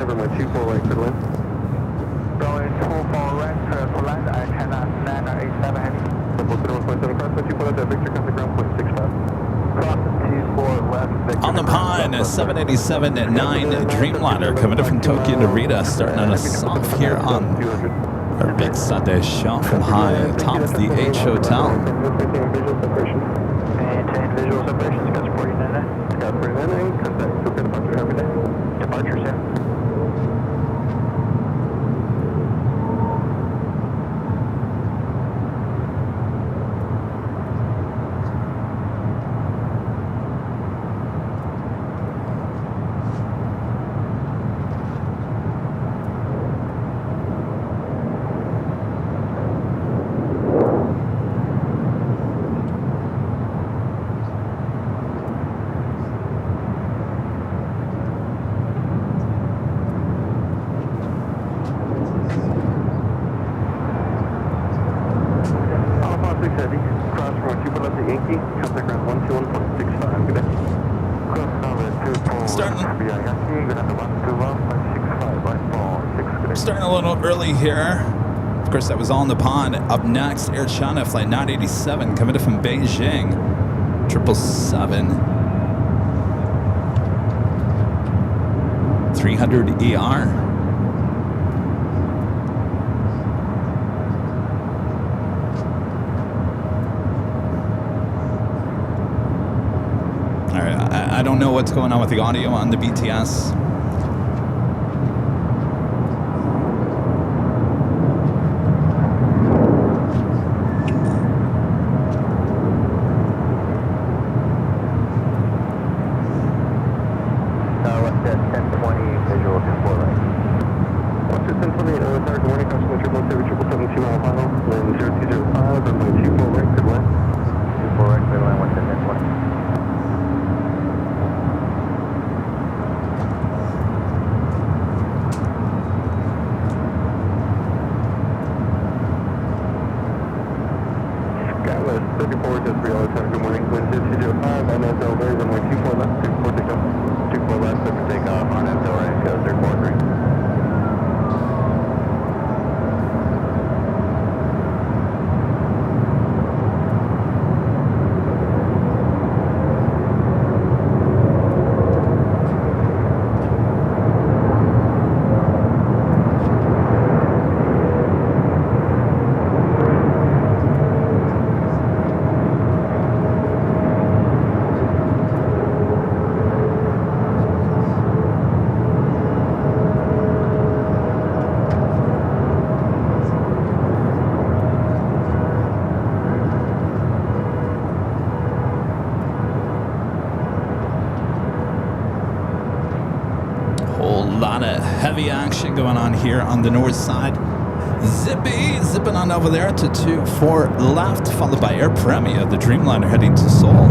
Runway 24 right, good wind. Runway 24 right, for land, I cannot land 87 heavy. Double 1.7 cross, 24 left, Victor, contact ground, 0.65. Cross 24 left, Victor. On the pond, 787 at 9 Dreamliner coming in from Tokyo Narita, starting on us off here on our big Sunday show from high atop the H Hotel. Maintain visual separation, Scott 49. Scott 49, contact Tokyo departure, have a good day. Departure, sir. Starting a little early here. Of course, that was all in the pond. Up next, Air China Flight 987 coming in from Beijing. 777. 300 ER. All right, I don't know what's going on with the audio on the BTS. Action going on here on the north side. Zipping on over there to 24 left, followed by Air Premia, the Dreamliner heading to Seoul.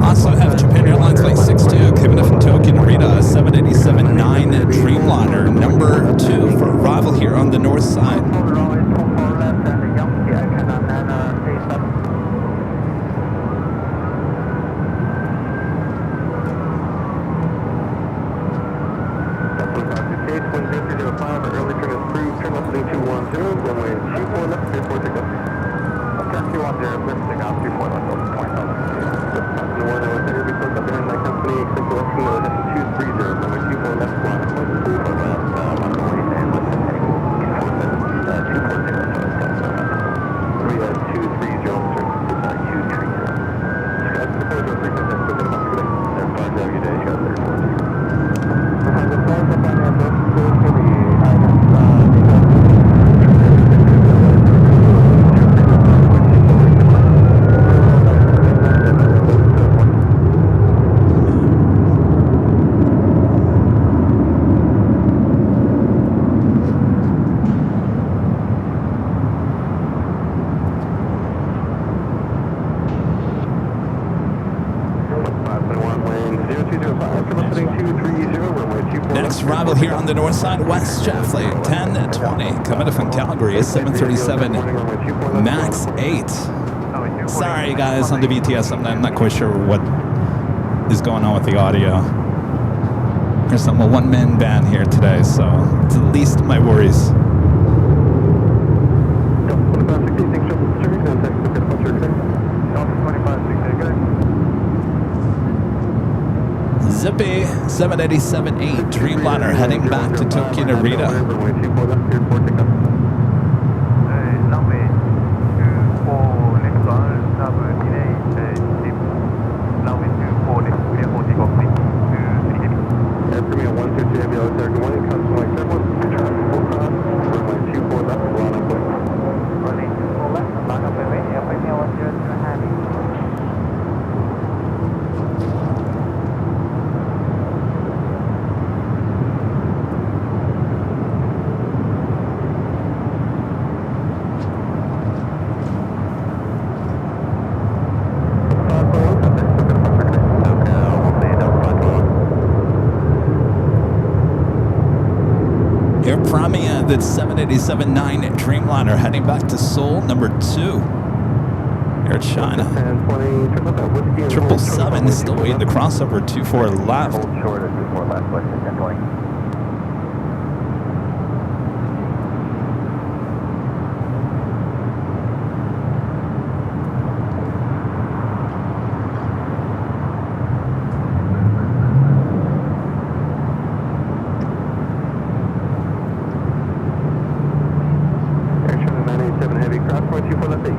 Also have Japan Airlines Flight 62 coming in from Tokyo Narita, 787-9 Dreamliner, number 2 for arrival here on the north side. Next arrival here on the north side, WestJet Flight 1020, coming in from Calgary, 737 MAX 8. Sorry guys, on the VTS, I'm not quite sure what is going on with the audio. There's I'm a one-man band here today, so it's the least of my worries. Zippy 787-8 Dreamliner heading back to Tokyo Narita. Runway 24 left on, sub delay, slip. Runway 24 left, clear for takeoff, please. 23 heavy. Airline 122 heavy, LAX good morning, custom like that one. Full cross, runway 24 left, line up way. Runway 24 left, line up way, airplane 102 heavy. Air Premia, that's 787-9 Dreamliner heading back to Seoul, number 2. Air China. 777 is still waiting to cross over 24 left. Hold short at 24 left, west 1020.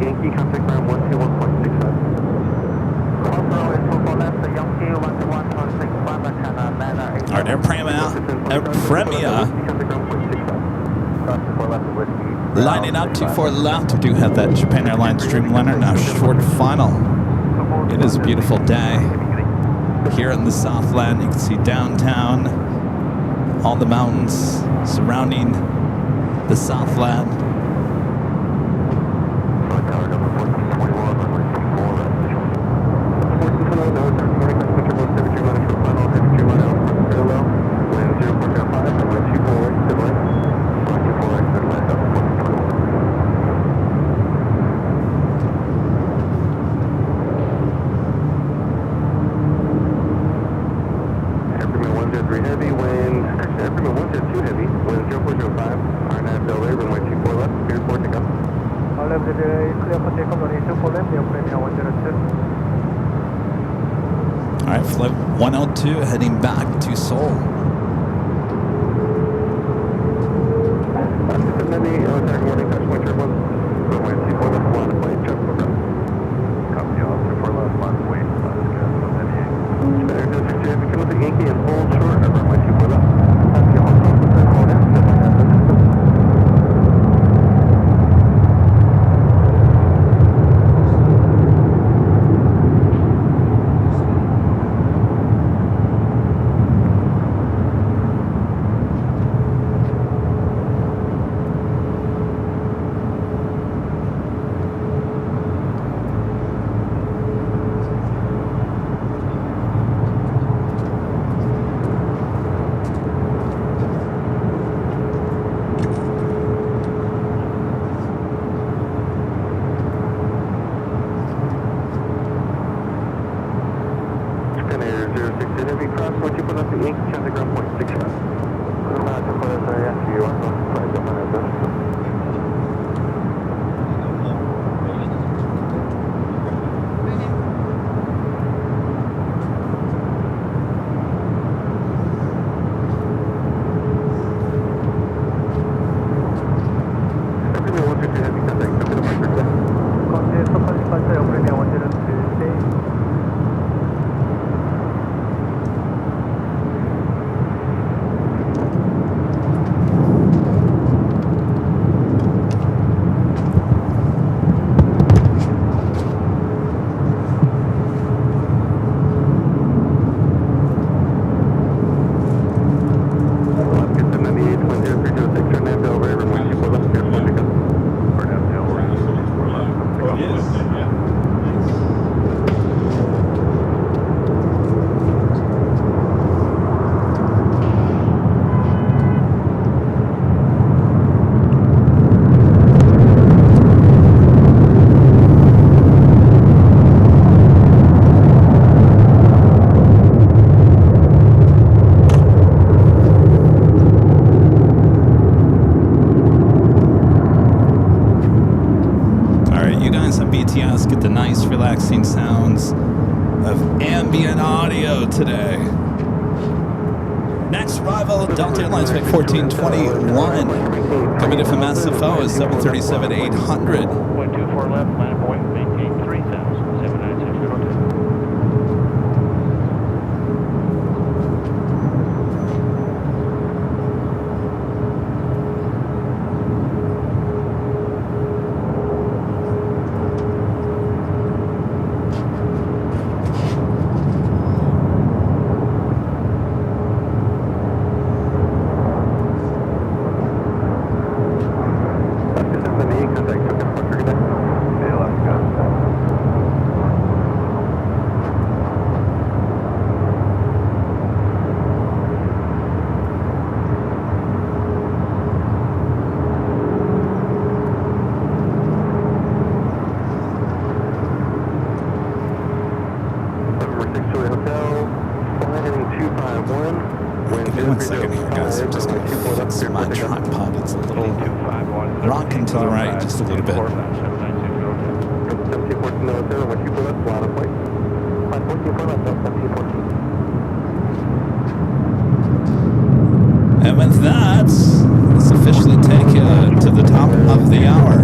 Yankee, contact ground 121.65. All right, Air Premia lining up 24 left. We do have that Japan Airlines Dreamliner now short final. It is a beautiful day here in the Southland. You can see downtown, all the mountains surrounding the Southland. All right, flight 102 heading back to Seoul. go today. Next arrival, Delta Airlines Flight 1421. Coming in from SFO is 737-800. 124 left, land point, maintain 3000, 79602. Give me 1 second here, guys. I'm just going to fix my tripod. It's a little rocking to the right just a little bit. And with that, let's officially take you to the top of the hour.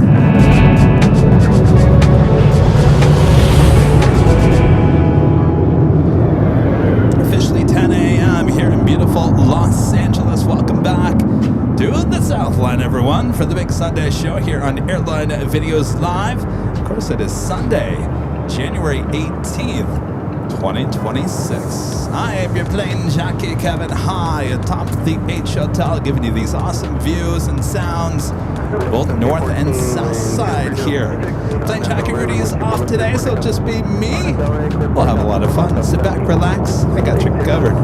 Officially 10 a.m. here in beautiful Los Angeles. Welcome back to the Southline, everyone, for the big Sunday show here on Airline Videos Live. Of course, it is Sunday, January 18th, 2026. I am your Plane Jockey Kevin, high atop the H Hotel, giving you these awesome views and sounds, both north and south side here. Plane Jockey Rudy is off today, so it'll just be me. We'll have a lot of fun. Sit back, relax. I got you covered.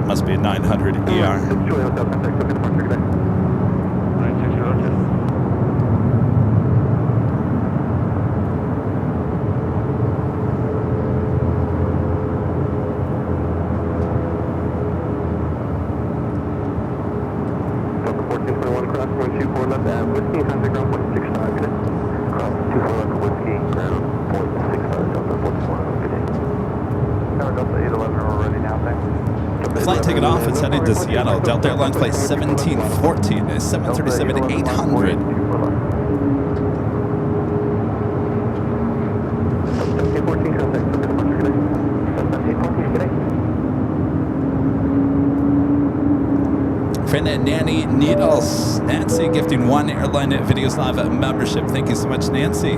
Must be a 900 ER. Flight ticket off, it's headed to Seattle. Delta Airlines Flight 1714 is 737-800. Friend and Nanny Needles. Nancy gifting 1 Airline Videos Live membership. Thank you so much, Nancy.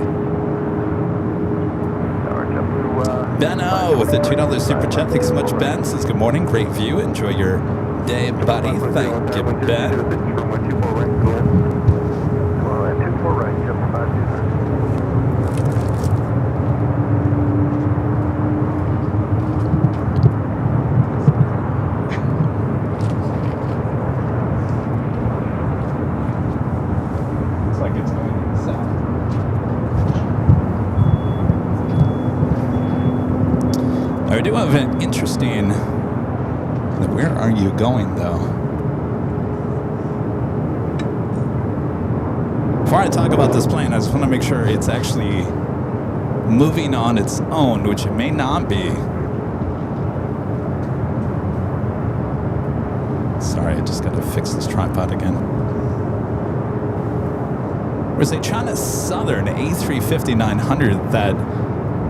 Benno with a $2 super chat. Thanks so much, Ben. Says good morning, great view. Enjoy your day, buddy. Thank you, Ben. Looks like it's going south. I do have an interesting. Where are you going, though? Before I talk about this plane, I just want to make sure it's actually moving on its own, which it may not be. Sorry, I just got to fix this tripod again. There's a China Southern A350-900 that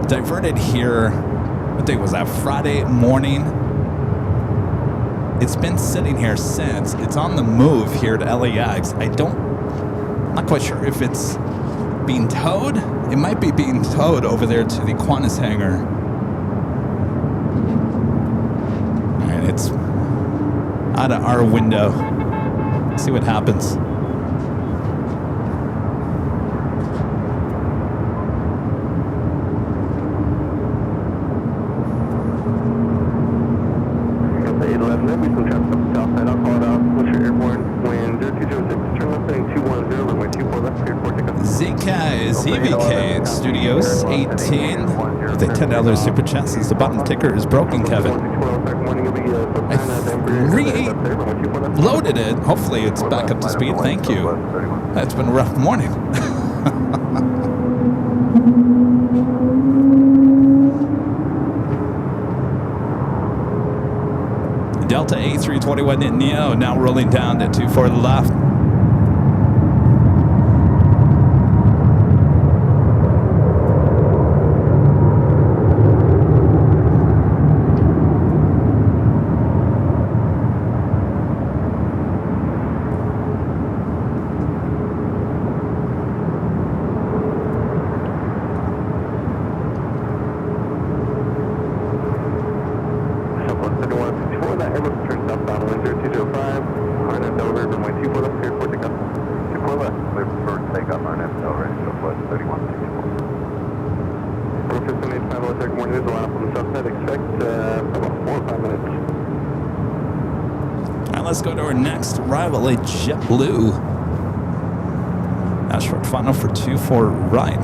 diverted here. What day was that? Friday morning. It's been sitting here since. It's on the move here to LAX. I'm not quite sure if it's being towed. It might be being towed over there to the Qantas hangar. All right, it's out of our window. Let's see what happens. guys. EVK Studios 18. The $10 super chat says the button ticker is broken, Kevin. I reloaded it. Hopefully it's back up to speed. Thank you. It's been a rough morning. Delta A321 Neo now rolling down to 24 to the left. Let's go to our next arrival, a JetBlue. Now short final for 24 right.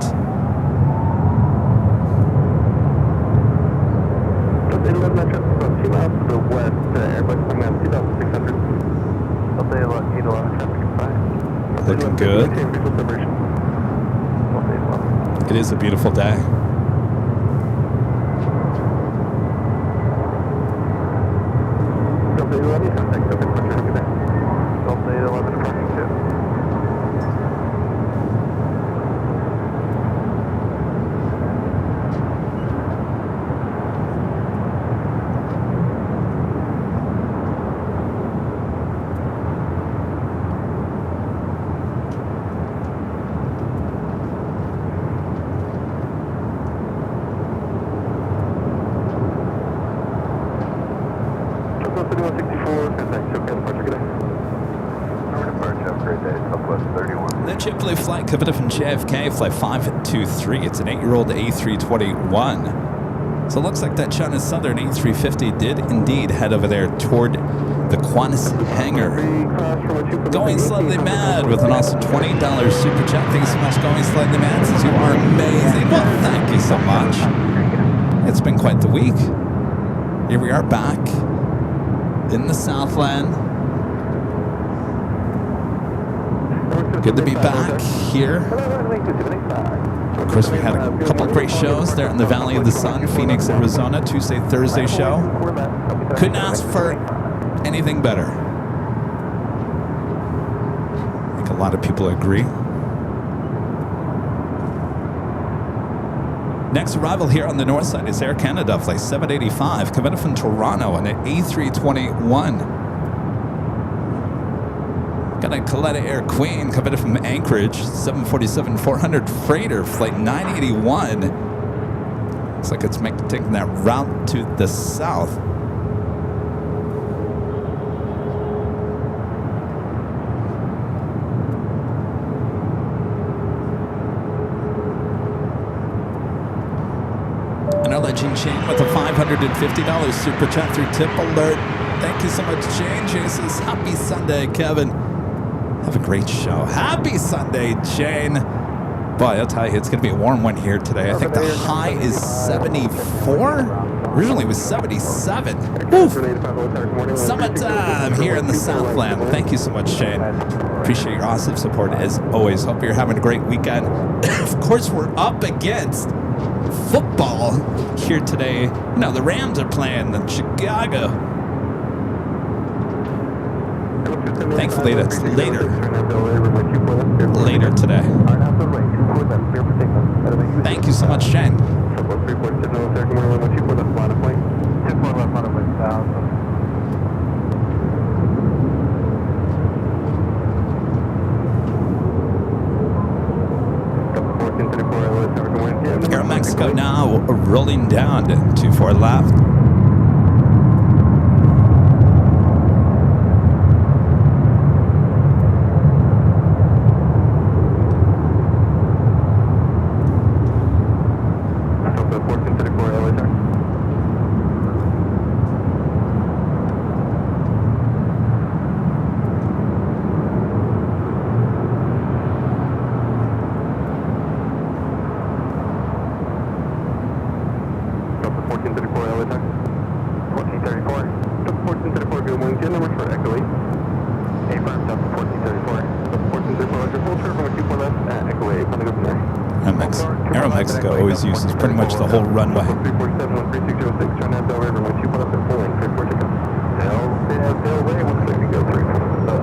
Looking good. It is a beautiful day. The JetBlue flight Kevin from JFK, flight 523. It's an 8-year-old A321. So it looks like that China Southern A350 did indeed head over there toward the Qantas hangar. Going Slightly Mad with an awesome $20 super chat. Thanks so much, Going Slightly Mad, since you are amazing. Well, thank you so much. It's been quite the week. Here we are back in the Southland. Good to be back here. Of course, we had a couple of great shows there in the Valley of the Sun, Phoenix, Arizona, Tuesday, Thursday show. Couldn't ask for anything better. I think a lot of people agree. Next arrival here on the north side is Air Canada, flight 785, coming from Toronto on an A321. Got a Coletta Air Queen coming in from Anchorage, 747-400 freighter, flight 981. Looks like it's taking that route to the south. And our legend Shane with a $550 super chat through Tip Alert. Thank you so much, Jane. Jane says, happy Sunday, Kevin. Have a great show. Happy Sunday, Jane. Boy, I'll tell you, it's going to be a warm one here today. I think the high is 74. Originally it was 77. Woo. Summertime here in the Southland. Thank you so much, Shane. Appreciate your awesome support as always. Hope you're having a great weekend. Of course, we're up against football here today. Now the Rams are playing in Chicago. Thankfully, that's later today. Thank you so much, Shane. Air Mexico now rolling down to 24 left. Mexico always uses pretty much the whole runway. 347, 1306, turn that over, everyone, 2 up at full length, 34 to go. Tail way, 160, go 347.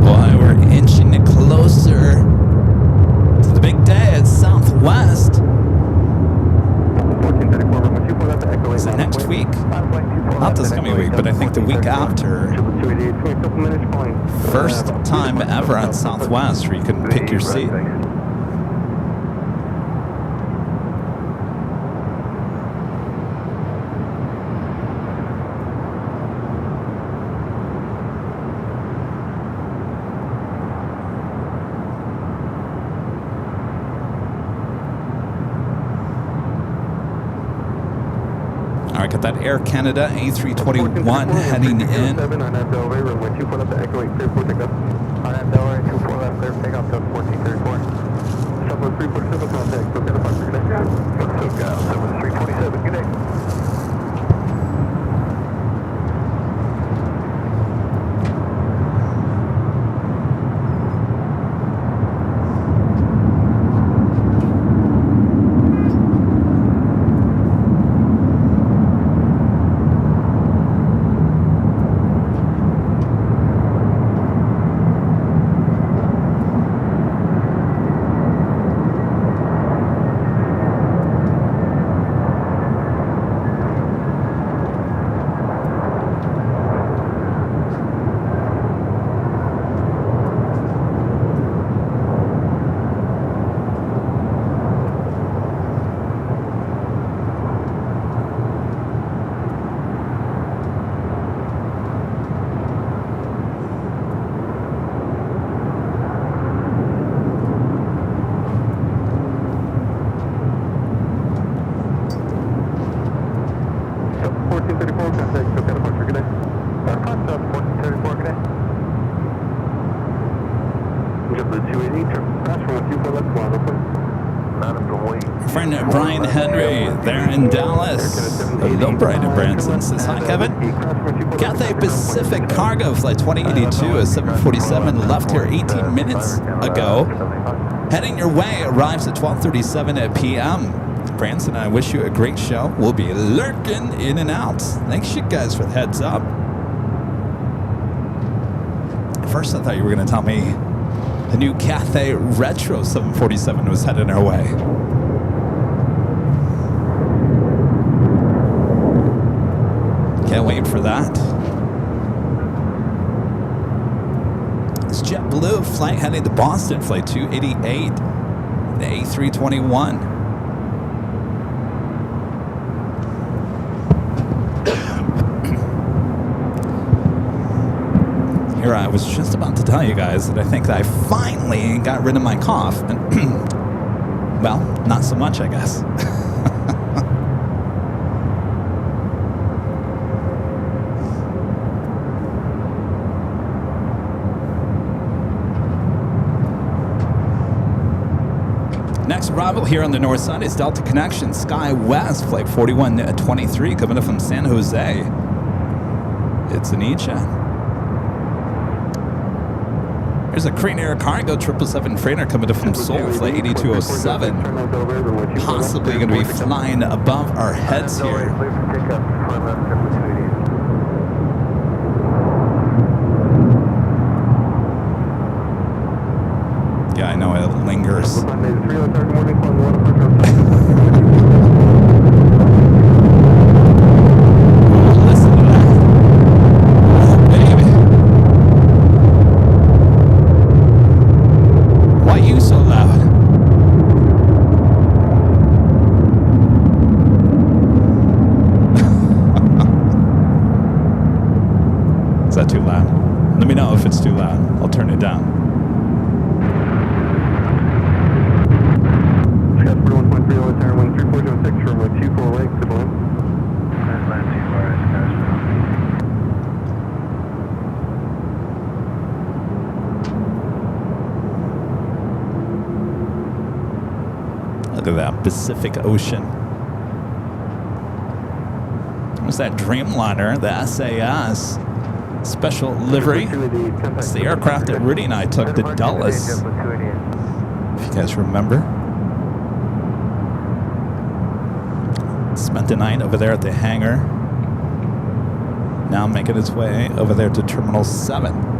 Boy, we're inching it closer to the big day at Southwest. 1434, runway 24 left, echo 8. So next week, not this coming week, but I think the week after, first time ever at Southwest where you can pick your seat. All right, got that Air Canada A321 heading in. 7 on that Delaware, runway 24 left, echo 8, clear for takeoff. On that Delaware, 24 left, clear for takeoff to 1434. 7347 contact, go get a bunker, good day. SoCal, 7347, good day. Friend Brian Henry there in Dallas. Hello, Brian and Branson says hi, Kevin. Cathay Pacific Cargo Flight 2082, a 747 left here 18 minutes ago. Heading your way, arrives at 12:37 p.m. Branson, I wish you a great show. We'll be lurking in and out. Thanks you guys for the heads up. First, I thought you were going to tell me the new Cathay Retro 747 was heading our way. Can't wait for that. It's JetBlue flight heading to Boston, flight 288, the A321. Here, I was just about to tell you guys that I think that I finally got rid of my cough. And well, not so much, I guess. Next arrival here on the north side is Delta Connection Sky West, flight 4123, coming up from San Jose. It's an E-Jet. There's a Crane Air Cargo 777 freighter coming up from Seoul, flight 8207. Possibly going to be flying above our heads here. Yeah, I know it lingers. Listen to that. Oh, baby. Why are you so loud? Is that too loud? Let me know if it's too loud. I'll turn it down. Look at that Pacific Ocean. There's that Dreamliner, the SAS special livery. It's the aircraft that Rudy and I took to Dulles, if you guys remember. Spent the night over there at the hangar. Now making its way over there to Terminal 7.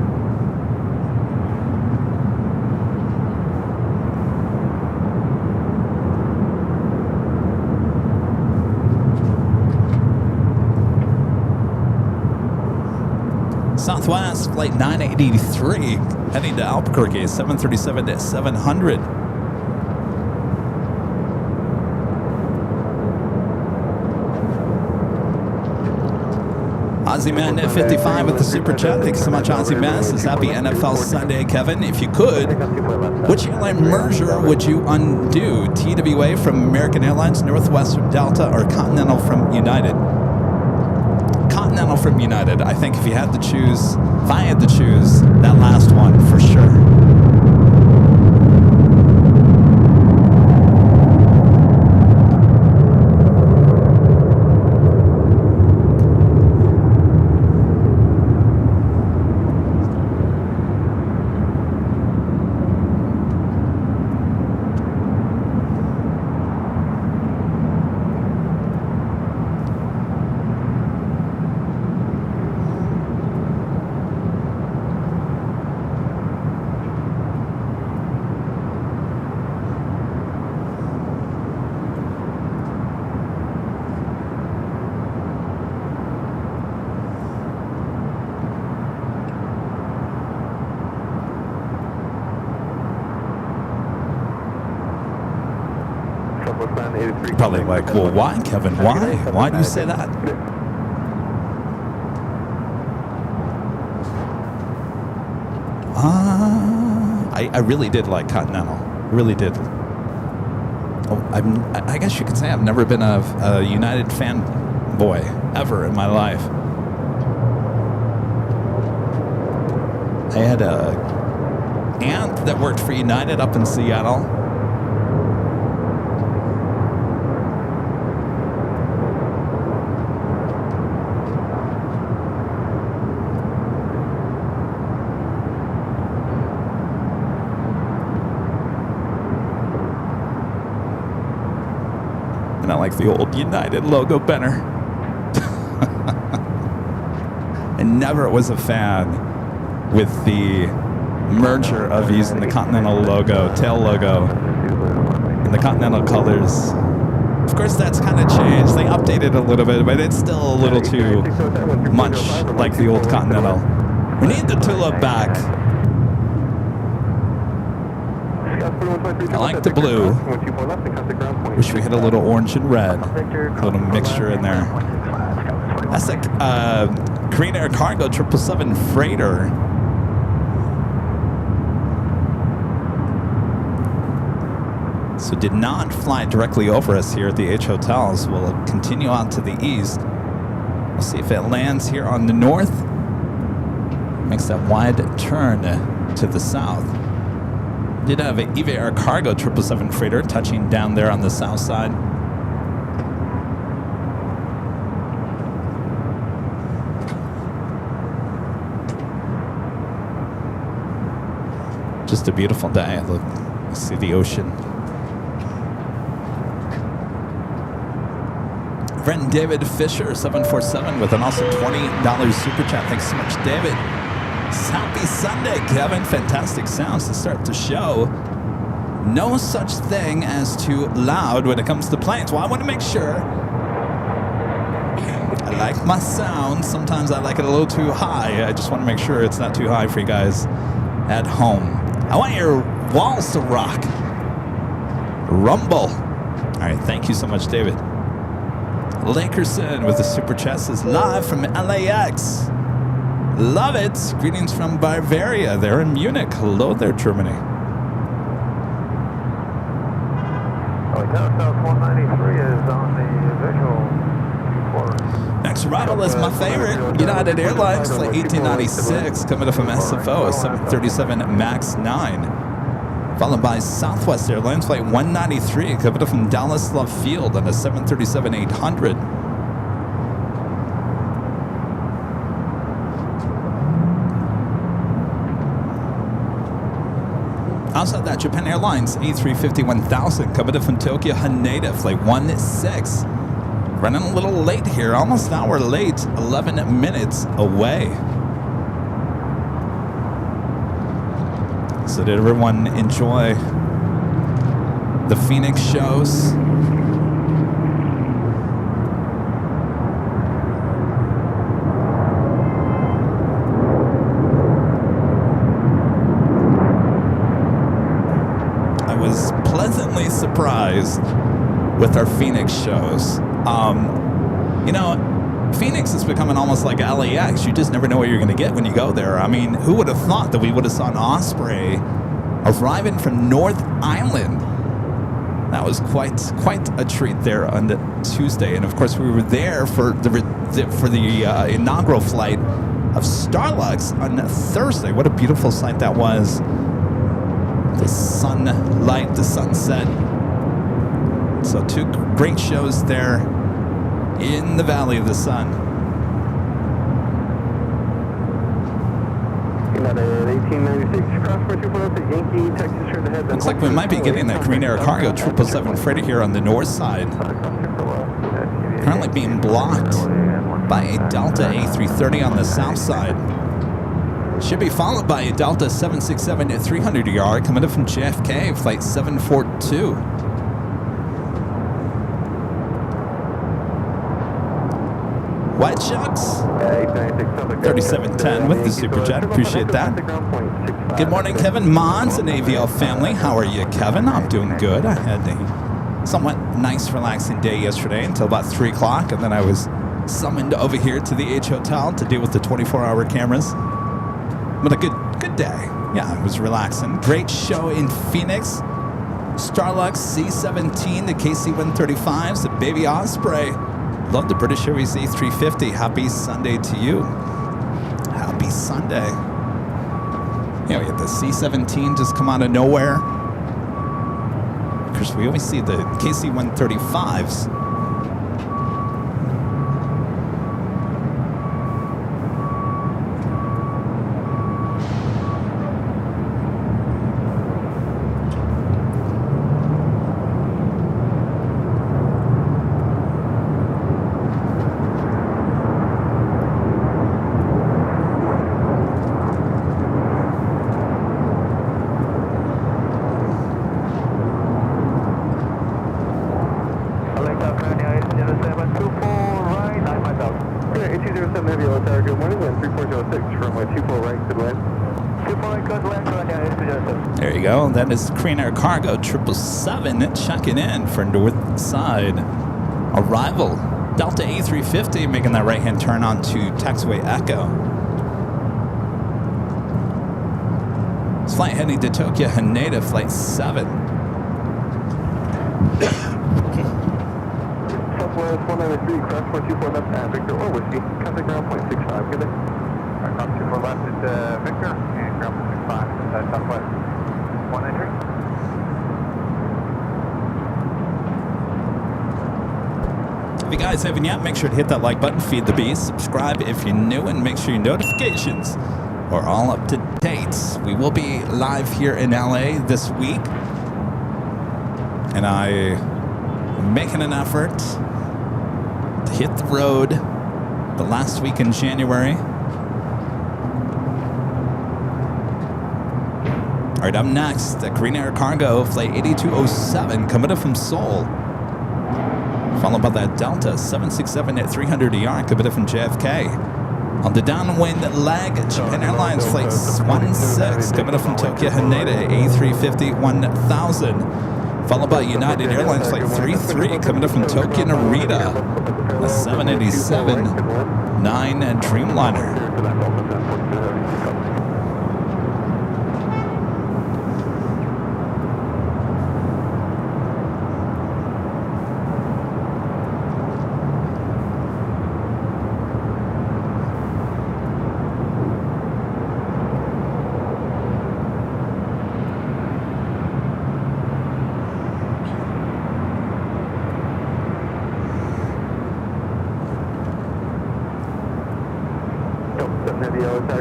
Southwest Flight 983 heading to Albuquerque, 737-700. Ozzyman at 55 with the super chat. Thanks so much, Ozzyman. Says happy NFL Sunday, Kevin. If you could, which airline merger would you undo? TWA from American Airlines, Northwest from Delta, or Continental from United? Continental from United. I think if I had to choose, that last one for sure. Probably like, well, why, Kevin? Why? Why do you say that? I really did like Continental. Really did. Oh, I guess you could say I've never been a United fanboy ever in my life. I had a aunt that worked for United up in Seattle. And I like the old United logo better. I never was a fan with the merger of using the Continental logo, tail logo, and the Continental colors. Of course, that's kind of changed. They updated a little bit, but it's still a little too much like the old Continental. We need the tulip back. I like the blue. Wish we had a little orange and red. A little mixture in there. That's like Korean Air Cargo 777 freighter. So did not fly directly over us here at the H hotels. We'll continue on to the east. We'll see if it lands here on the north. Makes that wide turn to the south. Did have an EVA Air Cargo 777 freighter touching down there on the south side. Just a beautiful day. Look, see the ocean. Friend David Fisher, 747, with an awesome $20 super chat. Thanks so much, David. Happy Sunday, Kevin. Fantastic sounds to start the show. No such thing as too loud when it comes to planes. Well, I want to make sure. I like my sound. Sometimes I like it a little too high. I just want to make sure it's not too high for you guys at home. I want your walls to rock. Rumble. All right, thank you so much, David. Lakerson with the super chat says live from LAX. Love it. Greetings from Bavaria. They're in Munich. Hello there, Germany. South 193 is on the visual. Next arrival is my favorite, United Airlines, flight 1896, coming up from SFO, 737 MAX 9. Followed by Southwest Airlines, flight 193, coming up from Dallas Love Field on a 737-800. Outside that, Japan Airlines A350-1000 coming in from Tokyo Haneda, flight 16. Running a little late here, almost an hour late, 11 minutes away. So did everyone enjoy the Phoenix shows? I was pleasantly surprised with our Phoenix shows. You know, Phoenix is becoming almost like LAX. You just never know what you're going to get when you go there. I mean, who would have thought that we would have saw an Osprey arriving from North Island? That was quite a treat there on the Tuesday, and of course we were there for the inaugural flight of Starlux on Thursday. What a beautiful sight that was! The sunlight, the sunset. So two great shows there in the Valley of the Sun. United 1896, cross 424 Yankee, Texas, straight ahead. Looks like we might be getting that Green Air Cargo 777 freighter here on the north side. Currently being blocked by a Delta A330 on the south side. Should be followed by a Delta 767 at 300 ER coming in from JFK, flight 742. White Shucks, 3710 with the Super Jet. Appreciate that. Good morning, Kevin Mons and AVL family. How are you, Kevin? I'm doing good. I had a somewhat nice, relaxing day yesterday until about 3 o'clock, and then I was summoned over here to the H Hotel to deal with the 24-hour cameras. But a good day. Yeah, it was relaxing. Great show in Phoenix. Starlux C-17, the KC-135s, the Baby Osprey. Love the British Airways A350. Happy Sunday to you. Happy Sunday. Yeah, we had the C-17 just come out of nowhere. Of course, we always see the KC-135s. There you go. That is Korean Air Cargo 777 checking in for north side arrival. Delta A350 making that right-hand turn onto taxiway Echo. This flight heading to Tokyo Haneda, flight 7. Southwest 193, cross 424 left at Victor or Whiskey. Contact ground point 65. Good day. Cross 24 left at Victor and ground point 65 Southwest 193. If you guys haven't yet, make sure to hit that like button, feed the beast, subscribe if you're new, and make sure your notifications are all up to date. We will be live here in LA this week, and I am making an effort to hit the road the last week in January. All right, up next, the Green Air Cargo flight 8207 coming up from Seoul. Followed by that Delta 767 at 300 ER coming in from JFK. On the downwind leg, Japan Airlines flight 16 coming up from Tokyo Haneda A350 1000. Followed by United Airlines flight 33 coming up from Tokyo Narita, a 787-9 Dreamliner.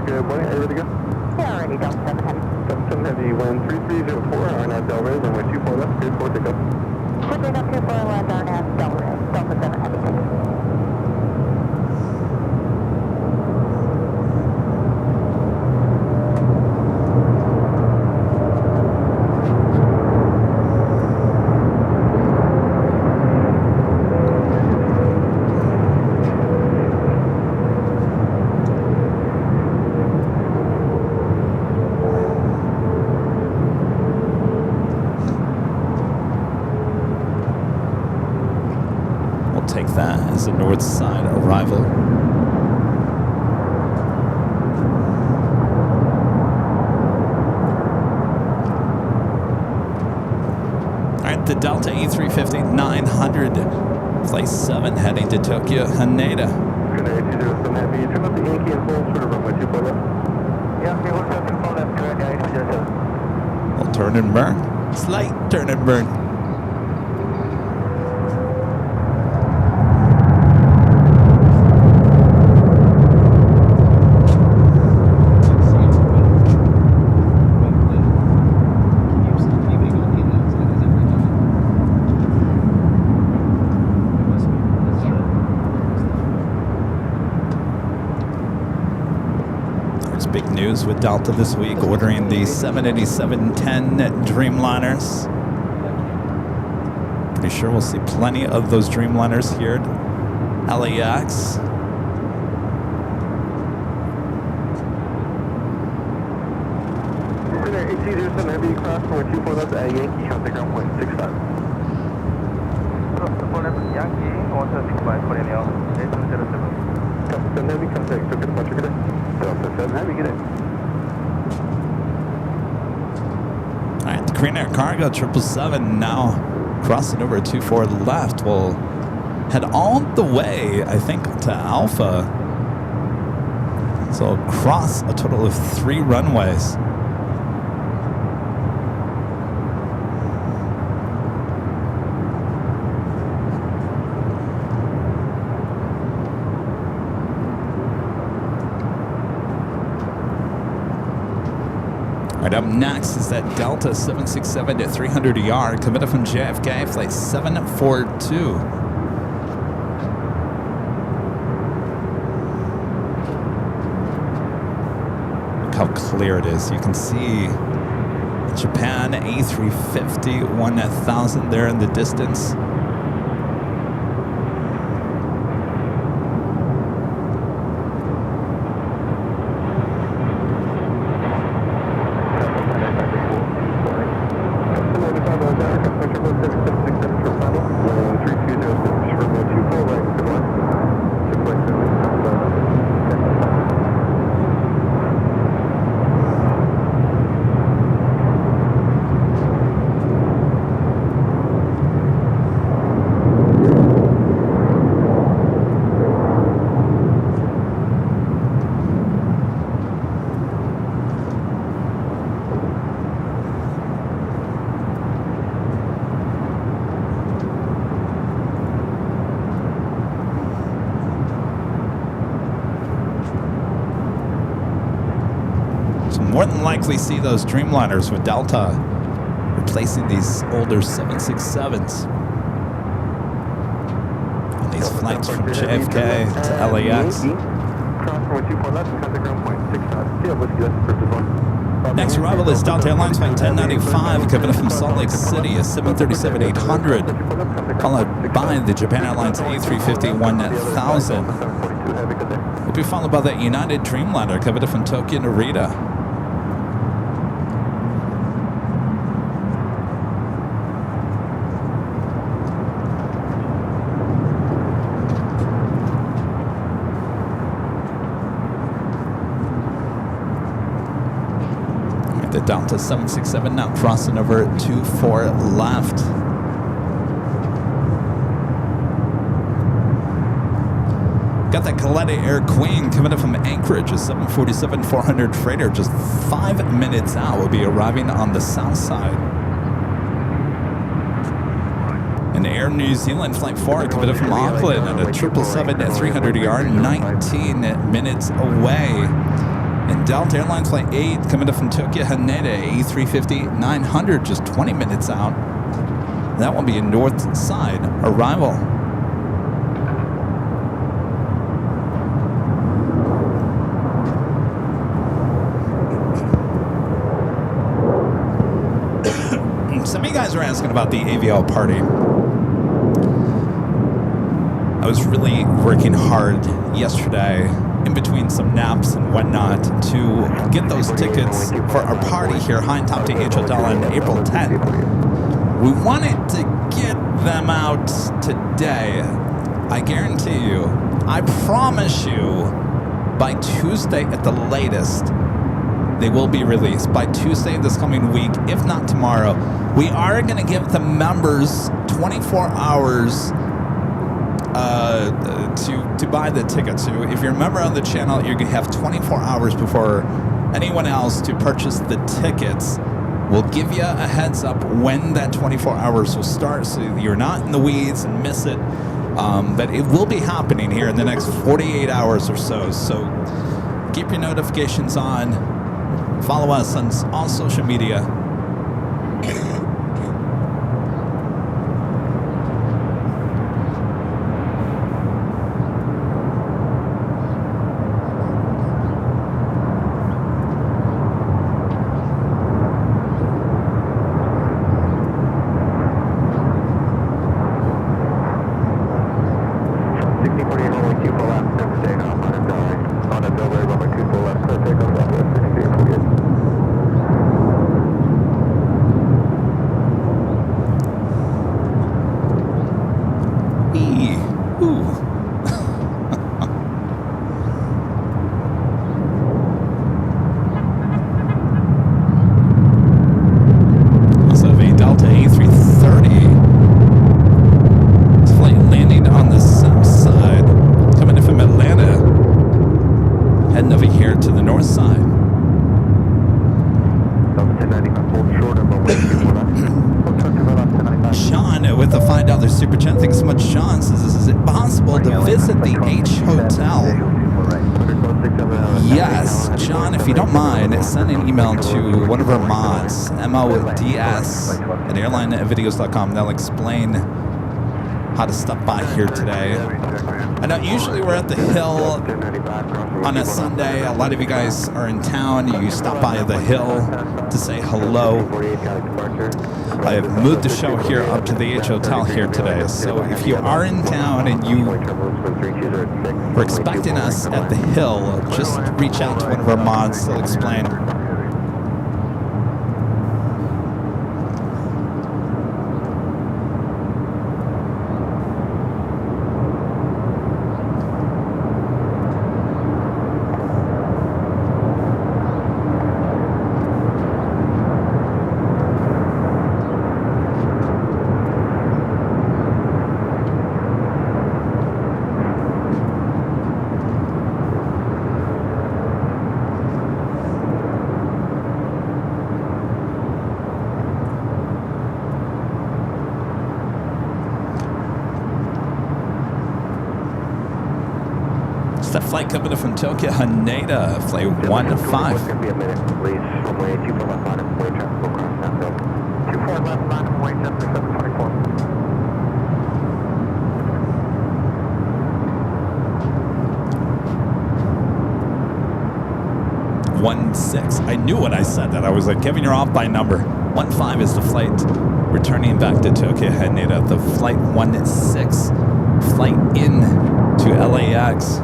Good morning. Are you ready to go? Yeah, already done 710. Heavy, wind 3304, RNAV Delray, runway 24 left, cleared for takeoff. Cleared up 24 left, RNAV Delray, Delta 7 Heavy. Take that as a north side arrival. All right, the Delta A350-900, flight 7 heading to Tokyo, Haneda. Good day, 207 Heavy, turn up the Yankee and hold short of runway 24 left. Yankee, hold short 24 left, correct, 207. We'll turn and burn. Slight turn and burn. Big news with Delta this week, ordering the 787-10 Dreamliners. Pretty sure we'll see plenty of those Dreamliners here at LAX. Good day, 207 Heavy, cross runway 24 left at Yankee, contact ground point 65. Yankee, 165, 거리네요. 8207. Delta 7 Heavy, contact Tokyo departure, good day. Delta 7 Heavy, good day. All right, the Korean Air Cargo 777 now crossing over 24 left. Will head all the way, I think, to Alpha. So cross a total of 3 runways. Right, up next is that Delta 767-300ER committed from JFK, flight 742. Look how clear it is. You can see Japan A350 1000 there in the distance. More than likely see those Dreamliners with Delta replacing these older 767s on these flights from JFK to LAX. Next arrival is Delta Airlines flight 1095 coming from Salt Lake City, a 737-800, followed by the Japan Airlines A350 1000. Will be followed by the United Dreamliner coming from Tokyo Narita. The Delta 767 now crossing over 24 left. Got that Kaleta Air Queen coming up from Anchorage, a 747-400 freighter, just 5 minutes out. Will be arriving on the south side. An Air New Zealand Flight 4 coming up from Auckland, and a 777-300ER 19 minutes away. And Delta Airlines Flight 8 coming up from Tokyo Haneda, A350 900, just 20 minutes out. That will be a north side arrival. Some of you guys are asking about the AVL party. I was really working hard yesterday in between some naps and whatnot to get those tickets for our party here, High and Top H Hotel on April 10th. We wanted to get them out today. I guarantee you, I promise you, by Tuesday at the latest, they will be released. By Tuesday this coming week, if not tomorrow. We are going to give the members 24 hours to buy the tickets. So if you're a member of the channel, you're going to have 24 hours before anyone else to purchase the tickets. We'll give you a heads up when that 24 hours will start so you're not in the weeds and miss it. But it will be happening here in the next 48 hours or so. So keep your notifications on. Follow us on all social media. Send an email to one of our mods, mods@airlinevideos.com. They'll explain how to stop by here today. I know usually we're at the Hill on a Sunday. A lot of you guys are in town. You stop by the Hill to say hello. I have moved the show here up to the H Hotel here today. So if you are in town and you were expecting us at the Hill, just reach out to one of our mods. They'll explain. Flight coming in from Tokyo Haneda, flight 15. It's going to be a minute, please. Runway 24 left line, way traffic will cross now, Bill. 24 left line, way 10 for 724. 16. I knew when I said that. I was like, Kevin, you're off by number. 15 is the flight returning back to Tokyo Haneda. The flight 16 flight in to LAX.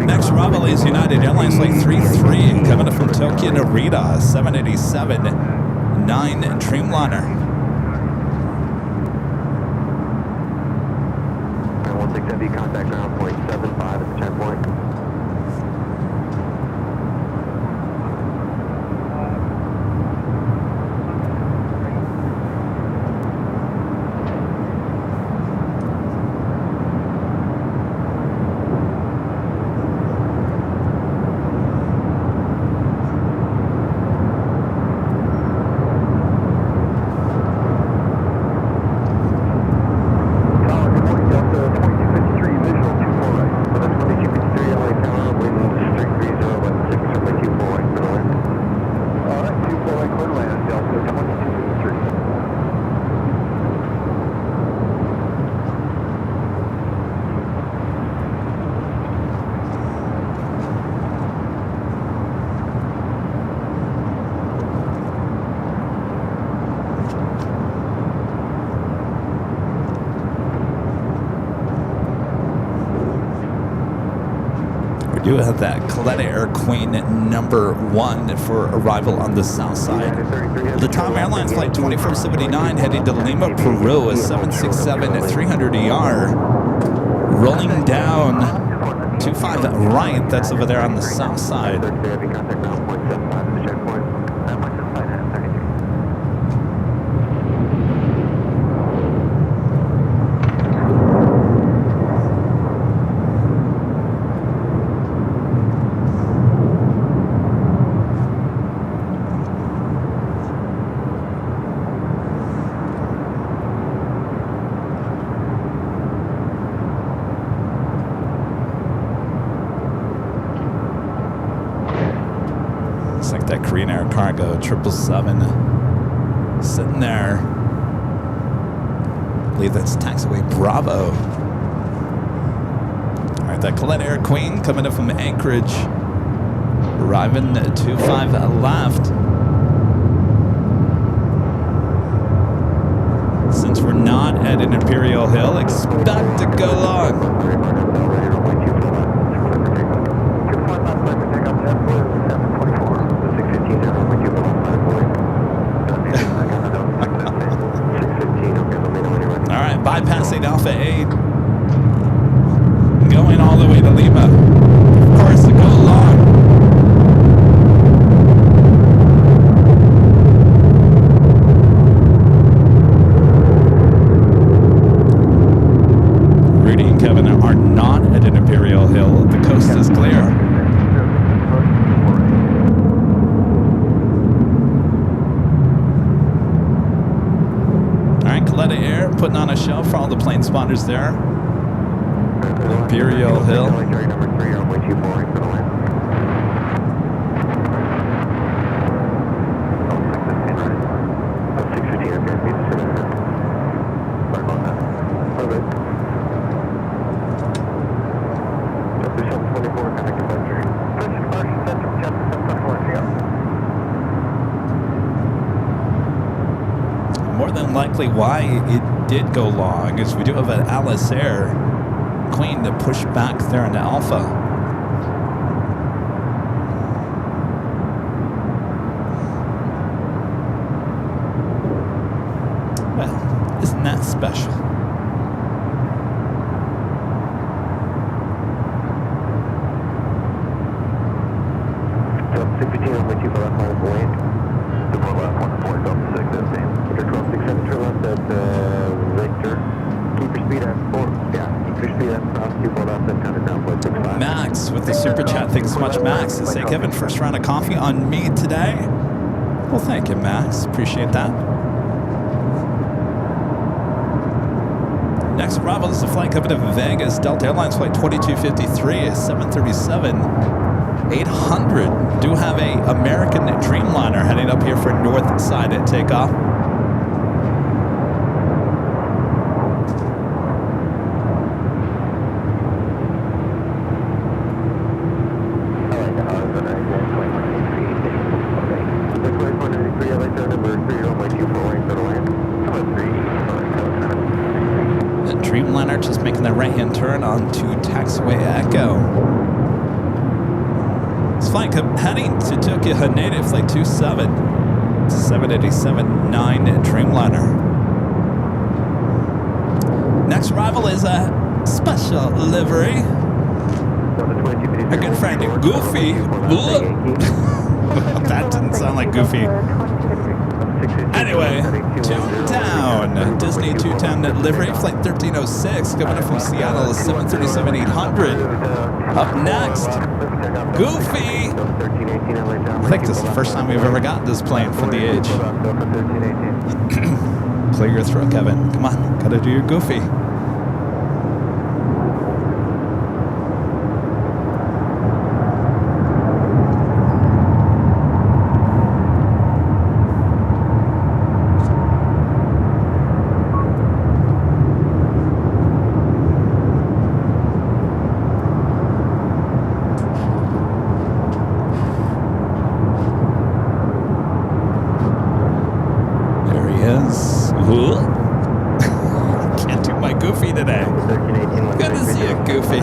Next arrival is United Airlines Flight 33 coming up from Tokyo Narita, 787-9 Dreamliner. And 1670 contact ground point 75 at the turn point. You have that Coletta Air Queen number 1 for arrival on the south side. The Tom Airlines flight 2479 heading to Lima, Peru, a 767 at 300 ER. Rolling down 25 right, that's over there on the south side. Looks like that Korean Air Cargo 777 sitting there. I believe that's taxiway Bravo. All right, that Coletta Air Queen coming up from Anchorage, arriving at 25 left. Since we're not at an Imperial Hill, expect to go long. Bypassing Alpha 8, going all the way to Lima. Of course, to go long. Rudy and Kevin are not at an Imperial Hill. The coast is clear. Coletta Air putting on a show for all the plane spotters there. Imperial Hill. More than likely why it did go long is we do have an Alice Air Queen to push back there into Alpha. Well, isn't that special? Max with the super chat. Thanks so much, Max. Say, Kevin, first round of coffee on me today. Well, thank you, Max. Appreciate that. Next arrival is the flight coming to Vegas. Delta Airlines flight 2253, 737 800. Do have a American Dreamliner heading up here for north side at takeoff. Dreamliner just making the right-hand turn onto taxiway Echo. This flight heading to Tokyo Haneda, flight 27. It's a 787-9 Dreamliner. Next arrival is a special livery. Our good friend Goofy. That didn't sound like Goofy. Anyway, Toontown, Disney Toontown livery, flight 1306, coming in from Seattle, 737-800. Up next, Goofy. I think this is the first time we've ever got this plane from the age. Clear your throat, Kevin. Come on, gotta do your Goofy. Can't do my Goofy today. Good to see you, Goofy.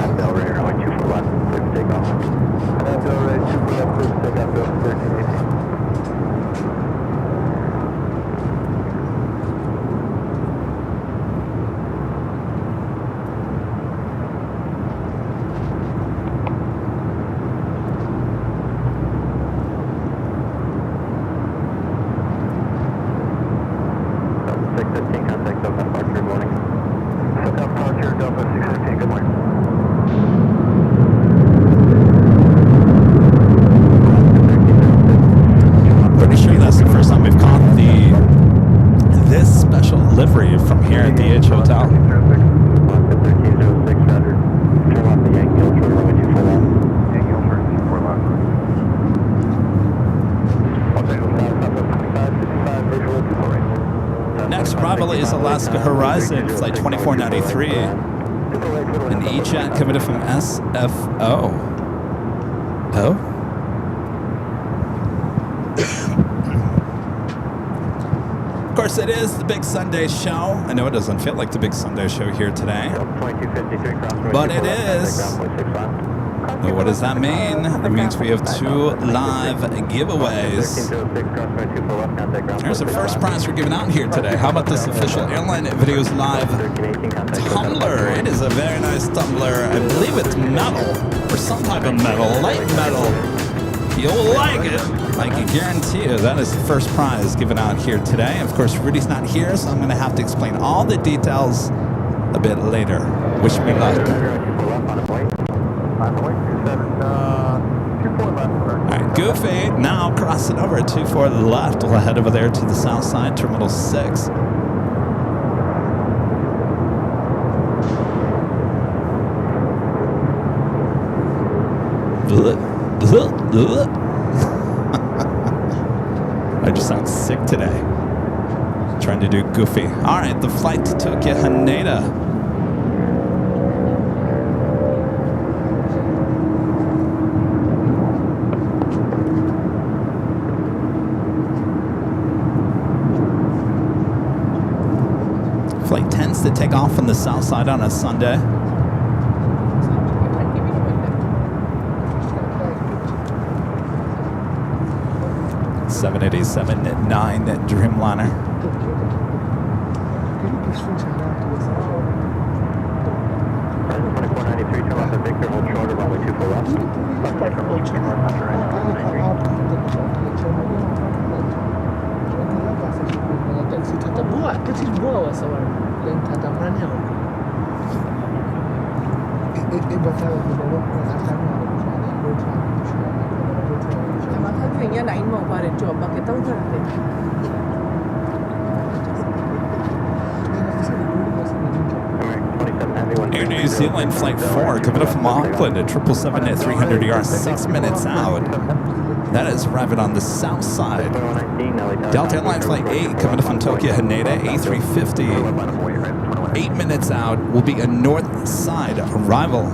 is Alaska Horizon, flight 2493. An E-chat coming in from SFO. Oh? Of course, it is the Big Sunday show. I know it doesn't feel like the Big Sunday show here today, but it is. So what does that mean? That means we have 2 live giveaways. There's the first prize we're giving out here today. How about this official Airline Videos Live tumbler? It is a very nice tumbler. I believe it's metal, or some type of metal, light metal. You'll like it. I can guarantee you that is the first prize given out here today. Of course, Rudy's not here, so I'm going to have to explain all the details a bit later. Wish me luck. Alright, Goofy, now crossing over at 24 left. We'll head over there to the south side, Terminal 6. I just sound sick today. Trying to do Goofy. Alright, the flight to Tokyo Haneda. Flight tends to take off on the south side on a Sunday. (787-9) Dreamliner. Air New Zealand Flight 4 coming up from Auckland at 777-300ER, 6 minutes out. That is arriving on the south side. Delta Airlines Flight 8 coming up from Tokyo Haneda, A350. 8 minutes out will be a north side arrival.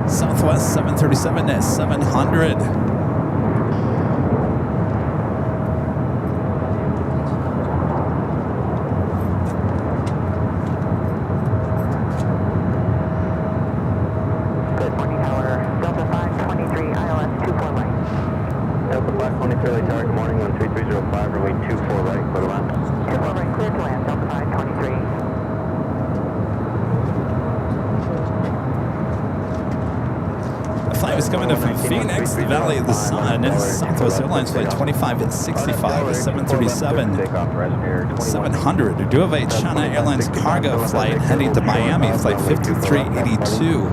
Southwest 737-700. Good morning, Tower. Delta 523, ILS 24 right. Delta 523, Early Tower, good morning, 13305, runway 24 right, clear to land. 24 right, clear to land, Delta 523. Flight was coming in from Phoenix, the Valley of the Sun. Southwest Airlines Flight 2565 with 737-700. We do have a China Airlines cargo flight heading to Miami, Flight 5382.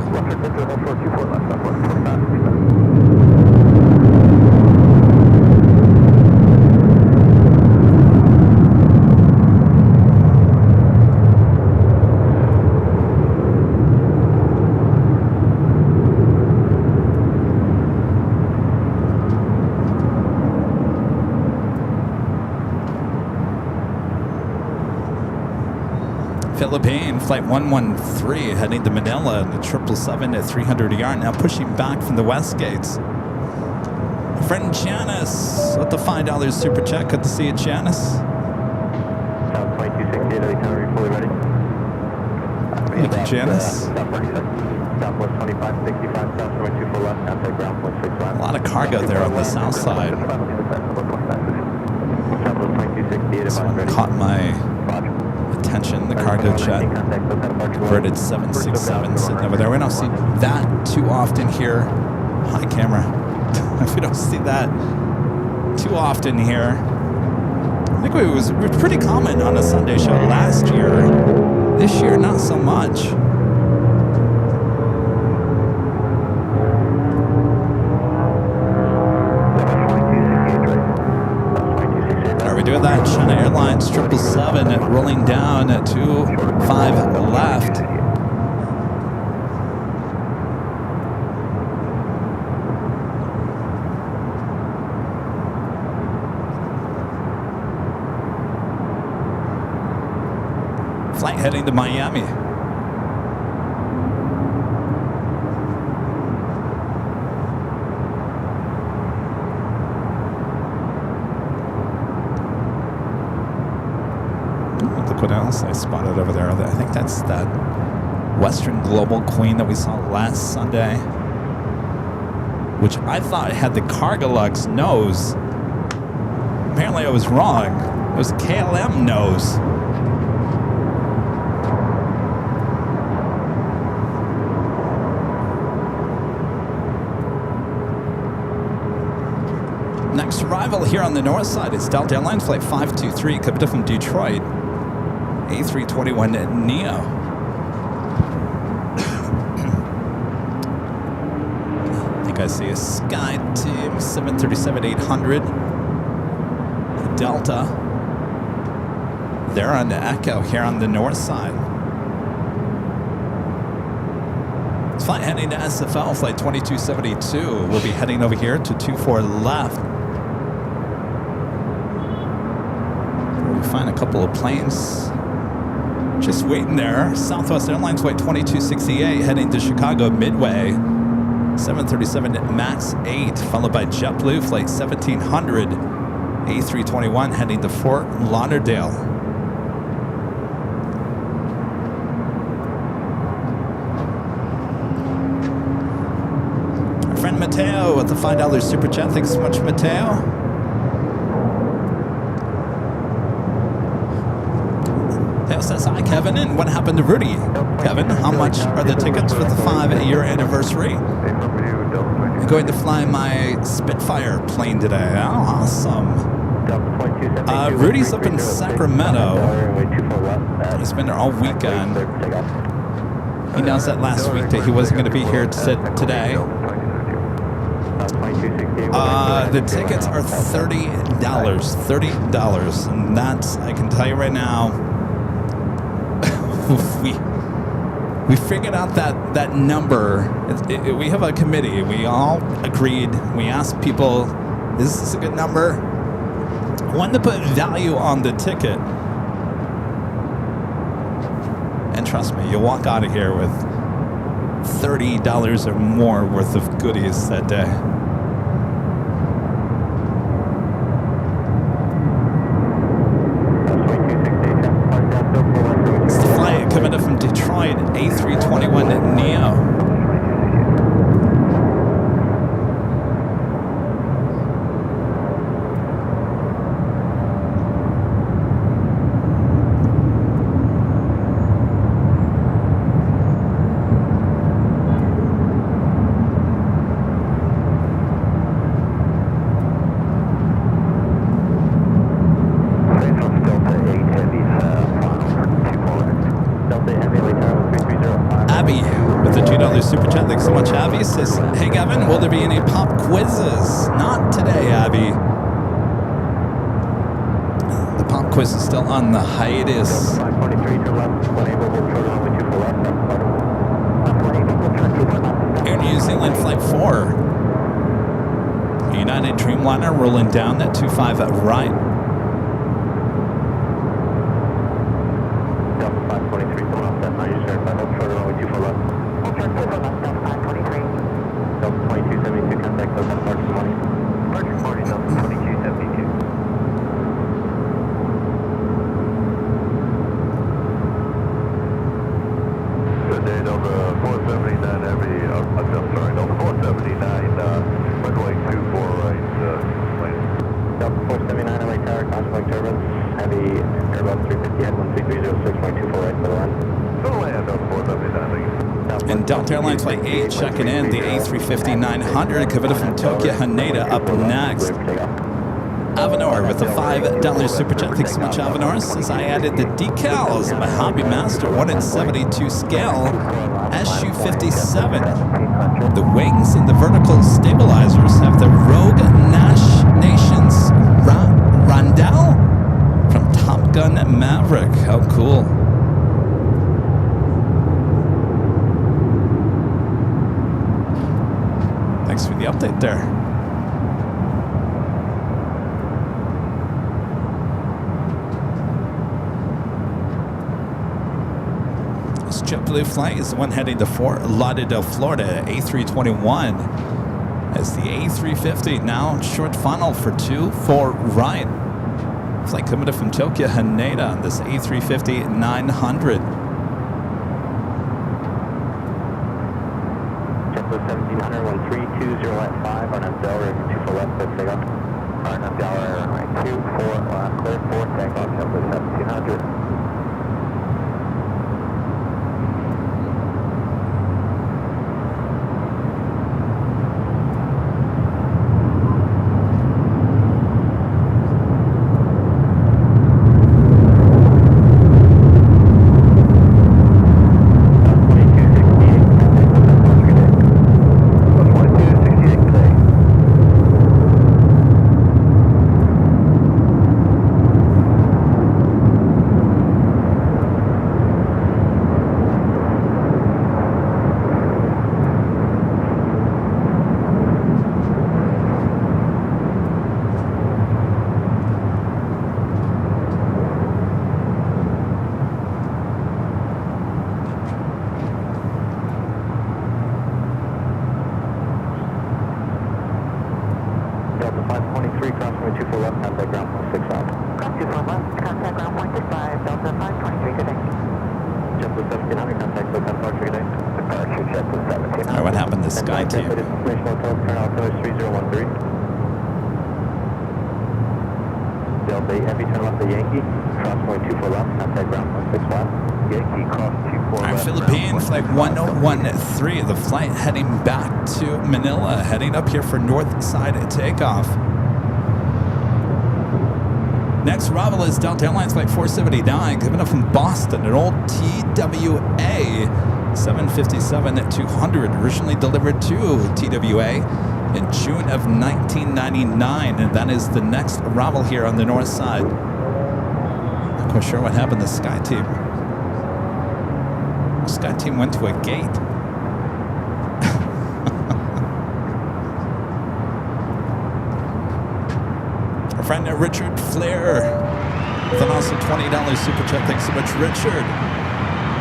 Philippine, flight 113, heading to Manila, the 777 at 300 yard, now pushing back from the west gates. My friend Janice with the $5 super chat. Good to see you, Janice. South 2268, itinerary fully ready. Thank you, Janice. South 46, Southwest 2565, South 24 left, contact ground 165. A lot of cargo there on the south side. Southwest 2268, This one caught my attention, the cargo jet. Converted 767 sitting over there. We don't see that too often here. Hi, camera. We don't see that too often here. I think it was pretty common on a Sunday show last year. This year, not so much. Are we doing that? China Airlines 777 rolling down at 25 left. Flight heading to Miami. Look what else I spotted over there. I think that's that Western Global Queen that we saw last Sunday, which I thought had the Cargolux nose. Apparently I was wrong. It was KLM nose. Next arrival here on the north side is Delta Airlines Flight 523, coming from Detroit, A321 Neo. I think I see a Sky Team 737-800 Delta. They're on the Echo here on the north side. Flight heading to SFL, Flight 2272. We'll be heading over here to 24 left. Find a couple of planes just waiting there. Southwest Airlines Flight 2268 heading to Chicago Midway. 737 MAX 8 followed by JetBlue Flight 1700 A321 heading to Fort Lauderdale. Our friend Mateo with the $5 super chat. Thanks so much, Mateo. Says, hi, Kevin, and what happened to Rudy? Kevin, how much are the tickets for the 5-year anniversary? I'm going to fly my Spitfire plane today. Oh, awesome. Rudy's up in Sacramento. He's been there all weekend. He announced that last week that he wasn't going to be here today. The tickets are $30. $30. And that's, I can tell you right now, we figured out that number. We have a committee. We all agreed. We asked people, is this a good number? I wanted to put value on the ticket. And trust me, you'll walk out of here with $30 or more worth of goodies that day. Coming up from Detroit, A321 Neo. Super chat. Thanks so much, Abby. Says, hey, Kevin, will there be any pop quizzes? Not today, Abby. The pop quiz is still on the hiatus. Air New Zealand Flight 4. United Dreamliner rolling down at 25 right. Delta Airlines Flight 8 checking in. The A350-900 Kevin from Tokyo Haneda up next. Avenor with the $5 super chat. Thanks so much, Avenor. Says I added the decals. My Hobby Master 1/72 scale SU-57. The wings and the vertical stabilizers have the Rogue Nations Rondell from Top Gun Maverick. How cool. Thanks for the update there. This JetBlue flight is the one heading to Fort Lauderdale, Florida, A321. As the A350 now short final for 2-4 right. Flight coming in from Tokyo Haneda on this A350-900. JetBlue 1700, 1320 at 5 on Delaware, 24 left, clear takeoff. On Delaware, runway 24 left, clear 4 takeoff, JetBlue 1700. The flight heading back to Manila, heading up here for north side takeoff. Next arrival is Delta Airlines Flight 479, coming up from Boston, an old TWA 757-200, originally delivered to TWA in June of 1999, and that is the next arrival here on the north side. Not quite sure what happened to the Sky Team. The Sky Team went to a gate. Friend Richard Flair with an awesome $20 super chat. Thanks so much, Richard.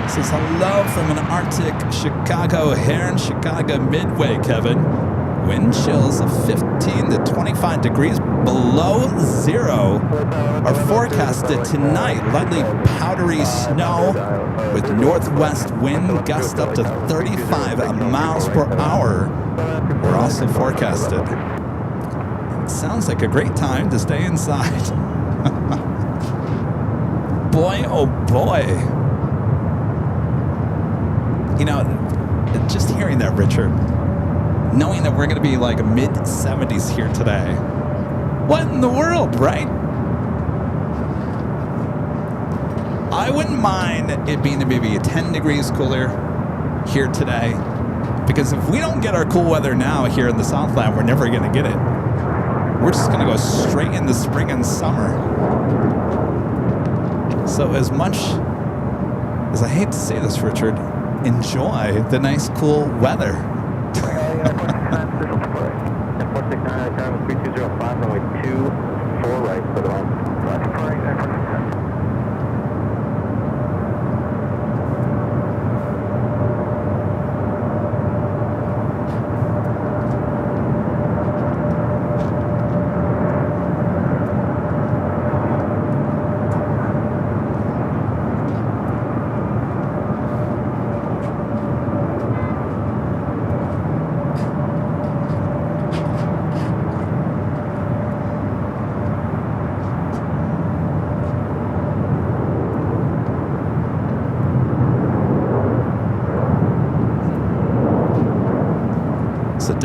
Says hello from an Arctic Chicago here in Chicago Midway, Kevin. Wind chills of 15 to 25 degrees below zero are forecasted tonight. Lightly powdery snow with northwest wind gusts up to 35 miles per hour are also forecasted. Sounds like a great time to stay inside. Boy, oh boy. You know, just hearing that, Richard, knowing that we're going to be like mid-70s here today. What in the world, right? I wouldn't mind it being maybe 10 degrees cooler here today. Because if we don't get our cool weather now here in the Southland, we're never going to get it. We're just going to go straight into spring and summer. So as much as I hate to say this, Richard, enjoy the nice, cool weather. 3205, runway 24 right for the line.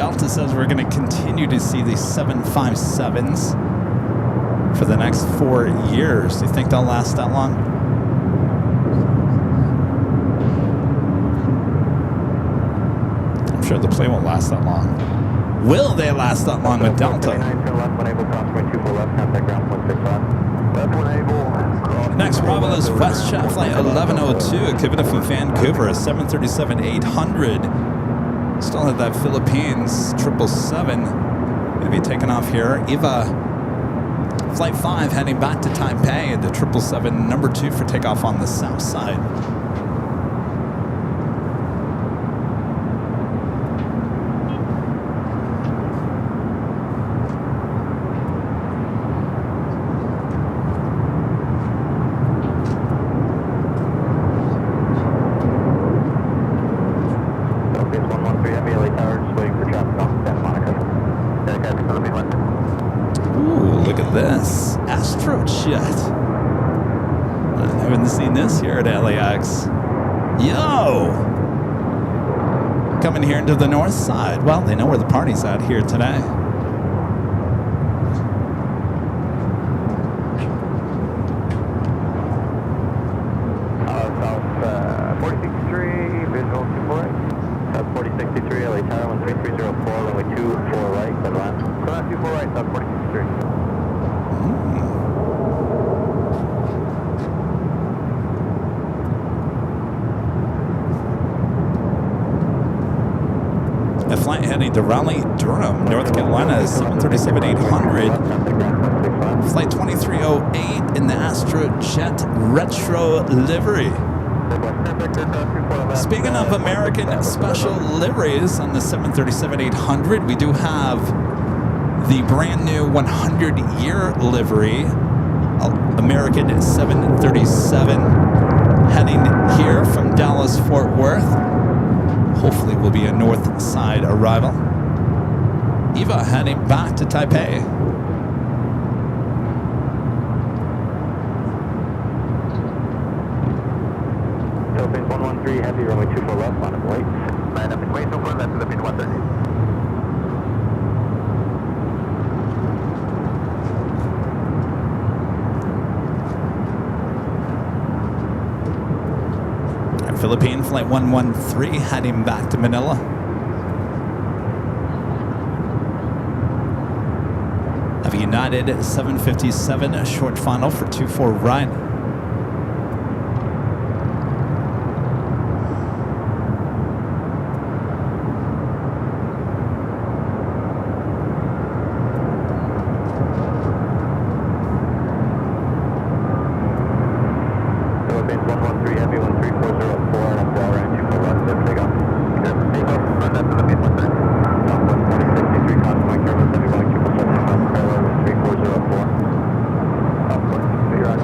Delta says we're going to continue to see these 757s for the next 4 years. Do you think they'll last that long? I'm sure the plane won't last that long. Will they last that long with Delta? Next arrival is WestJet Flight 1102, Kevin from Vancouver, a 737-800. Still have that Philippines 777. Going to be taking off here. Eva, Flight 5 heading back to Taipei, the 777 number 2 for takeoff on the south side. This Astrojet. I haven't seen this here at LAX. Yo! Coming here into the north side. Well, they know where the party's at here today. South 4063, visual 248. South 4063, LA Tower 13304, runway 24 right, clear to land. Clear land 24 right, South 4063. A flight heading to Raleigh, Durham, North Carolina, 737-800. Flight 2308 in the Astrojet Retro livery. Speaking of American special liveries on the 737-800, we do have the brand new 100-year livery, American 737, heading here from Dallas, Fort Worth. Hopefully will be a north side arrival. Eva heading back to Taipei. Philippines 113, heavy, runway 24 left, line up wait. Line up and wait, so far, that's Philippines 130. Philippine Flight 113 heading back to Manila. Have a United 757, a short final for 24 right. Philippines 113, heavy, 13404, and up to all right, 24 left, there, take off. Good, take off, run that Philippines 130. Southwest 4063, cross point, service, heavy, Boeing 777, South Carolina, 13404. Southwest, so you're on.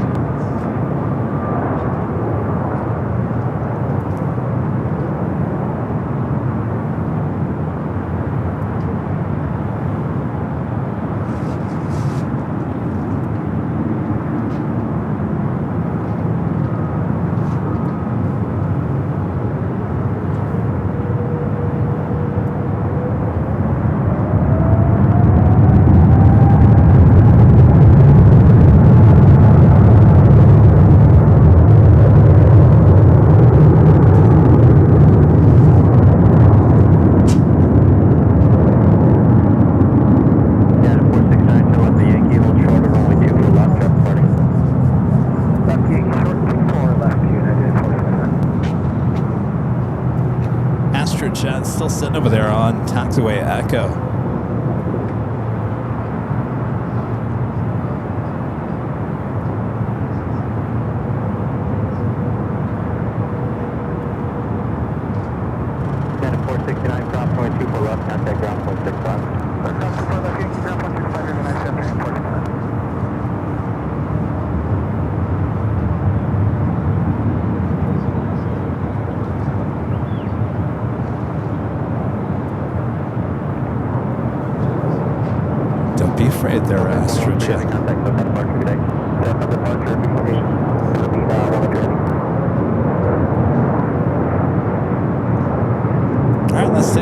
Astrojet still sitting over there on taxiway Echo. Stand 469, cross point 24 left, contact ground point 65. Cross point left, Yankee, ground point 65, Airline 749.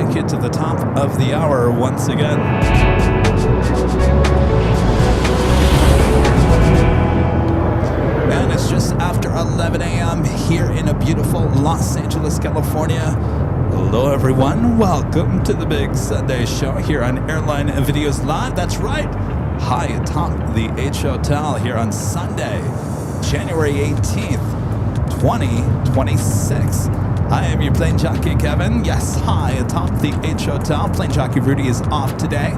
take you to the top of the hour once again. And it's just after 11 a.m. here in a beautiful Los Angeles, California. Hello, everyone. Welcome to the Big Sunday Show here on Airline Videos Live. That's right, high atop the H Hotel here on Sunday, January 18th, 2026. I am your Plane Jockey Kevin. Yes, high atop the H Hotel. Plane Jockey Rudy is off today.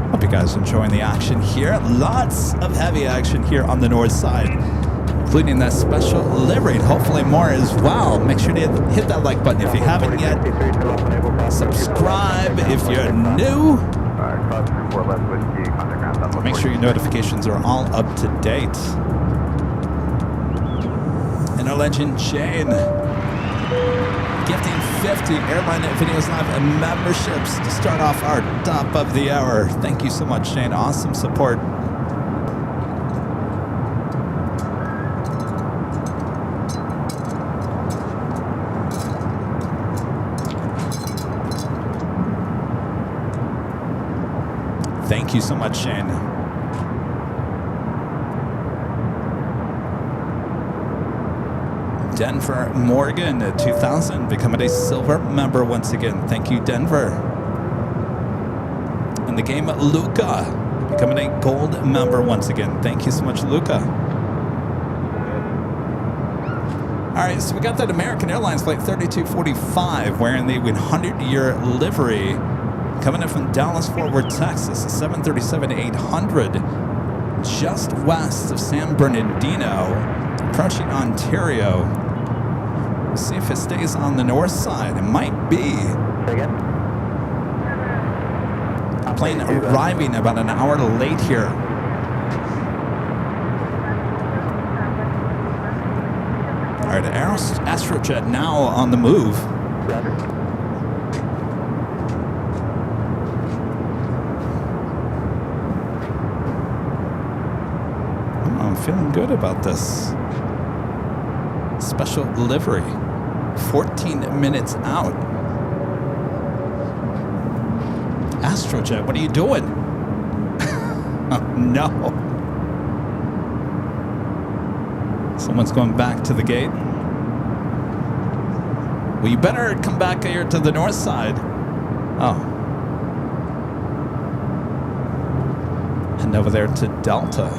Hope you guys are enjoying the action here. Lots of heavy action here on the north side, including that special livery, and hopefully more as well. Make sure to hit that like button if you haven't yet. Subscribe if you're new. Make sure your notifications are all up to date. And our legend Jane, gifting 50 Airline Videos Live memberships to start off our top of the hour. Thank you so much, Jane. Awesome support. Thank you so much, Shane. Denver Morgan, 2000, becoming a silver member once again. Thank you, Denver. In the game, Luca, becoming a gold member once again. Thank you so much, Luca. All right, so we got that American Airlines flight 3245 wearing the 100-year livery, coming in from Dallas-Fort Worth, Texas, 737-800, just west of San Bernardino, approaching Ontario. We'll see if it stays on the north side. It might be. Plane arriving about an hour late here. All right, Astrojet now on the move. I'm feeling good about this. Special livery, 14 minutes out. Astrojet, what are you doing? Oh, no. Someone's going back to the gate. Well, you better come back here to the north side. Oh. And over there to Delta.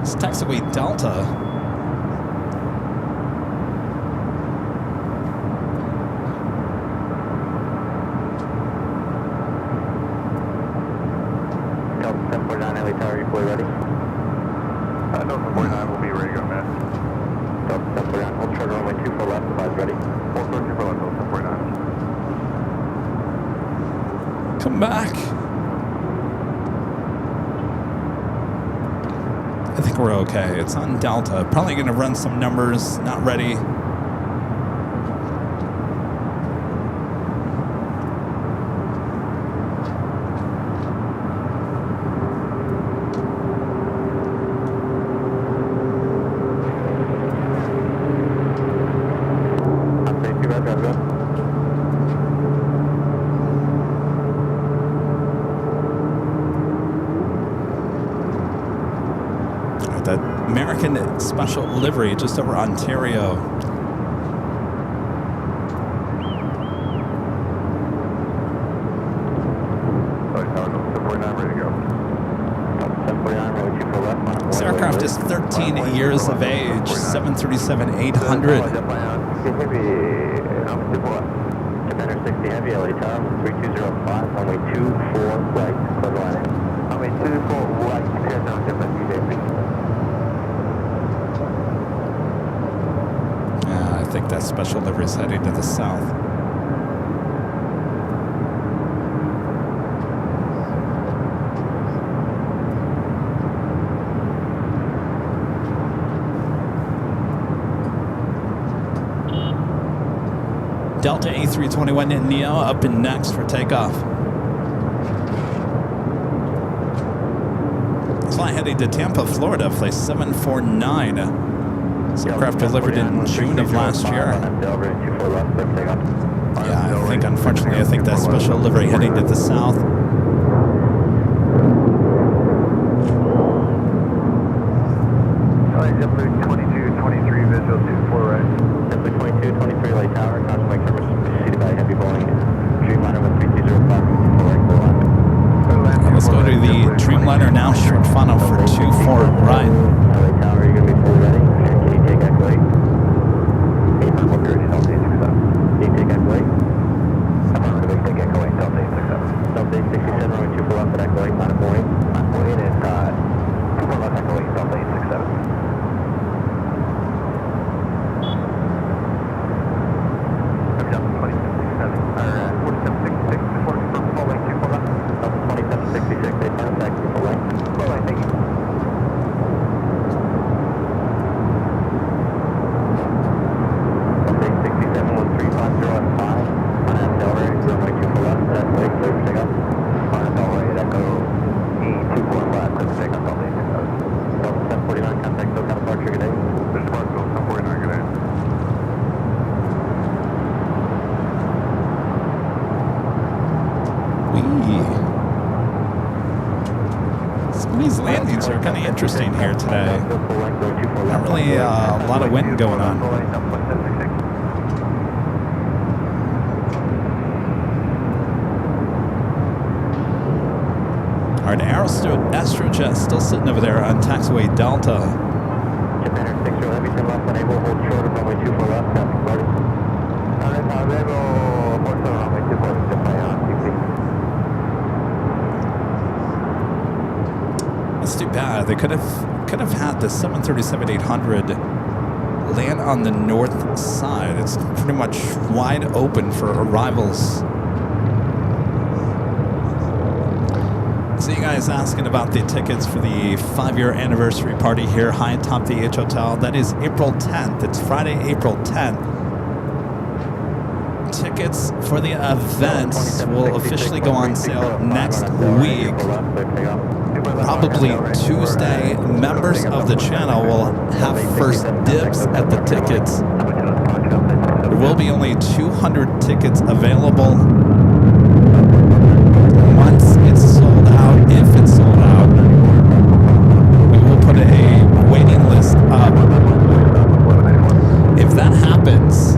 It's taxiway Delta. Delta 749 LA Tower, you fully ready? Delta 749 will be ready to go, man. Delta 749, hold short runway 24 left, advise ready. Hold short 24 left, Delta 749. Come back. I think we're okay. It's on Delta. Probably going to run some numbers. Not ready. That American special livery just over Ontario. This aircraft is 13 years of age, 737-800. Defender 60 Heavy, LA Tower, 3205, runway 24 right, clear line. Runway 24 right, clear down, Defender 60. I think that special livery is heading to the south. Delta A321 Neo up and next for takeoff. Fly heading to Tampa, Florida, flight 749. This aircraft delivered in June of last year. Yeah, I think, unfortunately, I think that special livery heading to the south. JetBlue 2223 visual 24 right. JetBlue 2223 Light Tower, contact terminus preceded by heavy Boeing Dreamliner with 3205 for right full left. Let's go to the Dreamliner now, short funnel for 24 right. Light Tower, you're going to be fully ready. Can you take Echo 8? 8 final period, Delta 867. Can you take Echo 8? I'm on the take Echo 8, Delta 867. Delta 867, runway 24 left at Echo 8, line 48. Line 48 is 24 left Echo 8, Delta 867. Some of these landings are kind of interesting here today. Not really a lot of wind going on. All right, Astrojet still sitting over there on taxiway Delta. Japan 6 heavy turn left, unable, hold short of runway 24 left, traffic started. That's too bad. They could have had the 737-800 land on the north side. It's pretty much wide open for arrivals. So you guys asking about the tickets for the 5-year anniversary party here high atop the H Hotel. That is April 10th. It's Friday, April 10th. Tickets for the event will officially go on sale next week. Probably Tuesday. Members of the channel will have first dibs at the tickets. There will be only 200 tickets available. Once it's sold out, if it's sold out, we will put a waiting list up. If that happens,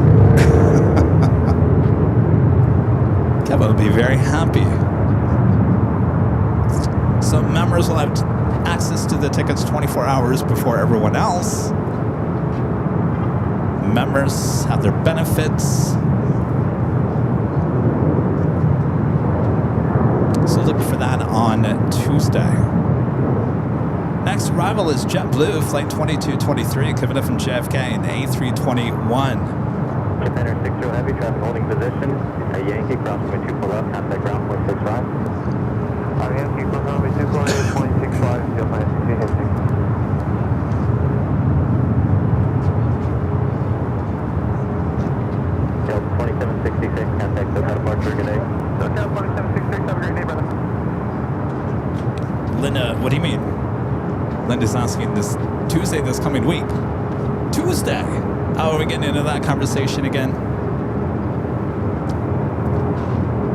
Kevin will be very happy. So members will have access to the tickets 24 hours before everyone else. Members have their benefits. So look for that on Tuesday. Next arrival is JetBlue, flight 2223, coming up from JFK in A321. Japan 60 heavy traffic holding position. Yankee crossing with 24 left, contact ground 0.65. Yankee crossing with 24 0.65, Japan 60 heavy. Delta 2766, contact SoCal departure, good day. SoCal 2766, have a great day, brother. Linda, what do you mean? Linda's asking this Tuesday, this coming week. Tuesday? Oh, are we getting into that conversation again?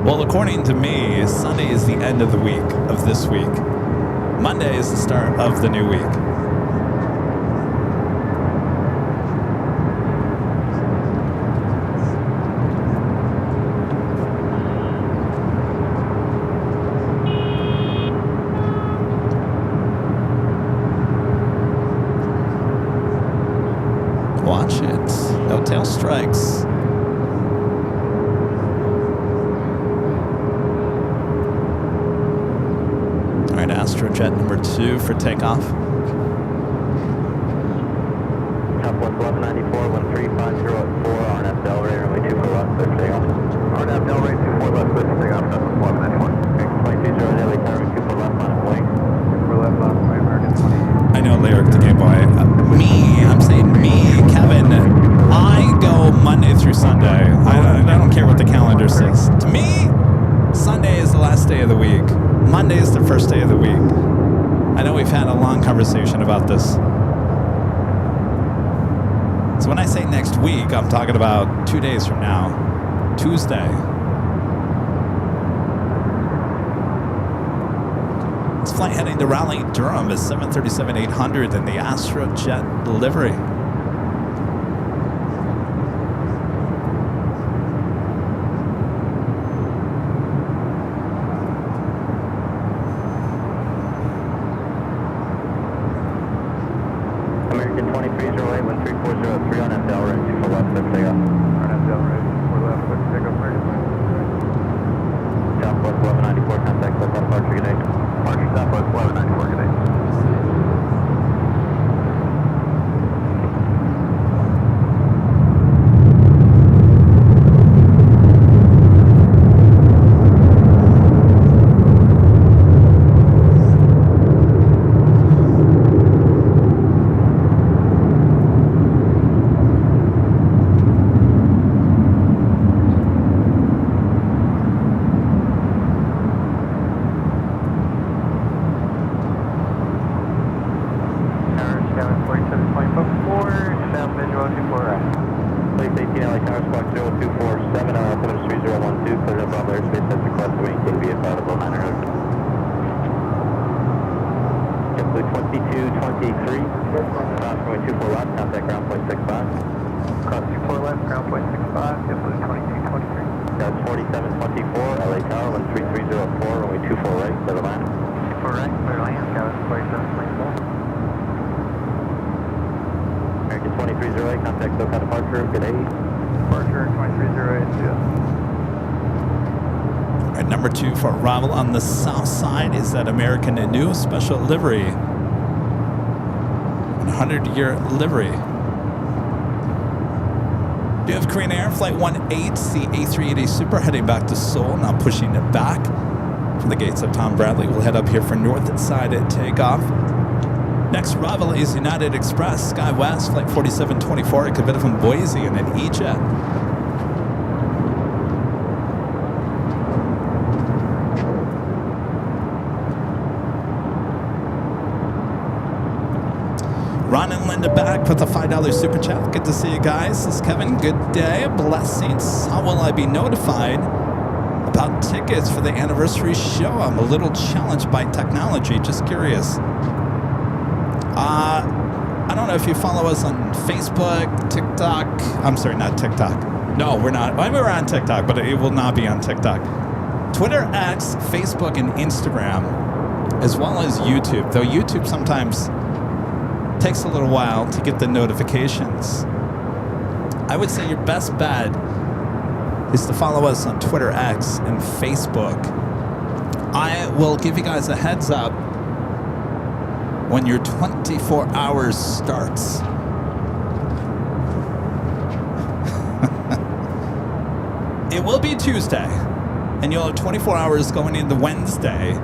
Well, according to me, Sunday is the end of the week, of this week. Monday is the start of the new week. Watch it. No tail strikes. All right, Astrojet number 2 for takeoff. Southwest 1194, 13504, RNF Delray, runway 24 left, clear for takeoff. RNF Delray, 24 left, clear for takeoff, Southwest 1191. 22 Delay Tower, 24 left, line of Boeing. 24 left, line of Boeing, American 20. I know lyric to Game Boy. I'm saying me, Kevin. I go Monday through Sunday. I don't care what the calendar says. To me, Sunday is the last day of the week. Monday is the first day of the week. I know we've had a long conversation about this. So when I say next week, I'm talking about 2 days from now. Tuesday. This flight heading to Raleigh, Durham is 737-800 in the Astrojet livery. American 2308, 13403 on FL, right 2 for left, let's take off. On FL, right 2 for left, let's take off, American. Southwest 1194, contact left on departure, good day. Departure Southwest 1194, good day. Place 18 LA Tower, squawk 0247, altimeter 3012, cleared up Bravo airspace, that's request to maintain VFR out of 900. JetBlue 2223, cross going 24 left, contact ground point 65. Cross 24 left, ground point 65, JetBlue 2223. That's 4724, LA Tower, 13304, runway 24 right, clear to land. 24 right, clear land, Dallas 4724. American 2308, contact SoCal departure, good day. Departure 2308, yeah. All right, number 2 for arrival on the south side is that American New special livery. 100-year livery. We have Korean Air Flight 18, the A380 Super heading back to Seoul, now pushing it back from the gates of Tom Bradley. We'll head up here for north side at takeoff. Next arrival is United Express, SkyWest, Flight 4724, Kevin from Boise in an E-Jet. Ron and Linda back with a $5 super chat. Good to see you guys. This is Kevin. Good day. Blessings. How will I be notified about tickets for the anniversary show? I'm a little challenged by technology. Just curious. I don't know if you follow us on Facebook, TikTok. I'm sorry, not TikTok. No, we're not. I mean, we're on TikTok, but it will not be on TikTok. Twitter, X, Facebook, and Instagram, as well as YouTube. Though YouTube sometimes takes a little while to get the notifications. I would say your best bet is to follow us on Twitter, X, and Facebook. I will give you guys a heads up when your 24 hours starts. It will be Tuesday, and you'll have 24 hours going into Wednesday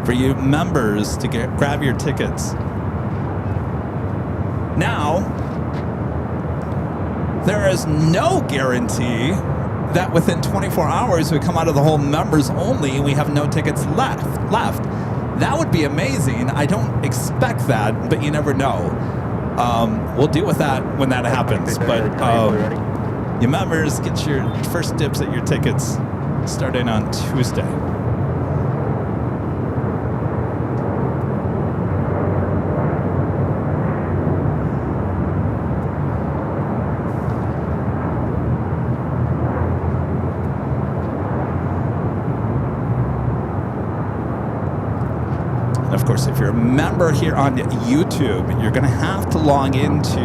for you members to grab your tickets. Now, there is no guarantee that within 24 hours we come out of the whole members only and we have no tickets left. That would be amazing. I don't expect that, but you never know. We'll deal with that when that happens. But you members, get your first dibs at your tickets starting on Tuesday. Of course, if you're a member here on YouTube, you're going to have to log into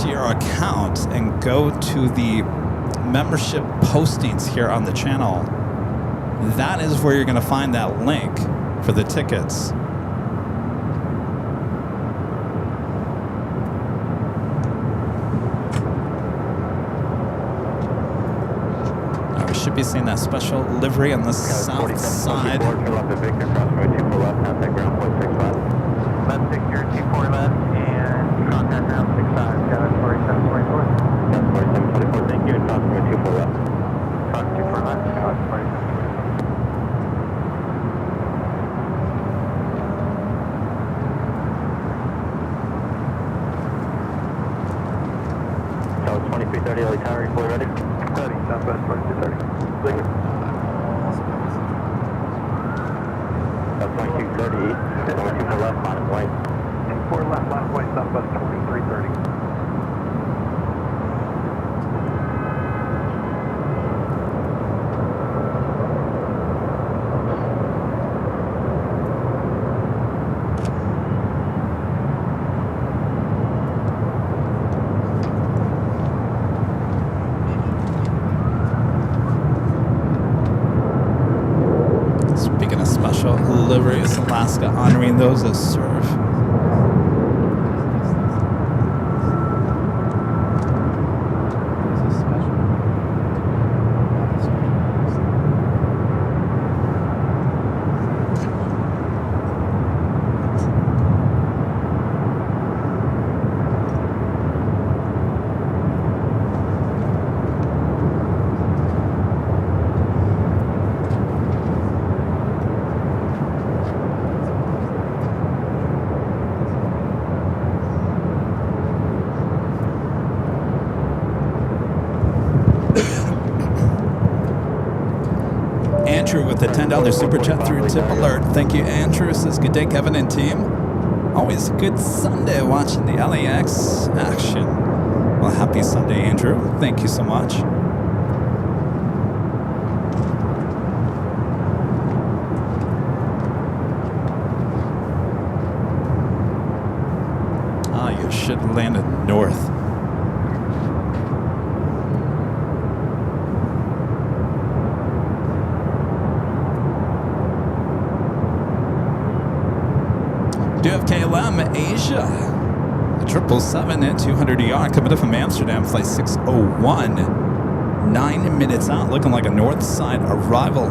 your account and go to the membership postings here on the channel. That is where you're going to find that link for the tickets. Should be seeing that special livery on the south side. Left Victor 24 left and contact ground 65, Dallas 4724. That's 4724, thank you, and cross going 24 left. Cross 24 left, Dallas 4724. 2230 LA Tower, you fully ready? 30, Southwest 2230. Signal. 2230, 22 for left, bottom white. 4 left, last point, Southwest 2330. Speaking of special liveries, Alaska honoring those that serve. Andrew with the $10 super chat through tip alert. Thank you, Andrew. Says good day, Kevin and team. Always a good Sunday watching the LAX action. Well, happy Sunday, Andrew. Thank you so much. Ah, you should have landed north. Do have KLM Asia, a 777 at 200 ER coming up from Amsterdam, flight 601, 9 minutes out, looking like a north side arrival.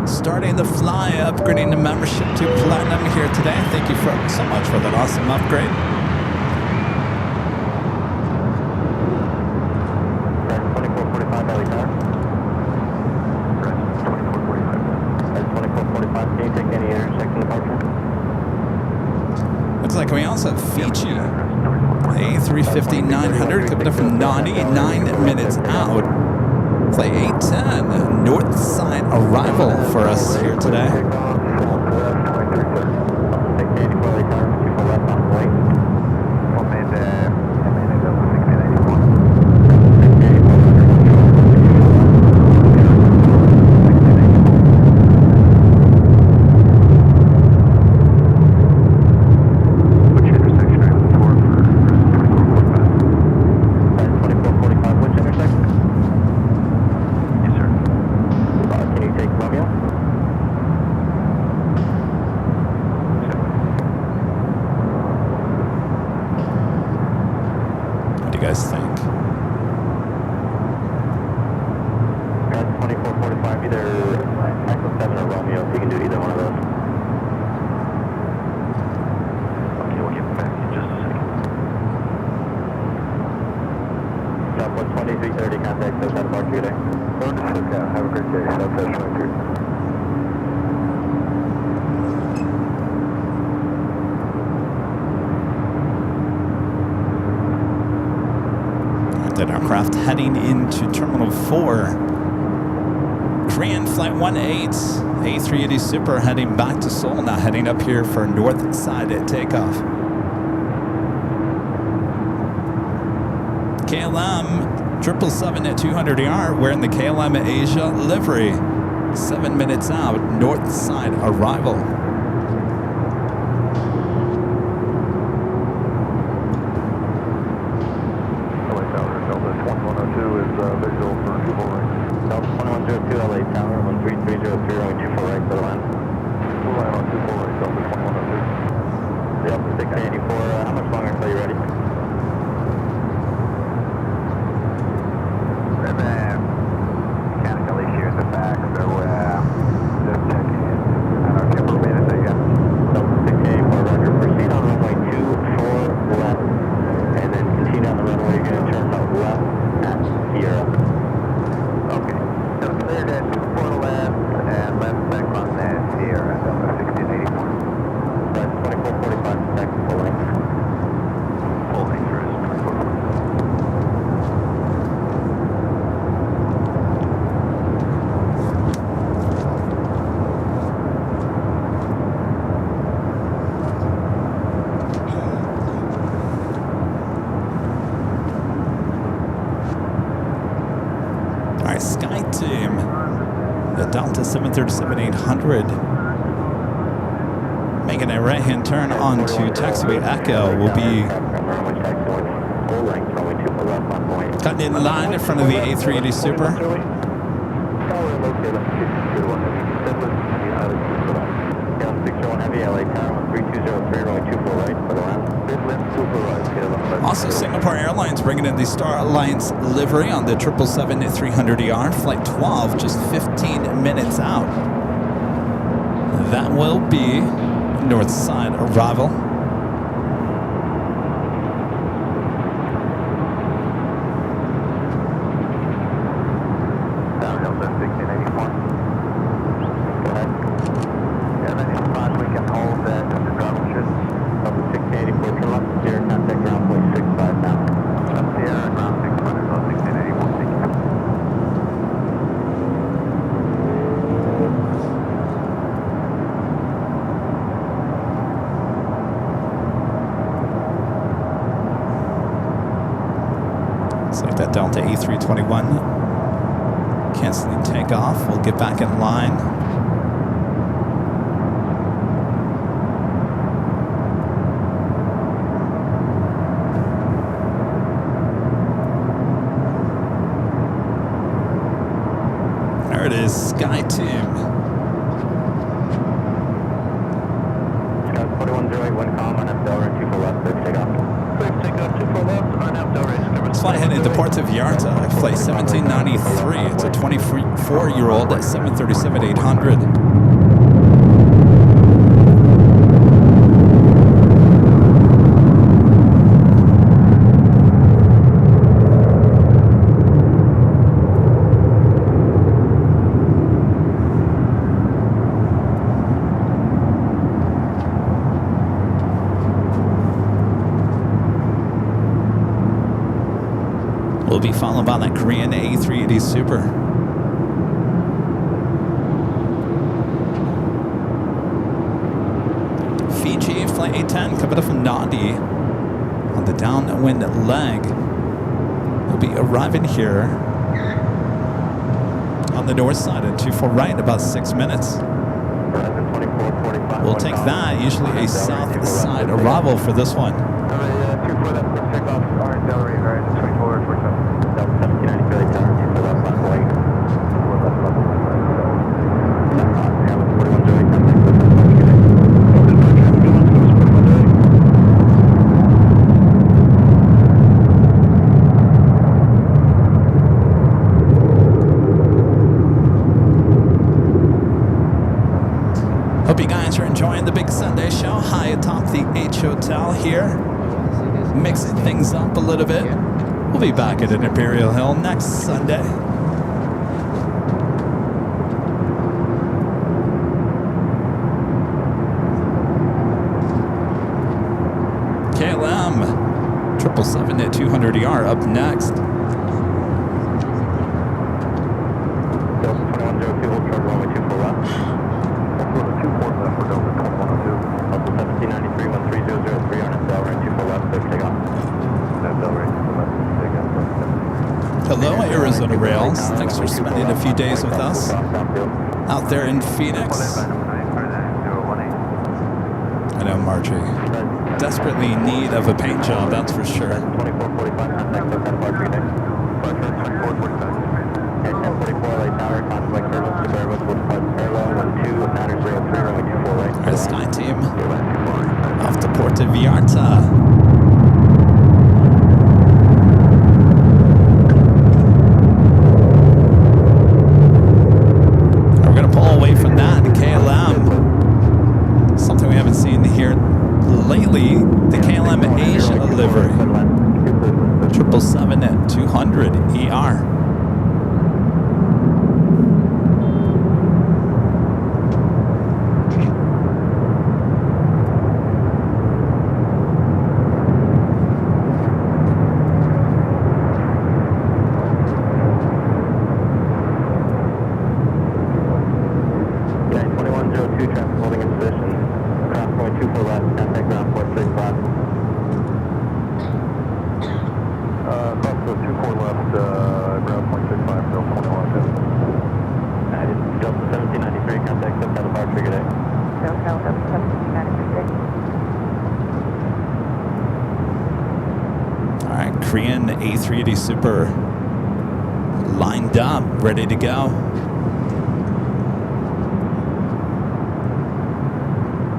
Starting the fly, upgrading the membership to Platinum here today. Thank you so much for that awesome upgrade. Right, 2445 LA Tower. Right, 2445, can you take any intersection departure? Looks like we also have Fiji, A350-900 coming up from Nadi, 9 minutes out. Flight 810, north side arrival for us here today. That aircraft heading into Terminal 4. Korean Flight 18, A380 Super heading back to Seoul, now heading up here for north side at takeoff. KLM 777 at 200 ER wearing the KLM Asia livery. 7 minutes out, north side arrival. team. The Delta 737-800 making a right-hand turn onto taxiway Echo will be cutting in line in front of the A380 Super. Also, Singapore Airlines bringing in the Star Alliance livery on the 777-300ER, flight 12, just 15 minutes out. That will be north side arrival. Downhill to 1684. Go ahead. Yeah, then you possibly can hold that under throttle shift. Up to 1684 to left, zero contact ground point 65 now. Up Sierra, ground 600, 1684, thank you. Select that Delta A321. Canceling takeoff. We'll get back in line. There it is, Sky Team. Sky 41081, calm on F Delray, 24 left, clear takeoff. Clear takeoff, 24 left, on F Delray. Let's fly heading to Port Vallarta, flight 1793. It's a 24-year-old 737-800. Will be followed by that Korean A380 Super. Fiji flight A10 coming up from Nadi on the downwind leg. We'll be arriving here on the north side at 24 right in about 6 minutes. We'll take that, usually a south side arrival for this one. 24 left, clear takeoff, on Delray, right, 24, 47. 1790 Philly Tower, 24 left, on Hawaii. 24 left, left, left. Yeah, 4108, contact with us. Hope you guys are enjoying the big Sunday show high atop the H Hotel here. Mixing things up a little bit. We'll be back at Imperial Hill next Sunday. KLM 777-200ER up next. Delta 2102, hold short runway 24 left. Delta 24 left for Delta 2102. Delta 1793, 13003 on F Delray, 24 left, clear takeoff. F Delray, 24 left, takeoff. Hello, Arizona Rails. Thanks for spending a few days with us out there in Phoenix. I know, Margie. Desperately in need of a paint job, that's for sure. 2445, contact with F Delray. 2445. Okay, 1044 LA Tower, contact Colonel Suburban, with parallel 12-903, runway 24 right. Our Sky Team off to Puerto Vallarta. We're going to pull away from that in KLM. Something we haven't seen here lately, the KLM Asia livery. 777-200ER. Cross the 24 left, ground Korean A380 Super lined up, ready to go.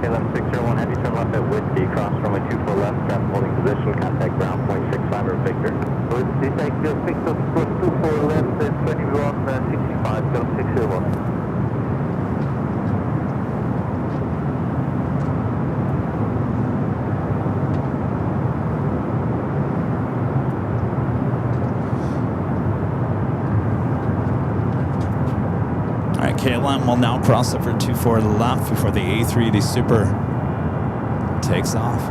KLM 601, heavy turn left at Whiskey, cross runway 24 left, strap holding position, contact ground point 65 or Victor. Whiskey, take 624 left at 2165, KLM 601. KLM will now cross over 24 left before the A380 Super takes off.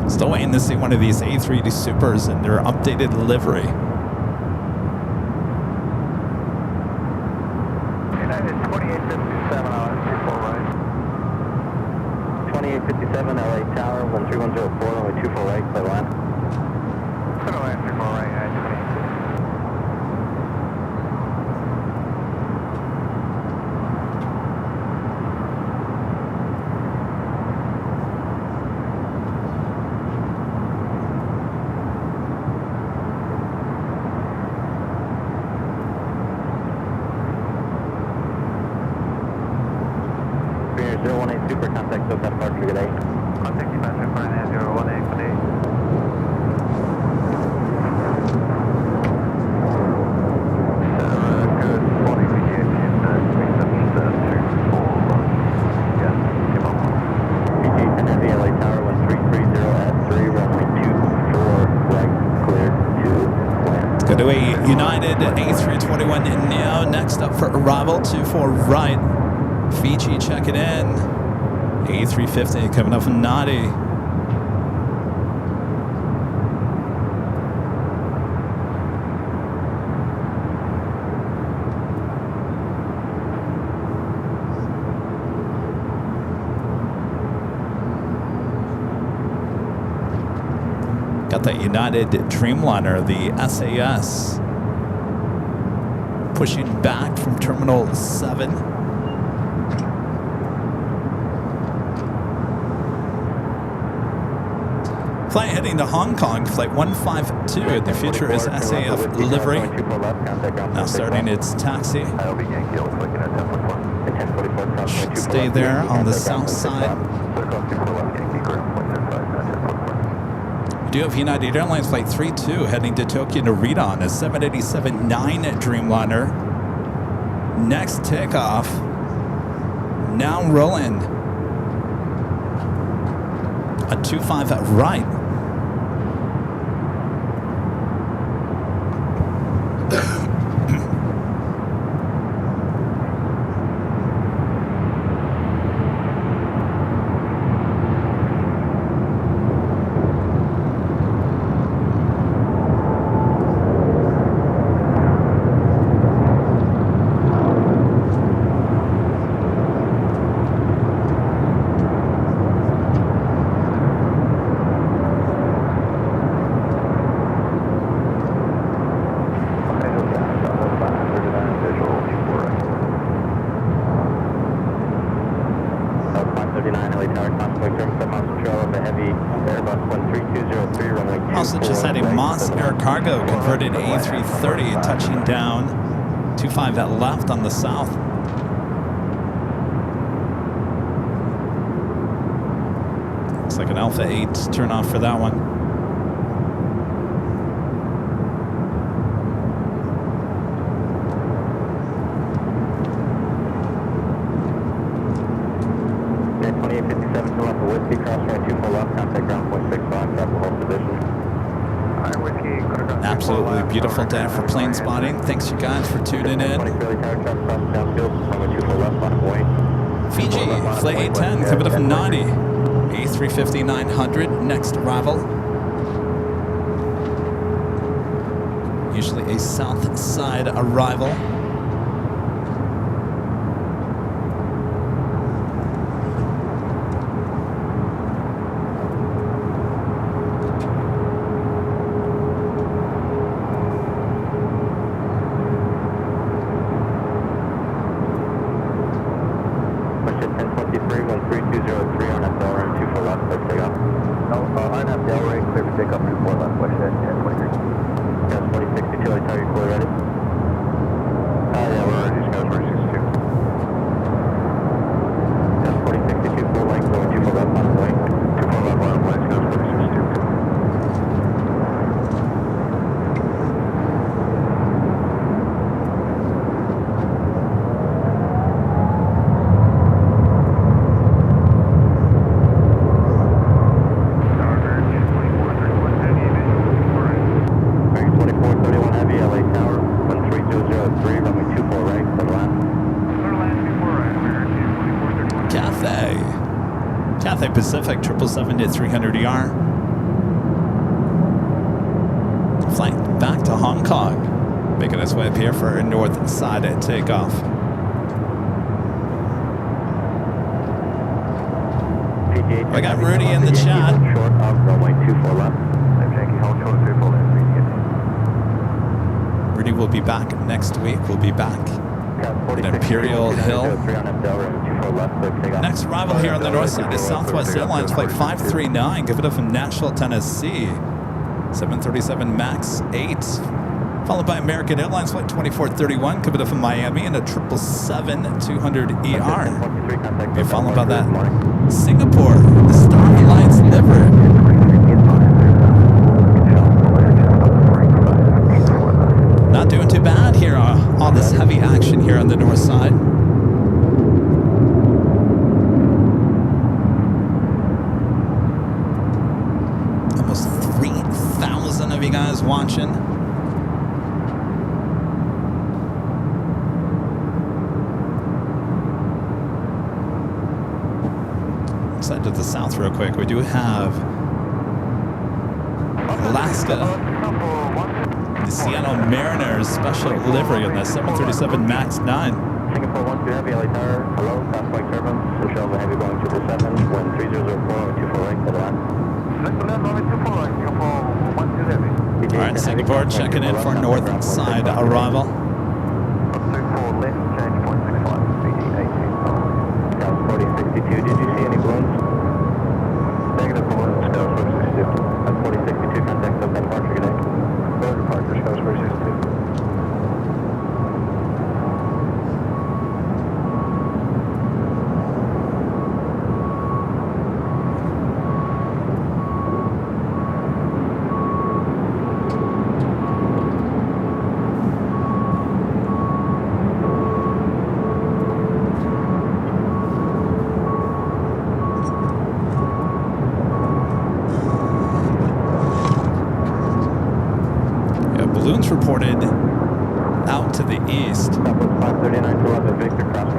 Still waiting to see one of these A380 Supers in their updated livery. United 2857 on 24 right. 2857 LA Tower, 13104, runway 24 right, clear line. Clear line, 24 right, 28. Super contact SoCal departure, good day. Contact departure for an 018, good day. Good morning, VGH in 372 for yeah, come on. VGH and Heavy LA Tower 1330 at 3, runway 24 right, clear to land. Let's go to a United A321 Neo. Next up for arrival, 24 right. Fiji checking in. A350 coming up from Nadi. Got that United Dreamliner, the SAS, pushing back from Terminal 7. Flight heading to Hong Kong, flight 152. The future is SAF livery. Now starting its taxi. Should stay there on the south side. We do have United Airlines flight 32 heading to Tokyo to Redon, a 787-9 Dreamliner. Next takeoff. Now rolling. A 25 right. Also just had a Moss Air Cargo converted A330 touching down 25 at left on the south. like an Alpha 8 turn off for that one. Okay, 2857 to left of Whiskey, cross right 24 left, contact ground point 65, capital hold position. Whiskey, Absolutely beautiful day for plane spotting. Thanks you guys for tuning in. 23 tower truck, cross downfield, runway 24 left, bottom way. Fiji, flight 810, coming up from 90. A350 900, next arrival. Usually a south side arrival. Pacific 777-300ER. Flight back to Hong Kong. Making its way up here for a north side takeoff. We got Rudy in the chat. Short of runway 24 left. Rudy will be back next week. We'll be back in Imperial Hill. Next arrival here on the north side is Southwest Airlines flight 539, give it up from Nashville, Tennessee. 737 MAX 8. Followed by American Airlines flight 2431, give it up from Miami, and a 777-200ER. Be followed by that Singapore, the Star Alliance livery. Not doing too bad here. All this heavy action here on the north side. Almost 3,000 of you guys watching. Let's head to the south real quick. We do have Alaska. The Seattle Mariners special livery on the 737 MAX 9. Singapore 12 Heavy, LA Tower, hello, fast flight turbines, Michelle the Heavy going 777, wind 3004, 24 right, to the line. All right, Singapore checking in for north side arrival. 24 left, change 0.65, BD 18. South 4062, did you see any balloons? Negative balloons, South 4062. 4062, contact South departure, good day. Road departure, South 4062. Reported out to the east.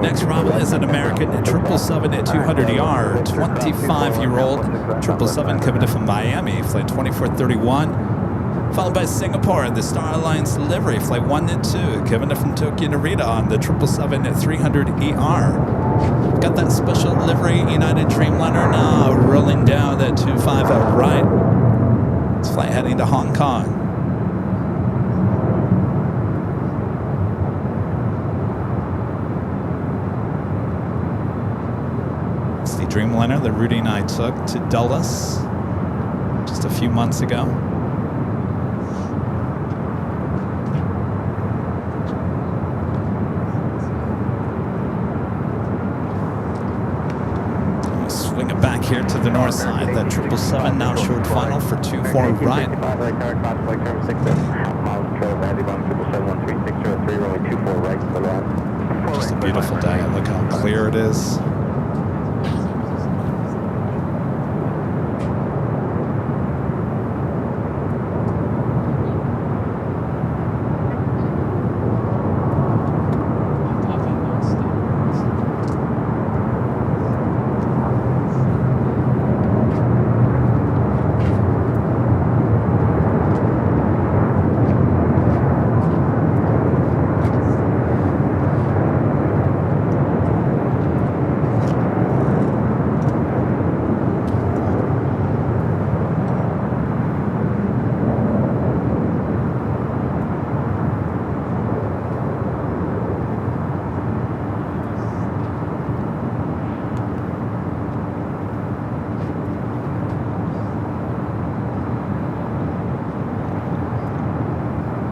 Next arrival is an American 777-200ER, 25-year-old 777 coming in from Miami, flight 2431. Followed by Singapore and the Star Alliance livery, flight 1 and 2, coming in from Tokyo Narita on the 777-300ER. Got that special livery United Dreamliner now rolling down that 25 right. This flight heading to Hong Kong. Dreamliner that Rudy and I took to Dulles just a few months ago. Swing it back here to the north side. That 777 now short final for 2-4 right. Just a beautiful day. Look how clear it is.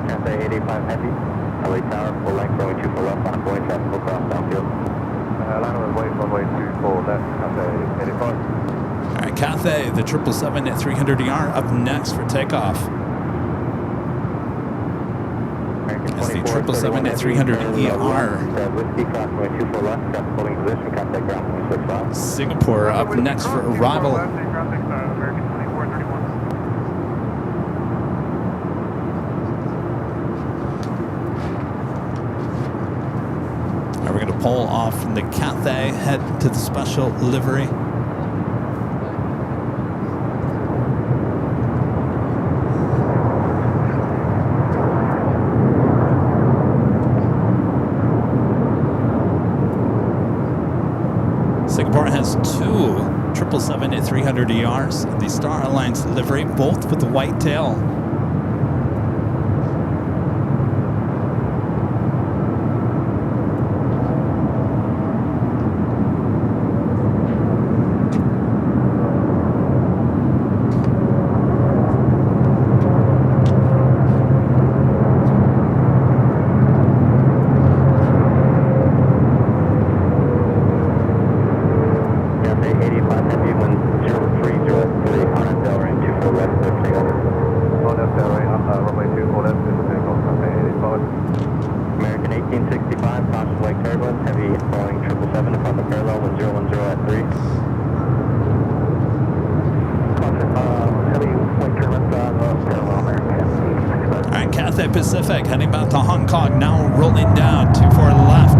Cathay 85 heavy, LA Tower, full length, runway 24 left, on point, traffic will cross downfield. Land runway 24 left, Cathay 85. All right, Cathay, the 777 at 300ER up next for takeoff. It's the 777 at 300ER. Whiskey, cross runway 24 left, traffic holding position, Cathay ground, 65. Singapore up next for arrival. American 2431. Now we're going to pull off from the Cathay, head to the special livery. Singapore has two 777 at 300ERs, the Star Alliance livery, both with the white tail. Cathay 85 heavy, wind 0303, on a Delray, 24 left, clear for takeoff. On left, runway 24 left, clear for takeoff, Cathay 85. American 1865, caution light turbulence, heavy Boeing 777 upon the parallel, 1010 at 3. Heavy light turbulence on the parallel, American 1865. All right, Cathay Pacific heading back to Hong Kong, now rolling down 24 left.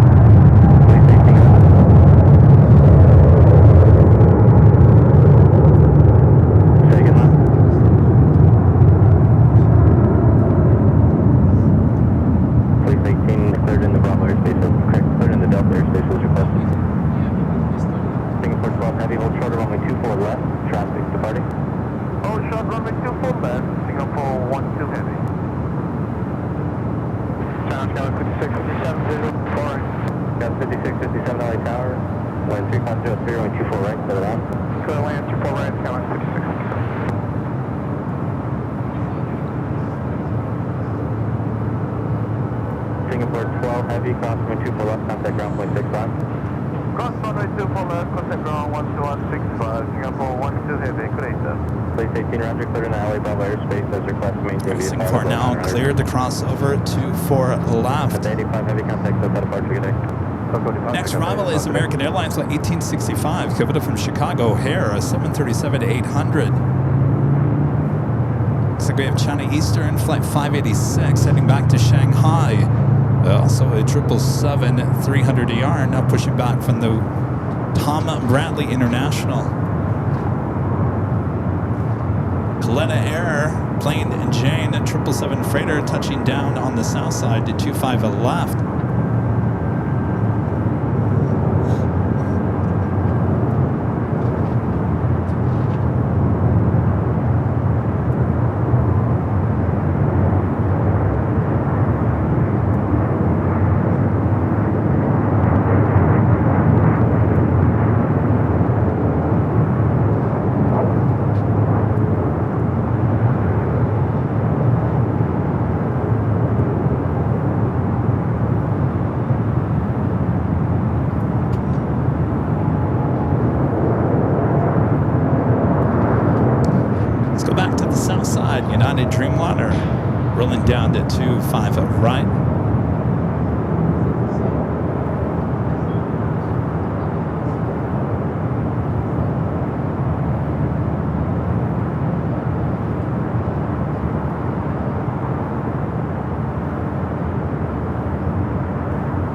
Singapore 12 heavy, cross runway 24 left, contact ground point 65. Cross runway 24 left, contact ground 12165, Singapore 12 heavy, clear. Place 18 roger, clear in the LA Bravo airspace as requested, maintain via Singapore now cleared to cross over 24 left. Cathay 85 heavy, contact Delta departure, good day. Next arrival is American Airlines flight 1865, Kevin from Chicago O'Hare, a 737-800. Looks like we have China Eastern flight 586 heading back to Shanghai. Also a 777-300ER now pushing back from the Tom Bradley International. Coletta Air, Plane Jane, 777 freighter touching down on the south side to 25 left. Rolling down to 25 right.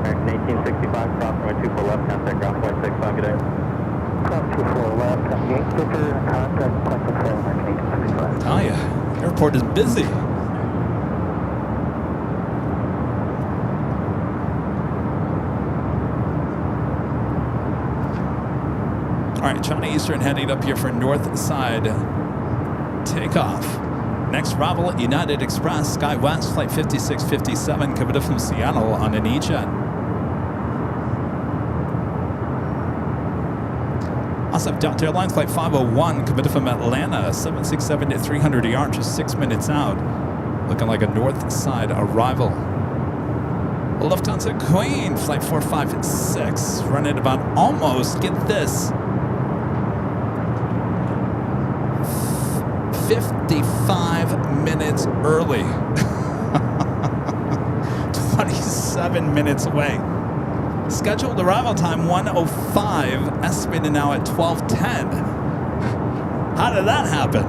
American 1865, cross runway 24 left, contact ground point 65, good day. Cross 24 left, contact Clipper, contact point 4, American 1865. Oh yeah, airport is busy. All right, China Eastern heading up here for north side takeoff. Next arrival, United Express, SkyWest, flight 5657, coming from Seattle on an E-Jet. Also, Delta Airlines, flight 501, coming from Atlanta, 767 at 300 yards, just 6 minutes out. Looking like a north side arrival. Lufthansa Queen, flight 456, running about almost, get this, 55 minutes early. 27 minutes away. Scheduled arrival time 1:05, estimated now at 12:10. How did that happen?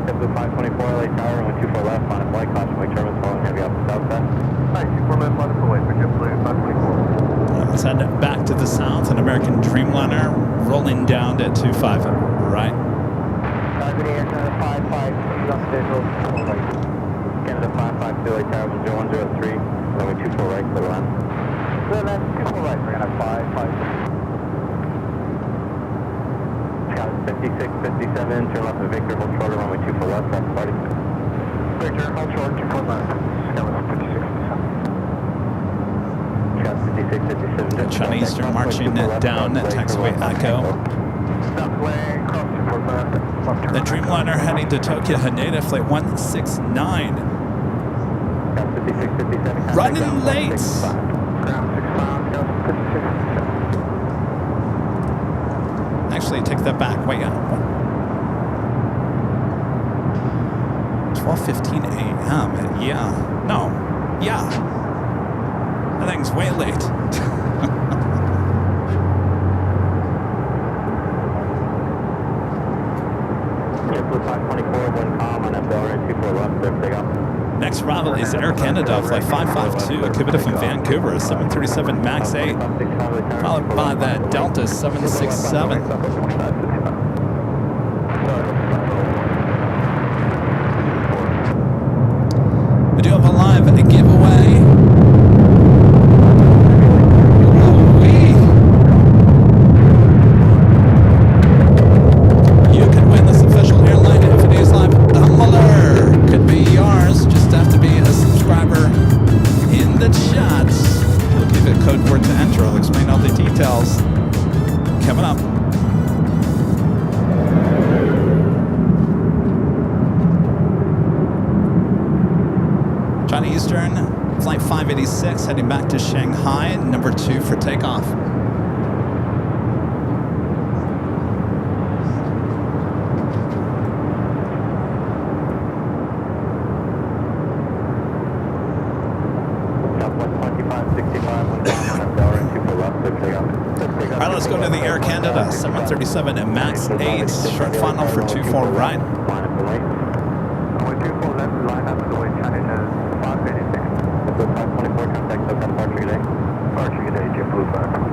JetBlue 524 LA Tower, runway 24 left, on a flight, caution wake turbines falling heavy off the south side. Hi, 24 left, line up away for JetBlue 524. Let's head back to the south. An American Dreamliner rolling down to 25 right. Good day, Canada 552 on schedule, 4 right. Canada 552 LA Tower, 10103, runway 24 right, clear line. Clear line, 24 right, Canada 552. 5657, turn left to Victor, hold shorter, runway 24 left, back to party. Victor, hold short, 24 left. Skywest 5657. Got 5657. China Eastern marching down at taxiway Echo. Southway, cross 24 left, left turn. The Dreamliner heading to Tokyo Haneda, flight 169. Got 5657. Running late. Ground 6 miles, Skywest 5657. Actually, take that back. Wait, 12:15 a.m. Yeah. No. Yeah. That thing's way late. JetBlue 524, wind calm on FL, right 24 left, clear takeoff. Next arrival is Air Canada, flight 552, coming from Vancouver, 737 MAX 8, followed by that Delta 767. We do have a live giveaway. Ooh-wee. You can win this official Airline Infinities Live tumbler. Could be yours. Just have to be a subscriber in the chat. We'll give you a code word to enter. I'll explain all the details coming up. China Eastern, flight 586, heading back to Shanghai, number 2 for takeoff. All right, let's go to the Air Canada 737 and MAX 8, short final for 24 right. Runway 24 left, line up the way China 586. JetBlue 524, contact SoCal departure, good day. Departure, good day, JetBlue 524.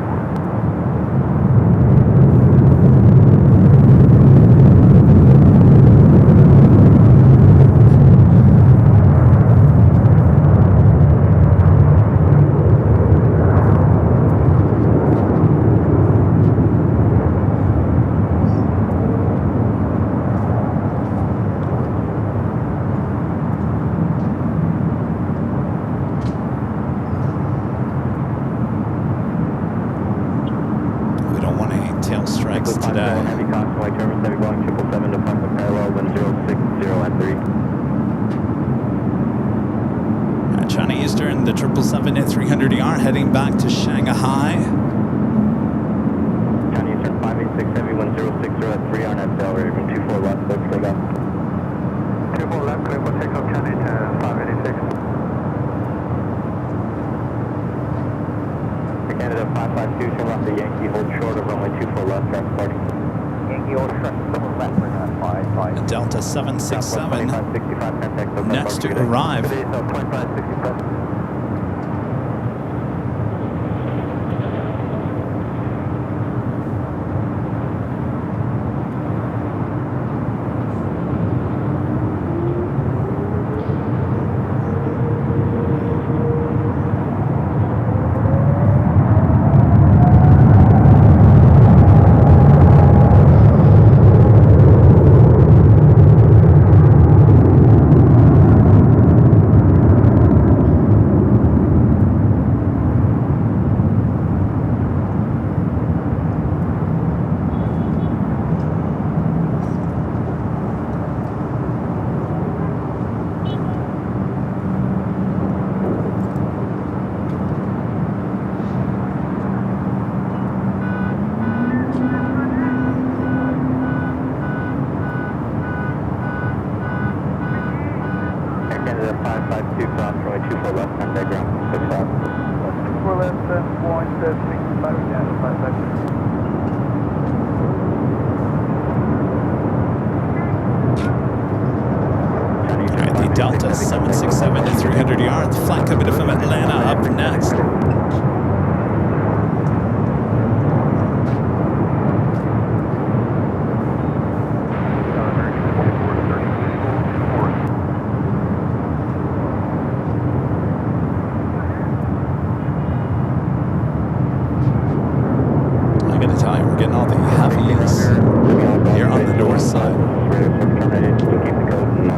Eastern, the 777 at 300ER heading back to Shanghai. China Eastern 586 Heavy 1060 at 3 on FL, Raven 24 left, let's take off. 24 left, clear for takeoff, China Eastern 586. Canada 552, turn left to Yankee, hold short of runway 24 left, traffic party. Yankee hold short, double left, we're not 5. Delta 767 2565, contact the next to arrive. Today, so 2567. Canada 552, cross runway 24 left, contact ground 6 off. 24 left, 7.65, yeah, 552. Alright, the Delta 767 to 300ER, the flight coming from Atlanta up next. I gotta tell you, we're getting all the heavies here on the north side. Terminated, keep the code and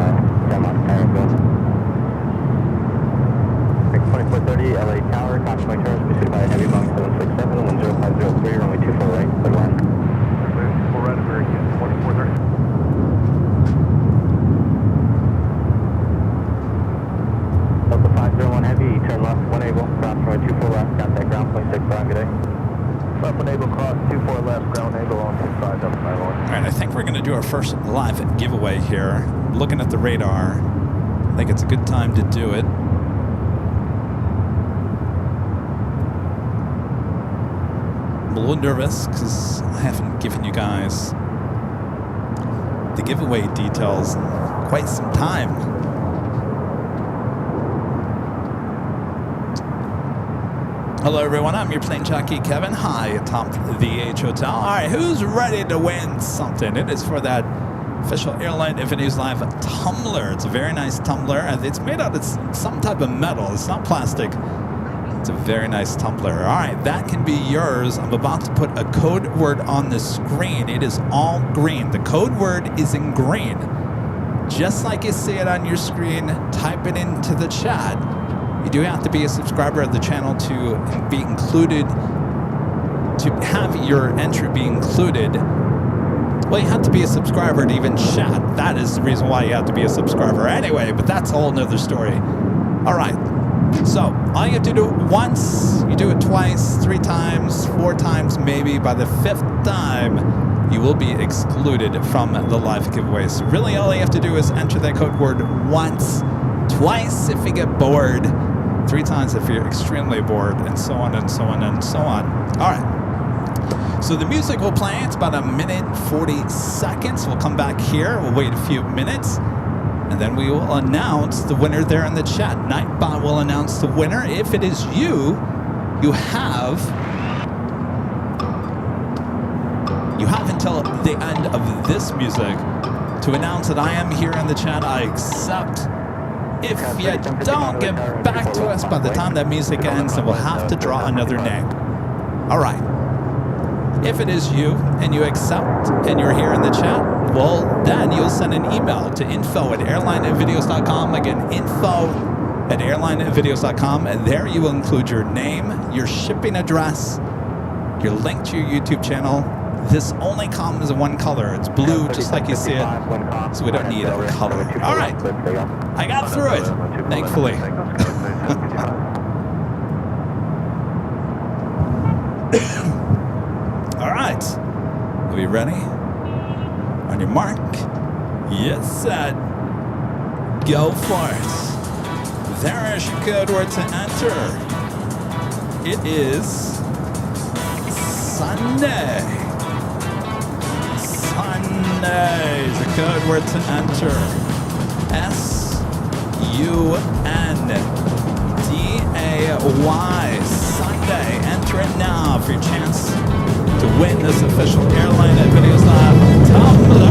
jam on fire, go. 2430, LA Tower, contact my turns, pursued by a heavy Boeing 767, 10503, runway 24 right, clear line. 24 right, American 2430. Delta 501 Heavy, turn left, 1 able, cross runway 24 left, contact ground, 0.65, good day. Left 1 able, cross 24 left, ground able on 25, Delta 501. All right, I think we're going to do our first live giveaway here. Looking at the radar, I think it's a good time to do it. I'm a little nervous because I haven't given you guys the giveaway details in quite some time. Hello everyone, I'm your plane jockey Kevin. Hi, atop the H Hotel. All right, who's ready to win something? It is for that official Airline Infinities Live tumbler. It's a very nice tumbler. It's made out of some type of metal. It's not plastic. It's a very nice tumbler. All right, that can be yours. I'm about to put a code word on the screen. It is all green. The code word is in green. Just like you see it on your screen, type it into the chat. You do have to be a subscriber of the channel to be included, to have your entry be included. Well, you have to be a subscriber to even chat. That is the reason why you have to be a subscriber anyway, but that's a whole nother story. All right, so all you have to do it once, you do it twice, 3 times, 4 times, maybe. By the 5th time, you will be excluded from the live giveaway. So really all you have to do is enter that code word once, twice if you get bored, 3 times if you're extremely bored, and so on and so on and so on. All right. So the music will play. It's about 1 minute 40 seconds. We'll come back here. We'll wait a few minutes, and then we will announce the winner there in the chat. Nightbot will announce the winner. If it is you, you have until the end of this music to announce that I am here in the chat. I accept. If you don't get back to us by the time that music ends, then we'll have to draw another name. All right. If it is you and you accept and you're here in the chat, well, then you'll send an email to info@airlineandvideos.com. Again, info@airlineandvideos.com, and there you will include your name, your shipping address, your link to your YouTube channel. This only comes in one color. It's blue, just like you see it, so we don't need a color. All right. I got through it, thankfully. All right. Are we ready? On your mark. Yes, set. Go for it. There is your code word to enter. It is Sunday. Sunday is the code word to enter. SUNDAY. Sunday. Enter it now for your chance to win this official Airline at Videos Live tumbler.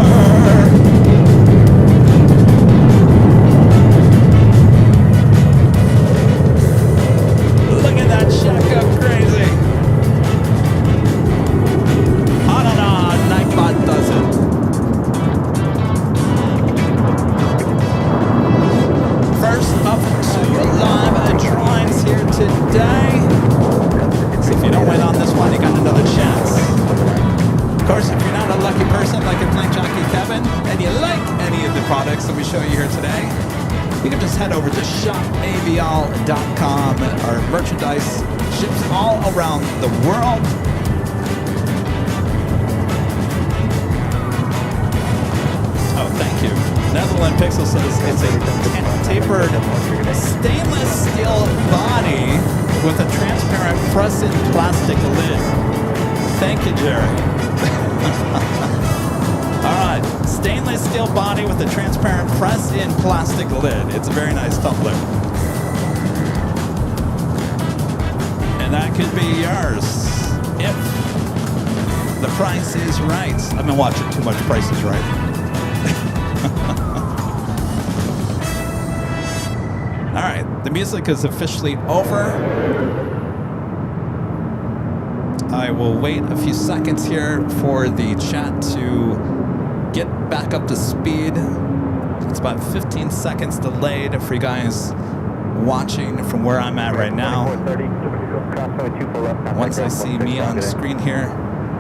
Look at that shack up crazy. I don't know how Nightbot does it. First up two live drawings here today. So if you don't win on this one, you got another chance. Of course, if you're not a lucky person like a Plane Jockey Kevin and you like any of the products that we show you here today, you can just head over to shopavl.com. Our merchandise ships all around the world. Oh, thank you. Netherland Pixel says it's a tapered stainless steel body with a transparent press-in plastic lid. Thank you, Jerry. All right, stainless steel body with a transparent press-in plastic lid. It's a very nice tumbler. And that could be yours if the price is right. I've been watching too much Price is Right. All right, the music is officially over. I will wait a few seconds here for the chat to get back up to speed. It's about 15 seconds delayed for you guys watching from where I'm at right now. Once I see me on screen here.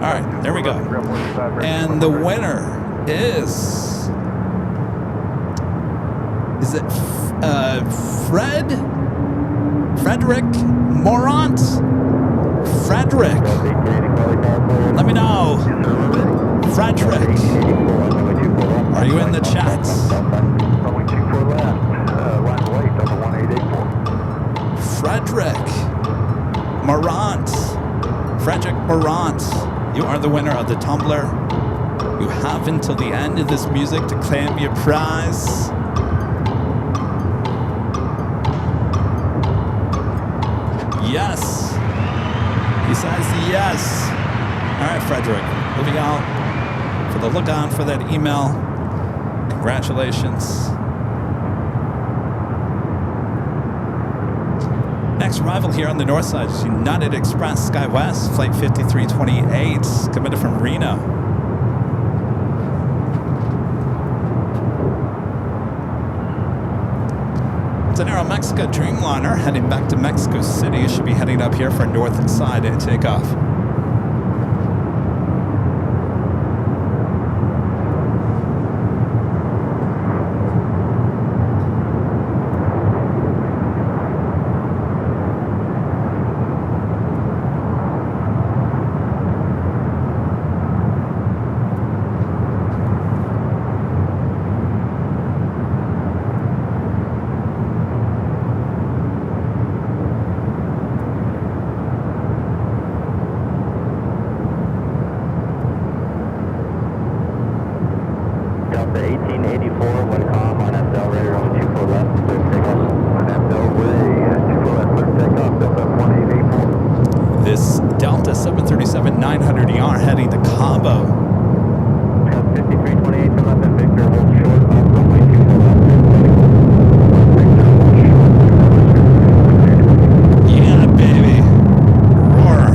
All right, there we go. And the winner is it Frederick Morant? Frederick. Let me know. Frederick. Are you in the chat? Frederick Morant. Frederick Morant. You are the winner of the tumbler. You have until the end of this music to claim your prize. Yes. He says yes. All right, Frederick. Moving on for the look on for that email. Congratulations. Next arrival here on the north side is United Express SkyWest, flight 5328, committed from Reno. It's an Aeromexico Dreamliner heading back to Mexico City. It should be heading up here for north side takeoff. This Delta 737-900ER heading to Cabo. 5328 to left and Victor, hold short of runway 24 left. Yeah, baby. Roar.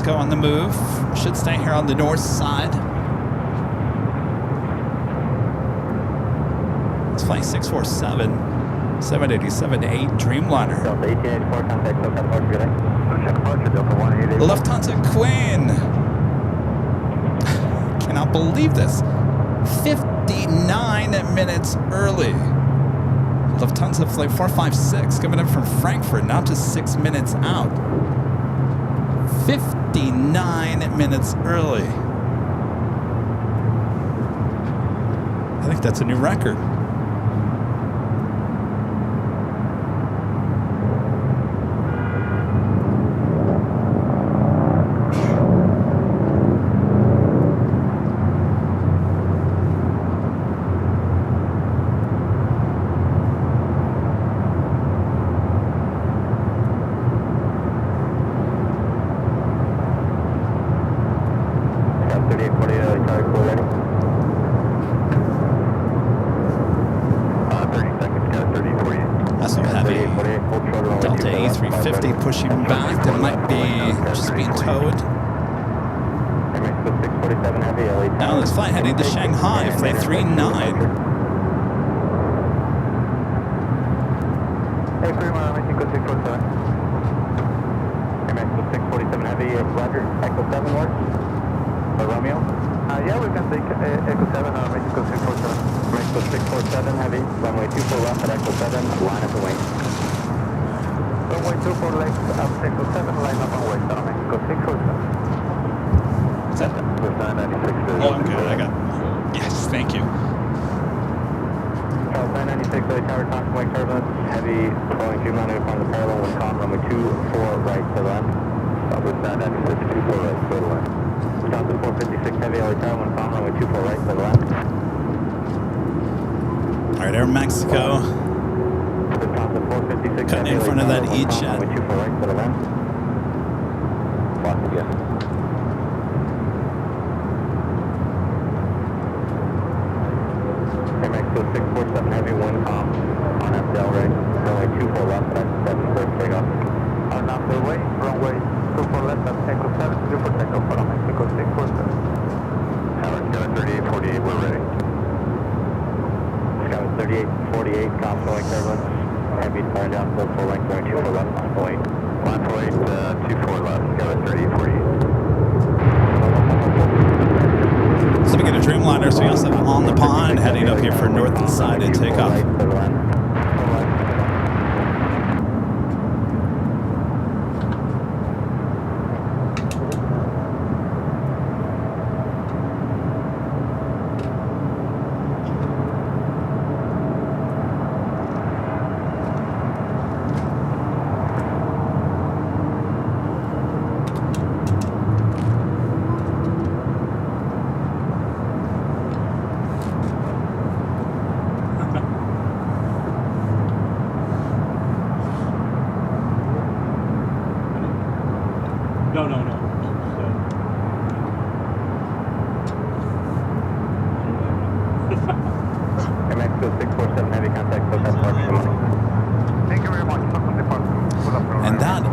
Mexico on the move. Should stay here on the north side. It's flight 647, 787-8 Dreamliner. Delta 1884, contact SoCal departure, good day. Check departure, Delta 188. Lufthansa Queen. Cannot believe this. 59 minutes early. Lufthansa flight 456 coming in from Frankfurt, now just 6 minutes out. 59 minutes early. I think that's a new record. Pushing back, that might be just being towed. Now this flight heading to Shanghai, flight 39. Hey, Fremont, Mexico 647. Hey, Mexico 647 Heavy, Roger, Echo 7 works? Or Romeo? Yeah, we can take Echo 7 on Mexico 647. Mexico 647 Heavy, runway 24 left at Echo 7, line up and wing. Runway 24 left at Echo 7, line up and wait on Mexico 647. Is that? With 996. Oh, I'm good. I got. Yes, thank you. Charles 996, tower constant wake turbulence, heavy flowing Dreamliner upon the parallel wind calm, runway 24 right to the left. With 996, 24 right to the left. Wisconsin 456 heavy LA tower wind calm, runway 24 right to the left. All right, Air Mexico. Wisconsin 456 Cutting in front of that E-jet. Runway 24 right to the left. Lost again. Air Mexico 647 heavy wind calm on FDL right. Runway 24 left at 7 clear for takeoff. On after way, runway 24 left at Echo 7, clear for takeoff for Mexico 647. Tower Skyline 3848, we're ready. Skyline 3848, constant wake turbulence. Heavy fire down full length, runway 24 left, line full 8. Line full 8, 24 left, Skyline 3848. So we get a Dreamliner, so we also have On the Pond heading up here for north side and takeoff.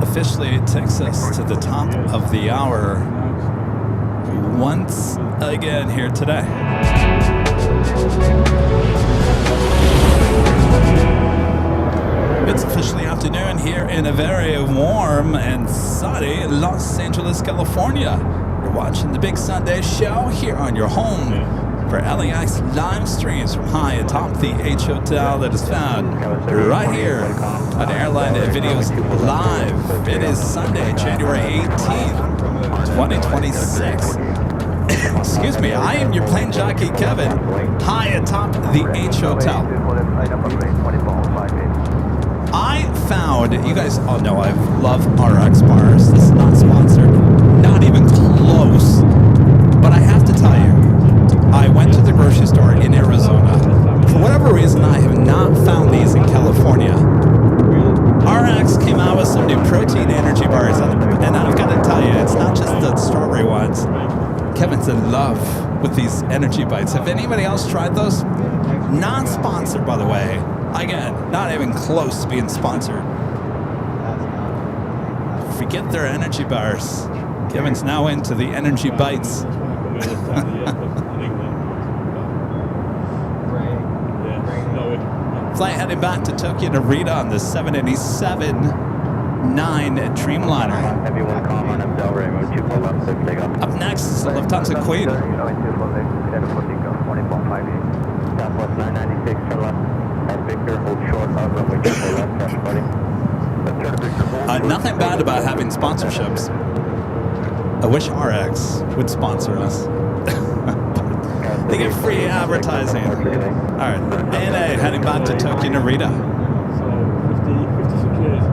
Officially takes us to the top of the hour once again here today. It's officially afternoon here in a very warm and sunny Los Angeles, California. You're watching the Big Sunday Show here on your home for LAX live streams from high atop the H Hotel that is found right here on Airline Videos Live. It is Sunday, January 18th, 2026. Excuse me, I am your plane jockey, Kevin, high atop the H Hotel. I found, you guys all know I love RX bars. This is not sponsored, not even close. But I have to tell you, I went to the grocery store in Arizona. For whatever reason, I have not found these in California. RX came out with some new protein energy bars, and I've got to tell you, it's not just the strawberry ones. Kevin's in love with these energy bites. Have anybody else tried those? Not sponsored, by the way. Again, not even close to being sponsored. Forget their energy bars. Kevin's now into the energy bites. Flight heading back to Tokyo Narita on the 787-9 Dreamliner. Heavy 1 calm on MDL Raymond 24 left, 6 takeoff. Up next is the Lufthansa Queen. Southwest 996, turn left. At Victor, hold short of runway 24 left, traffic buddy. Let's turn to Victor, hold. Nothing bad about having sponsorships. I wish RX would sponsor us. They get free advertising. All right, ANA heading back to Tokyo Narita. So 56 years.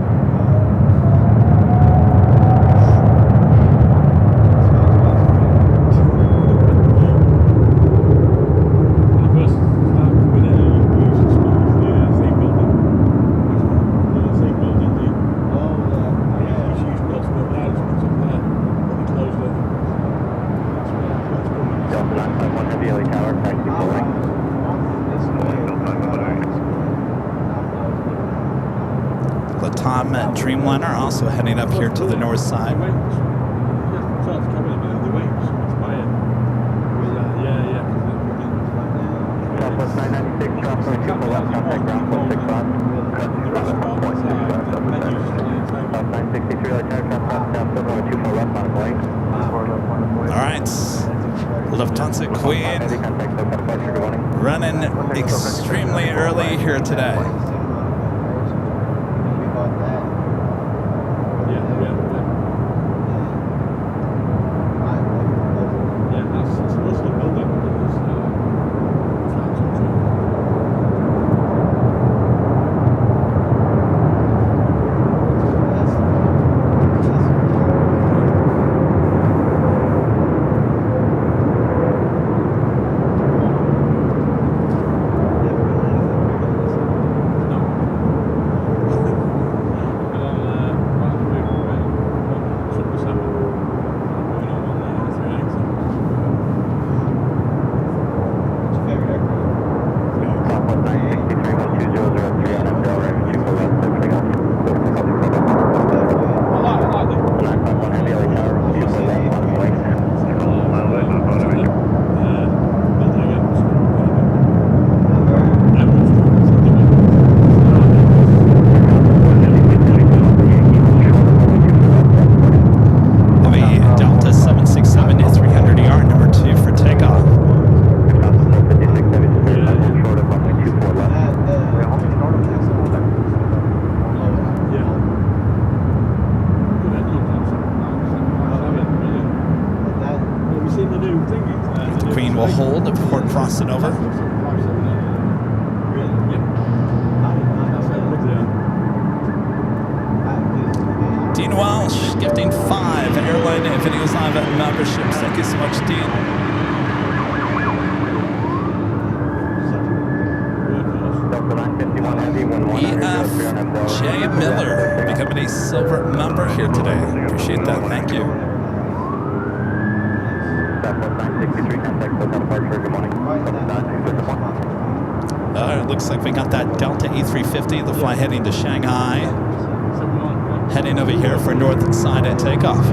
Dreamliner also heading up here to the north side. Southwest 996, transfer 24 left, contact ground 165. South 963, light tower, transfer down 724 left on plane. All right, Lufthansa Queen Heavy contact, so departure, good morning. running extremely early here today. Dean Walsh gifting 5 Airline videos live at memberships. Thank you so much, Dean. EFJ Miller becoming a silver member here today. Appreciate that. Thank you. It looks like we got that Delta A350, the flight heading to Shanghai. Heading over here for north side and takeoff.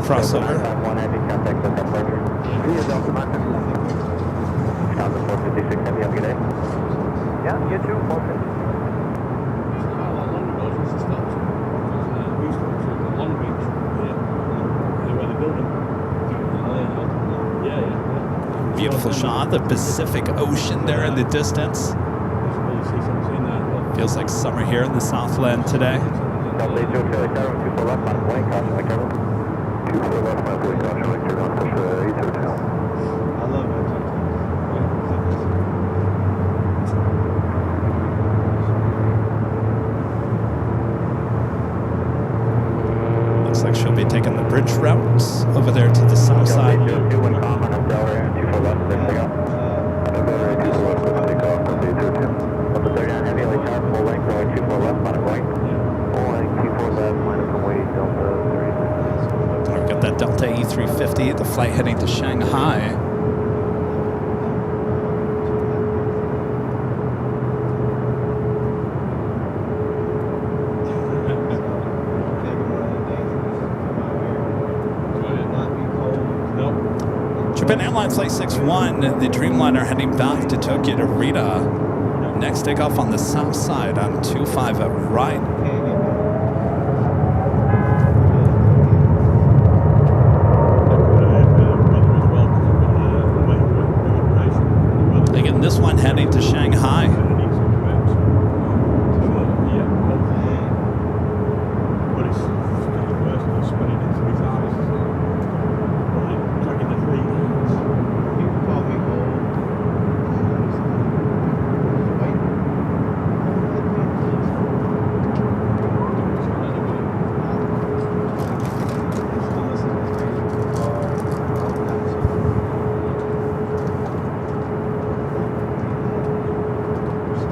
Crossover. Yeah, you too, 450. Beautiful shot, the Pacific Ocean there in the distance. Feels like summer here in the Southland today. Delta 80 Charlie Tower, 24 left, line point, caution, Mike Kevin. 24 left, line point, caution, Mike Kevin, push 80 now. I love it. Looks like she'll be taking the bridge route over there to the south side. Delta 2, wind calm on Delta 24 left, clear to take off. Delta 24 left, clear to take off, Delta 82. Delta 39 heavy, LA Tower, full length, runway 24 left, line point. Full length, 24 left, line up away, Delta 36. We've got that Delta E350, the flight heading to Shanghai. Japan Airlines Flight 61, the Dreamliner heading back to Tokyo to Rita. Next takeoff on the south side on 25 at right. Again, this one heading to Shanghai.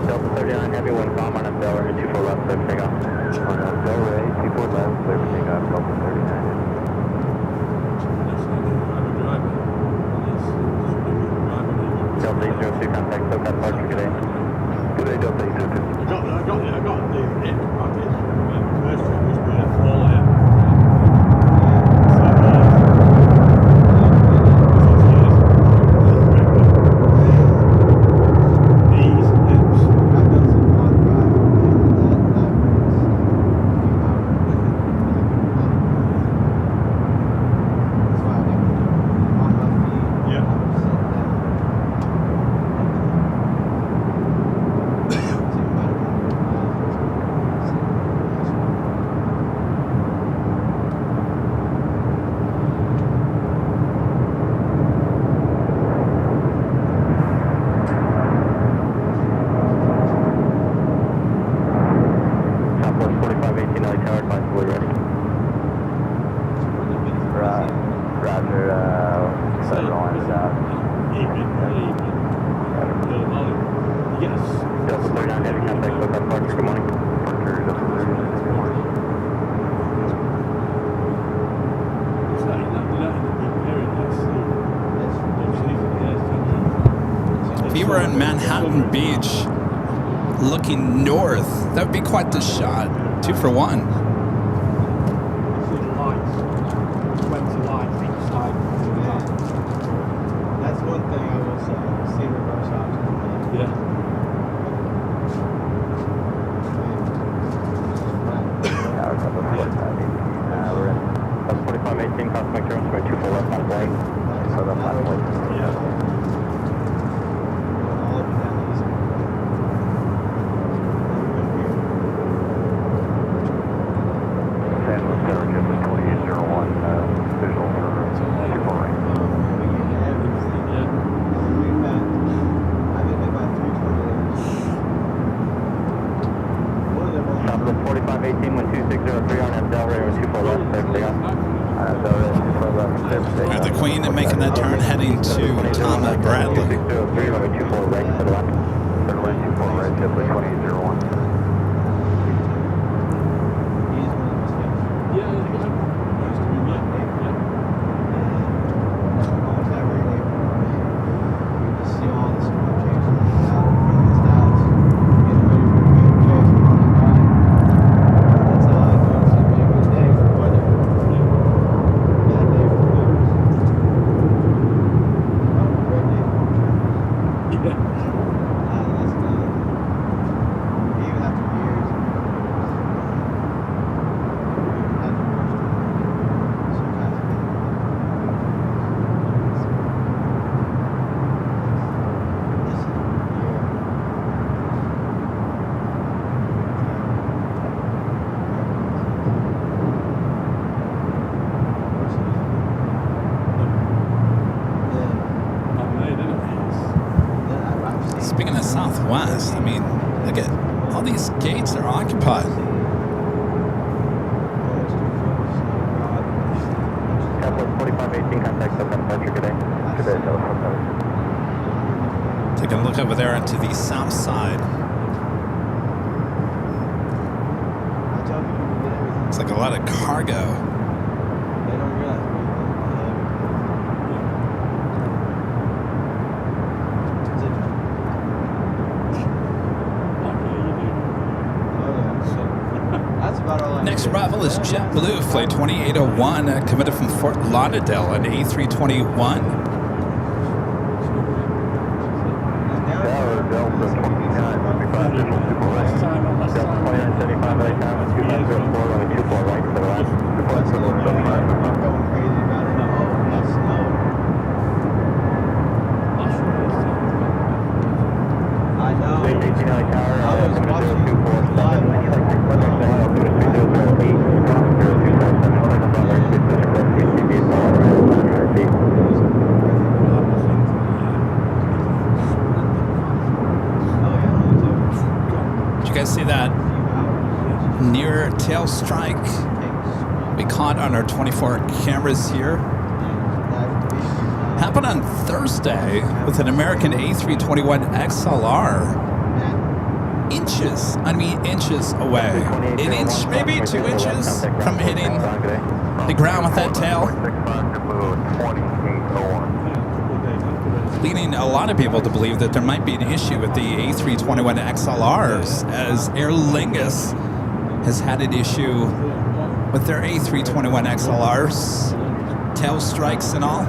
Delta 39 heavy, wind calm on Delta 24 left, clear to take off. On Delta 24 left, clear to take off, Delta 39. Delta 802, contact SoCal departure, good day. Good day, Delta 802. I got the it package. First trip was with all air. Southwest 4518, LA Tower, advise fully ready. Roger, set rolling south. Yes. Delta 39 heavy, contact SoCal departure, good morning. Departure, Delta 39, good morning. If you were in Manhattan Beach looking north, that would be quite the shot. 2 for 1. That's one thing I will say. See reverse option. Yeah. Tower, Delta 4518, we're in. Delta 4518, cross Mike Kevin, square 24 left, line point. So that's line point. Yeah. All of that easy. San Luis, Jefferson 2801, visual for super ring. Southwest 4518, wind 2603 on Del Ray, 24 left, clear to take off. Del Ray, 24 left, clear to take We've off. got the Queen and making that turn heading to Tom at Bradley. 2603, runway 24 right, to the left. Third lane, 24 right, Jefferson 2801. Yeah. All these gates are occupied. Southwest 4518, contact Southern departure today. Today, telephone. Taking a look over there into the south side. It's like a lot of cargo. Next arrival is JetBlue, flight 2801, committed from Fort Lauderdale, an A321. Delta 29, 35, visual super right. Delta 2975, LA time, 2504, runway 24 right for the last. Report for Lord 75. I know. 18 LA Tower, 024, stop. Weather saying altitude 3008, cross 0247, second runway 26, correct PCB, all around 900 feet. Did you guys see that near tail strike we caught on our 24 cameras here? Happened on Thursday with an American A321 XLR. Inches away. An inch, maybe 2 inches from hitting the ground with that tail. Leading a lot of people to believe that there might be an issue with the A321 XLRs, as Aer Lingus has had an issue with their A321 XLRs, tail strikes and all.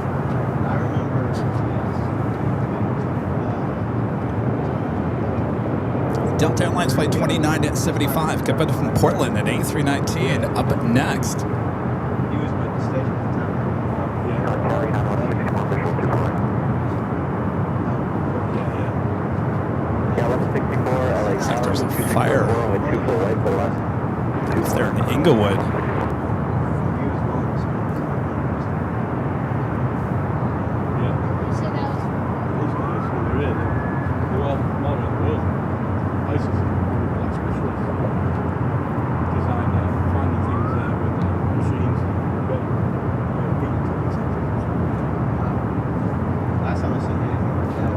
Delta Airlines flight 2975, coming from Portland at A319, up next. He was with the station at the time. Yeah, 1164, LA Looks like Tower, there's a 264, fire. runway 24 right for the last. It's there in Inglewood. He was going to last time I seen anything like that,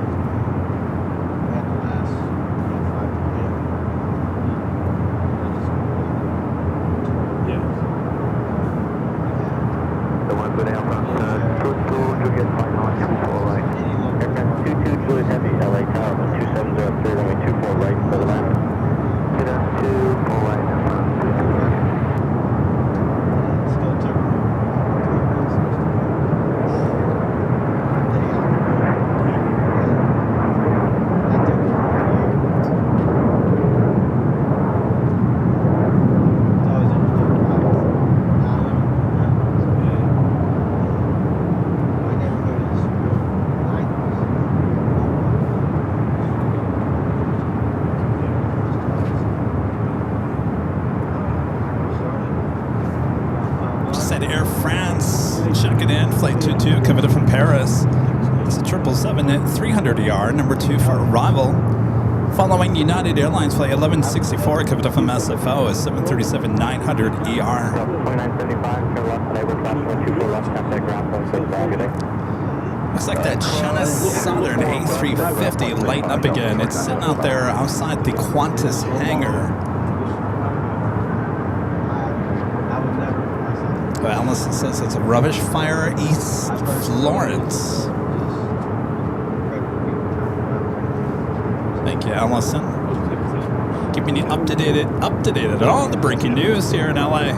we had the last 5 p.m. The one good outbound, 22, Juliet Mike on 24 right. Aircraft 22, Juliet Heavy, LA Tower, 2703, runway 24 right for the left. Get up to full right, Still took 20 minutes. Just at Air France, checking in, flight 22, coming from Paris. It's a 777 at 300 ER, number 2 for arrival. Following United Airlines flight 1164, coming from SFO, is 737-900 ER. Delta 2975, clear left, labor class 124 left, contact ground, 46, good day. Looks like that China Southern A350 lighting up again. It's sitting out there outside the Qantas hangar. Well, Allison says it's a rubbish fire East Florence. Thank you, Allison. Keeping you up to date at all the breaking news here in LA.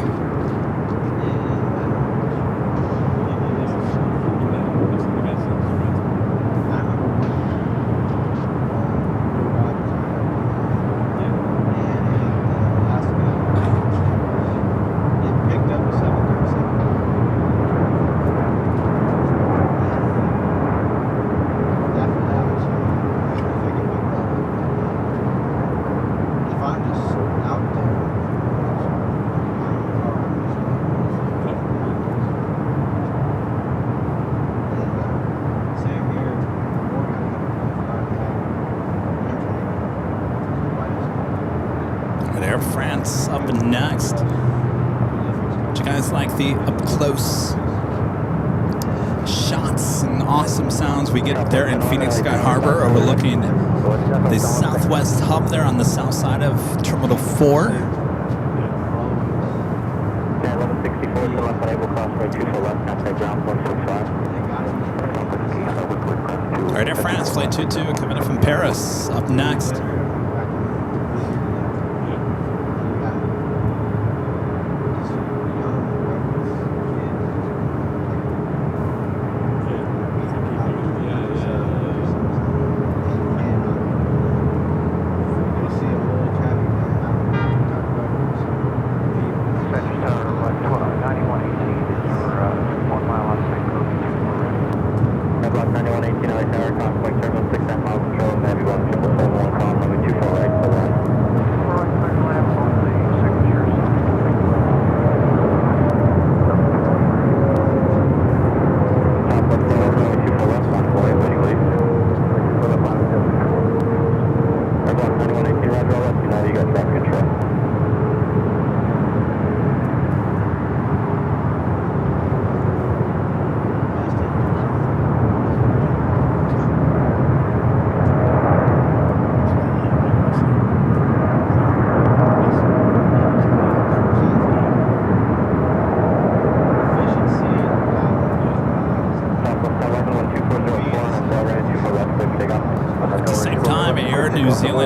If I'm just out there And Air France up next. Do you guys like the up-close shots and awesome sounds we get there in Phoenix Sky Harbor, overlooking the Southwest hub there on the south side of Terminal 4? Yeah, 1164 to left, unable crossway 2 for left, contact ground 165. All right, Air France, Flight 22, coming in from Paris, up next.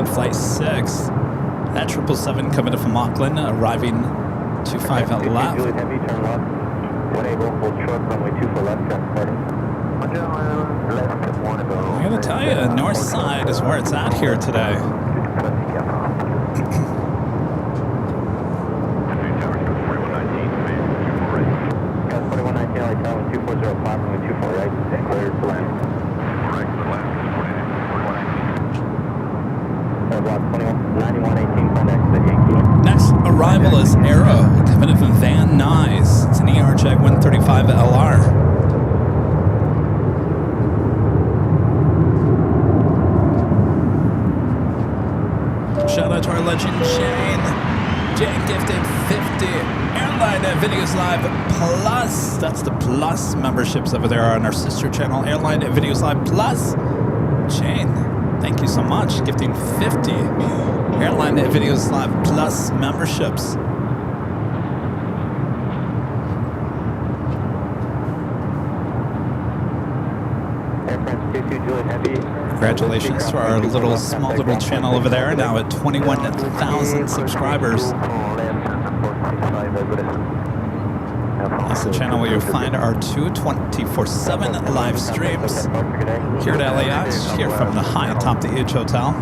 Flight 6, that 777 coming in from Auckland, arriving 25 at left. Juliet Heavy, turn left. When able, hold short, runway 2 for left, transporting. I gotta tell you, north side is where it's at here today. Got 4119, LA Tower, 2405, runway 24 right, cleared to land. Next arrival is Aero, coming in from Van Nuys. It's an ERJ 135 LR. Shout out to our legend Jane. Jane gifted 50 Airline Videos Live Plus. That's the Plus memberships over there on our sister channel, Airline Videos Live Plus. Jane, thank you so much, gifting 50 Airline Videos Live Plus memberships. Air France 22 Juliet Heavy. Congratulations to our small little channel over there, now at 21,000 subscribers. That's the channel where you'll find our 24/7 live streams here at LAX, here from the high atop the Edge Hotel.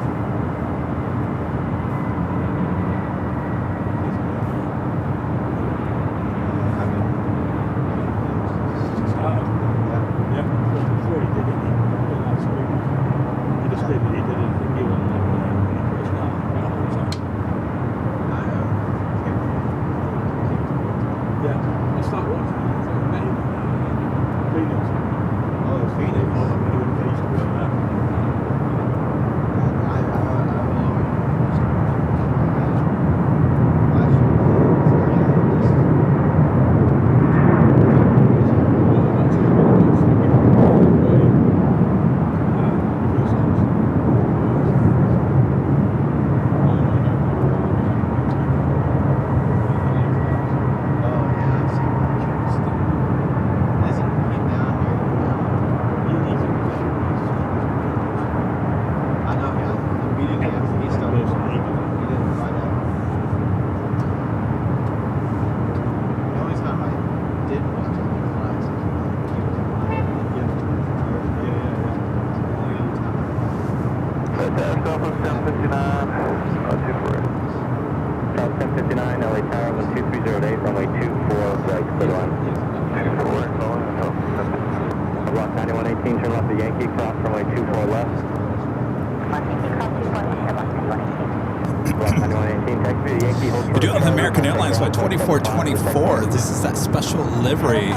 We do have American Airlines flight 2424. This is that special livery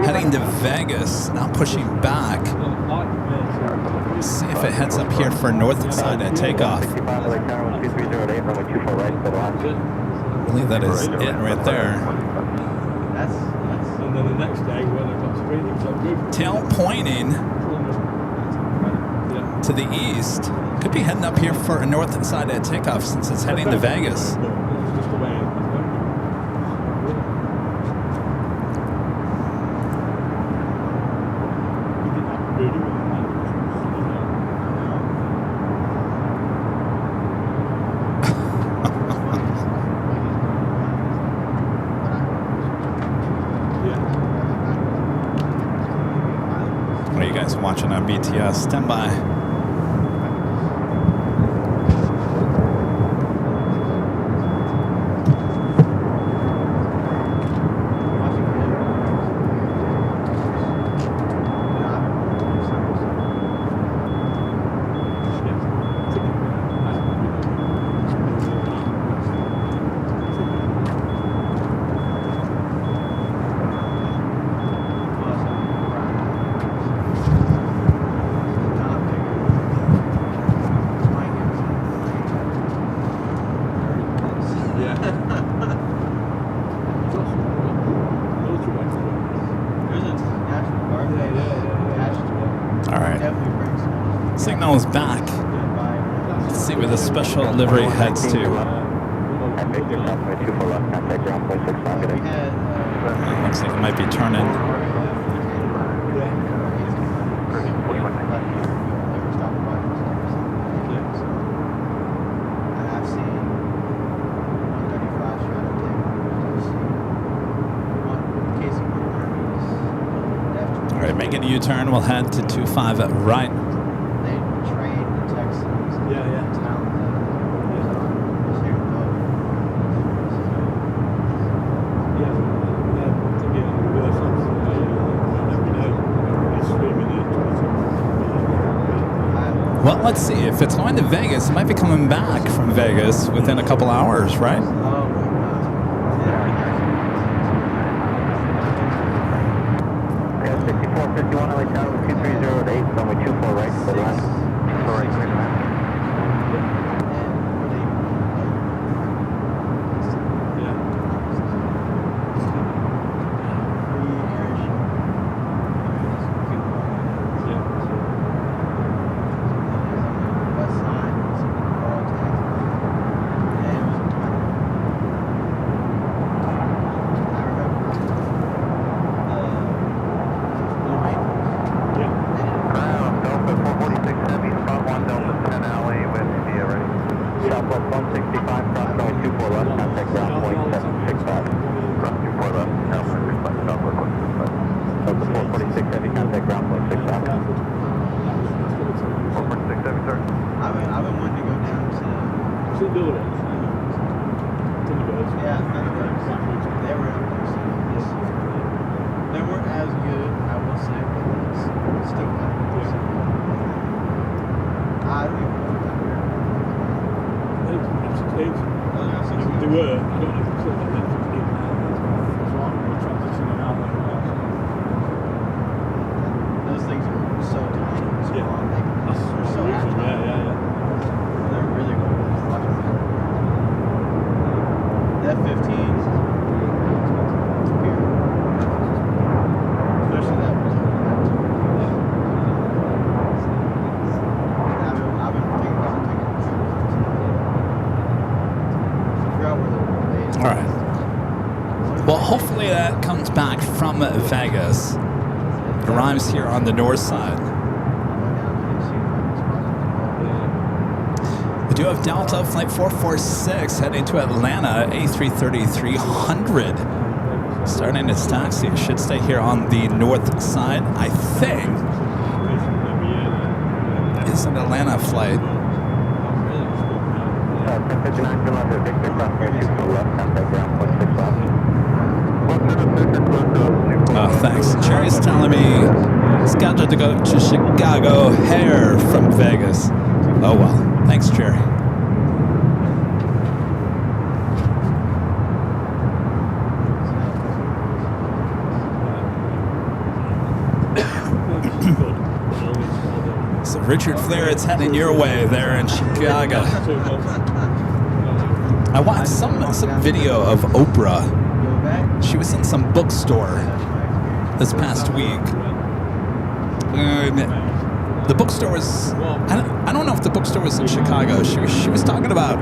heading to Vegas, now pushing back. Let's see if it heads up here for north side at takeoff. I believe that is it right there. And then the next day when I got screening, so good. Tail pointing Yeah. to the east. Could be heading up here for a north side at takeoff since it's heading to Vegas. Just the way it was going. You didn't have to do it. What are you guys watching on BTS? Stand by. Signal's back. Let's see where the special livery heads to. Looks like it might be turning. All right, making a U-turn. We'll head to 25 at right. Well, let's see. If it's going to Vegas, it might be coming back from Vegas within a couple hours, right? Okay, 6451 LA Tower 2308, runway 24 right, for the line. 24 right, clear to land. Hopefully that comes back from Vegas. It arrives here on the north side. We do have Delta Flight 446 heading to Atlanta, A330-300. Starting its taxi. It should stay here on the north side, I think. It's an Atlanta flight. 1059 kilometer, Victor, crossing to the left, contact ground point 6 left. Oh, thanks. Jerry's telling me scheduled to go to Chicago, hair from Vegas. Oh well. Thanks, Jerry. So Richard Flair, it's heading your way there in Chicago. I watched some video of Oprah. She was in some bookstore this past week. The bookstore was, I don't know if the bookstore was in Chicago. She was talking about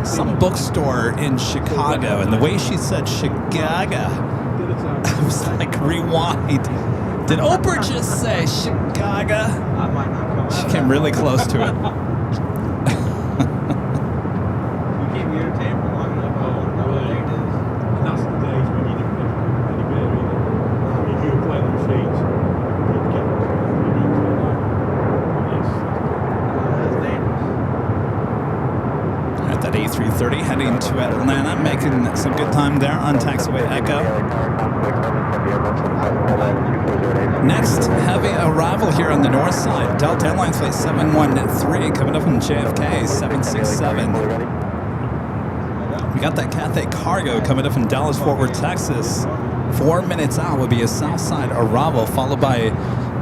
some bookstore in Chicago, and the way she said Chicago, I was like, rewind. Did Oprah just say Chicago? She came really close to it. A330 heading to Atlanta, making some good time there on taxiway Echo. Next, heavy arrival here on the north side. Delta Airlines flight 713 coming up from JFK 767. We got that Cathay Cargo coming up from Dallas Fort Worth, Texas. 4 minutes out will be a south side arrival, followed by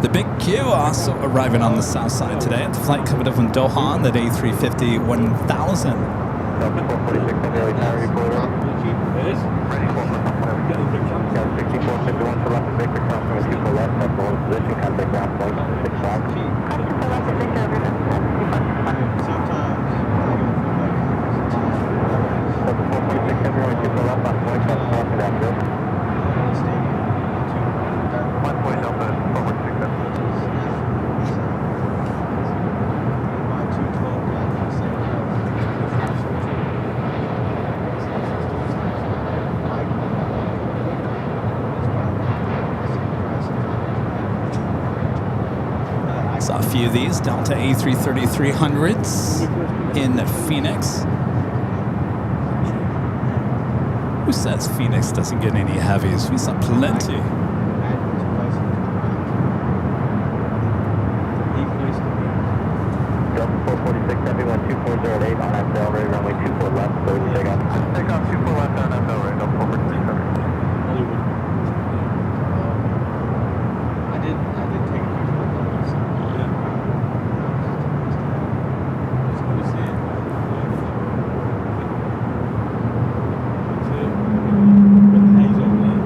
the Big Q also arriving on the south side today. The flight coming up from Doha on that A350 1000. Delta 446 Heavy LA Tower, you pull it over. It is. Ready for got 6451 to left of Victor, crossing with 2 left, left below position, contact ground point 65. Delta 446 Heavy LA 2 left, left point, left crossing downhill. 1 point Delta 446 Saw a few of these Delta A330-300s in Phoenix. Who says Phoenix doesn't get any heavies? We saw plenty. Delta 446 Heavy 12408 on FL ready, runway 24 left, so take off. Take off 24 left on FL right, Delta 446 Heavy. I did take a picture of that. Just want to see it. With the haze on there.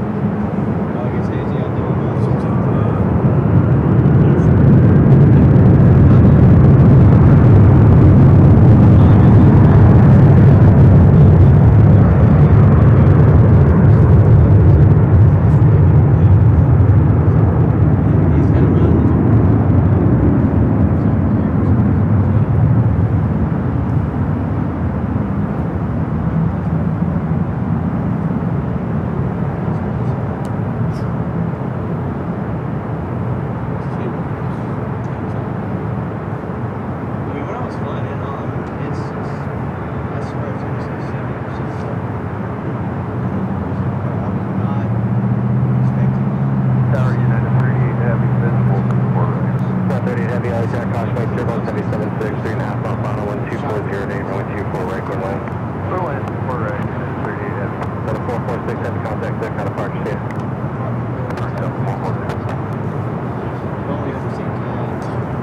Oh, it gets hazy out there.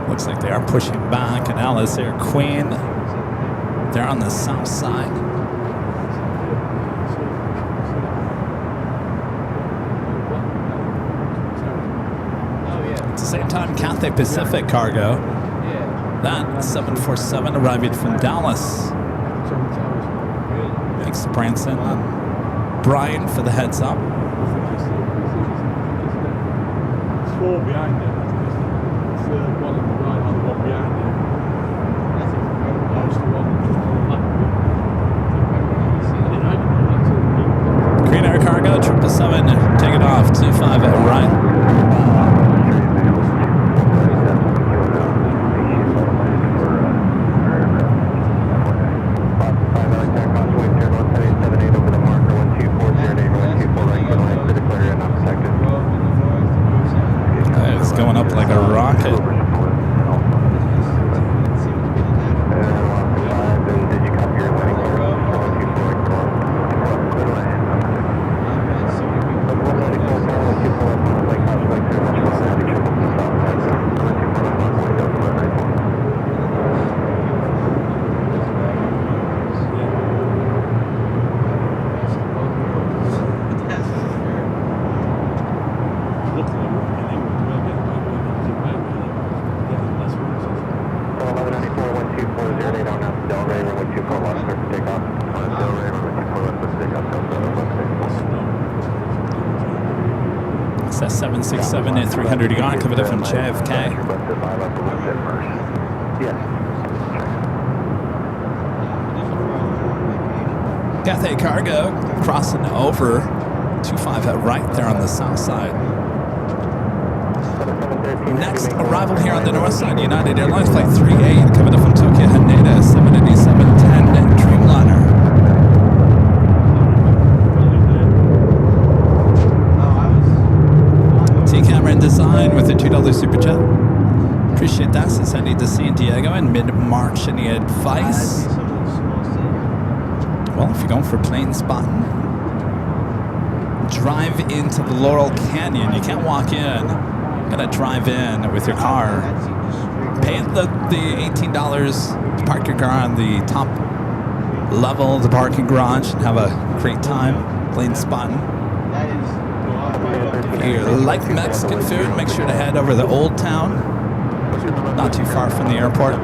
Looks like they are pushing back, and Alice Air Queen, they're on the south side. At the same time, Cathay Pacific Cargo, that 747 arriving from Dallas. Thanks to Branson and Brian for the heads up. It's 4 behind it. It's the one on the right and the one behind it. That's the one just on the left. Green Air Cargo, 777, take it off, 25 at right. 767 at 300 yard, coming up from JFK. Yes. Cathay Cargo crossing over 25 at right there on the south side. Next arrival here on the north side, United Airlines Flight 38 coming up from Tokyo Haneda, 787-10 Dreamliner. T Cameron Design with a $2 super chat. Appreciate that. Since heading to San Diego in mid-March. Any advice? Well, if you're going for plane spotting, drive into the Laurel Canyon. You can't walk in. You gotta drive in with your car. Pay the $18 to park your car on the top level of the parking garage and have a great time plane spotting. If you like Mexican food, make sure to head over to Old Town, not too far from the airport.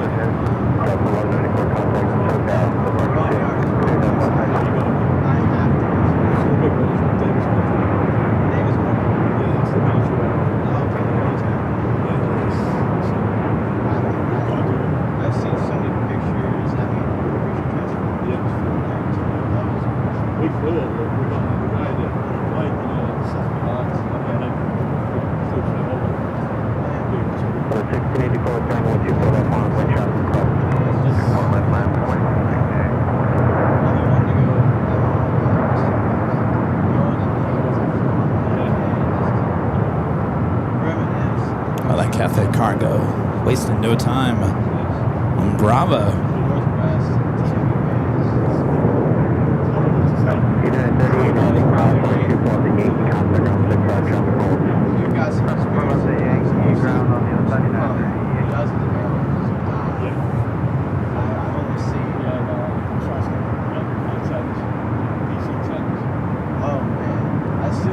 Cathay Cargo wasting no time on Bravo.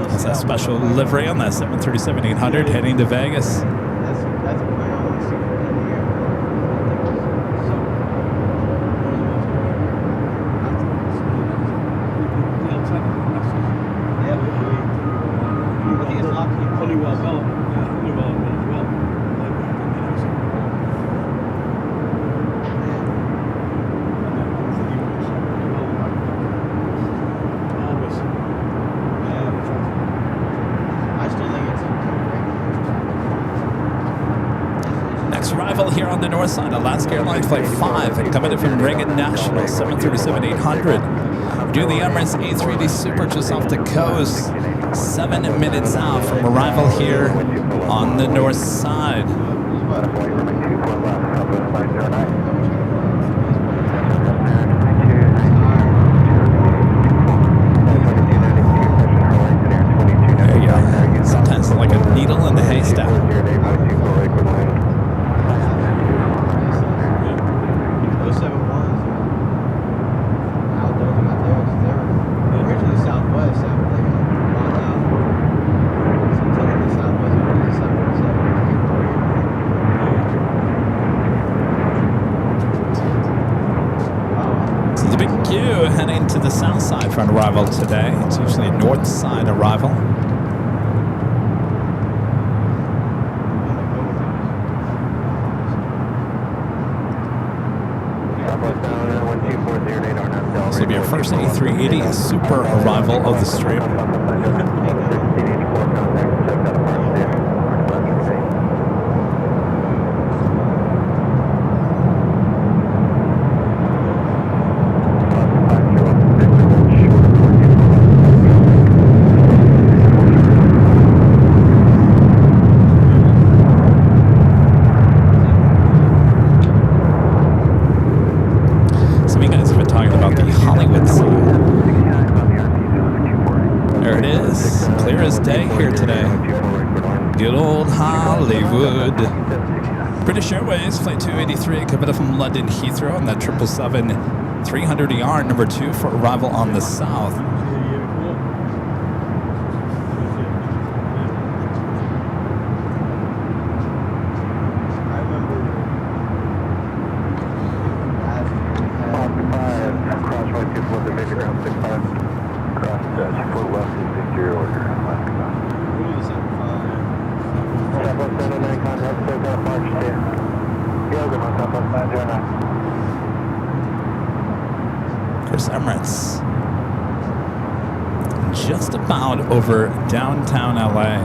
That's a special livery on that 737-800 heading to Vegas. Arrival here on the north side, Alaska Airlines Flight 5, coming in from Reagan National, 737-800. Do the Emirates A380 Super just off the coast, 7 minutes out from arrival here on the north side. There you go. Sometimes like a needle in the haystack. Heading to the south side for an arrival today. It's usually a north side arrival. This will be our first A380 Super arrival of the stream. British Airways Flight 283 coming up from London Heathrow on that 777-300ER, number 2 for arrival on the south. Cross 2 left is your order. Southwest 909 contact, so got March 2. You're good on Southwest 909. Of course, Emirates. Just about over downtown LA.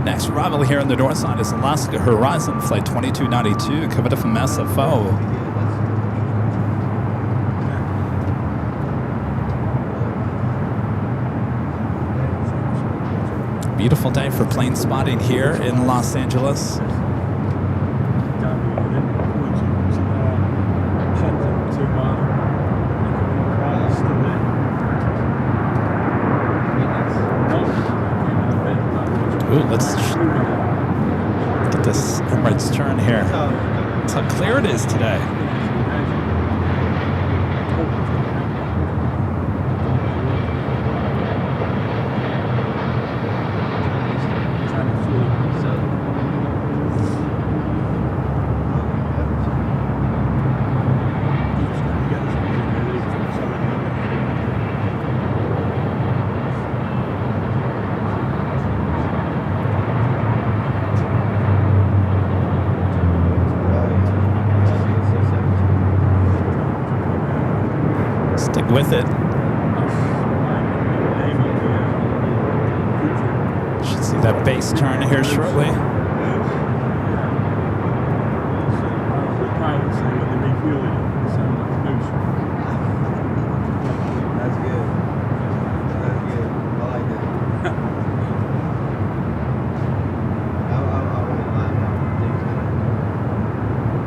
Next arrival here on the north side is Alaska Horizon Flight 2292 coming up from SFO. Beautiful day for plane spotting here in Los Angeles. Ooh, let's get this Emirates turn here. That's how clear it is today. Stick with it. Should see that base turn here shortly. That's good. That's good. I like that. I won't lie about things like that.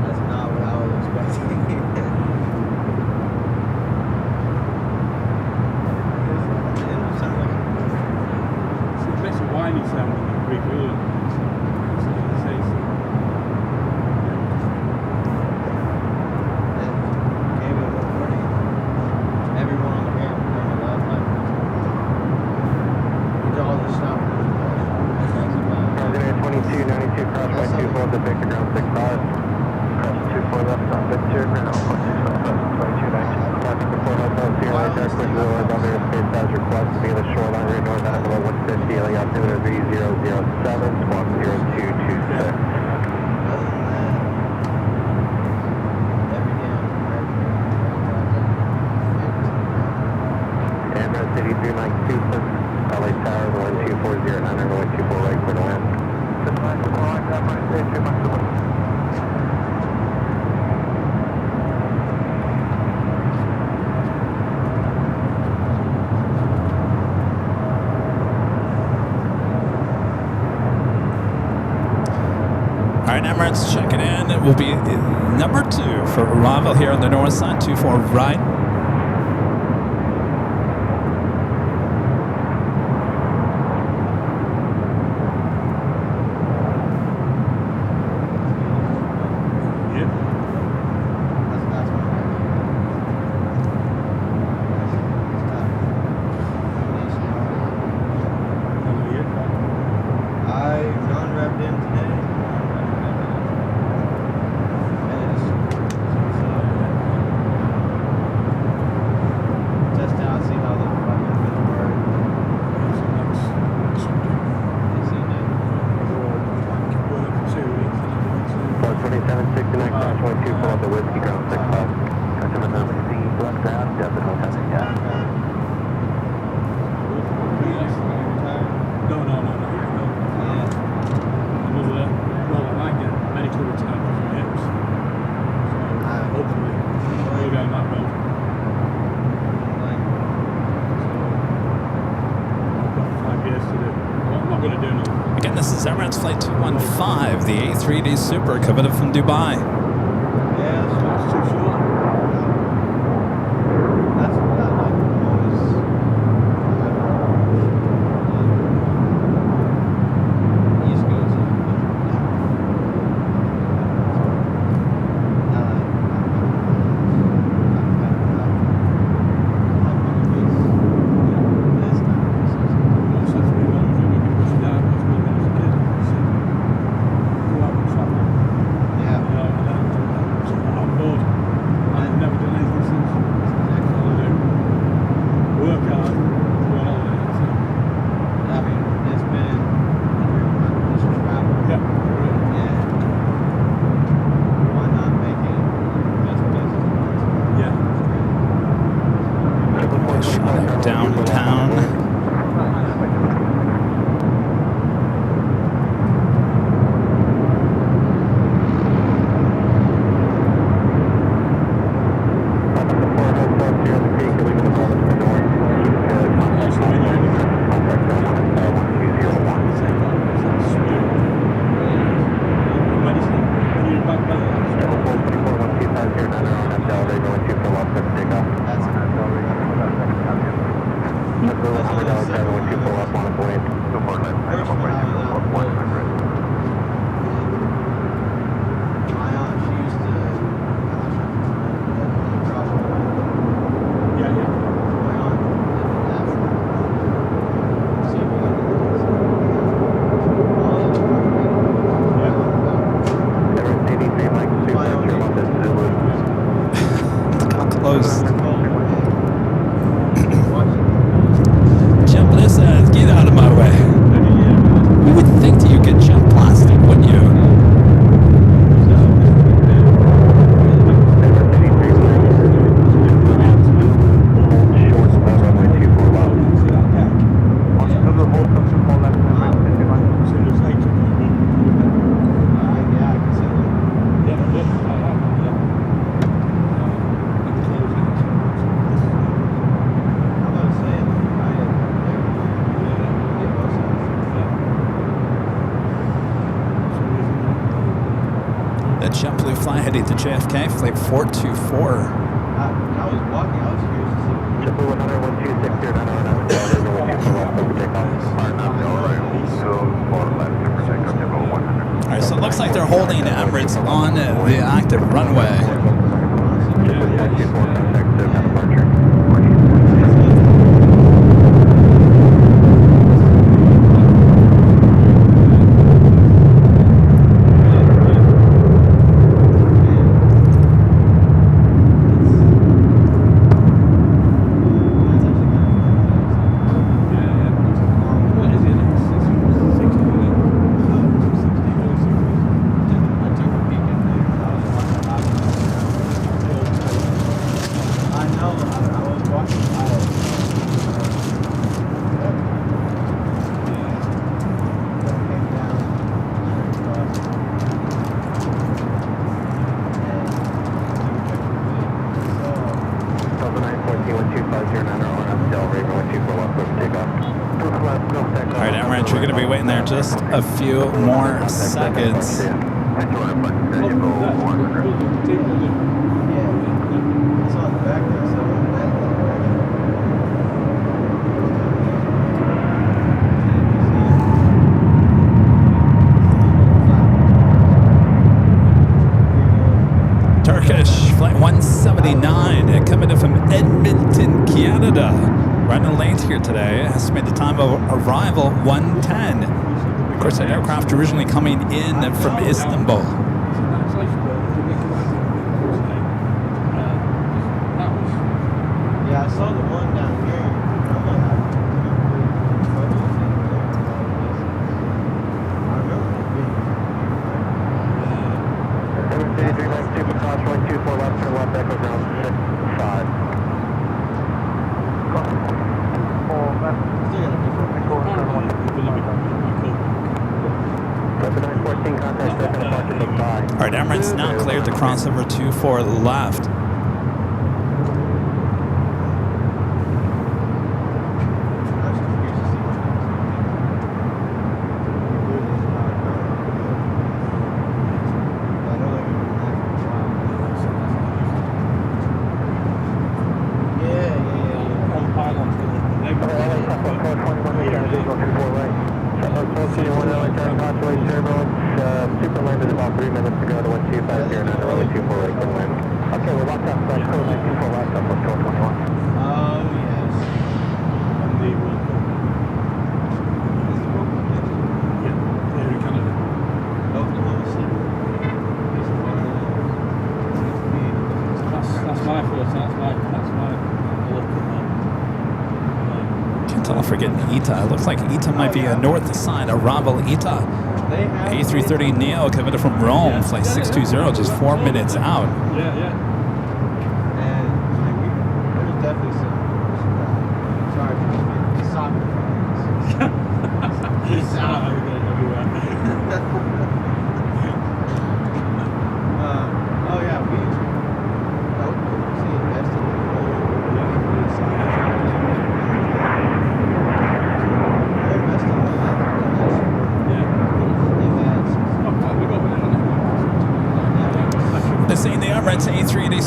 That's not what I was expecting. It makes a whiny sound when you refuel it. Everyone on the ramp from the last night. He did all this stuff. Target 2292, cross by 24 to Victor ground 65. Cross 24 left on Victor, ground 2292. Cross 24 left on Sierra, Dark Bridge, Lower above airspace as requested via the shoreline, rear north out below 150, altimeter 3007, 10226. Emirates 8392 for LA Tower, 12409, and 124 right for the land. Just line to line, that might say 2 months away. All right, Emirates checking in. It will be number 2 for arrival here on the north side, 24 right. Again, this is Emirates Flight 215, the A380 Super coming up from Dubai. That's too short. That's what I like the most. East Coast. downtown. Heading to JFK, flight 424. I was walking, I was curious to see. Triple 100, 126 here, 9 on Delta, 124 Alright, so it looks like they're holding Emirates on the active runway. Alright, Emirates, you're going to be waiting there just a few more seconds. Turkish flight 179 coming in from Edmonton, Canada. Running late here today. Estimated time of arrival 1:10. Of course, that aircraft originally coming in from Istanbul. Yeah, I saw the one down here. I'm like, I remember it being. 73392 cross 124 left, turn left, echo ground 65. Alright, Emirates now cleared to cross over 24 left. It looks like ITA might be a north side of Ravel ITA. A330 Neo coming in from Rome, flight 620, just 4 minutes out. And there was definitely some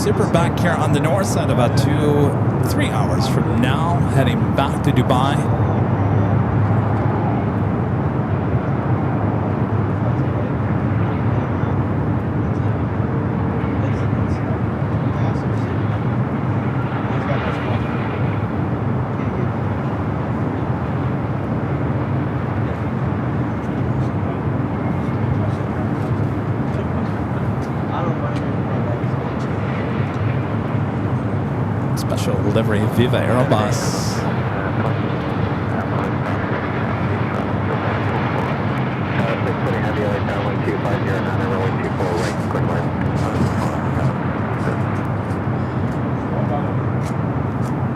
super back here on the north side about 2-3 hours from now, heading back to Dubai. Special livery Viva Aerobus.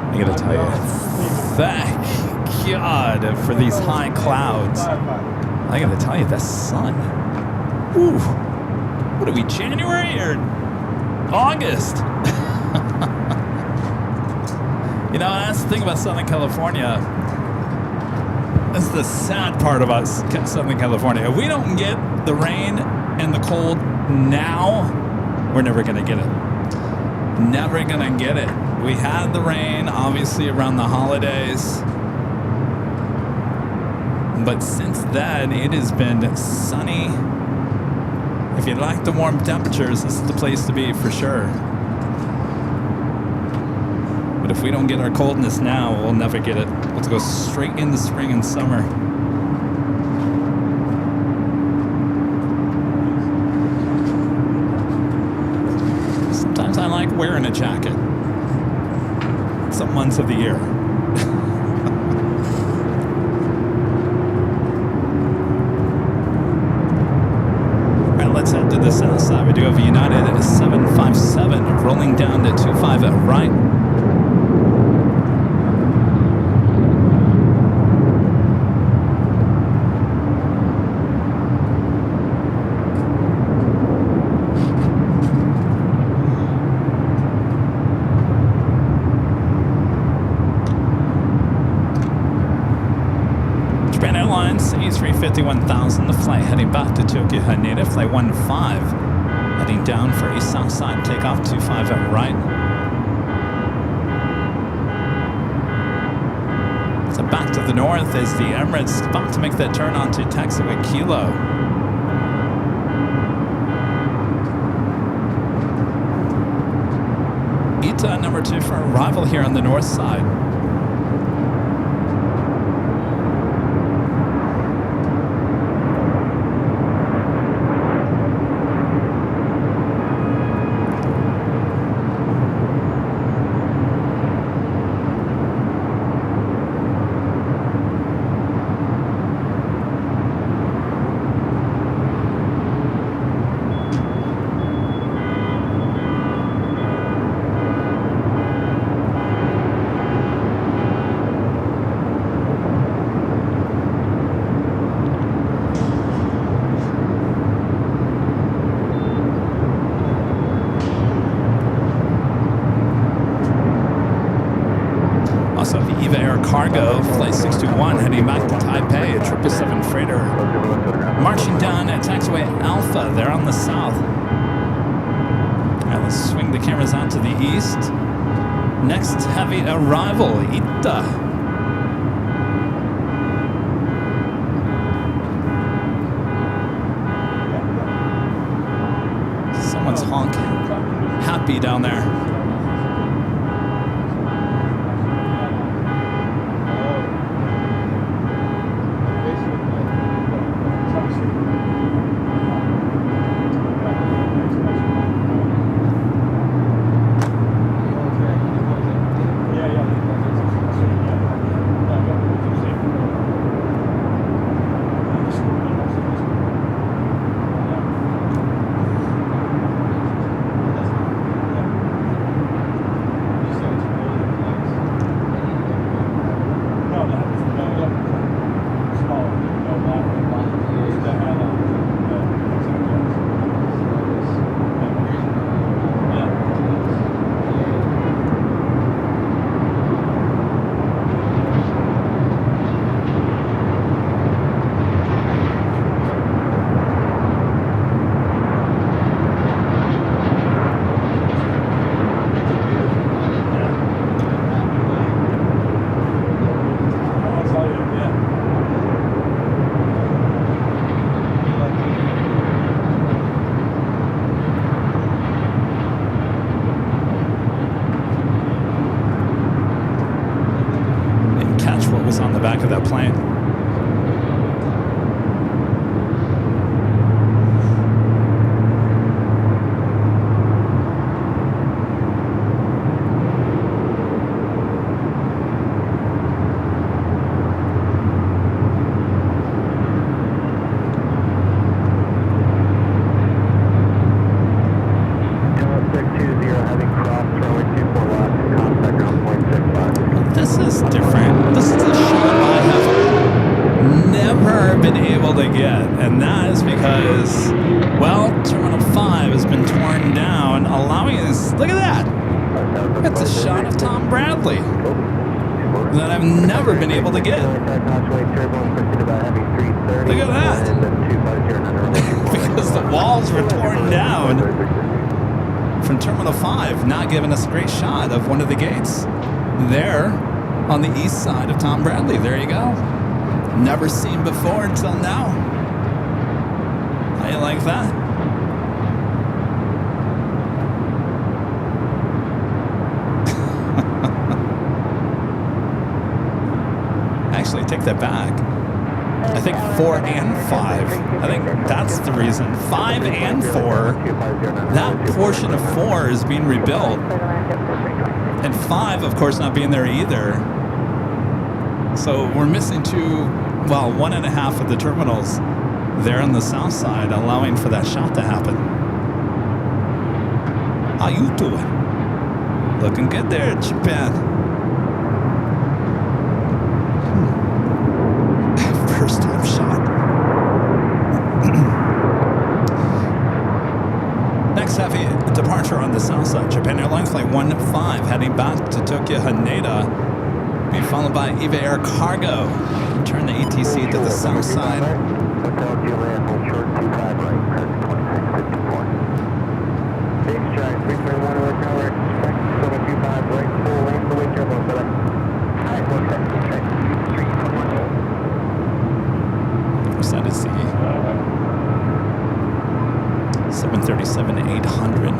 I gotta tell you, thank God for these high clouds. I gotta tell you, the sun. Whew. What are we, January or August? You know, that's the thing about Southern California. That's the sad part about Southern California. If we don't get the rain and the cold now, we're never going to get it. Never going to get it. We had the rain, obviously, around the holidays. But since then, it has been sunny. If you like the warm temperatures, this is the place to be for sure. But if we don't get our coldness now, we'll never get it. We'll have to go straight into spring and summer. Sometimes I like wearing a jacket. Some months of the year. Alright, let's head to the south side. We do have a United 757 rolling down to 25 at right. A350-1000, the flight heading back to Tokyo Haneda, flight 15, heading down for a south side takeoff, 25 at right. So back to the north is the Emirates, about to make that turn onto taxiway Kilo. ITA number 2 for arrival here on the north side. Cargo, flight 621, heading back to Taipei, a 777 freighter. Marching down at taxiway Alpha, there on the south. All right, let's swing the cameras out to the east. Next heavy arrival, ITA. Someone's honking. Happy down there. back of that plane. This is different. This is a shot I have never been able to get, and that is because, well, Terminal 5 has been torn down, allowing us. Look at that. That's a shot of Tom Bradley that I've never been able to get. Look at that. Because the walls were torn down from Terminal 5, not giving us a great shot of one of the gates. There on the east side of Tom Bradley. There you go. Never seen before until now. How you like that? Actually, take that back. I think 4 and 5. I think that's the reason. 5 and 4. That portion of 4 is being rebuilt. And 5, of course, not being there either. So we're missing 1.5 of the terminals there on the south side, allowing for that shot to happen. How you doing? Looking good there, Japan. First time shot. Next heavy departure on the south side. Japan Airlines Flight 15 heading back to Tokyo Haneda. Being followed by EVA Air Cargo. Turn the ATC to the south side. Hotel Juliet, hold short 25 right, press 2654. Big strike, 321 over tower, expect 725 right, full lane, the way turbo, so that. Alright, look, that's the strike, 321. What's that? It's the 737-800.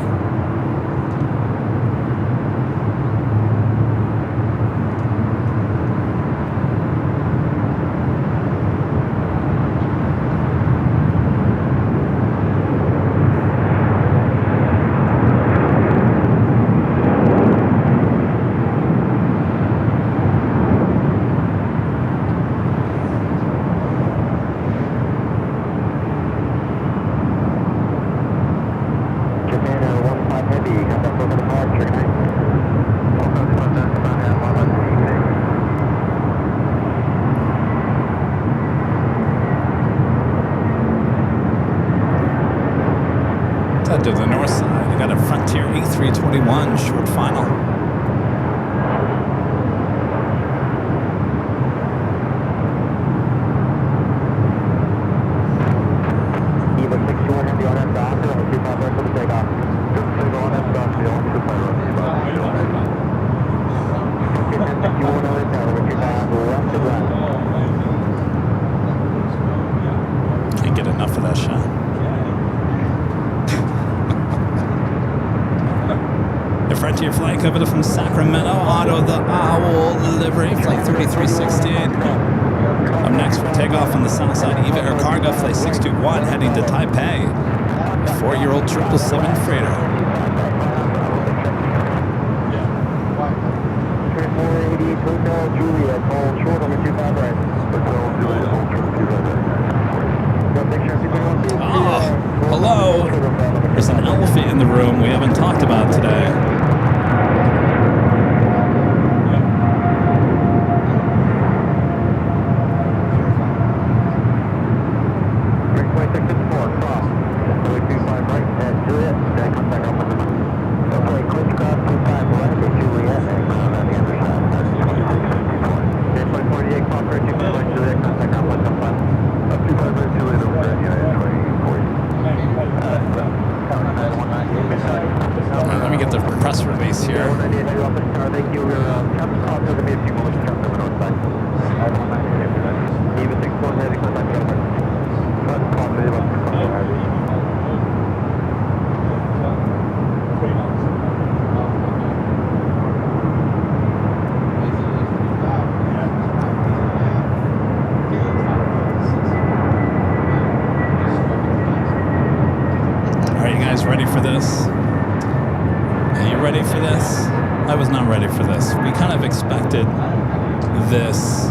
To the north side, you got a Frontier A321 short final. Eva 61 and the on end off, 25 right for the takeoff. Just single on end off, the only 25 right. 61 on end down, 25 left to left. Can't get enough of that shot. Frontier flight covered from Sacramento, Auto the Owl livery, flight 3368. Up next for takeoff on the south side, EVA Air Cargo, flight 621, heading to Taipei. A 4-year-old 777 freighter. 480, Hotel Juliet, hold short over 25 right. Hotel Juliet, hold short 25 right. Oh, hello. There's an elephant in the room we haven't talked about today. expected this.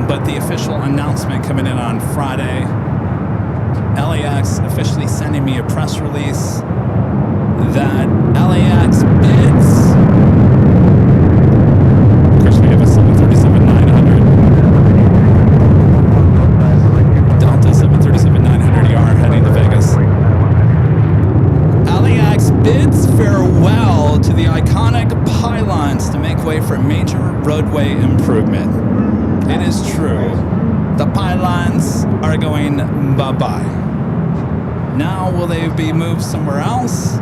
But the official announcement coming in on Friday, LAX officially sending me a press release that LAX bids. Of course, we have a 737-900. Delta 737-900ER heading to Vegas. LAX bids farewell to the iconic pylons to make way for major roadway improvement. It is true. The pylons are going bye-bye. Now, will they be moved somewhere else?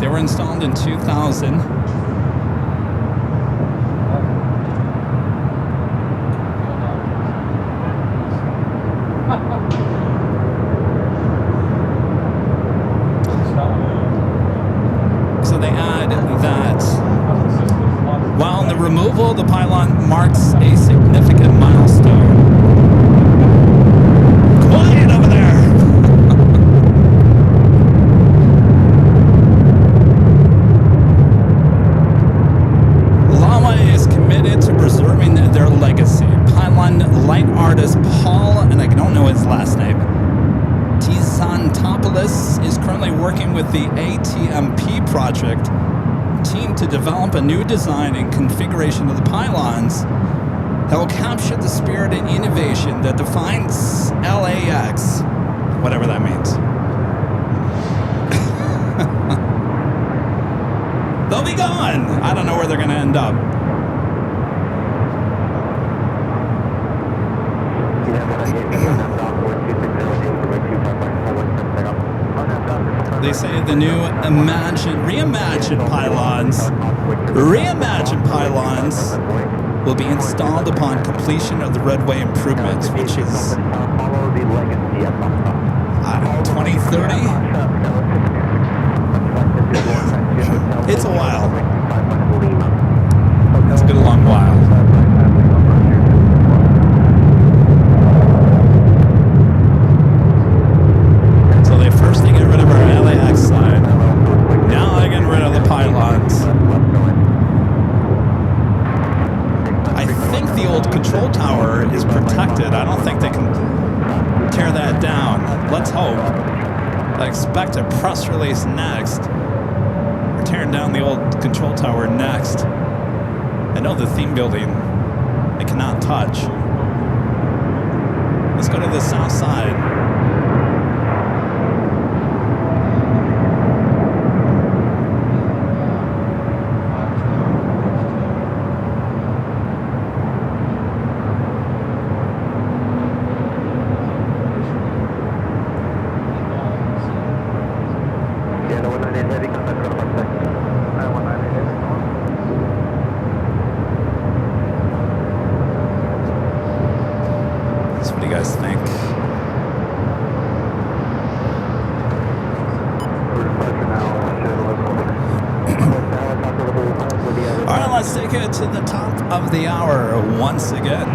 They were installed in 2000. So they add that while the removal of the pylon marks a significant milestone. Quiet over there! Llama is committed to preserving their legacy. Pylon light artist Paul, and I don't know his last name, Tizantopoulos, is currently working with the ATMP project team to develop a new design and configuration of the pylons that will capture the spirit and innovation that defines LAX, whatever that means. They'll be gone. I don't know where they're going to end up. They say the new reimagined pylons will be installed upon completion of the roadway improvements, which is 2030. It's a while. It's a good long while. So they first get rid of our LAX side. Now they're getting rid of the pylons. I think the old control tower is protected. I don't think they can tear that down. Let's hope. I expect a press release next. We're tearing down the old control tower next. I know the theme building they cannot touch. Let's go to the south side. So what do you guys think? All right, let's take it to the top of the hour once again.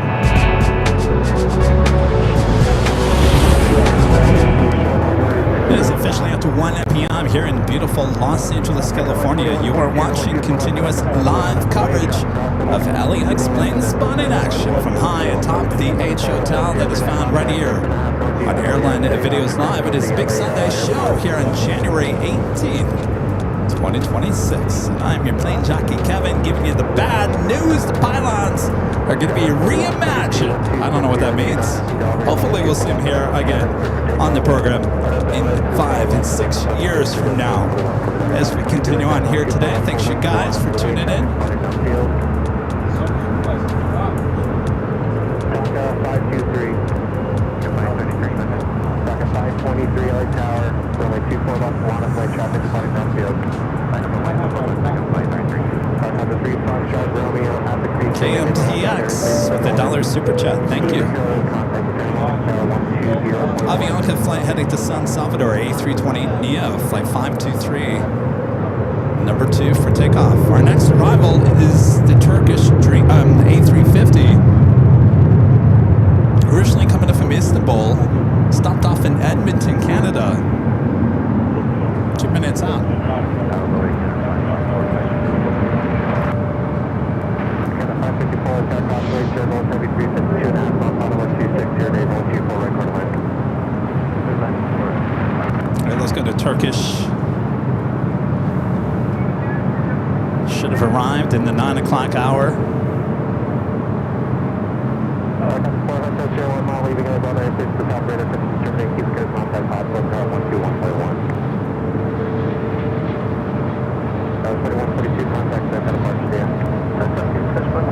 It is officially after 1 p.m. here in beautiful Los Angeles, California. You are watching continuous live coverage of LAX plane spotting action from high atop the H Hotel that is found right here on Airline Videos Live. It is a big Sunday show here on January 18th. 2026. And I'm your plane jockey Kevin, giving you the bad news. The pylons are going to be reimagined. I don't know what that means. Hopefully we'll see them here again on the program in 5 and 6 years from now as we continue on here today. Thanks you guys for tuning in. 523. 523 LA Tower, runway 24 left, Wanna flight traffic departing downfield. KMTX with a $1 super chat. Thank you. Avianca flight heading to San Salvador, A320 Neo, flight 523. Number 2 for takeoff. Our next arrival is the Turkish A350. Originally coming from Istanbul, stopped off in Edmonton, Canada. 2 minutes out. All right, let's go to Turkish. Should have arrived in the 9 o'clock hour. Leaving about airfield to top radar, terminate, keep good contact, hot, low, 121.1. 2142 contact, that had a bunch there. That's up here, that's one.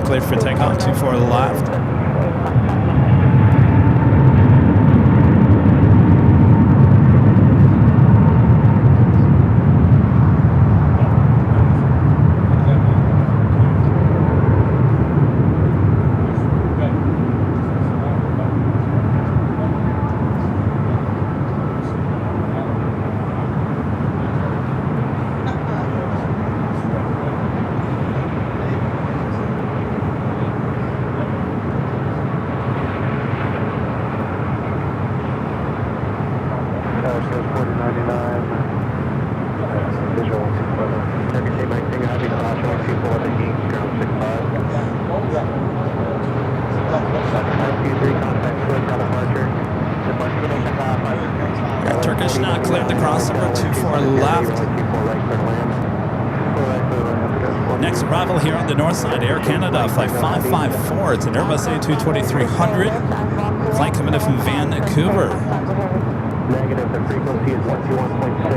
Clear for takeoff, 24 left. Turkish now cleared the crossover, 24 left. Next arrival here on the north side, Air Canada, flight 554. It's an Airbus A220-300. Flight coming in from Vancouver.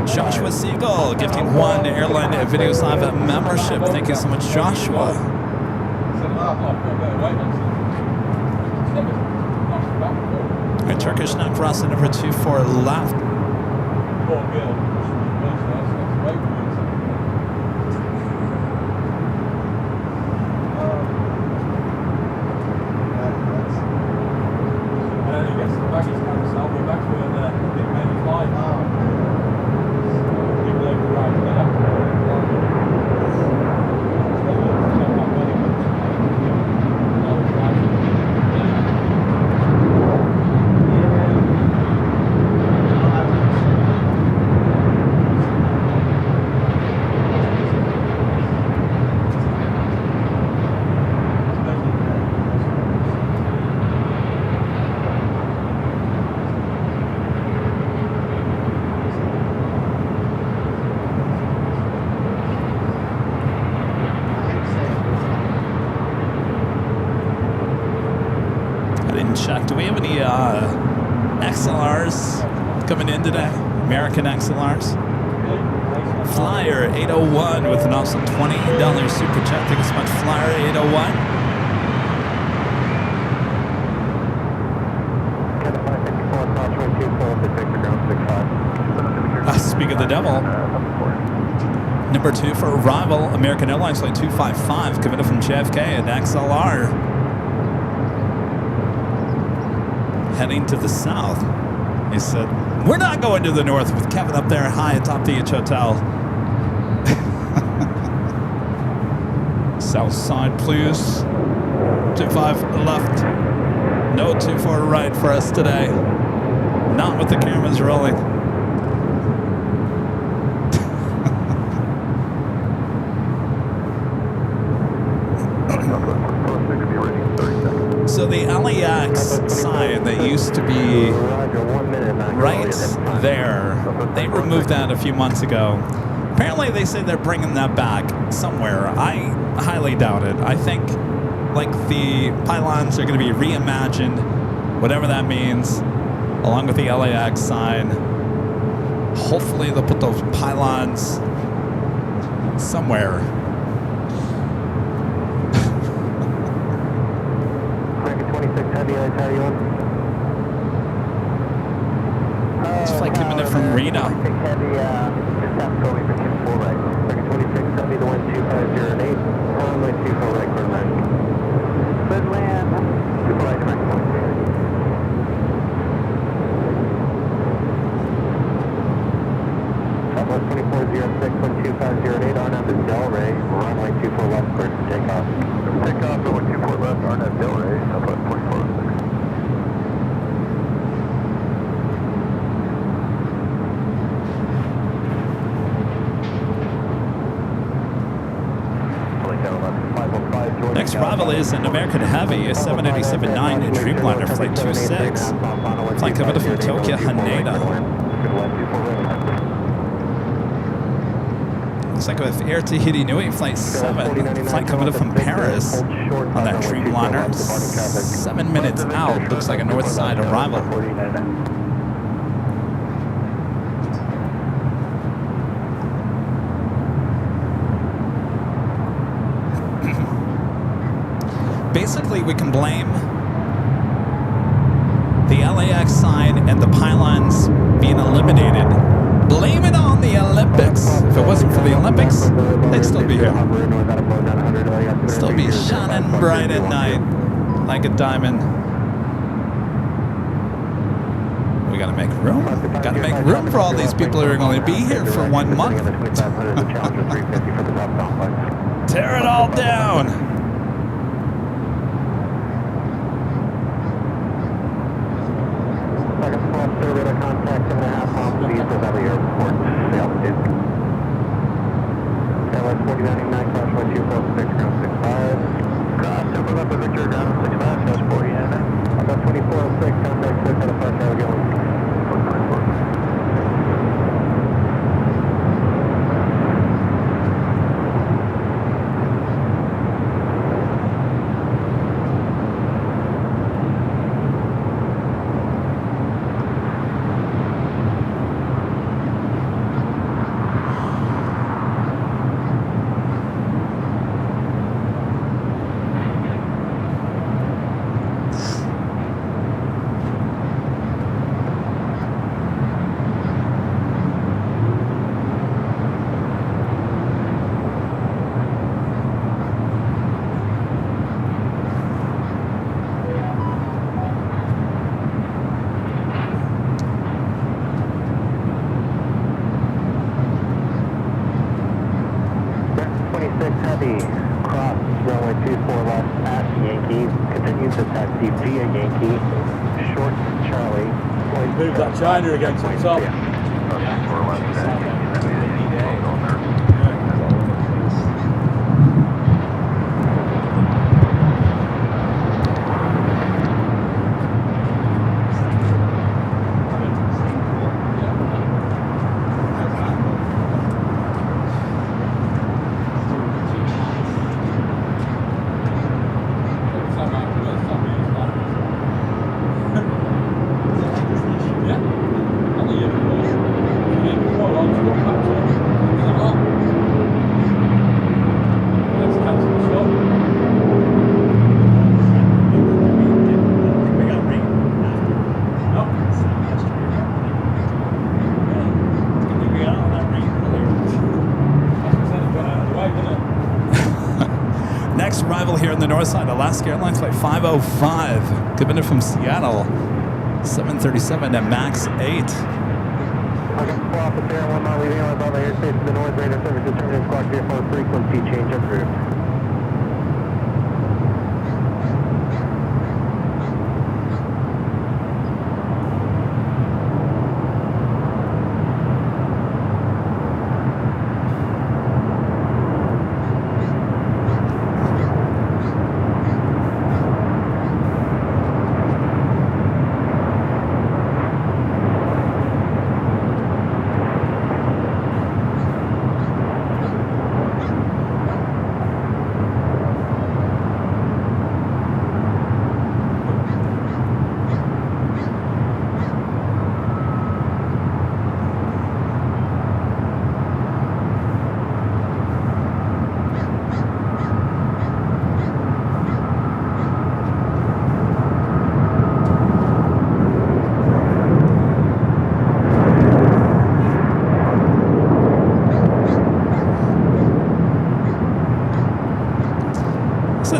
Joshua Siegel gifting one Airline Videos Live membership. Thank you so much, Joshua. Right, Turkish now crossing over 24 left. Check. Do we have any XLRs coming in today? American XLRs? Flyer 801 with an awesome $20 super chat. Thank you so much, Flyer 801. Speak of the devil. Number 2 for arrival, American Airlines flight 255 coming in from JFK and XLR. Heading to the south. He said, we're not going to the north with Kevin up there high atop the H Hotel. South side, please. 25 left. No 24 right for us today. Not with the cameras rolling. So the LAX sign that used to be right there, they removed that a few months ago. Apparently they say they're bringing that back somewhere. I highly doubt it. I think like the pylons are going to be reimagined, whatever that means, along with the LAX sign. Hopefully they'll put those pylons somewhere. It's like coming in from Reno. Southwest 2406, 12508, RNAV is Delray, runway 24 left, clear for takeoff. Takeoff, 124 left, RNAV Delray, Southwest 2406. Next arrival is an American Heavy, a 787-9 Dreamliner Flight 26. Flight coming from Tokyo, Haneda. Looks like with Air Tahiti Nui Flight 7, flight coming up from Paris on that Dreamliner. 7 minutes out, looks like a north side arrival. Basically, we can blame the LAX sign and the pylons being eliminated. Blame it on the Olympics. If it wasn't for the Olympics, they'd still be here. Still be shining bright at night like a diamond. We gotta make room. Gotta make room for all these people who are going to be here for 1 month. Tear it all down. Contact 7.5 miles to the east of Valley Airport, the altitude. Airline 4999, crash 1246, ground 65. Cross, over left with Victor, ground 65, crash 49. About 2406, contact 6 out of 5, how are we going? Heavy, cross runway 24 left at Yankee, continues to taxi via Yankee, short Charlie. Move that China again to the top. Arrival here on the north side, Alaska Airlines Flight 505, coming in from Seattle, 737 at max 8. Okay, off the fair, 1 mile leaving on the airspace to the north, radar service determined.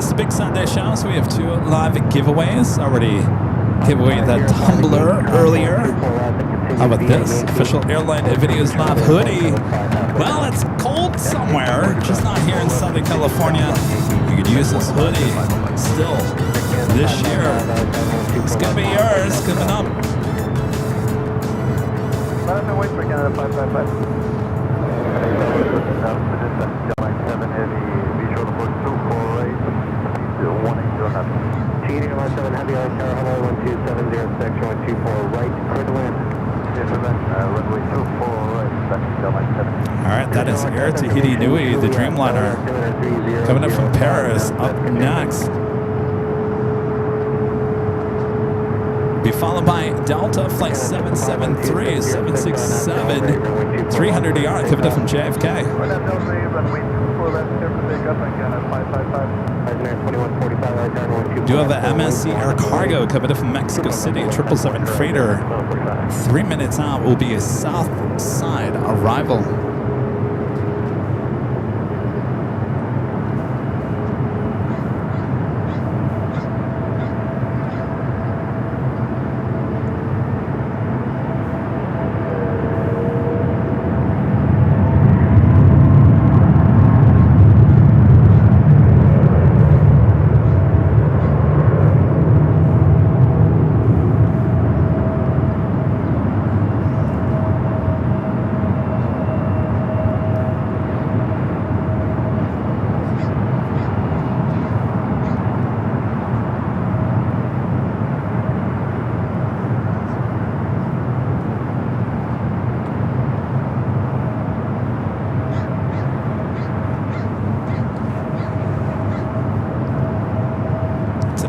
is the big Sunday show, so we have 2 live giveaways. Already gave away that tumbler earlier. How about this? Official Airline Videos Live hoodie. Well, it's cold somewhere, just not here in Southern California. You could use this hoodie still this year. It's going to be yours coming up. Wait for Canada 555. Airline 7 Heavy, be sure to put 248, 180. Cheating Airline 7 Heavy, Airline Tower, hello, 12706, runway 24 right, clear to land. Yes, runway 24 right, that's Airline 7. All right, that is Air Tahiti Nui, the Dreamliner, coming up from Paris. Up next, be followed by Delta Flight 773, 767, 300 ER, coming up from JFK. Runway 24 left, clear for takeoff, and Canada 555. Do have a MSC Air Cargo coming up from Mexico City, 777 freighter. 3 minutes out will be a south side arrival.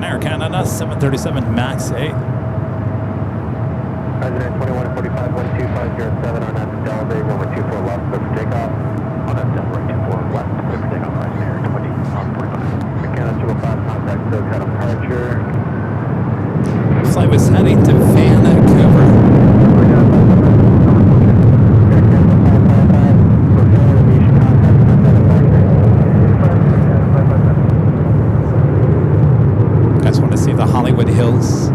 Air Canada 737 MAX 8. President 2145 12507 on that Delta, runway 24 left, clear for takeoff. On that Delta, 24 left, clear for takeoff, right there, 20 on 45. Canada 205, contact SoCal departure. Flight was heading to Vancouver. The Hollywood Hills.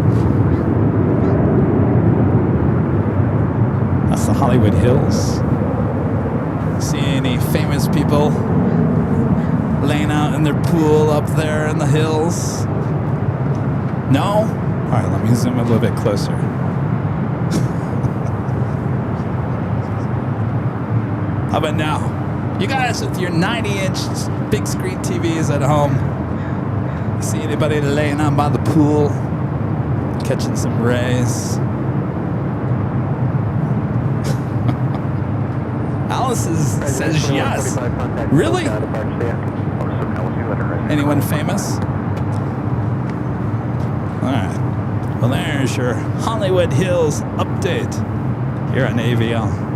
That's the Hollywood Hills. See any famous people laying out in their pool up there in the hills? No? All right, let me zoom a little bit closer. How about now? You guys with your 90-inch big screen TVs at home, see anybody laying out by the pool, catching some rays? Alice says yes. Really? Anyone famous? All right. Well, there's your Hollywood Hills update here on AVL.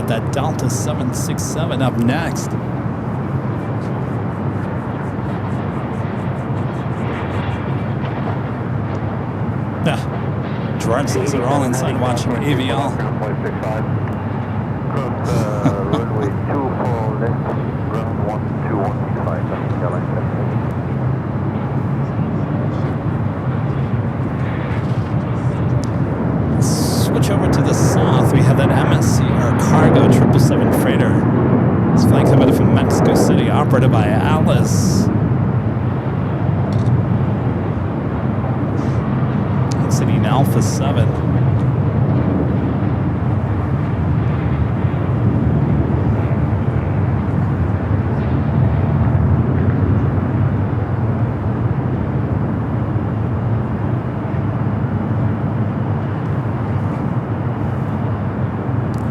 That Delta 767 up next. Gerard says they're all inside watching AVL. Runway 24 left, ground 12185, that's Airline 7. reported by Alice. Exiting Alpha 7.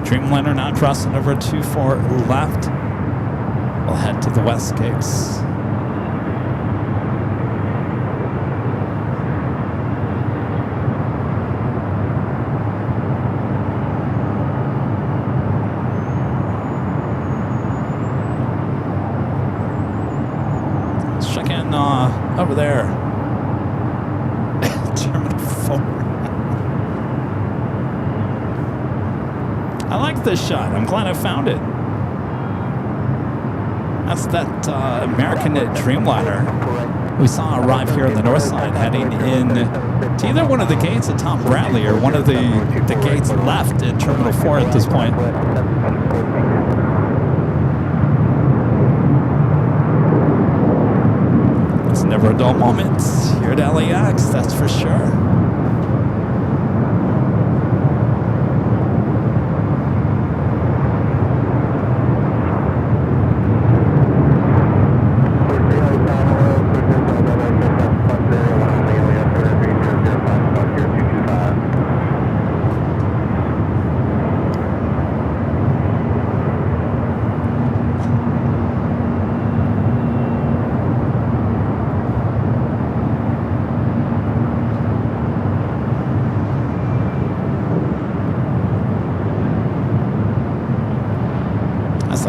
Dreamliner now crossing over 24 left. We'll head to the west gates. Let's check in over there. Terminal 4. I like this shot. I'm glad I found it. That's that American Dreamliner we saw arrive here on the north side, heading in to either one of the gates at Tom Bradley or one of the gates left at Terminal 4 at this point. It's never a dull moment here at LAX, that's for sure.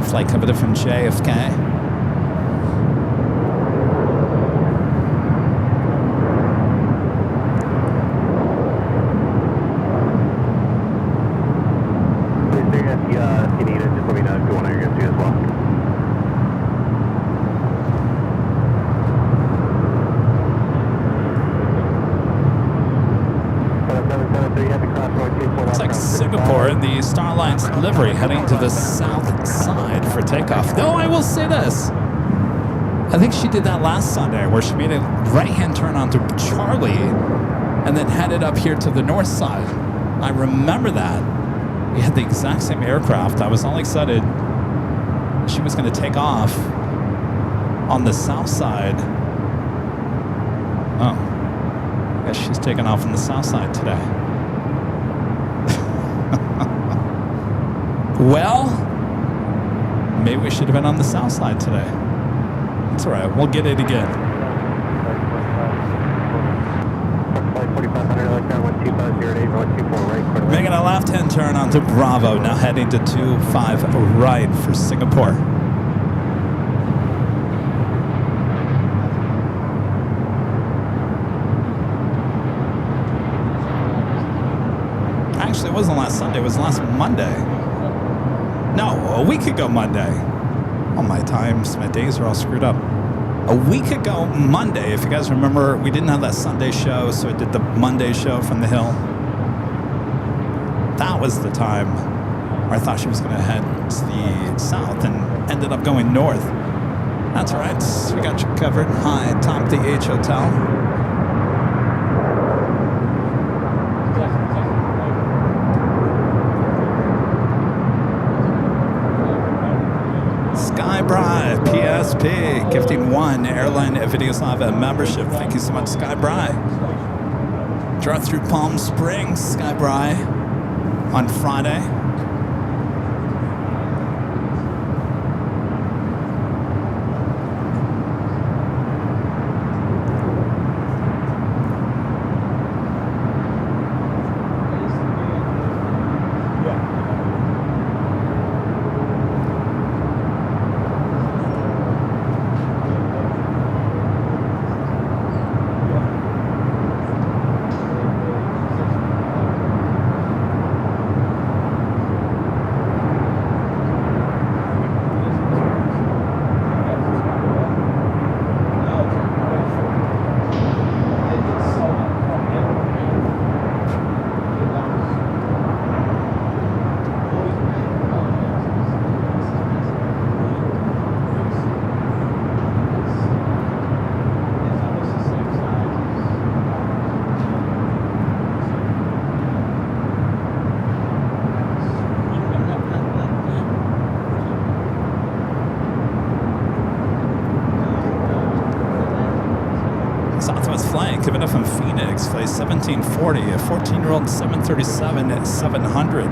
Flight coming in from JFK. If you need it, just let me know if you want to get to as well. Looks like Singapore in the Star Alliance livery heading to the south side for takeoff. Though I will say this, I think she did that last Sunday where she made a right-hand turn onto Charlie and then headed up here to the north side. I remember that. We had the exact same aircraft. I was all excited she was going to take off on the south side. Oh, I guess she's taking off on the south side today. Well, maybe we should have been on the south side today. It's all right. We'll get it again. Making a left-hand turn onto Bravo, now heading to 25 right for Singapore. Actually, it wasn't last Sunday. It was last Monday. No, a week ago Monday. Oh, my days are all screwed up. A week ago Monday, if you guys remember, we didn't have that Sunday show, so I did the Monday show from the hill. That was the time where I thought she was going to head to the south and ended up going north. That's all right. We got you covered. Hi, Tom the H Hotel. Skybri, PSP, gifting 1 Airline Videoslava membership. Thank you so much, Skybri. Drive through Palm Springs, Skybri, on Friday. Thomas flight coming up from Phoenix, flight 1740, a 14-year-old 737 at 700.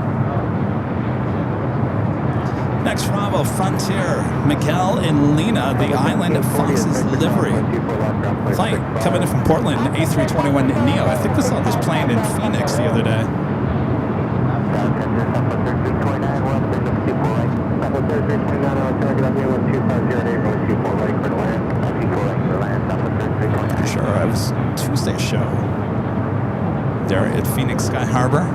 Next arrival, Frontier, Miguel and Lena, the Island Foxes livery. Flight coming in from Portland, A321neo. I think we saw this plane in Phoenix the other day. I'm sure it was Tuesday's show there at Phoenix Sky Harbor.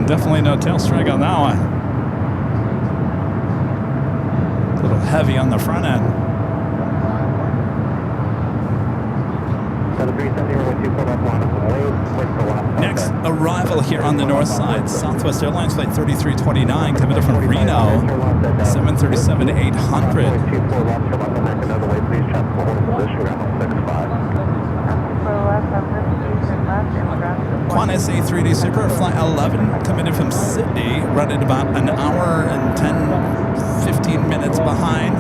Definitely no tail strike on that one. A little heavy on the front end. Next arrival here on the north side, Southwest Airlines flight 3329 coming in from Reno, 737-800. Qantas A3D Super flight 11 coming in from Sydney, running about an hour and 10-15 minutes behind,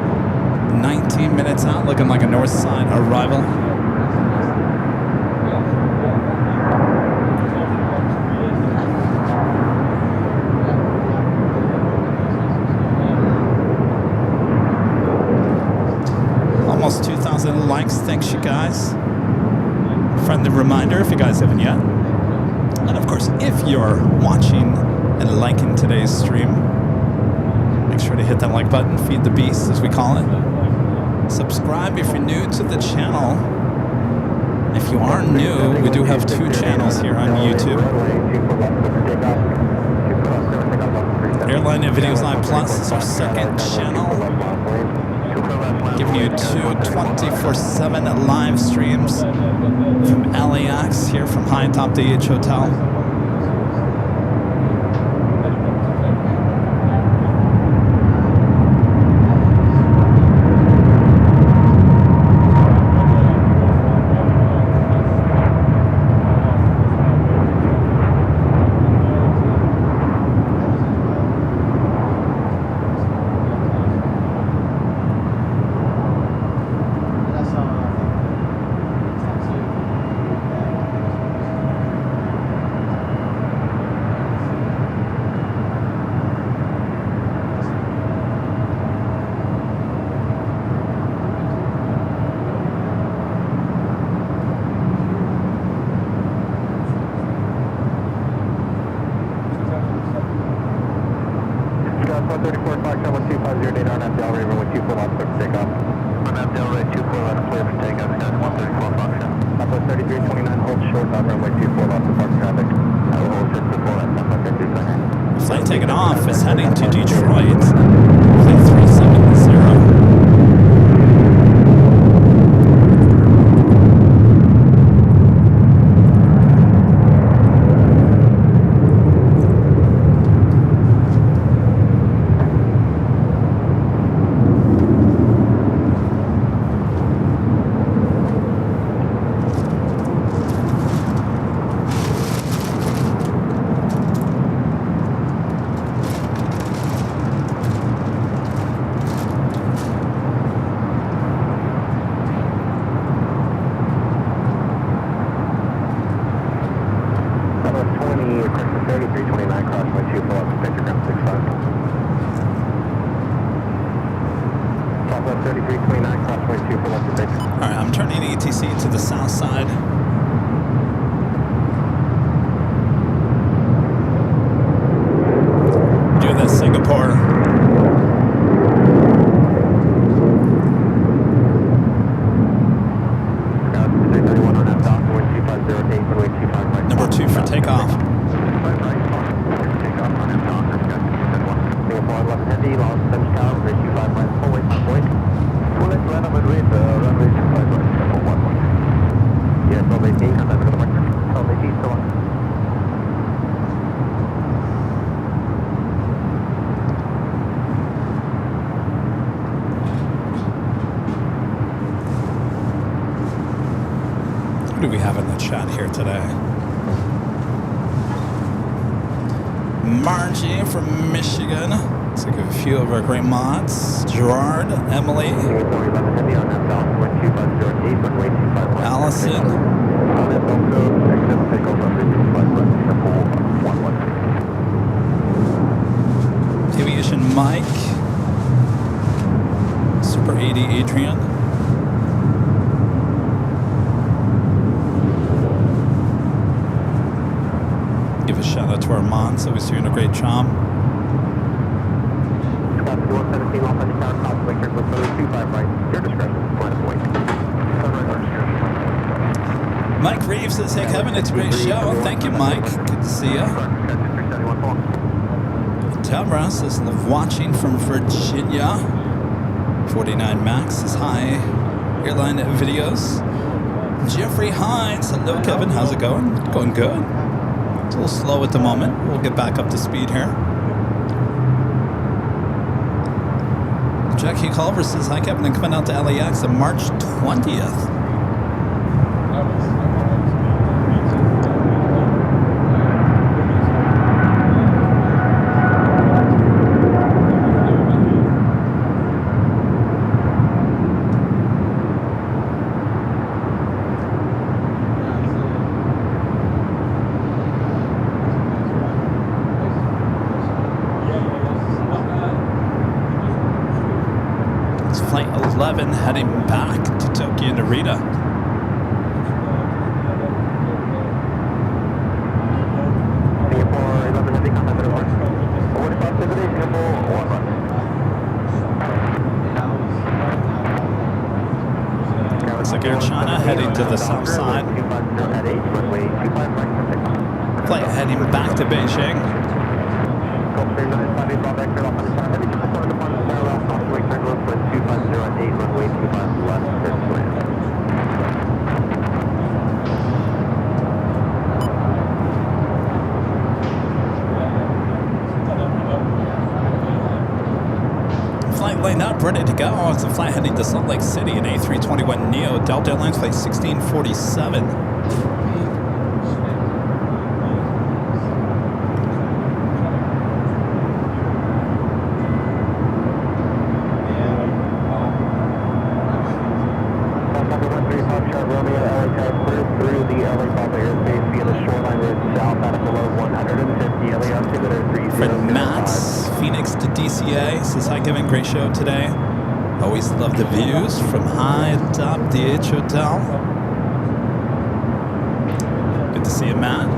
19 minutes out, looking like a north side arrival. Almost 2,000 likes, thanks you guys. Friendly reminder if you guys haven't yet. And of course, if you're watching and liking today's stream, make sure to hit that like button, feed the beast as we call it. Subscribe if you're new to the channel. If you are new, we do have 2 channels here on YouTube. Airline and Videos Live Plus is our second channel, giving you 2 24/7 live streams from LAX here from high atop the H Hotel. Flight taking off is heading to Detroit. Flight 370. 29, crossway 2 for left to take. Alright, I'm turning ATC to the south side. Do this, Singapore. Number 2 for takeoff. Who do we have in the chat here today? Margie from Michigan. Let's look at a few of our great mods. Gerard, Emily, Allison, Aviation Mike, Super 80 Adrian. Give a shout out to our mods, always doing a great job. Mike Reeves says, hey Kevin, it's a great show. Thank you, Mike. Good to see you. Tabra says, love watching from Virginia. 49 Max says, hi. Airline videos. Jeffrey Hines, hello Kevin, how's it going? Going good. It's a little slow at the moment. We'll get back up to speed here. Jackie Culver says, hi Kevin, I'm coming out to LAX on March 20th. Flight 11 heading back to Tokyo Narita. Looks like Air China heading to the south side. Flight heading back to Beijing. Flight lined up, ready to go. It's a flight heading to Salt Lake City, an A321neo Delta Airlines flight 1647. Friend Matt's Phoenix to DCA says, hi Kevin, great show today. Always love the views from high atop DH Hotel. Good to see you, Matt.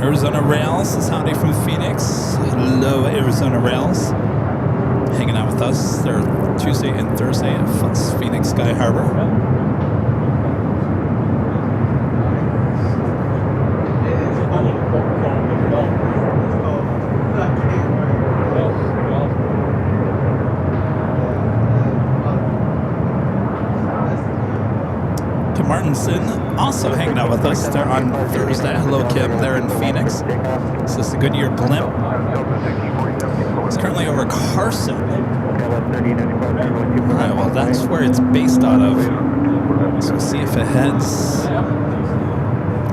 Arizona Rails says, howdy from Phoenix. Hello, Arizona Rails. Hanging out with us. They're Tuesday and Thursday at Fox Phoenix Sky Harbor. Kim Martinson also hanging out with us. They're on Thursday. Hello, Kim. They're in Phoenix. This is the Goodyear Blimp. It's currently over Carson. Alright, well, that's where it's based out of. So we'll see if it heads.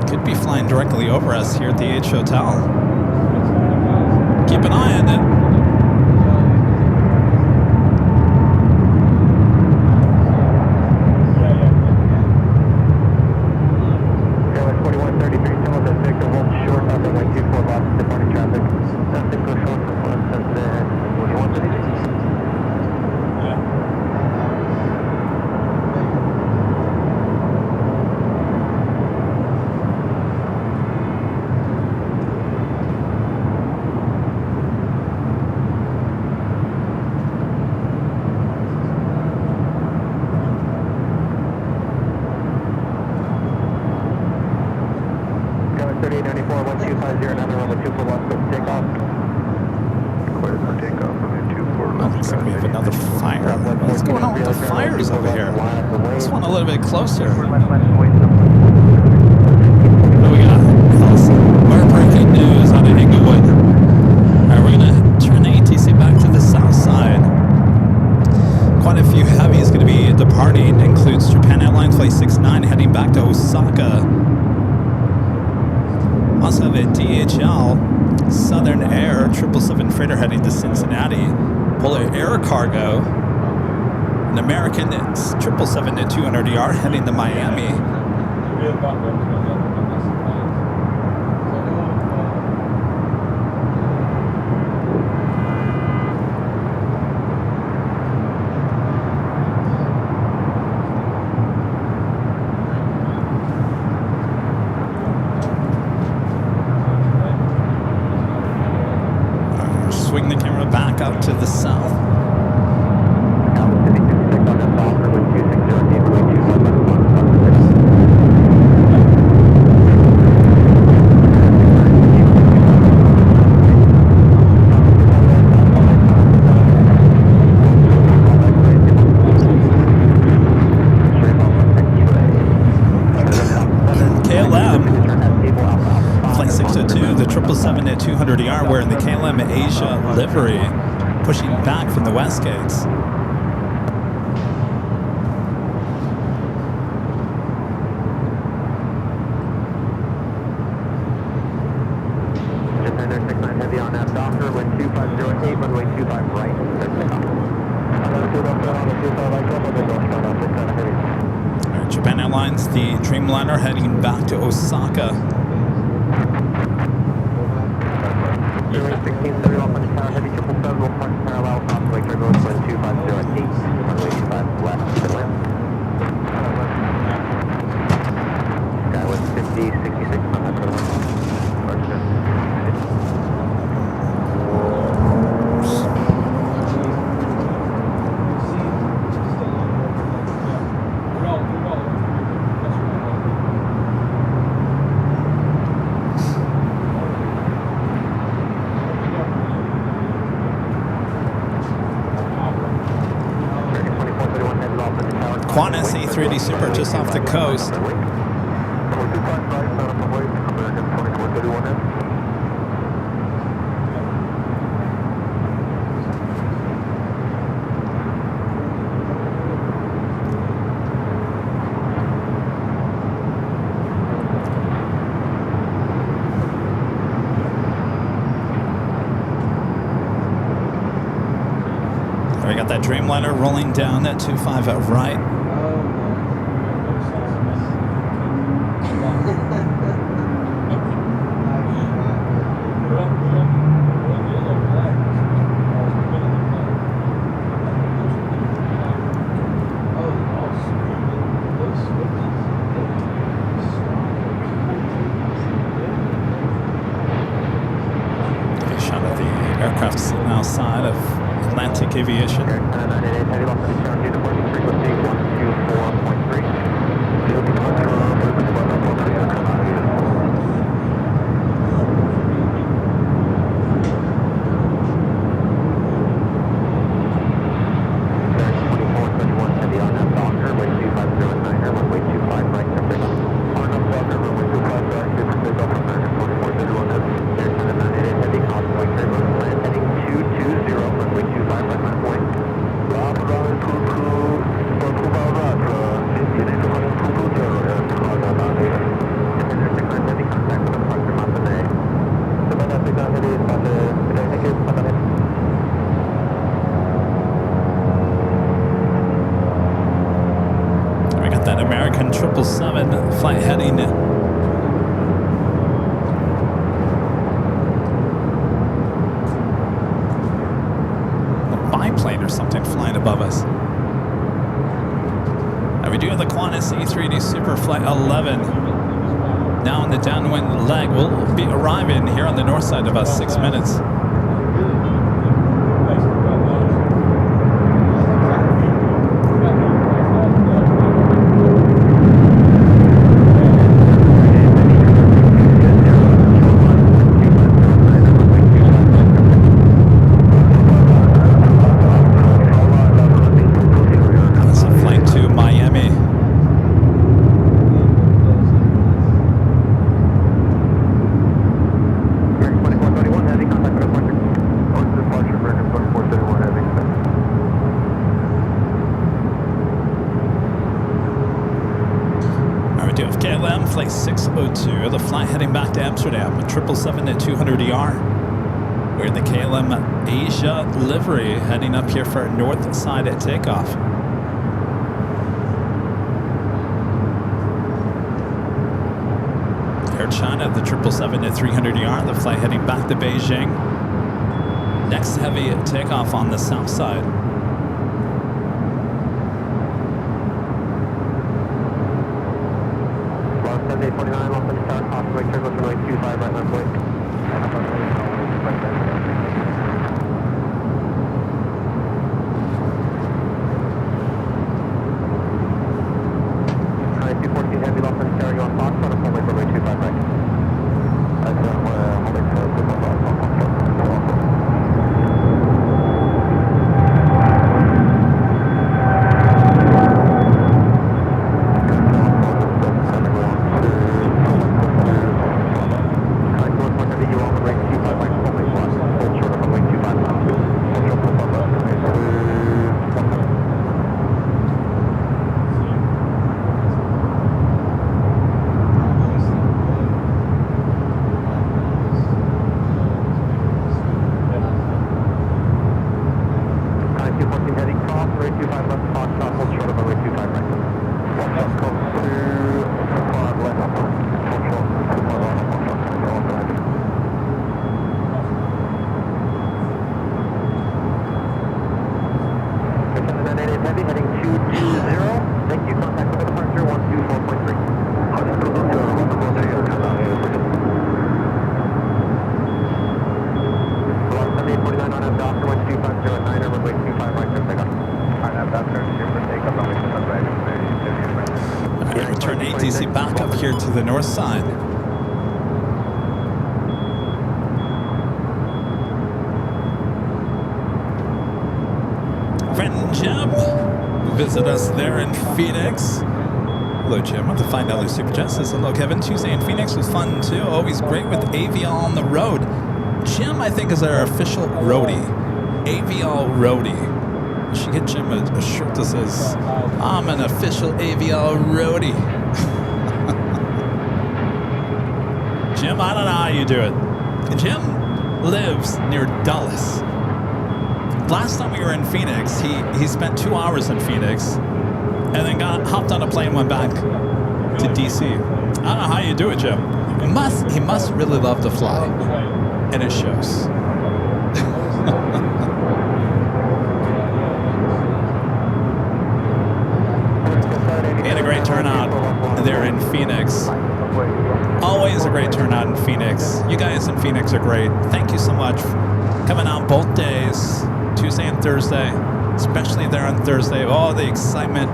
Could be flying directly over us here at the H Hotel. Keep an eye on it. 250, runway 24 left, clear for takeoff. Clear for takeoff, runway 24 Oh, left. looks like we have another fire. What's going on with the fires over here? This one a little bit closer. What do we got? More breaking news out of Inglewood. Alright, we're gonna turn the ATC back to the south side. Quite a few heavies going to be departing. Includes Japan Airlines Flight 69 heading back to Osaka. Also have a DHL Southern Air 777 freighter heading to Cincinnati. Polar Air Cargo. An American 777-200ER heading to Miami. Swing the camera back out to the south. Flight 602, the 777-200ER wearing the KLM Asia livery, pushing back from the west gates. Japan Air 69 heavy on that Docker, wind 2508, runway 25 right. Alright, Japan Airlines, the Dreamliner heading back to Osaka. 1630 off on the tower, heavy 777, will park parallel, crossway turbulence, wind 2508, runway 25 left, to land. Skywind 50, 66, on that turbulence. Qantas A380 Super just off the coast. We got that Dreamliner rolling down that 25 out right. Shot of the aircraft sitting outside of Atlantic Aviation. American 777 flight heading a biplane or something flying above us. Now we do have the Qantas A380 Super Flight 11 now in the downwind leg. We'll be arriving here on the north side in about 6 minutes. flight 602, the flight heading back to Amsterdam with 777 at 200ER. We're the KLM Asia livery heading up here for north side at takeoff. Air China, the 777 at 300ER, the flight heading back to Beijing. Next heavy takeoff on the south side. Lost 7849, lost 70 tower, cross right circle, runway 25, right left point. Hi, 214 heavy, lost 70 tower, you on Fox, on a full length, runway 25, right. That's holding for the Turn ATC back up here to the north side. Friend Jim, visit us there in Phoenix. Hello Jim, with the $5 Super Chat says, hello Kevin, Tuesday in Phoenix was fun too. Always great with AVL on the road. Jim, I think, is our official roadie. AVL roadie. We should get Jim a shirt that says, I'm an official AVL roadie. Jim, I don't know how you do it. Jim lives near Dulles. Last time we were in Phoenix, he spent 2 hours in Phoenix and then hopped on a plane, went back to DC. I don't know how you do it, Jim. He must really love to fly. And it shows. And a great turnout there in Phoenix. Always a great turnout in Phoenix. You guys in Phoenix are great. Thank you so much for coming out both days, Tuesday and Thursday, especially there on Thursday. Oh, the excitement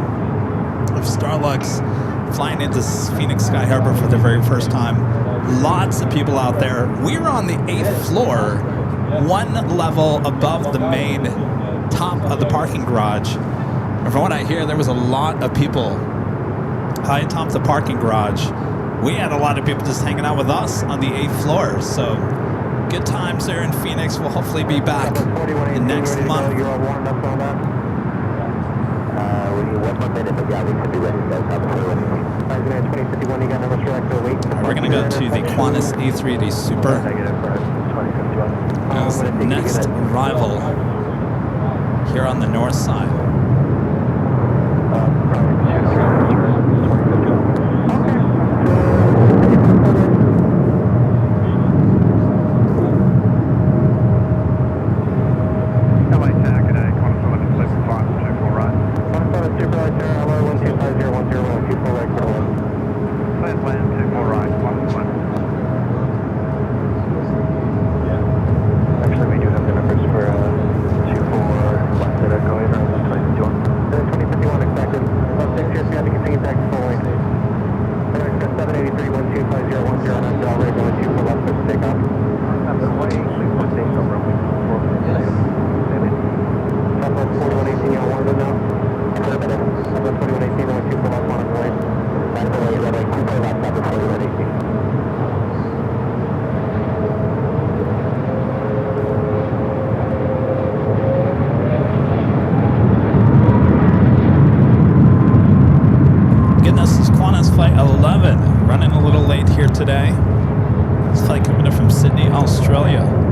of Starlux flying into Phoenix Sky Harbor for the very first time. Lots of people out there. We were on the 8th floor, one level above the main top of the parking garage. And from what I hear, there was a lot of people high atop the parking garage. We had a lot of people just hanging out with us on the 8th floor. So good times there in Phoenix. We'll hopefully be back next month. You're all warmed up on that? One more minute, but yeah, we should be ready. We're going to go to the Qantas A380 Super as the next arrival here on the north side. Actually, we do have the numbers for 24 left that are going on. here today. This flight coming in from Sydney, Australia.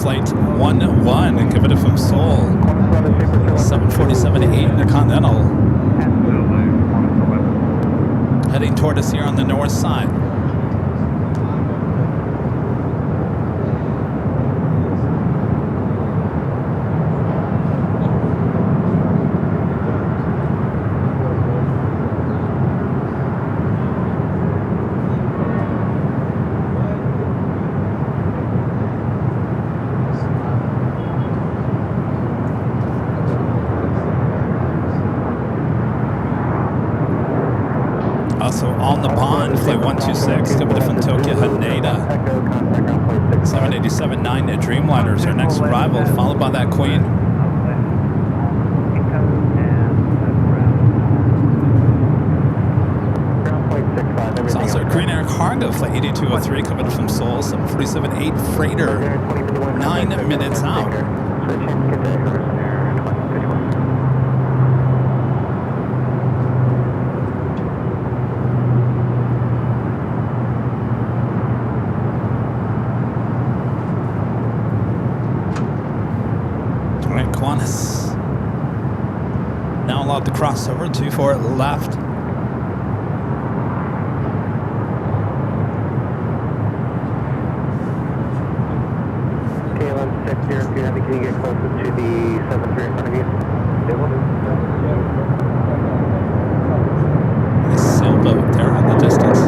Flight 1-1, give it from Seoul. 747-8 Intercontinental. Heading toward us here on the north side. Also on the pond, flight 126, coming from Tokyo, Haneda. 787-9 Dreamliners, our next arrival, followed by that Queen. It's also a Green Air Cargo, flight 8203, coming from Seoul, 747-8 Freighter, 9 minutes out. Now allowed to cross over, 24 left. KLM 602 Heavy, can you get closer to the 73 in front of you? A sailboat there in the distance.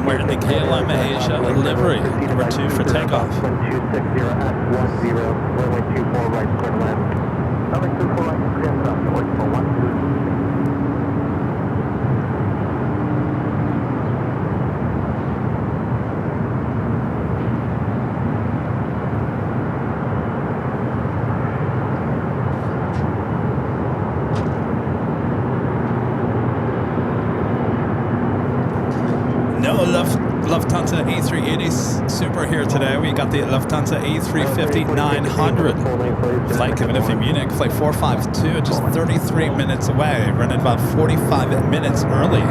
Wearing the KLM Asia livery, number 2 for takeoff. 1260 at 10, runway 24 right, clear to land. Runway 24 right, clear to land, runway 41. got the Lufthansa A350-900. Flight Kevin from Munich, flight 452, just 33 minutes away. Running about 45 minutes early.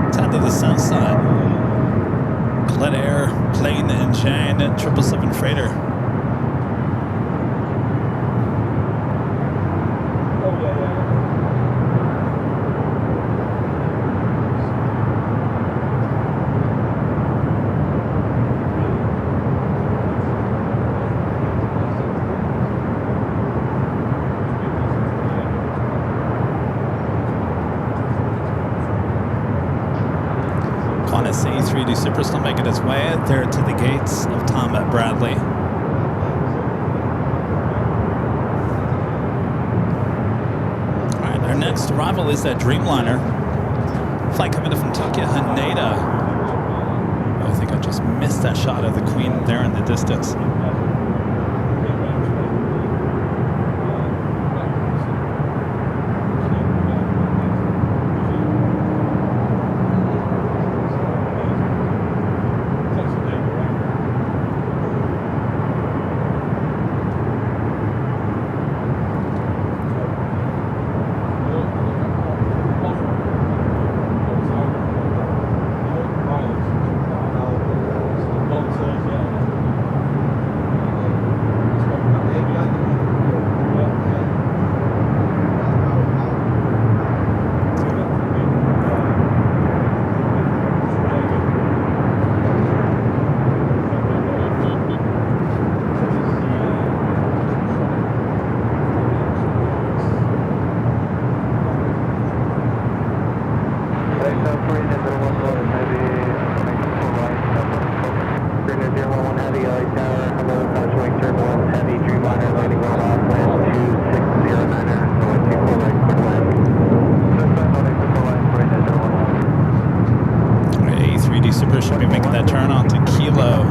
Let's head to the south side. Clet Air, Plane Jockey 777 freighter. A3D Super still making its way there to the gates of Tom Bradley. All right, our next arrival is that Dreamliner. Flight coming in from Tokyo, Haneda. Oh, I think I just missed that shot of the Queen there in the distance. Should be making that turn on to Kilo.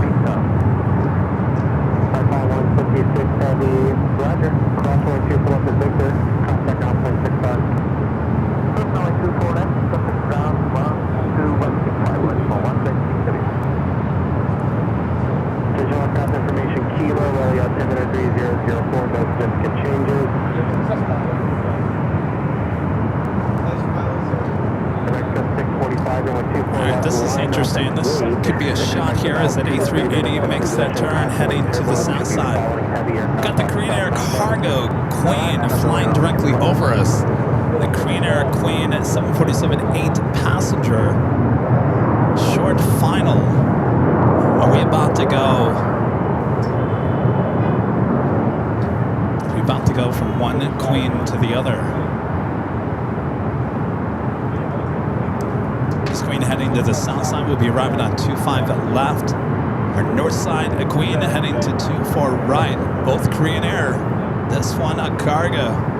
Heavy, Roger. Crossway 2, pull up to Victor. Contact on 0.65. Personally 24 next, subject ground 12165 West 116 City. Visual aircraft information, Kilo, Lily altimeter 3004, no significant changes. Alright, this is interesting. This could be a shot here as that A380 makes that turn heading to the south side. Got the Korean Air Cargo Queen flying directly over us. The Korean Air Queen at 747, 8-passenger. Short final. Are we about to go? Are we about to go from one Queen to the other? Queen heading to the south side will be arriving on 25 left. Our north side, a Queen heading to 24 right. Both Korean Air. This one a cargo.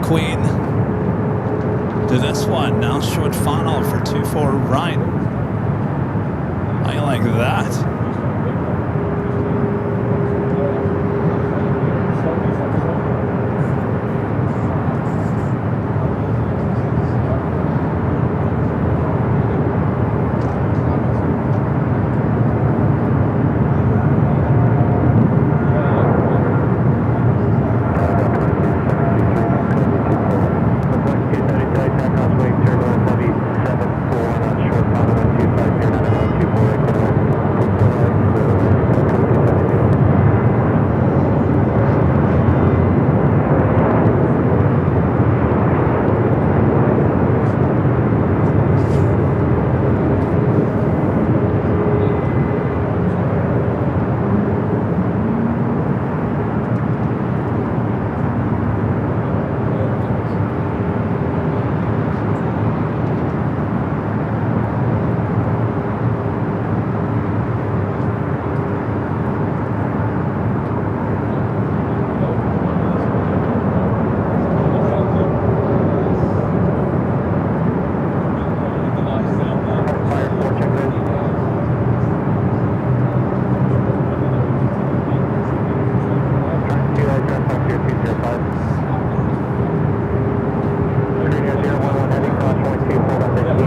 Queen to this one. Now short final for 24 right. How you like that?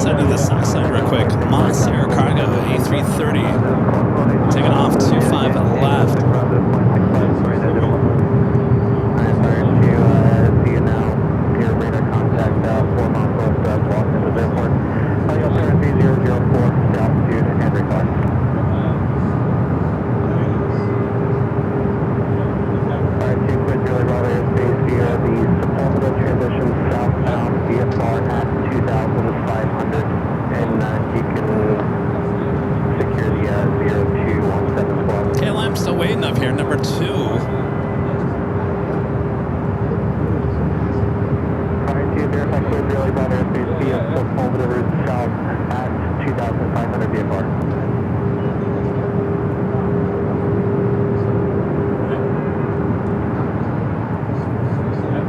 side to the south side real quick. Moss Air Cargo A330 taking off 25 left. See you now. Your radar contact 4 miles west of Los Angeles Airport. You'll turn 3004 to altitude and request. Alright, 2 clear Julie Bravo airspace via the Sepulveda transition southbound VFR at 2,500, and you can secure the 0217 squad. Okay, I'm still waiting up here. Number 2. Verify clear Julie Bravo airspace via Sepulveda route south at 2,500 VFR.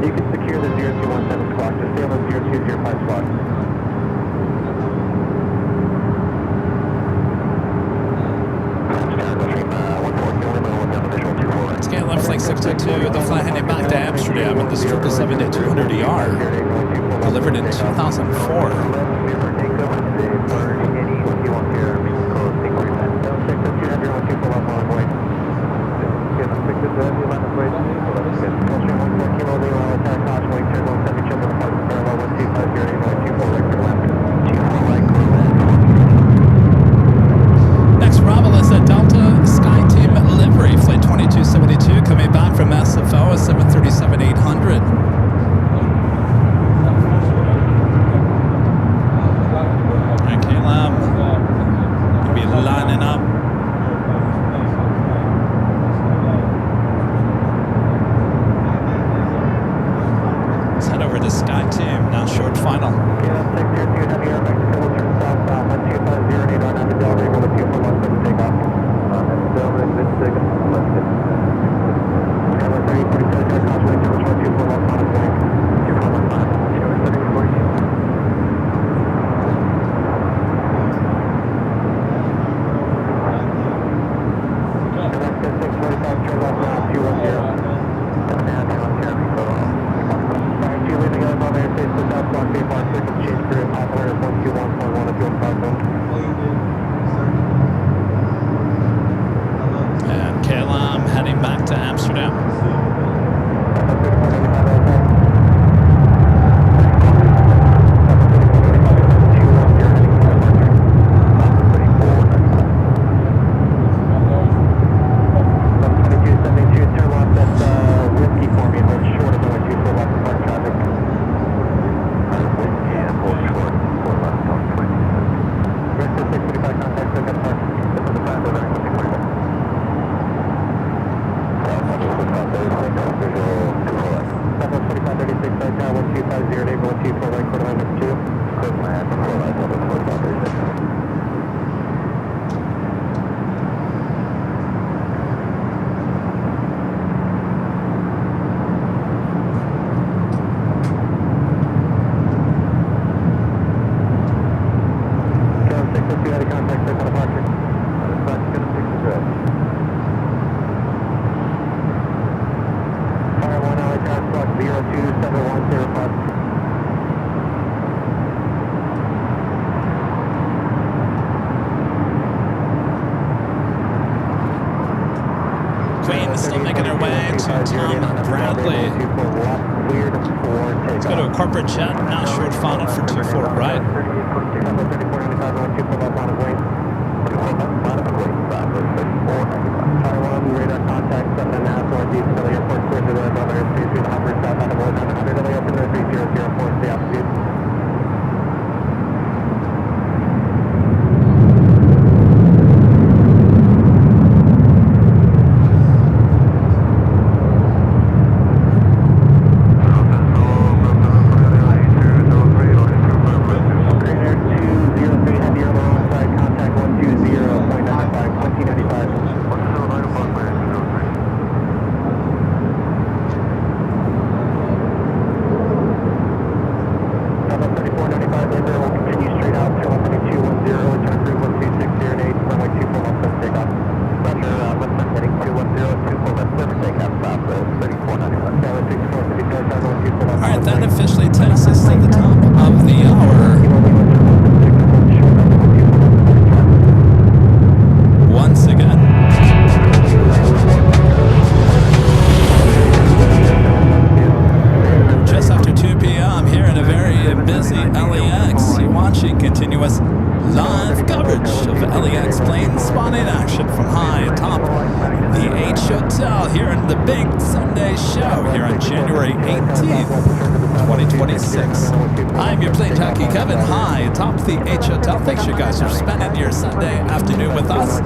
You can secure the 0217 squawk. Just stay on the 0205 squawk. Scale left flight 622, the flight heading back to Amsterdam, and this trip is 7,200 ER. Delivered in 2004. Next, Bravo is a Delta Sky Team livery, flight 2272, coming back from SFO at 737-800. And KLM gonna be lining up. Let's head over to Sky Team, now short final. And KLM heading back to Amsterdam. Queen is still making her way to Tom Bradley. Let's go to a corporate jet, now short final for 24 right. Radar contact 7.5 northeast of the airport, clear to the Bravo airspace, we hover south out of 100, LA open to 3004, stay altitude. LAX. You're watching continuous live coverage of LAX plane spotting action from high atop the H Hotel here in the big Sunday show here on January 18th, 2026. I'm your plane jockey Kevin, high atop the H Hotel. Thanks you guys for spending your Sunday afternoon with us.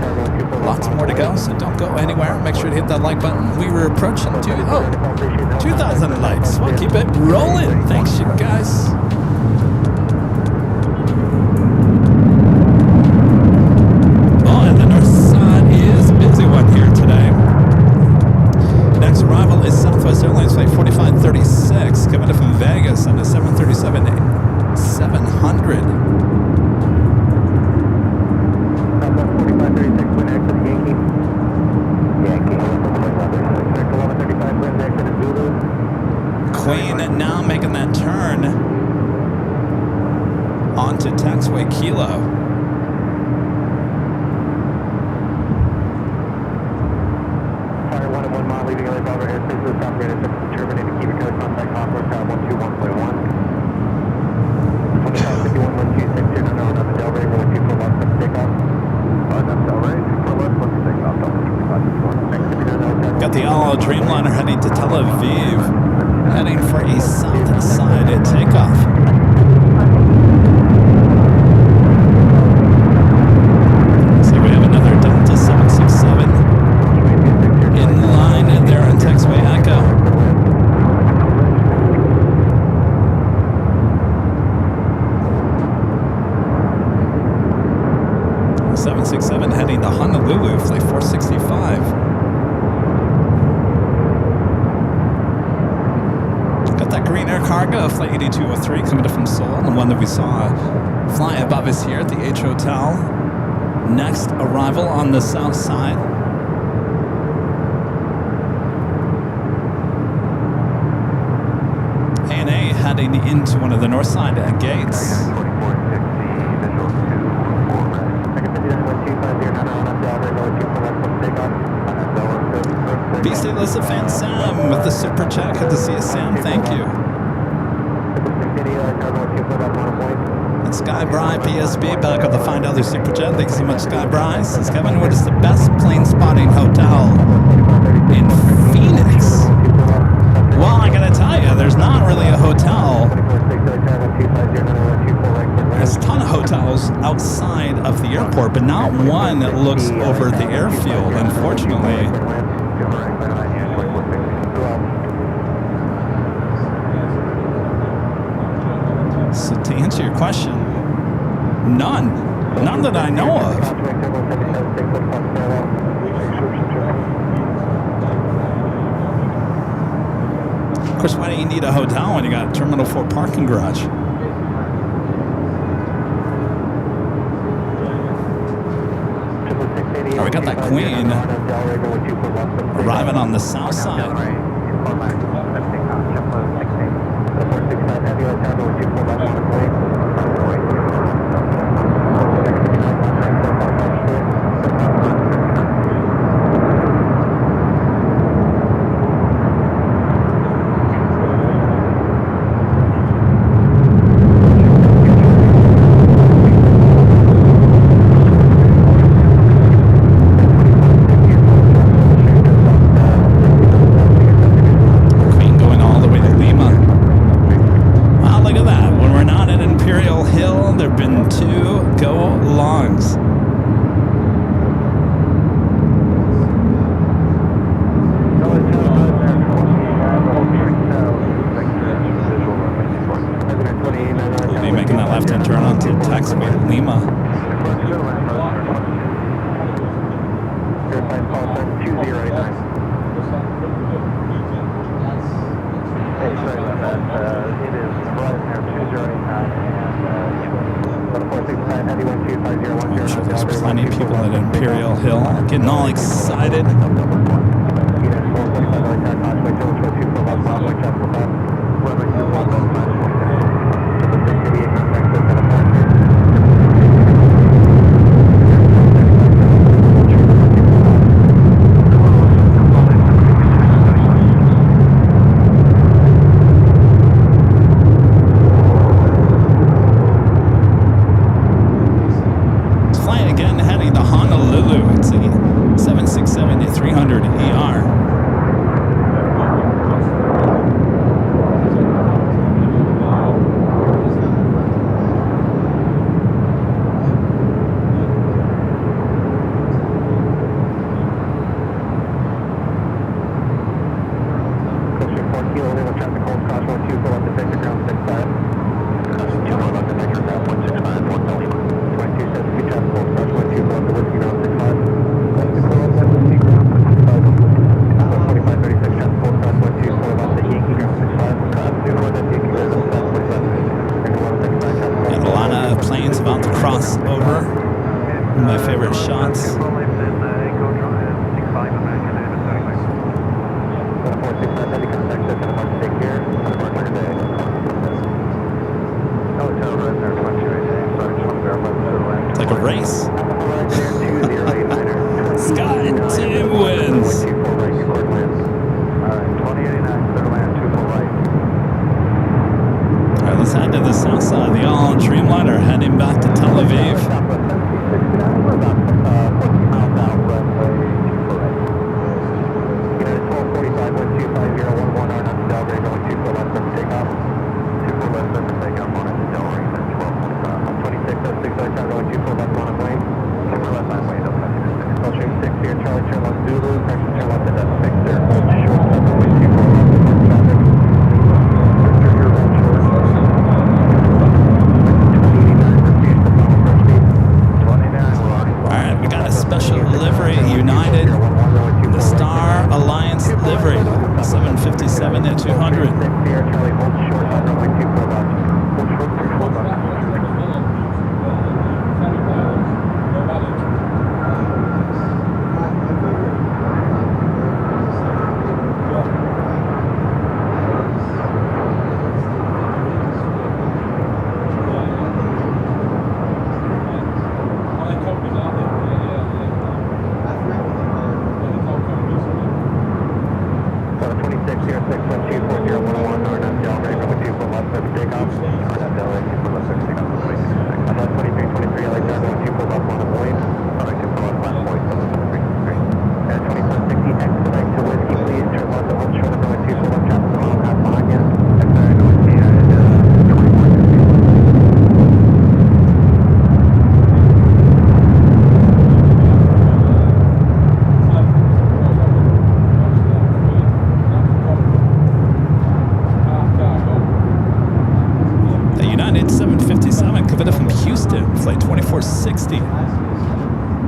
Lots more to go, so don't go anywhere. Make sure to hit that like button. We were approaching 2,000 likes. We'll keep it rolling. Thanks you guys. Airlines flight 4536 coming up from Vegas on the 737-700. Southwest 4536, wind exit Yankee. Yankee, 1135, wind exit Zulu. Queen now making that turn onto taxiway Kilo. Fire 1 and 1 mile, leaving LA Bravo airspace to the south, radar terminated, keep it code, contact Hawthorne Tower 121.1. 2551 126, on up Del Rey, 124 left, let's take off. On up Del Rey, 24 left, let's take off, Delta 2561. Got the all Dreamliner heading to Tel Aviv, heading for a south side takeoff. So we have another Delta 767 in line there on taxiway Echo. 767 heading to Honolulu, flight 465. Got that green air cargo, flight 8203 coming up from Seoul, the one that we saw fly above us here at the H Hotel. Next arrival on the south side. ANA heading into one of the north side gates. Beastie Elizabeth Sam with the super chat. Good to see you, Sam. Thank you. And Sky Bry PSB back on the Find Other super chat. Thanks so much, Sky Bry. Says Kevin, what is the best plane spotting hotel in Phoenix? Well, I gotta tell you, there's not really a hotel. There's a ton of hotels outside of the airport, but not one that looks over the airfield, unfortunately. So to answer your question, none that I know of. Of course, why do you need a hotel when you got Terminal 4 parking garage? Oh, we got that Queen arriving on the south side. I'm sure there's plenty of people at Imperial Hill getting all excited. about to cross over. One of my favorite shots. It's like a race. Sky Tim wins. Alright, let's head to the south side of the all Dreamliner, heading back to Tel Aviv.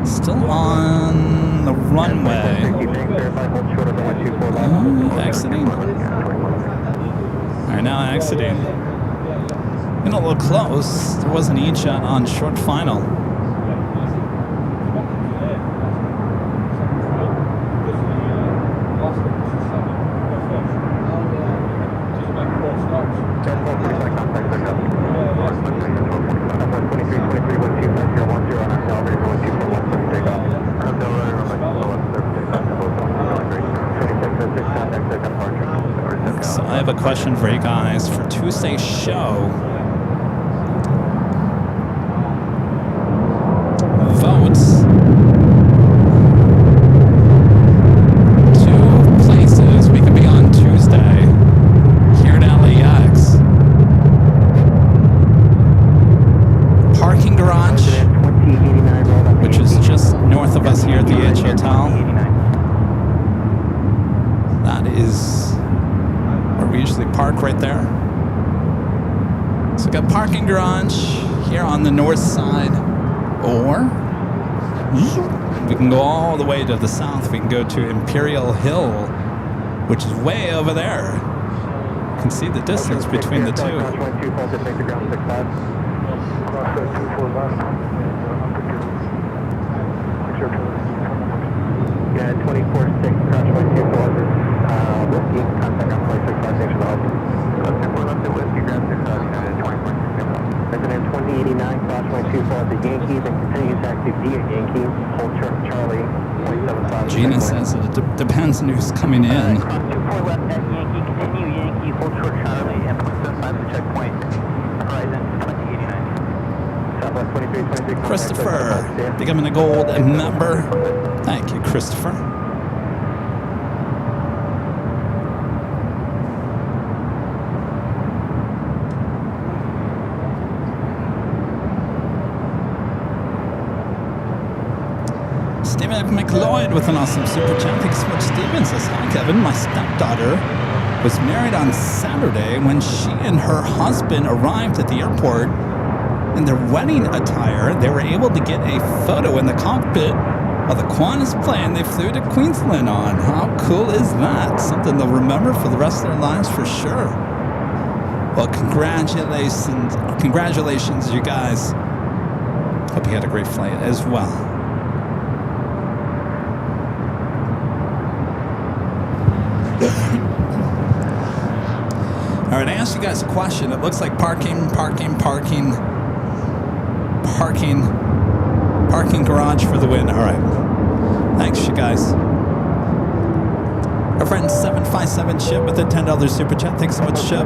Still on the runway. Exiting. Alright, now exiting. Getting a little close. There was an E-shot on short final. So I have a question for you guys for Tuesday's show. Votes. 2 places we could be on Tuesday here at LAX. Parking garage, which is just north of us here at the Edge Hotel. That is where we usually park, right there. So we got parking garage here on the north side, or we can go all the way to the south. We can go to Imperial Hill, which is way over there. You can see the distance between the two. Yeah, 24-6, crash 124. Whiskey, contact on 26 station left. Left 24 left at Whiskey, grab 6 United 20.6. Resident 2089, crash 124 at the Yankees and continues to active D at Yankees. Hold Charlie, 0.75. Gina says it depends on who's coming in. Cross 24 left at Yankee, continue Yankee, hold short Charlie, and 0.75 to checkpoint. Horizon 2089. Southwest 2326. Christopher, becoming a gold member. Thank you, Christopher. Stephen McLeod with an awesome super chat. Thanks so much. Stephen says, hi, Kevin. My stepdaughter was married on Saturday. When she and her husband arrived at the airport in their wedding attire, they were able to get a photo in the cockpit of the Qantas plane they flew to Queensland on. How cool is that? Something they'll remember for the rest of their lives for sure. Well, congratulations, you guys. Hope you had a great flight as well. All right, I asked you guys a question. It looks like parking garage for the win. All right. Thanks, you guys. Our friend 757 Chip with a $10 super chat. Thanks so much, Chip.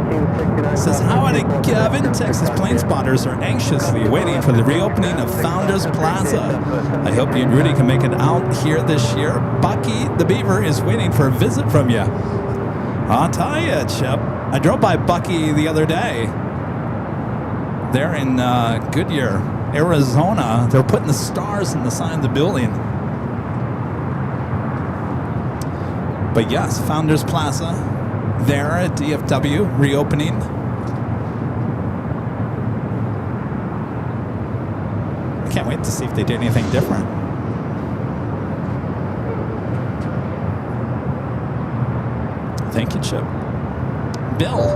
Says, howdy, Kevin. Texas plane spotters are anxiously waiting for the reopening of Founders Plaza. I hope you and Rudy can make it out here this year. Bucky the Beaver is waiting for a visit from you. I'll tell you, Chip. I drove by Bucky the other day. They're in Goodyear, Arizona. They're putting the stars in the sign of the building. But yes, Founders Plaza, there at DFW, reopening. I can't wait to see if they did anything different. Thank you, Chip. Bill,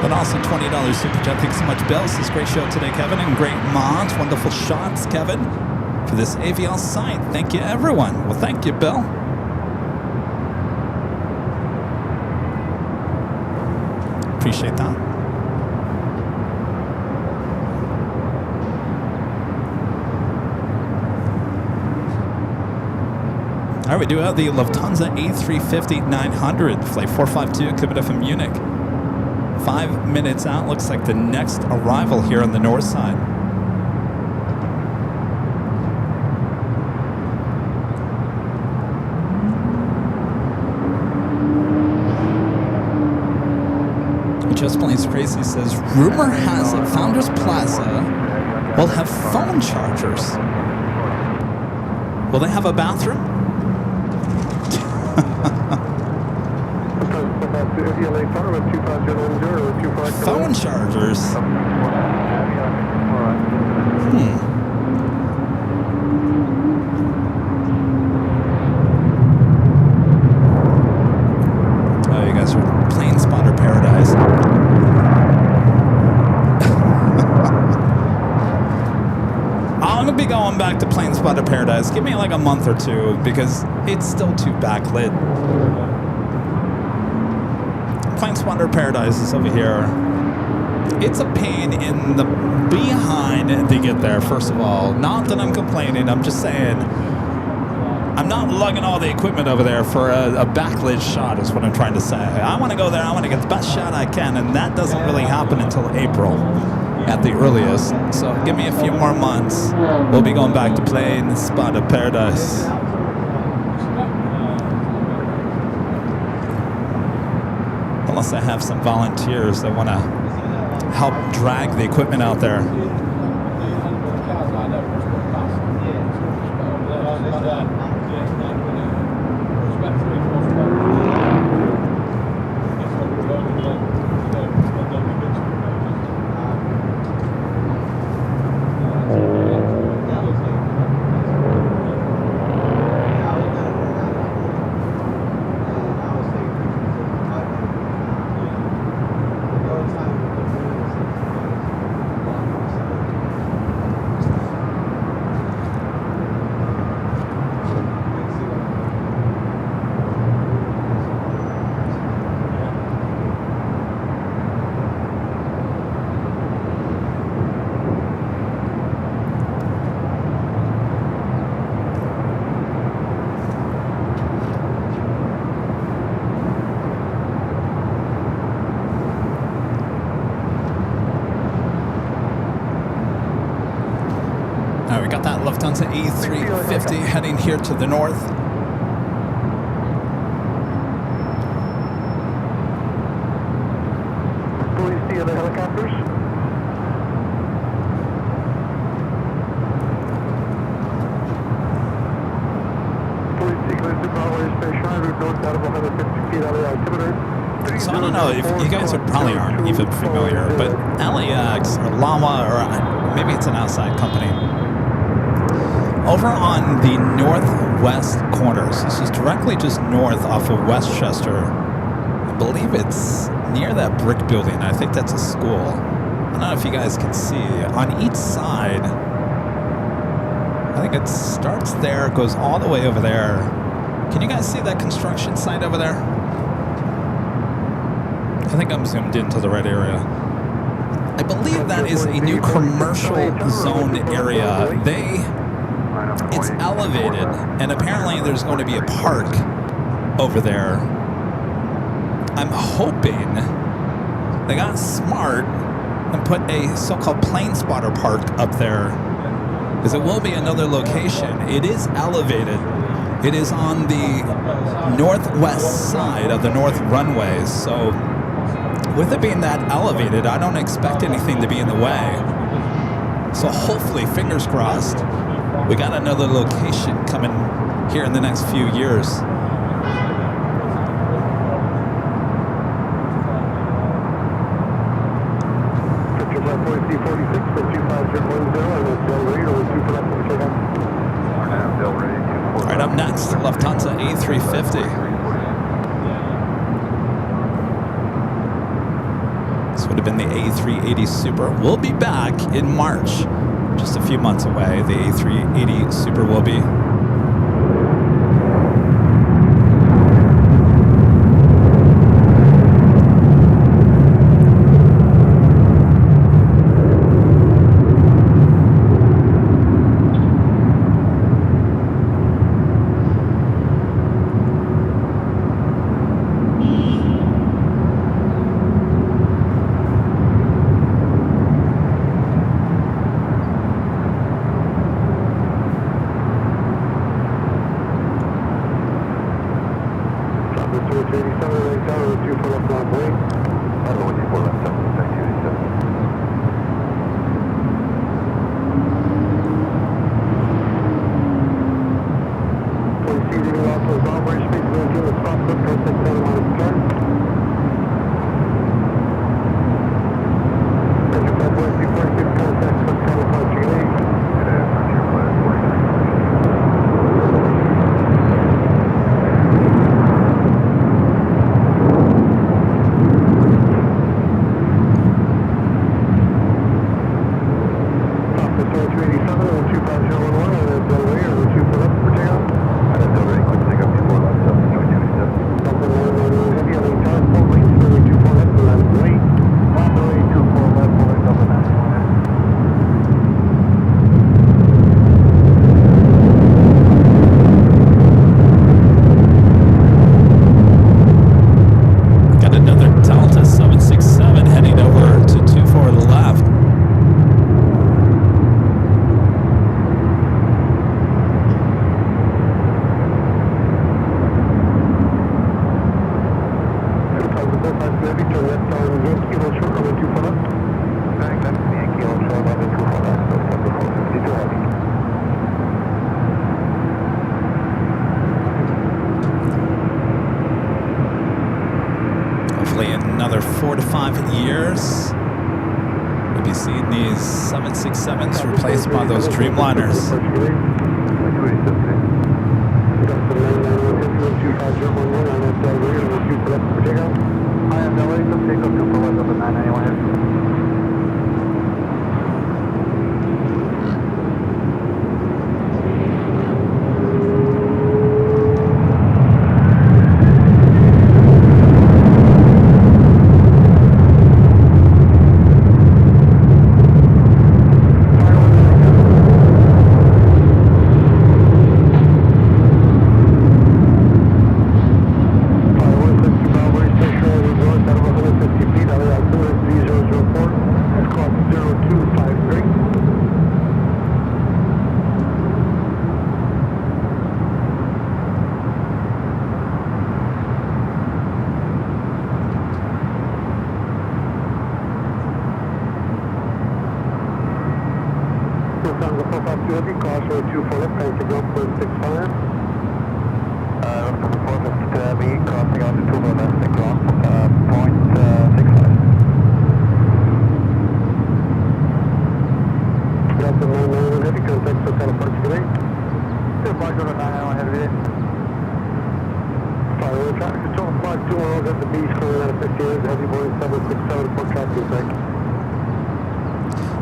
an awesome $20 super chat. Thanks so much, Bill. This is a great show today, Kevin, and great mods. Wonderful shots, Kevin, for this AVL site. Thank you, everyone. Well, thank you, Bill. Appreciate that. All right, we do have the Lufthansa A350-900, flight 452, coming up from Munich. 5 minutes out, looks like the next arrival here on the north side. Just Plains Crazy says, rumor has it Founders Plaza will have phone chargers. Will they have a bathroom? Phone chargers? Oh, you guys are plane spotter paradise. I'm going to be going back to Plane Spotter Paradise. Give me like a month or two because it's still too backlit. Plane Spotter Paradise is over here. It's a pain in the behind to get there, first of all. Not that I'm complaining. I'm just saying I'm not lugging all the equipment over there for a backlit shot is what I'm trying to say. I want to go there. I want to get the best shot I can, and that doesn't really happen until April at the earliest. So give me a few more months. We'll be going back to Plane Spotter Paradise. Unless I have some volunteers that want to help drag the equipment out there. Lufthansa A350 heading here to the north. Please see the helicopters. Please see the Broadway Station, route north out of 150 feet out of the altimeter. So I don't know if you guys are probably aren't even familiar, but LAX or Llama, or maybe it's an outside company. Over on the northwest corners, this is directly just north off of Westchester. I believe it's near that brick building. I think that's a school. I don't know if you guys can see. On each side, I think it starts there, goes all the way over there. Can you guys see that construction site over there? I think I'm zoomed into the right area. I believe that is a new commercial zone area. It's elevated, and apparently there's going to be a park over there. I'm hoping they got smart and put a so-called plane spotter park up there, because it will be another location. It is elevated. It is on the northwest side of the north runways, so with it being that elevated, I don't expect anything to be in the way. So hopefully, fingers crossed, we got another location coming here in the next few years. All right, up next, Lufthansa A350. This would have been the A380 Super. We'll be back in March, just a few months away. The A380 Super will be. Another 4 to 5 years, we'll be seeing these 767s replaced by those Dreamliners.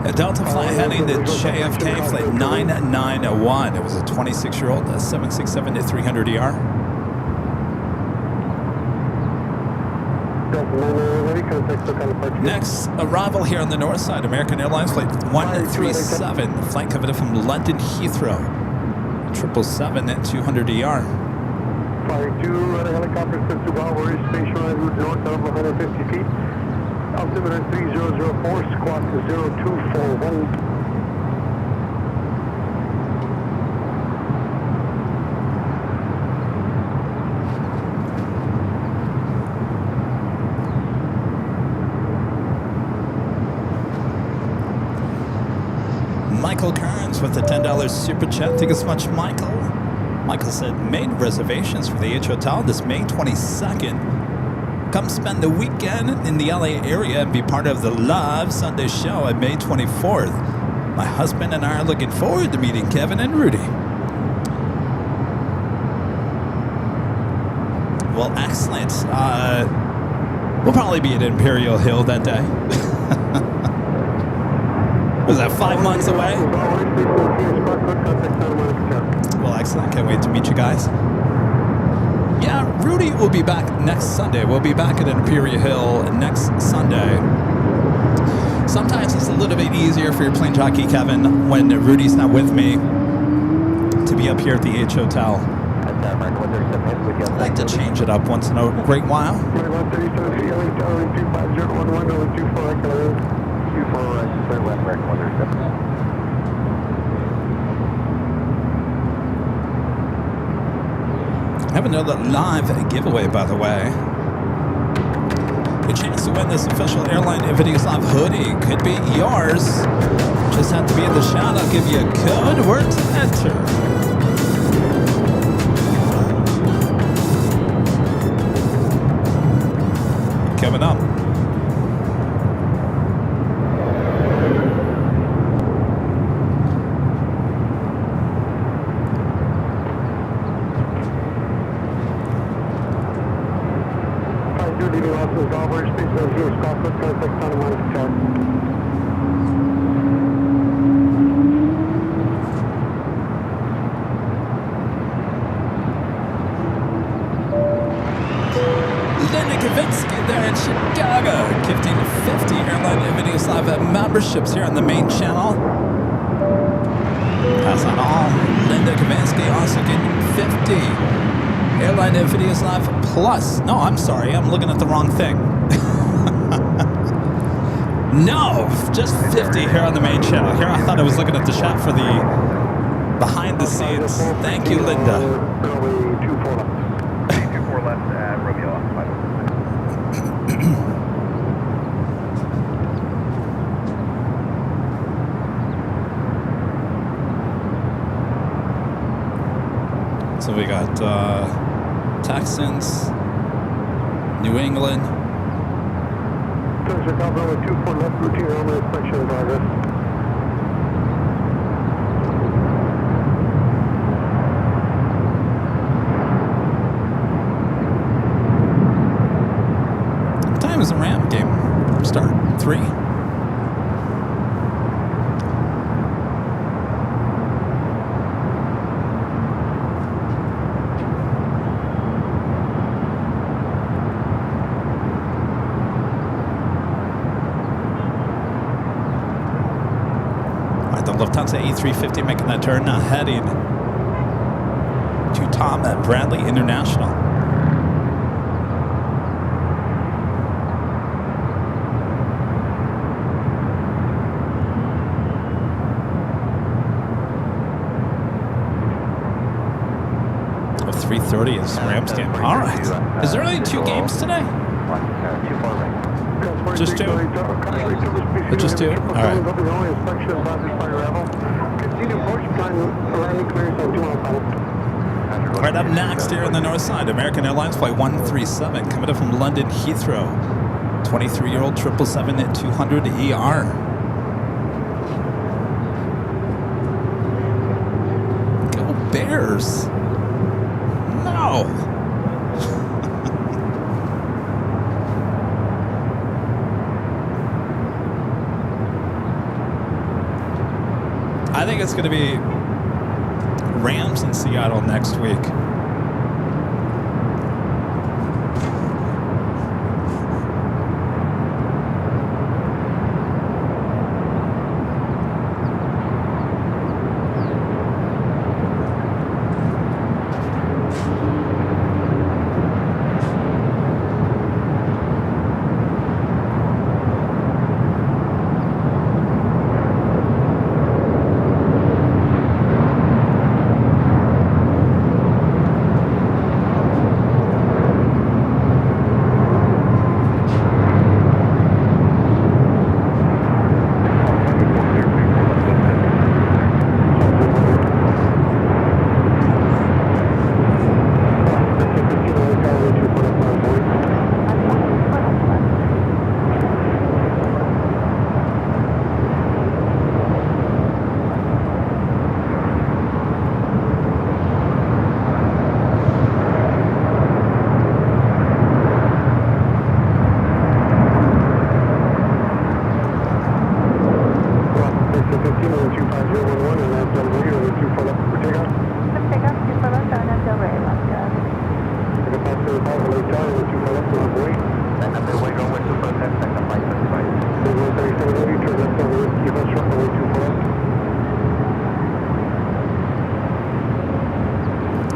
A Delta flight heading to JFK, flight 991. It was a 26-year-old 767 at 300 ER. Next arrival here on the north side, American Airlines flight 137, flight coming in from London Heathrow, 777 at 200 ER. Flight 2, helicopter sent to Liveries, station on route north of 150 feet. Altimeter 3004, squawk 0241. Michael Kearns with the $10 super chat. Thank you so much, Michael. Michael said, made reservations for the H Hotel this May 22nd. Come spend the weekend in the LA area and be part of the Love Sunday show on May 24th. My husband and I are looking forward to meeting Kevin and Rudy. Well, excellent. We'll probably be at Imperial Hill that day. Was that 5 months away? Well, excellent. Can't wait to meet you guys. Yeah, Rudy will be back next Sunday. We'll be back at Imperial Hill next Sunday. Sometimes it's a little bit easier for your plane jockey, Kevin, when Rudy's not with me, to be up here at the H Hotel. I like to change it up once in a great while. I have another live giveaway, by the way. Your chance to win this official Airline Videos Live hoodie could be yours. Just have to be in the shot. I'll give you a code word to enter. Coming up. Memberships here on the main channel. Pass on all. Linda Kavinsky also getting 50. Airline Videos Live Plus. No, I'm sorry. I'm looking at the wrong thing. No, just 50 here on the main channel. Here I thought I was looking at the shot for the behind the scenes. Thank you, Linda. 24 left at Romeo Occupied. So we got Texans, New England. Pleasure, Governor, 24 left, routine armor inspection in progress. What time is the Ram game start? 3? Lufthansa A350 making that turn, now heading to Tom at Bradley International. Oh, 3:30 is Rams game. All right. Is there only 2 games today? Just 2? Just 2? All right. All right, up next here on the north side, American Airlines flight 137 coming up from London Heathrow. 23-year-old 777 at 200 ER. Go Bears. No. I think it's going to be Rams in Seattle next week.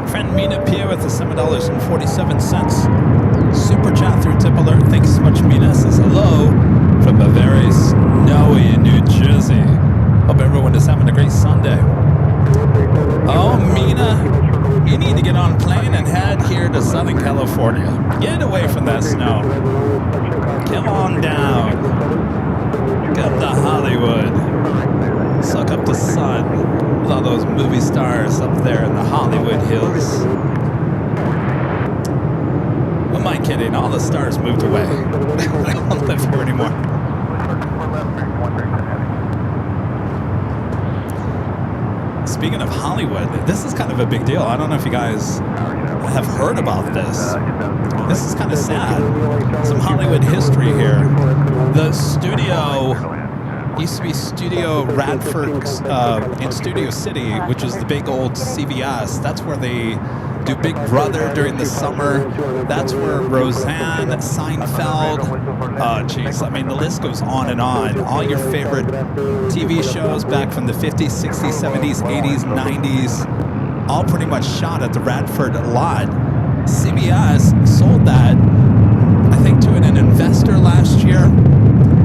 Friend Mina Pia with the $7.47. Super chat through tip alert. Thanks so much, Mina. Says hello from a very snowy New Jersey. Hope everyone is having a great Sunday. Oh, Mina, you need to get on a plane and head here to Southern California. Get away from that snow. Come on down. Come to Hollywood. Suck up the sun with all those movie stars up there in the Hollywood Hills. Who am I kidding? All the stars moved away. They don't live here anymore. Speaking of Hollywood, this is kind of a big deal. I don't know if you guys have heard about this. This is kind of sad. Some Hollywood history here. The studio used to be Studio Radford in Studio City, which is the big old CVS. That's where they do Big Brother during the summer. That's where Roseanne, Seinfeld, geez, I mean, the list goes on and on. All your favorite TV shows back from the 50s, 60s, 70s, 80s, 90s, all pretty much shot at the Radford lot. CBS sold that, I think, to an investor last year.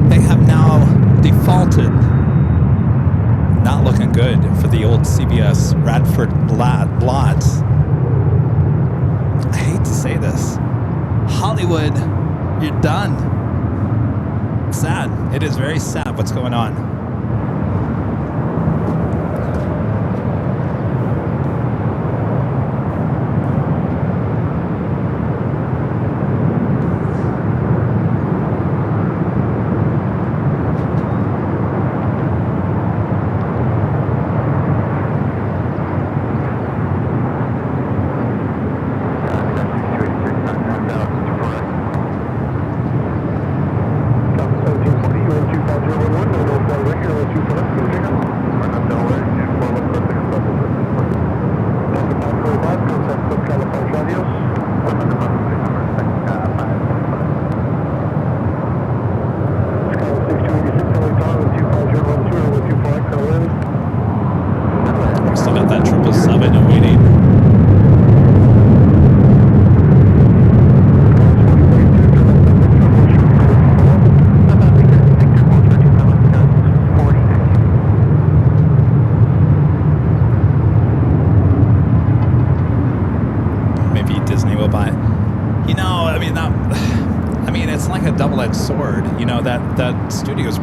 They have now defaulted. Not looking good for the old CBS Radford lot. I hate to say this. Hollywood, you're done. Sad. It is very sad what's going on.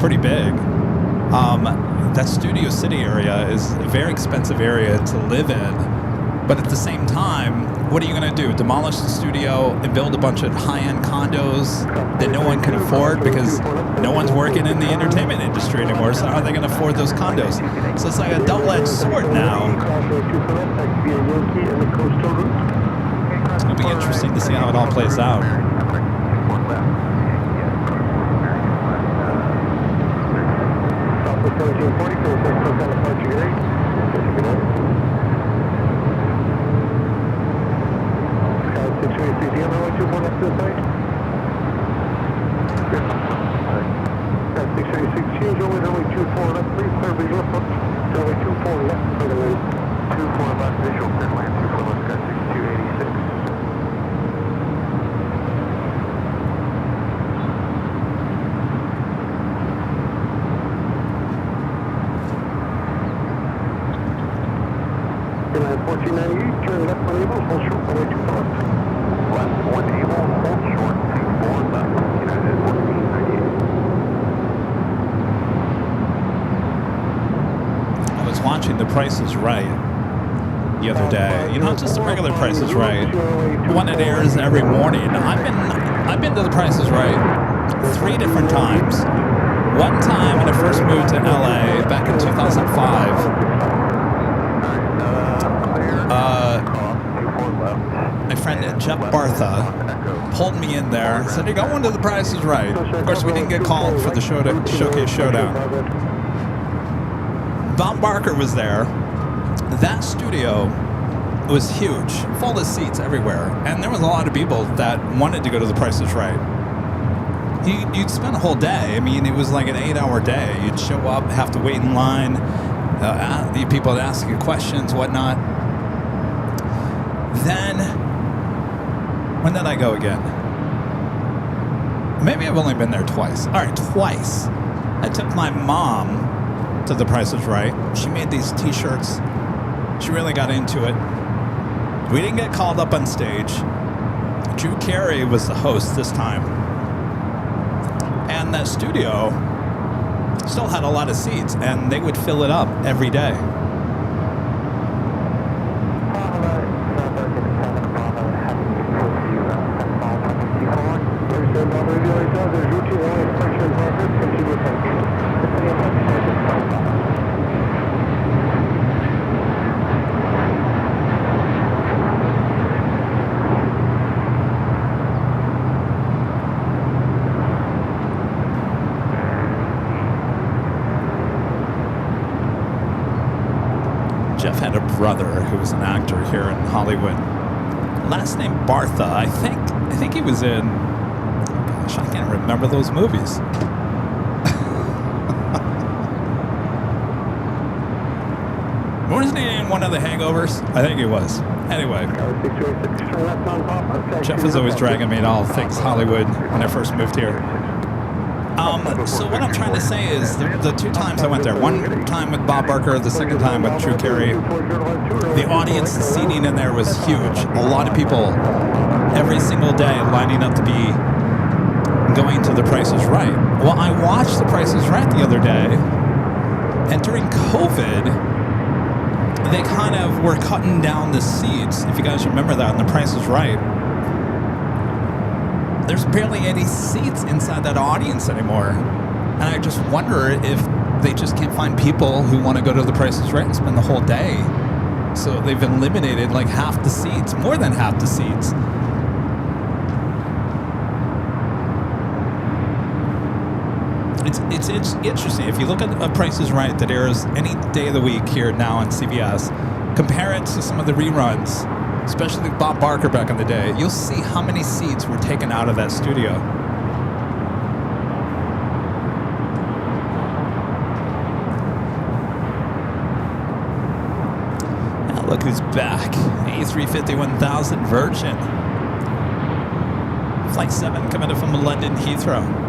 Pretty big. That Studio City area is a very expensive area to live in, but at the same time, what are you going to do? Demolish the studio and build a bunch of high-end condos that no one can afford because no one's working in the entertainment industry anymore, so how are they going to afford those condos? So it's like a double-edged sword now. It's going to be interesting to see how it all plays out. Southwest 1740, 46 Hotel Departure Gate. runway 24 left for the wind. 24 left visual, clear to land, 24 left, got 6286. Airline 1498, turn left on Able, hold short, runway 24 left. Left 1 able, hold short, 24 left, United 1498. I was watching The Price is Right the other day. You know, just the regular Price is Right. The one that airs every morning. I've been to The Price is Right 3 different times. One time when I first moved to LA back in 2005. My friend Jeff Bartha pulled me in there, said, "You're going to The Price is Right." Of course, we didn't get called for the Showcase Showdown. Bob Barker was there. That studio was huge, full of seats everywhere, and there was a lot of people that wanted to go to The Price is Right. You'd spend a whole day. I mean, it was like an 8-hour day. You'd show up, have to wait in line, people would ask you questions, whatnot. Then, when did I go again? Maybe I've only been there twice. All right, twice. I took my mom to The Price is Right. She made these t-shirts. She really got into it. We didn't get called up on stage. Drew Carey was the host this time. And that studio still had a lot of seats, and they would fill it up every day. Jeff had a brother who was an actor here in Hollywood. Last name Bartha. I think he was in. Gosh, I can't remember those movies. Wasn't he in one of the Hangovers? I think he was. Anyway, Jeff was always dragging me to all things Hollywood when I first moved here. So what I'm trying to say is the 2 times I went there, one time with Bob Barker, the second time with Drew Carey, the audience seating in there was huge. A lot of people every single day lining up to be going to The Price is Right. Well, I watched The Price is Right the other day, and during COVID, they kind of were cutting down the seats. If you guys remember that, on The Price is Right. There's barely any seats inside that audience anymore. And I just wonder if they just can't find people who want to go to The Price is Right and spend the whole day. So they've eliminated like half the seats, more than half the seats. It's interesting. If you look at A Price is Right that airs any day of the week here now on CBS, compare it to some of the reruns, especially Bob Barker back in the day, you'll see how many seats were taken out of that studio. Now look who's back. A350-1000 Virgin. Flight 7 coming in from London Heathrow.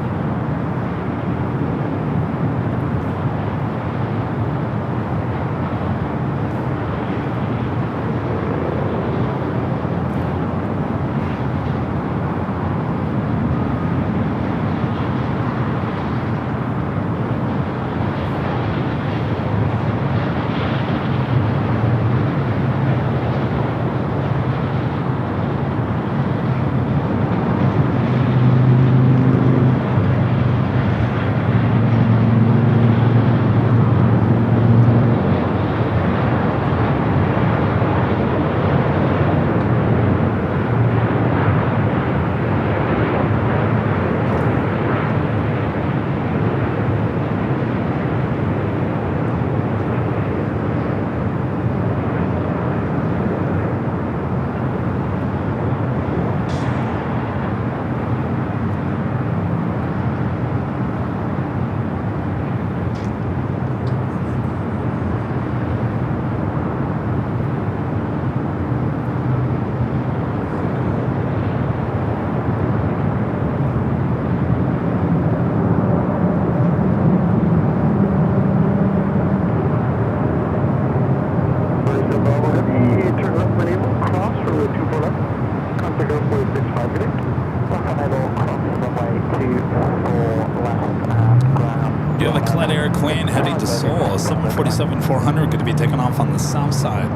Miami to Seoul, 747-400 going to be taking off on the south side.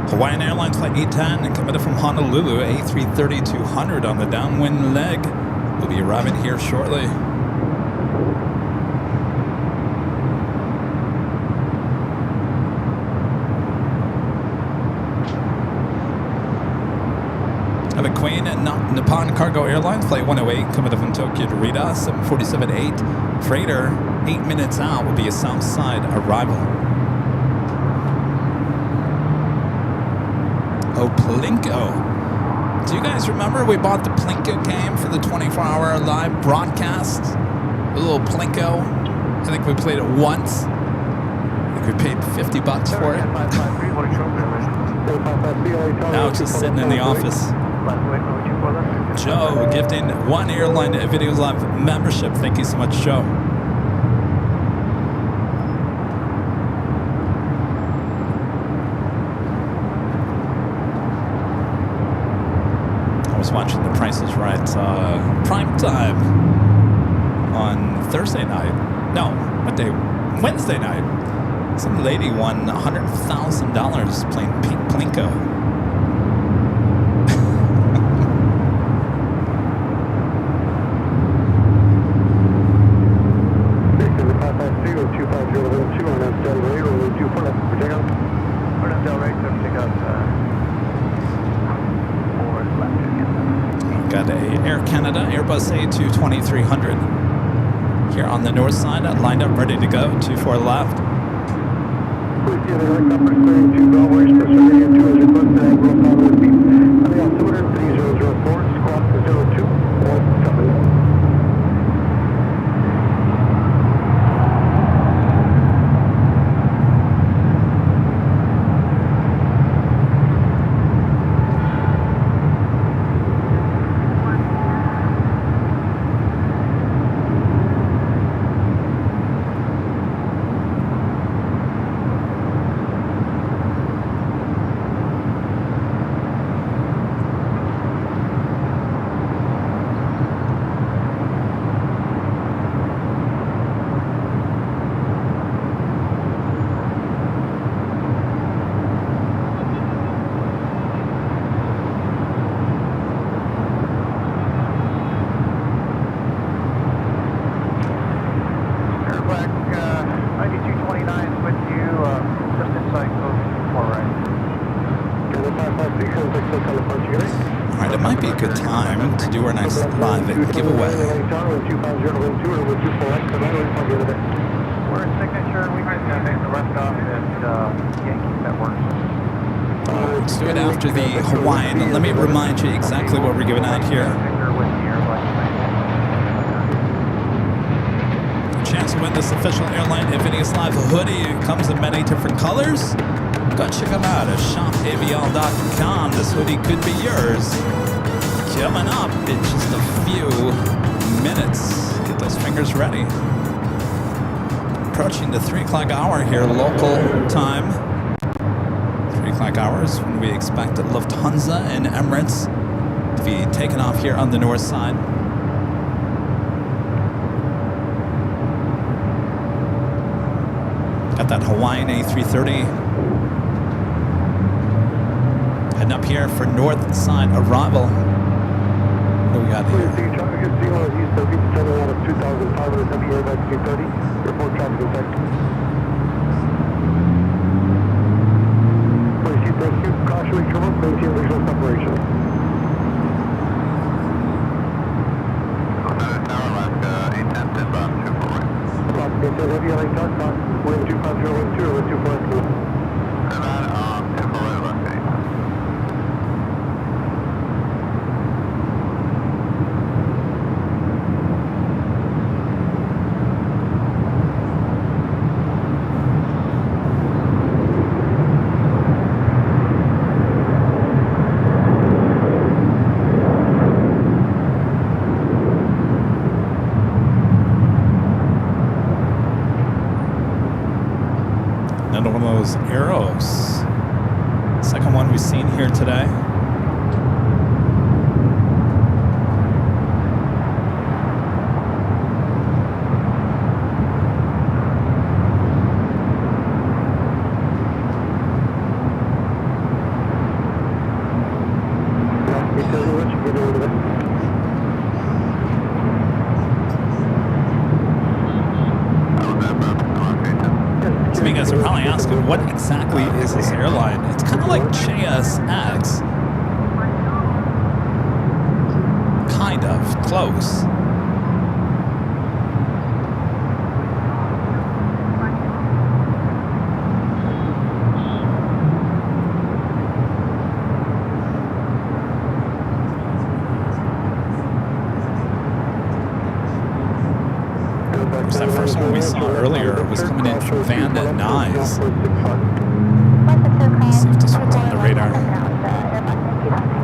Hawaiian Airlines Flight 810 and coming in from Honolulu, A330-200 on the downwind leg. We'll be arriving here shortly. Have a Queen Nippon Cargo Airlines Flight 108 coming in from Tokyo to Rita, 747-8 freighter. 8 minutes out will be a south side arrival. Oh, Plinko. Do you guys remember we bought the Plinko game for the 24-hour live broadcast? A little Plinko. I think we played it once. I think we paid $50 for it. Now it's just sitting in the office. Joe gifting one Airline Videos Live membership. Thank you so much, Joe. Watching The Price is Right prime time on Thursday night. No, what day? Wednesday night. Some lady won $100,000 playing Plinko. Got a Air Canada Airbus A220-300 here on the north side, lined up, ready to go. 24 left. Alright, it might be a good time to do our next live giveaway. We're in signature. We can make the rest off at Yankee Network. Let's do it after the Hawaiian. Let me remind you exactly what we're giving out here. Chance to win this official Airline Infinity Live hoodie. It comes in many different colors. Go check them out at shopavl.com. This hoodie could be yours. Coming up in just a few minutes. Get those fingers ready. Approaching the 3 o'clock hour here, local time. 3 o'clock hours when we expect Lufthansa and Emirates to be taken off here on the north side. Got that Hawaiian A330 heading up here for north side arrival. What do we got here? those arrows. Second one we've seen here today. Some of you guys are probably asking, what exactly is this airline? It's kind of like JSX. Kind of. Close. That first one we saw earlier was coming in from Van Nuys. Let's see if this one's on the radar.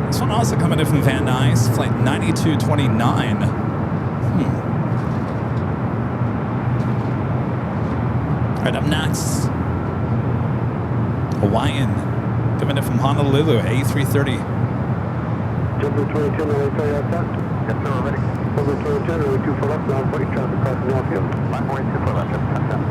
This one also coming in from Van Nuys, flight 9229. Right up next, Hawaiian, coming in from Honolulu, A330. Jumper 22, no way, sorry, outside. Yes, sir, we're ready. Over 22, no way, 24 left, now 40 traffic crossing the outfield. Line 42 for left, just touch down.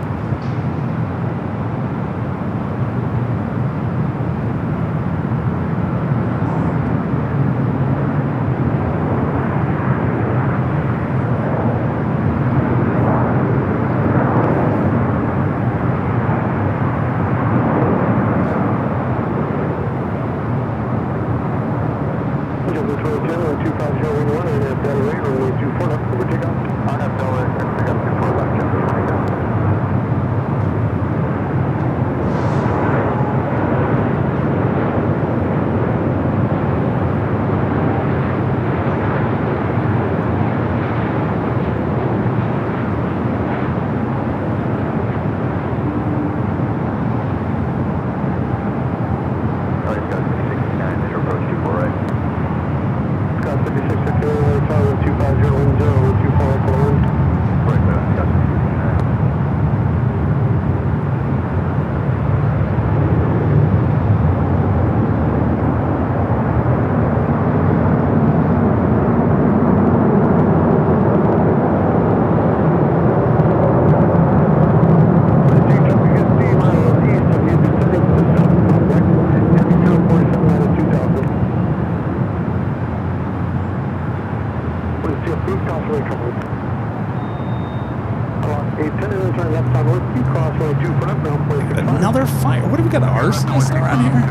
Jumper 22, no way, 25011, and have Delta Ray, runway 24 left, over takeoff. On up Delaware, pick up 24 left, just touch down. Scott 56, runway 25010, 24 left, Another fire. What do we got? An arsonist around here?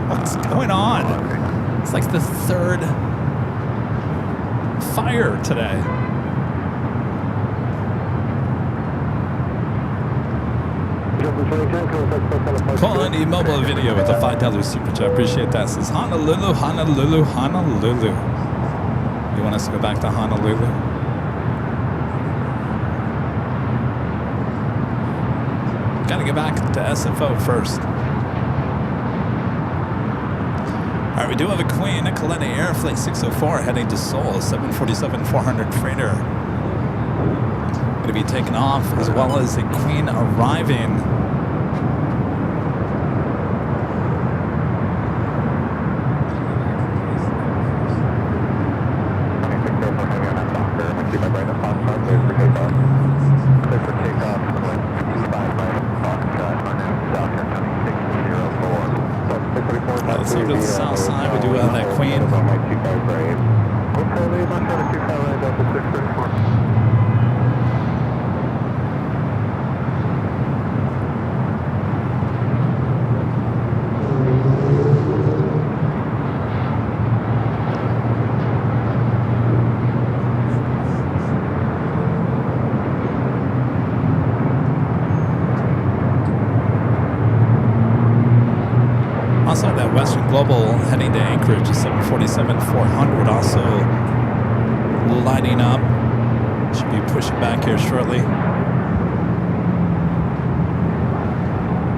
What's going on? It's like the third fire today. Quality mobile video with a $5 super chat. Appreciate that. Says Honolulu, Honolulu, Honolulu. You want us to go back to Honolulu? Gotta get back to SFO first. All right, we do have a Queen Nicoletta Air Flight 604 heading to Seoul, 747-400 freighter. Going to be taken off, as well as a Queen arriving. Let's see to the south side. We do have that Queen. Also, that Western Global heading to Anchorage, 747-400, also lighting up. Should be pushing back here shortly.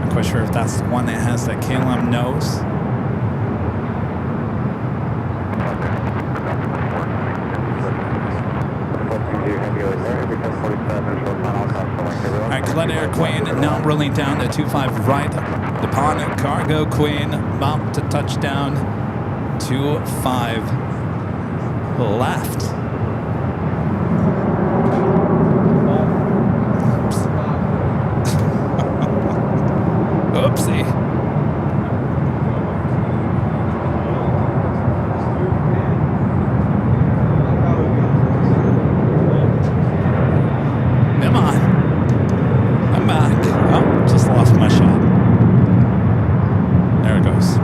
Not quite sure if that's the one that has that KLM nose. All right, Flat Air Queen now rolling down to 25 right. Upon Cargo Queen about to touch down 25 left. Oopsie. Come on. I'm back. Oh, just lost my shot. There it goes.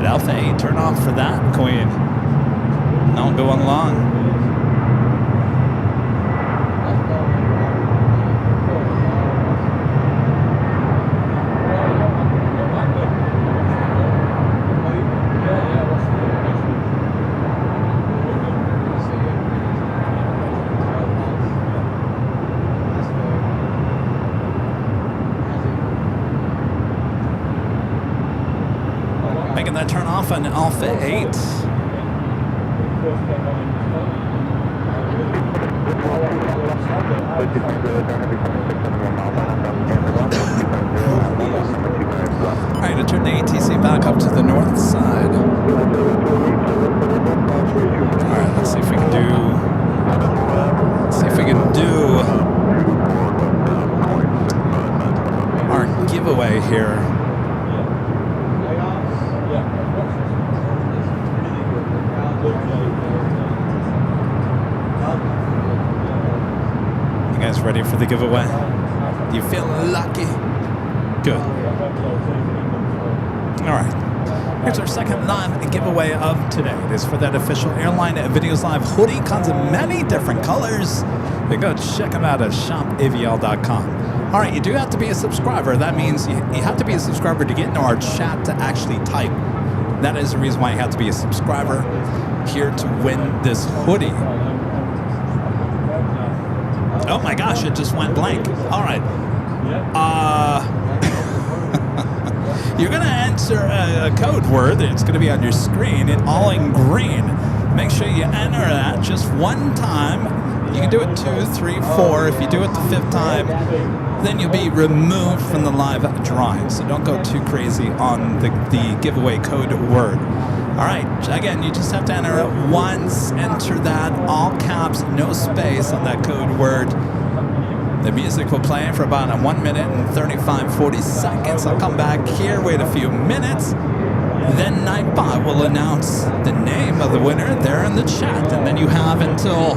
Alpha 8, turn off for that, Queen. Don't go on long. Making that turn off on Alpha 8. All right, to turn the ATC back up to the north side. All right, let's see if we can do our giveaway here. You guys ready for the giveaway? You feel lucky? Good. All right. Here's our second live giveaway of today. It is for that official Airline Videos Live hoodie. Comes in many different colors. You go check them out at shopavl.com. All right, you do have to be a subscriber. That means you have to be a subscriber to get into our chat to actually type. That is the reason why you have to be a subscriber here to win this hoodie. Oh my gosh, it just went blank. All right. You're going to enter a code word. It's going to be on your screen, all in green. Make sure you enter that just one time. You can do it 2, 3, 4. If you do it the 5th time, then you'll be removed from the live drawing. So don't go too crazy on the giveaway code word. All right, again, you just have to enter it once. Enter that, all caps, no space on that code word. The music will play for about 1 minute and 40 seconds. I'll come back here, wait a few minutes. Then Nightbot will announce the name of the winner there in the chat. And then you have until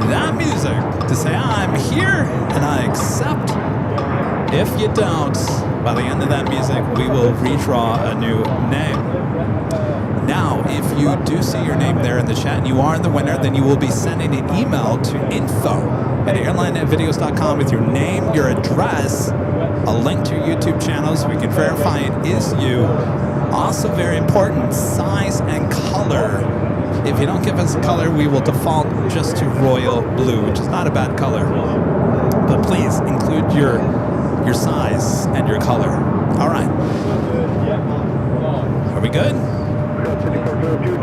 that music to say, I'm here and I accept. If you don't, by the end of that music, we will redraw a new name. Now, if you do see your name there in the chat and you are the winner, then you will be sending an email to info@airlinevideos.com with your name, your address, a link to your YouTube channel so we can verify it is you. Also very important, size and color. If you don't give us a color, we will default just to royal blue, which is not a bad color. But please include your size and your color. All right. Are we good?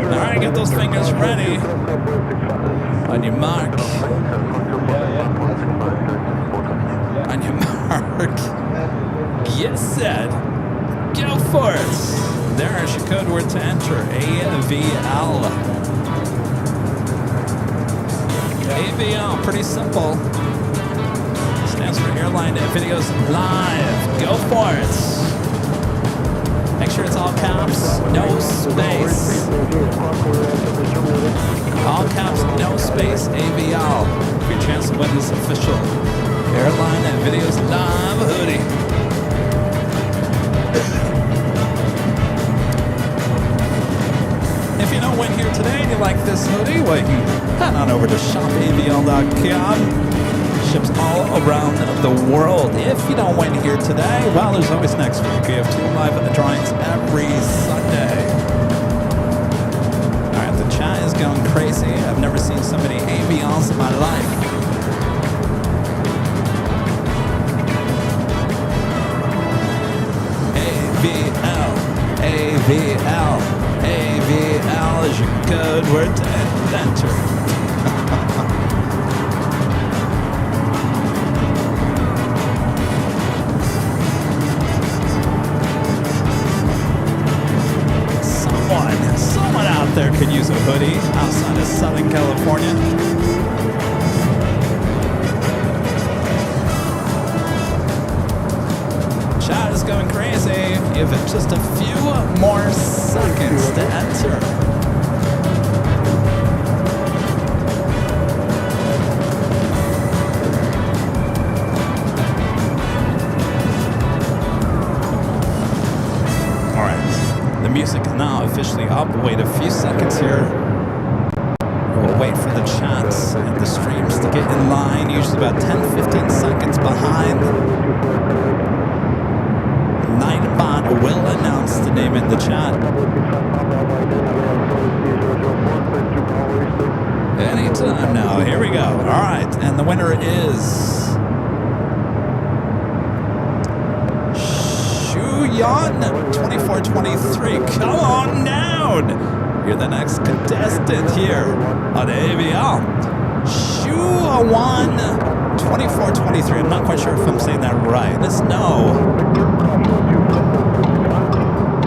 All right, get those fingers ready. On your mark. On your mark. Get set. Go for it. There's your code word to enter. AVL. AVL, pretty simple. Stands for Airline Videos Live. Go for it. Make sure it's all caps, no space. All caps, no space, AVL. For your chance to win this official Airline Videos Live hoodie. If you no win here today and you like this hoodie, well, you can head on over to shopavl.com. Ships all around the world. If you don't win here today, well, there's always next week. We have 2 live drawings every Sunday. All right, the chat is going crazy. I've never seen so many AVLs in my life. AVL, AVL, AVL is your code word to enter. Someone out there could use a hoodie outside of Southern California. Chat is going crazy. Give it just a few more seconds to enter. The music is now officially up. We'll wait a few seconds here. We'll wait for the chats and the streams to get in line, usually about 10-15 seconds behind. Nightbot will announce the name in the chat. Anytime now. Here we go. All right, and the winner is Yan 2423. Come on down. You're the next contestant here on AVL. Shuawan 2423. I'm not quite sure if I'm saying that right. Let us know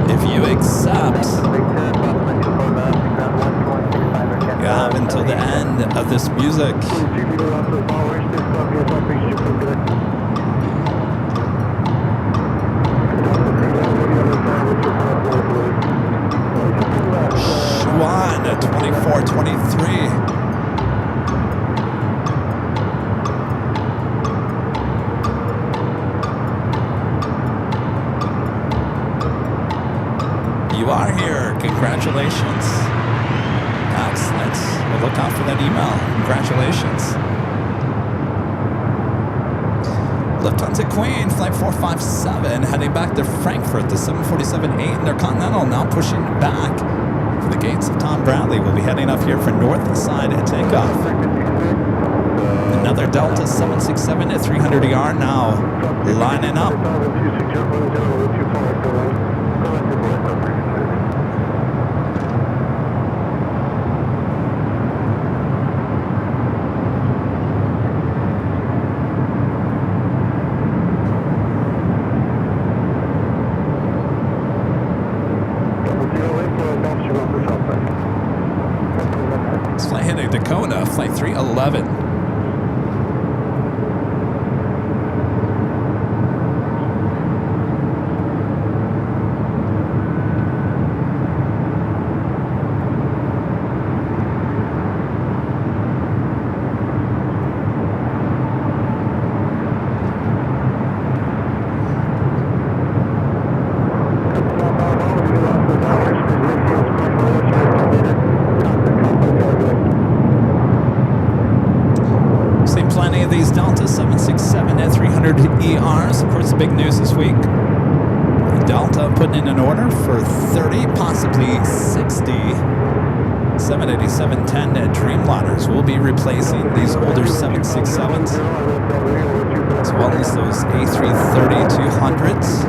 if you accept. You have until the end of this music. Shuan 2423. You are here. Congratulations. Excellent. We'll look out for that email. Congratulations. Lufthansa Queen, flight 457, heading back to Frankfurt, the 747-8 Intercontinental, now pushing back for the gates of Tom Bradley. We'll be heading up here for north side and takeoff. Another Delta 767 at 300 ER now lining up. This flight hitting Dakota, flight 311. These Delta 767 at 300 ERs. Of course, the big news this week, Delta putting in an order for 30, possibly 60 787-10 Dreamliners. Will be replacing these older 767s, as well as those A330-200s.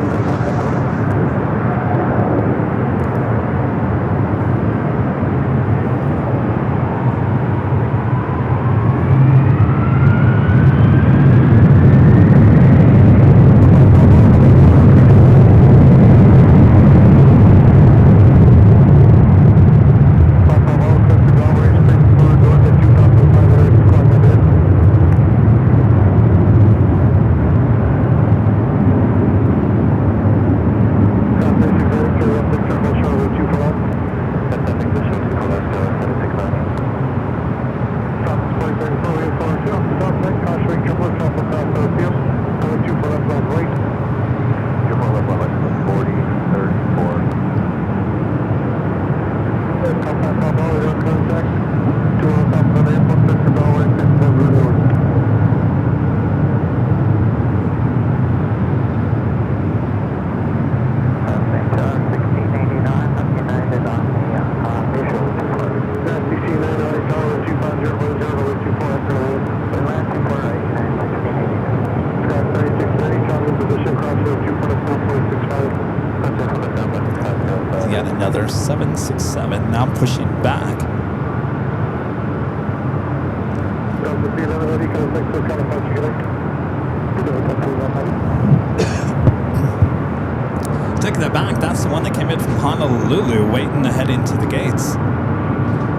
Yet another 767 now pushing back. Taking it back, that's the one that came in from Honolulu, waiting to head into the gates.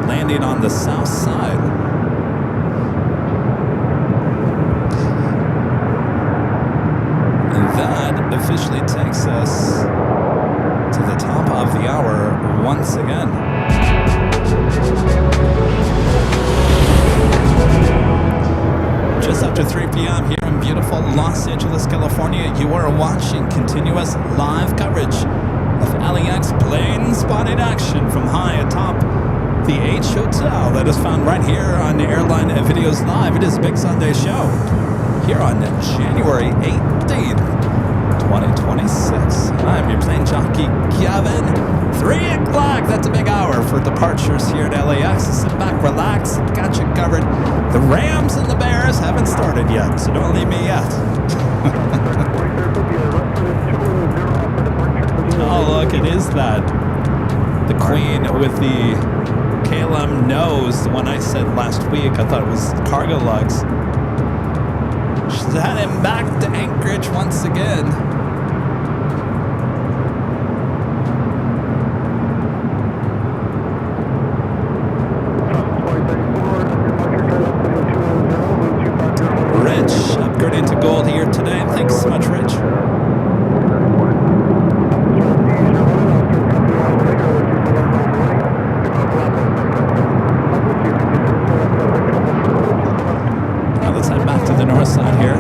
Landing on the south side. And that officially takes us to the top of the hour once again. Just after 3 p.m. here in beautiful Los Angeles, California, you are watching continuous live coverage of LAX plane spotting action from high atop the H Hotel that is found right here on Airline Videos Live. It is a Big Sunday show here on January 18th. 2026. I'm your plane jockey, Kevin. 3 o'clock, that's a big hour for departures here at LAX. Sit back, relax, got you covered. The Rams and the Bears haven't started yet, so don't leave me yet. Oh, look, it is that. The Queen with the KLM nose, the one I said last week. I thought it was cargo lugs. She's had him back to Anchorage once again. Rich, upgrading to gold here today. Thanks so much, Rich. Now let's head back to the north side here.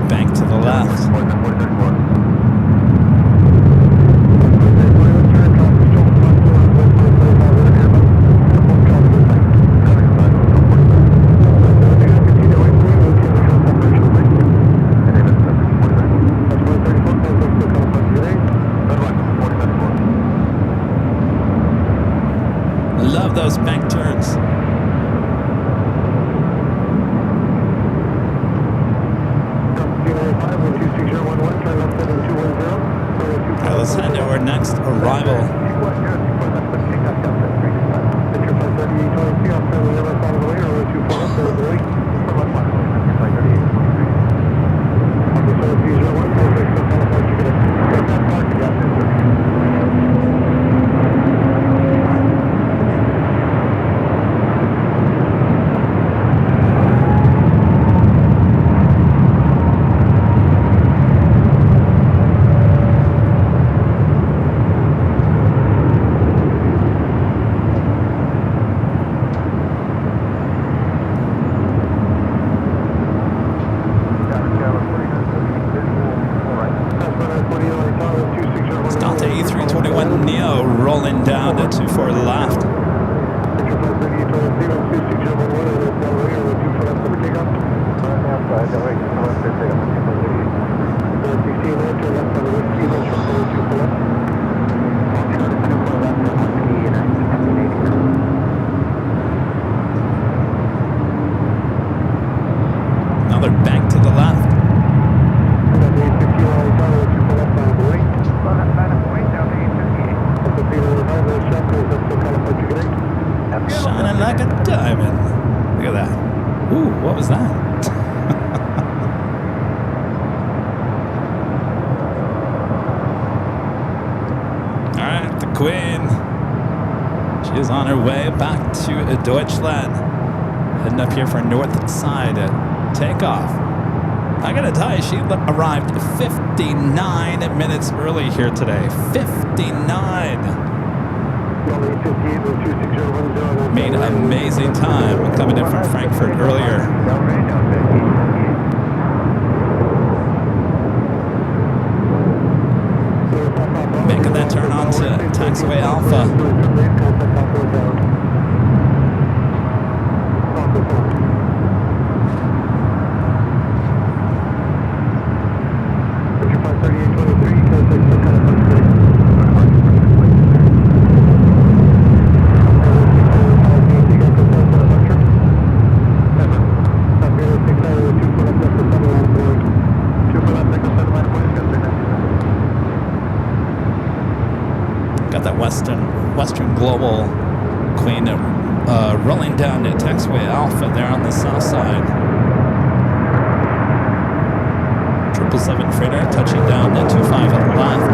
Bank to the left. Love those bank turns. Now let's head to our next arrival. Queen. She is on her way back to Deutschland. Heading up here for north side takeoff. I gotta tell you, she arrived 59 minutes early here today. 59. Made an amazing time coming in from Frankfurt earlier. Making that turn onto taxiway Alpha. Got that Western Global Queen rolling down to taxiway Alpha there on the south side. 777 freighter touching down to 25 on the left.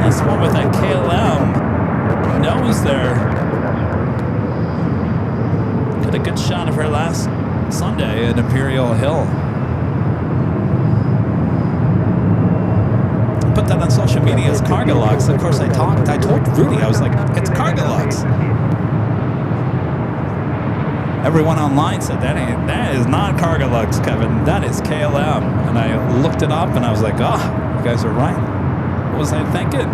That's one with that KLM nose there. Got a good shot of her last Sunday at Imperial Hill. Put that on social media as Cargolux. Of course, I told Rudy, I was like, it's Cargolux. Everyone online said, that is not Cargolux, Kevin. That is KLM. And I looked it up and I was like, you guys are right. What was I thinking?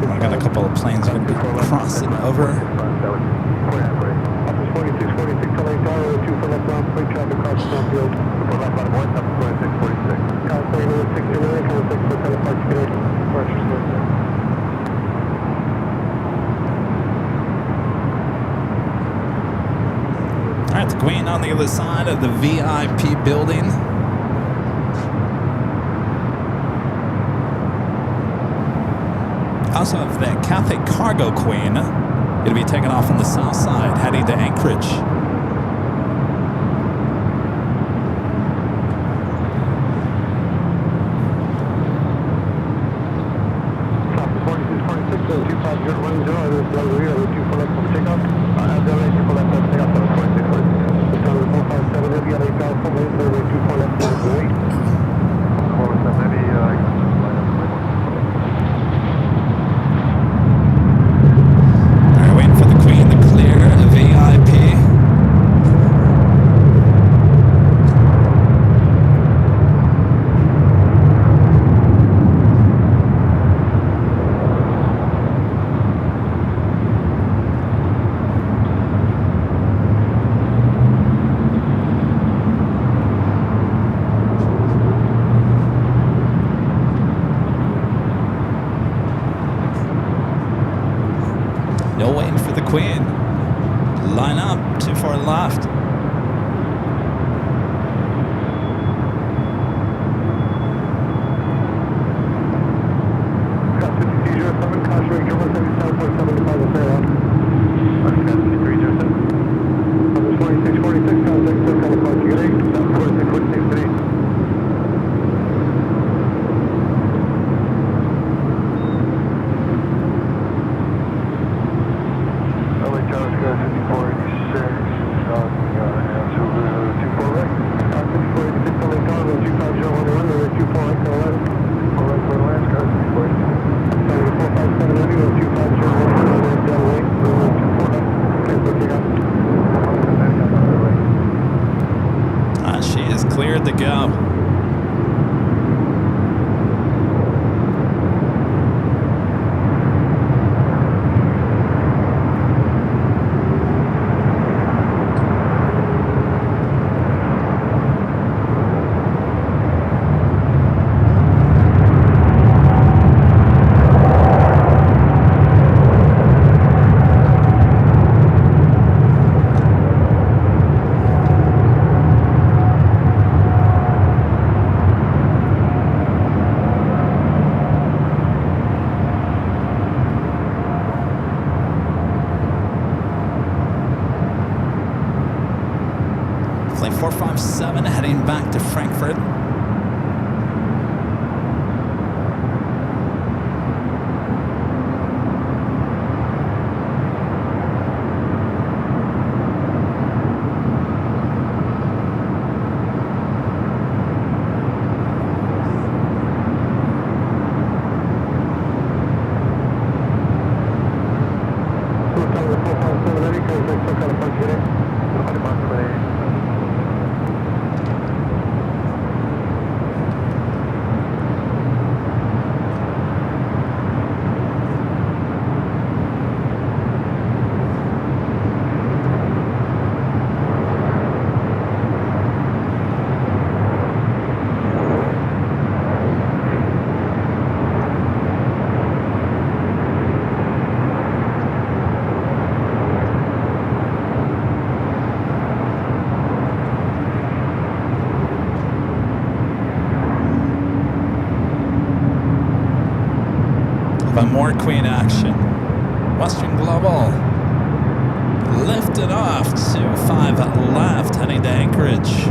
I got a couple of planes going to be crossing over. Alright, the Queen on the other side of the VIP building. Also have the Cathay Cargo Queen going to be taking off on the south side, heading to Anchorage. No waiting for the Queen. Line up, too far left. cleared to go. Flight 457 heading back to Frankfurt. More Queen action. Western Global lifted off to 5 left, heading to Anchorage.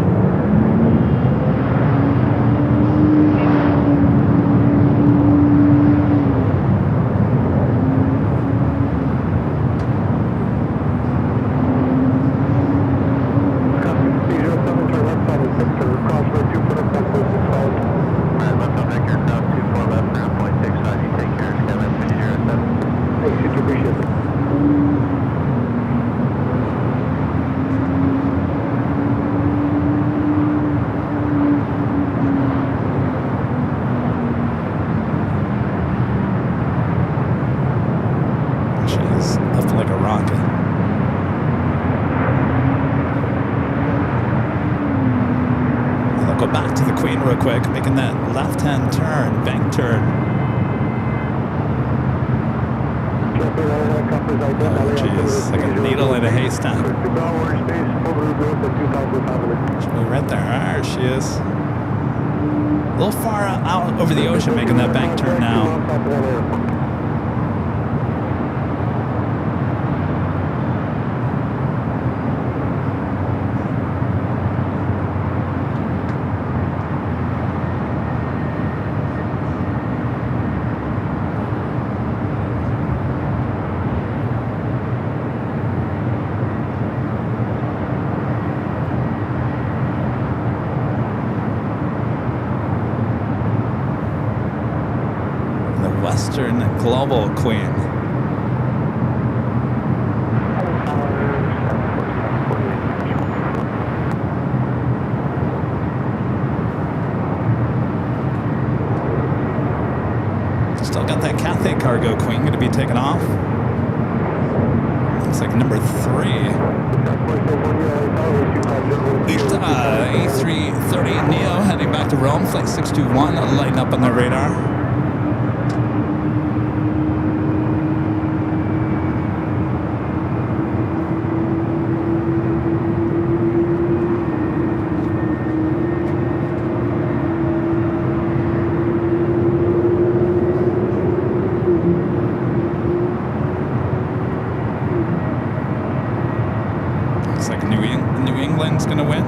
Real quick, making that left-hand turn, bank turn. Oh, jeez, like a needle in a haystack. She'll be right there. There she is. A little far out over the ocean, making that bank turn now. Western Global Queen. Still got that Cathay Cargo Queen going to be taken off. Looks like number 3. A330 Neo heading back to Rome. Flight 621 lighting up on the radar. New England's going to win.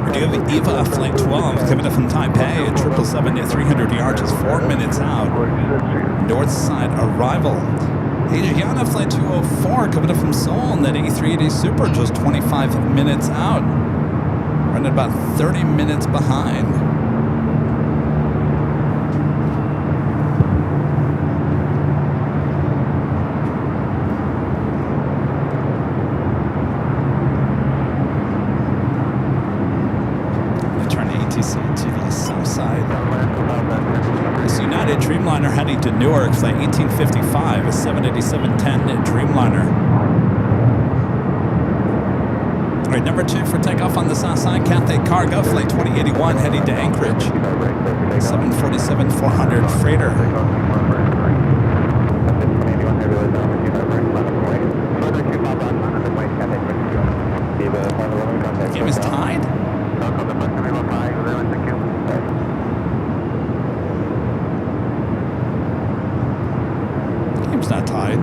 We do have EVA Flight 12 coming up from Taipei at 777 at 300 yards, just 4 minutes out. North side arrival. Adriana Flight 204 coming up from Seoul, and that A380 Super just 25 minutes out. Right running about 30 minutes behind. Turn ATC to the south side. This United Dreamliner heading to Newark, flight 1855, a 787-10 Dreamliner. All right, number 2 for takeoff on the south side, Cathay Cargo, flight 2081, heading to Anchorage, 747-400 freighter. The game is tied? The game's not tied.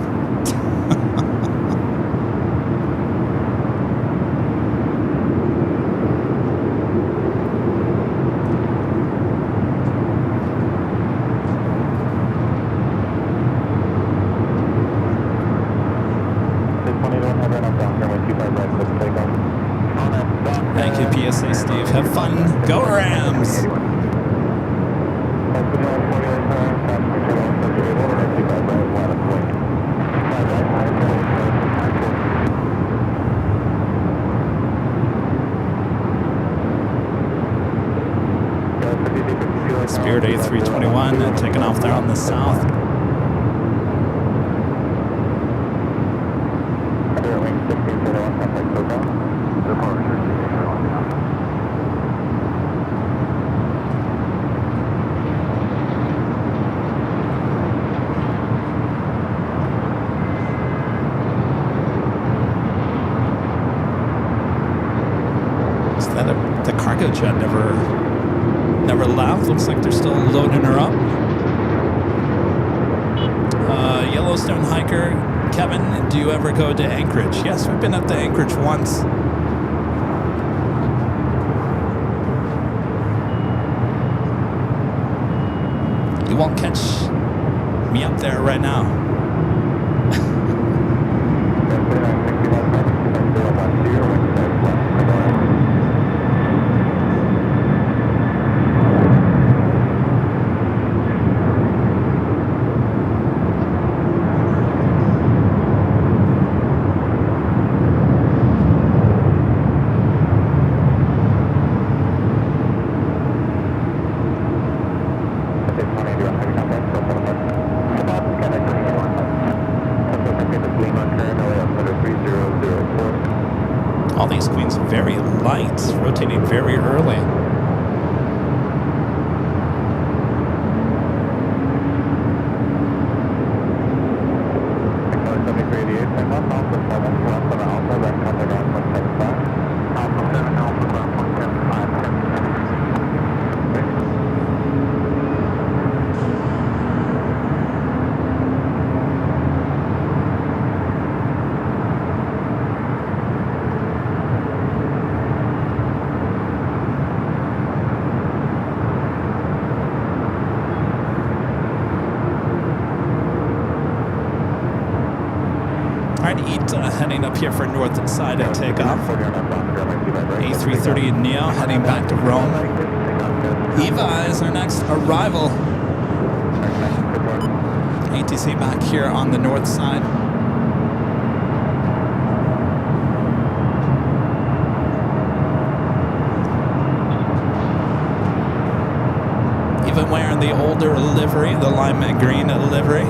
Thank you, PSA Steve. Have fun. Go Rams! Spirit A321 taking off there on the south. Is that the cargo jet never left? Looks like they're still loading her up. Yellowstone hiker Kevin, do you ever go to Anchorage? Yes, we've been up to Anchorage once. You won't catch me up there right now. All these queens very light, rotating very early. Heading up here for north side at takeoff. A330 Neo heading back to Rome. Eva is our next arrival. ATC back here on the north side. Even wearing the older livery, the lime green livery.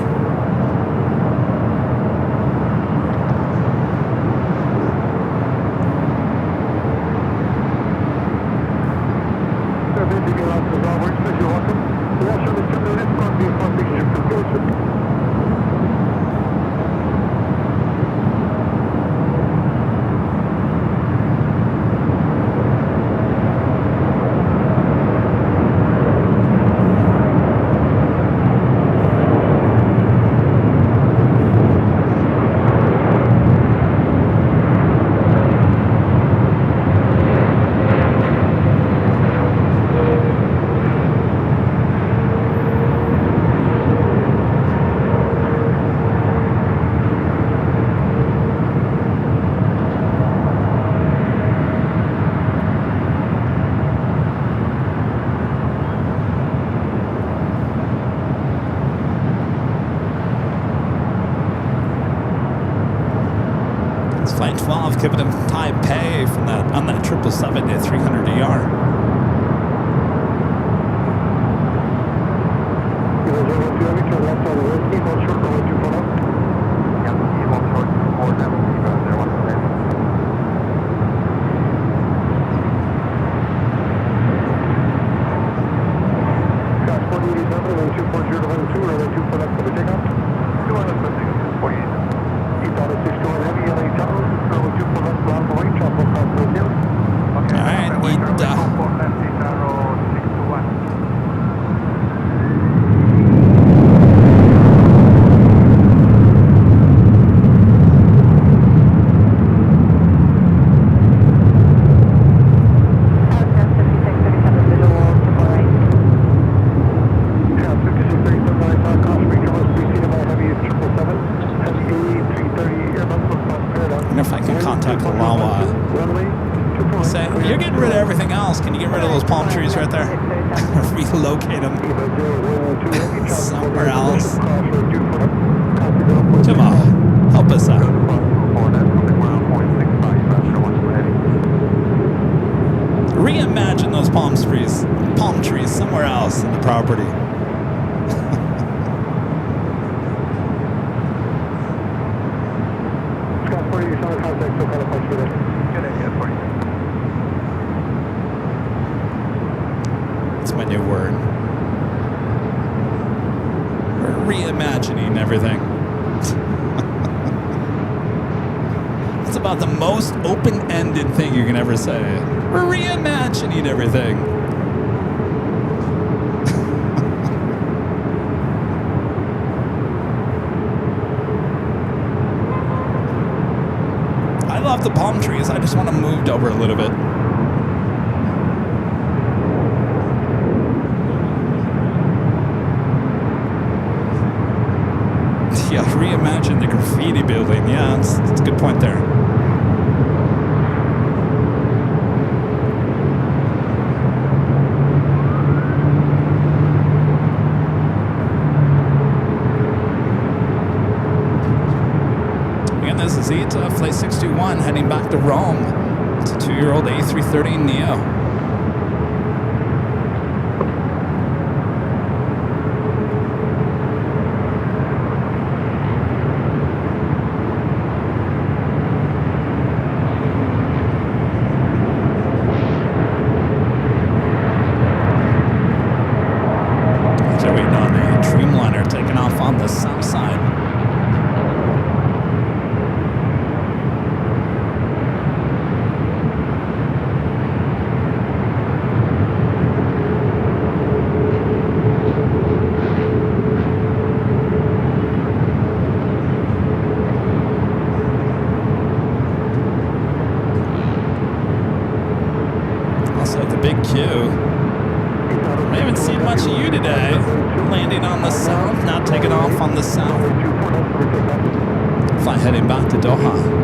giving him Taipei from that on that 777 at 300 ER. Relocate them somewhere else. Come on, help us out. Reimagine those palm trees somewhere else in the property. It's my new word. We're reimagining everything. It's about the most open-ended thing you can ever say. We're reimagining everything. I love the palm trees. I just want them moved over a little bit. Yeah, reimagine the graffiti building. Yeah, it's a good point there. Again, this is it. Flight 621 heading back to Rome. It's a 2-year-old A330neo. I haven't seen much of you today. Landing on the south, not taking off on the south. Flight heading back to Doha.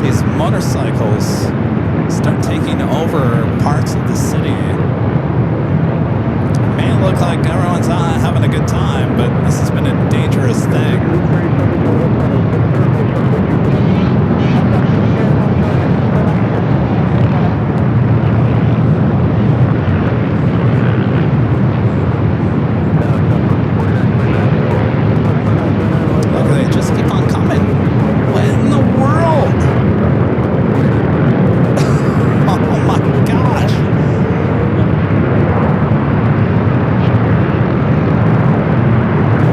these motorcycles start taking over parts of the city. It may look like everyone's having a good time, but this has been a dangerous thing. Look, they just keep on coming. What in the world? Oh my gosh.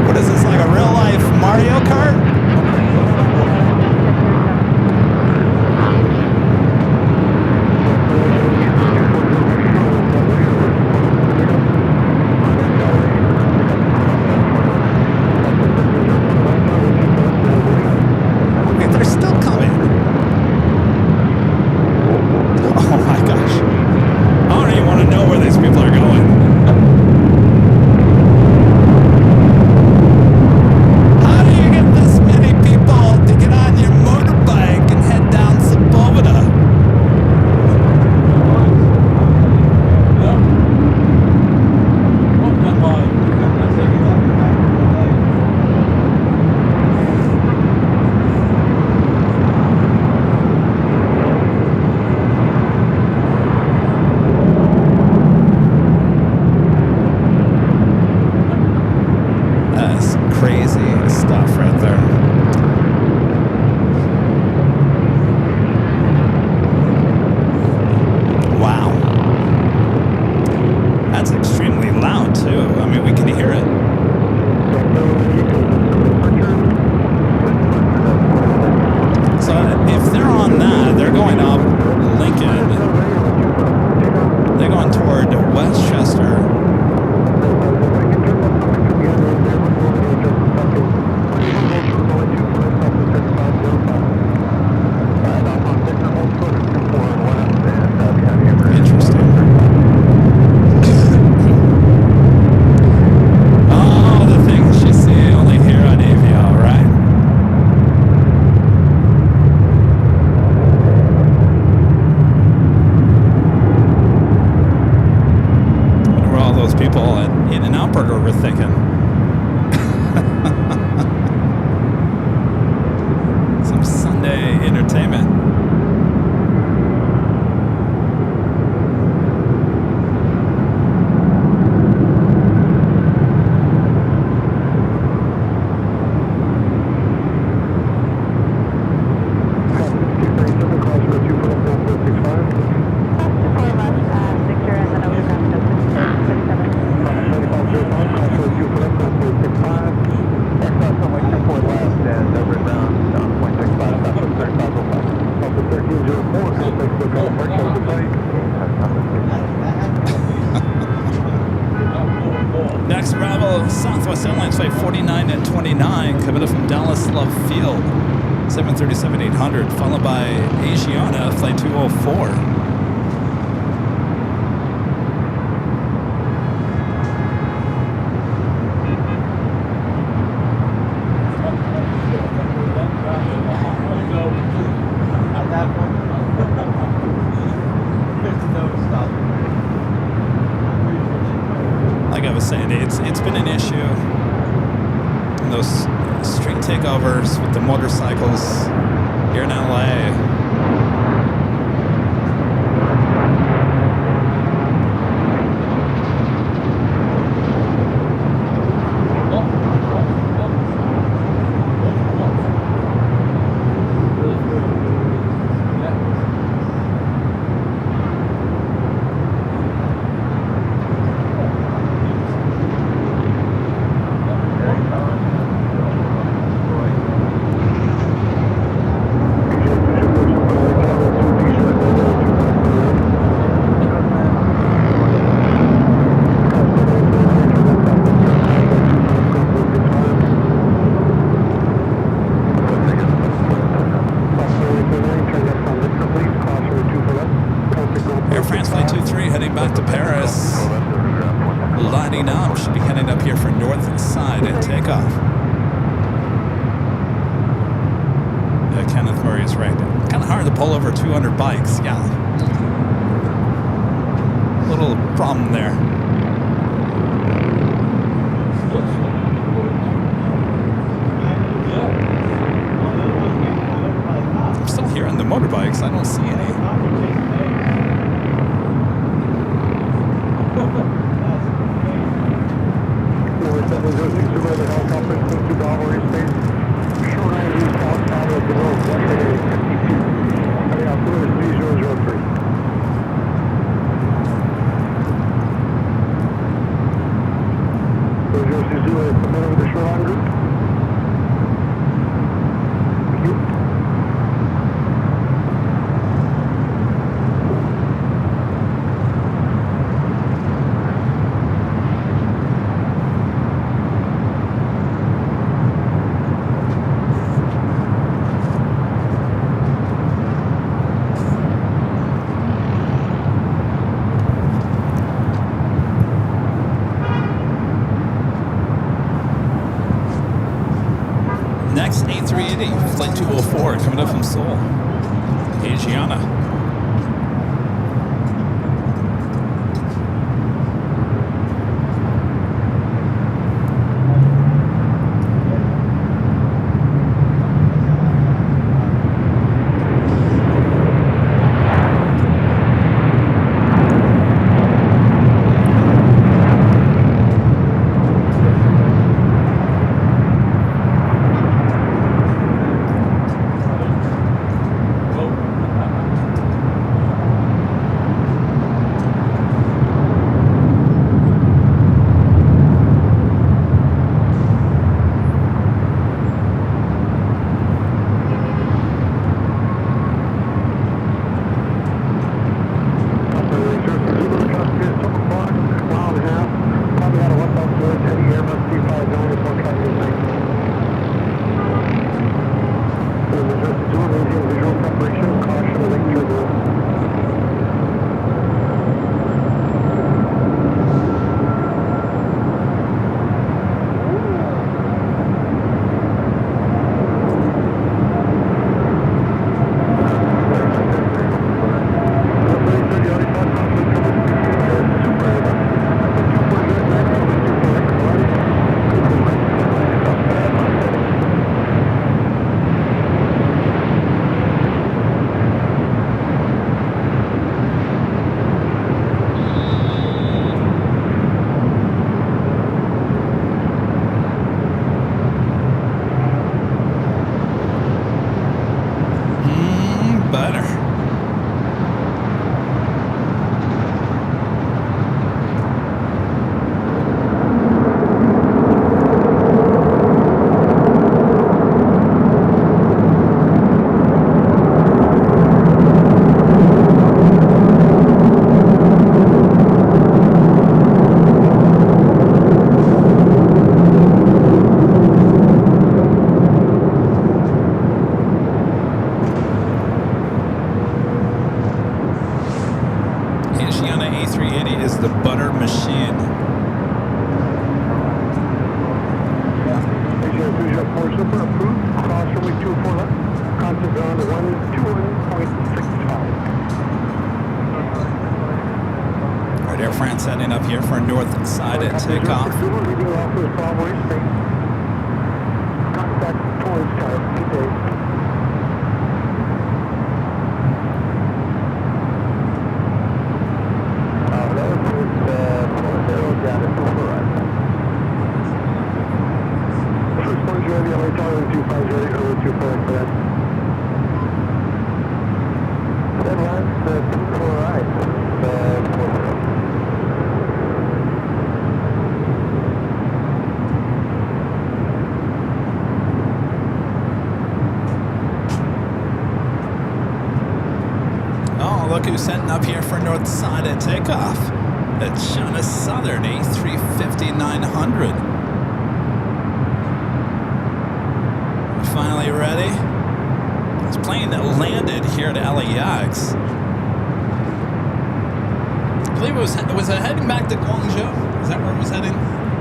What is this, like a real life Mario Kart? Okay, they're still coming. Oh my gosh. I don't even want to know where these people are going. How do you get this many people to get on your motorbike and head down Sloboda? That's crazy stuff right there. Wow. That's extremely loud too. I mean, we can hear it. So if they're on that, they're going up Lincoln. They're going toward Westchester. Interesting. Oh, the things you see only here on AVL, right? Wonder what all those people at In-N-Out Burger were thinking. Some Sunday entertainment. Next arrival, Southwest Airlines Flight 49 and 29, coming up from Dallas Love Field, 737-800, followed by Asiana Flight 204. Like I was saying, it's been an issue. And those street takeovers with the motorcycles here in LA. bikes rigged. Kind of hard to pull over 200 bikes. Yeah. Little problem there. I'm still hearing the motorbikes. I don't see any. Next, A380, Flight 204, coming up from Seoul. Asiana. Setting up here for north side at takeoff. Look who's setting up here for north side at takeoff. The China Southern A350-900. We're finally ready. This plane that landed here at LAX. I believe was it heading back to Guangzhou? Is that where it was heading?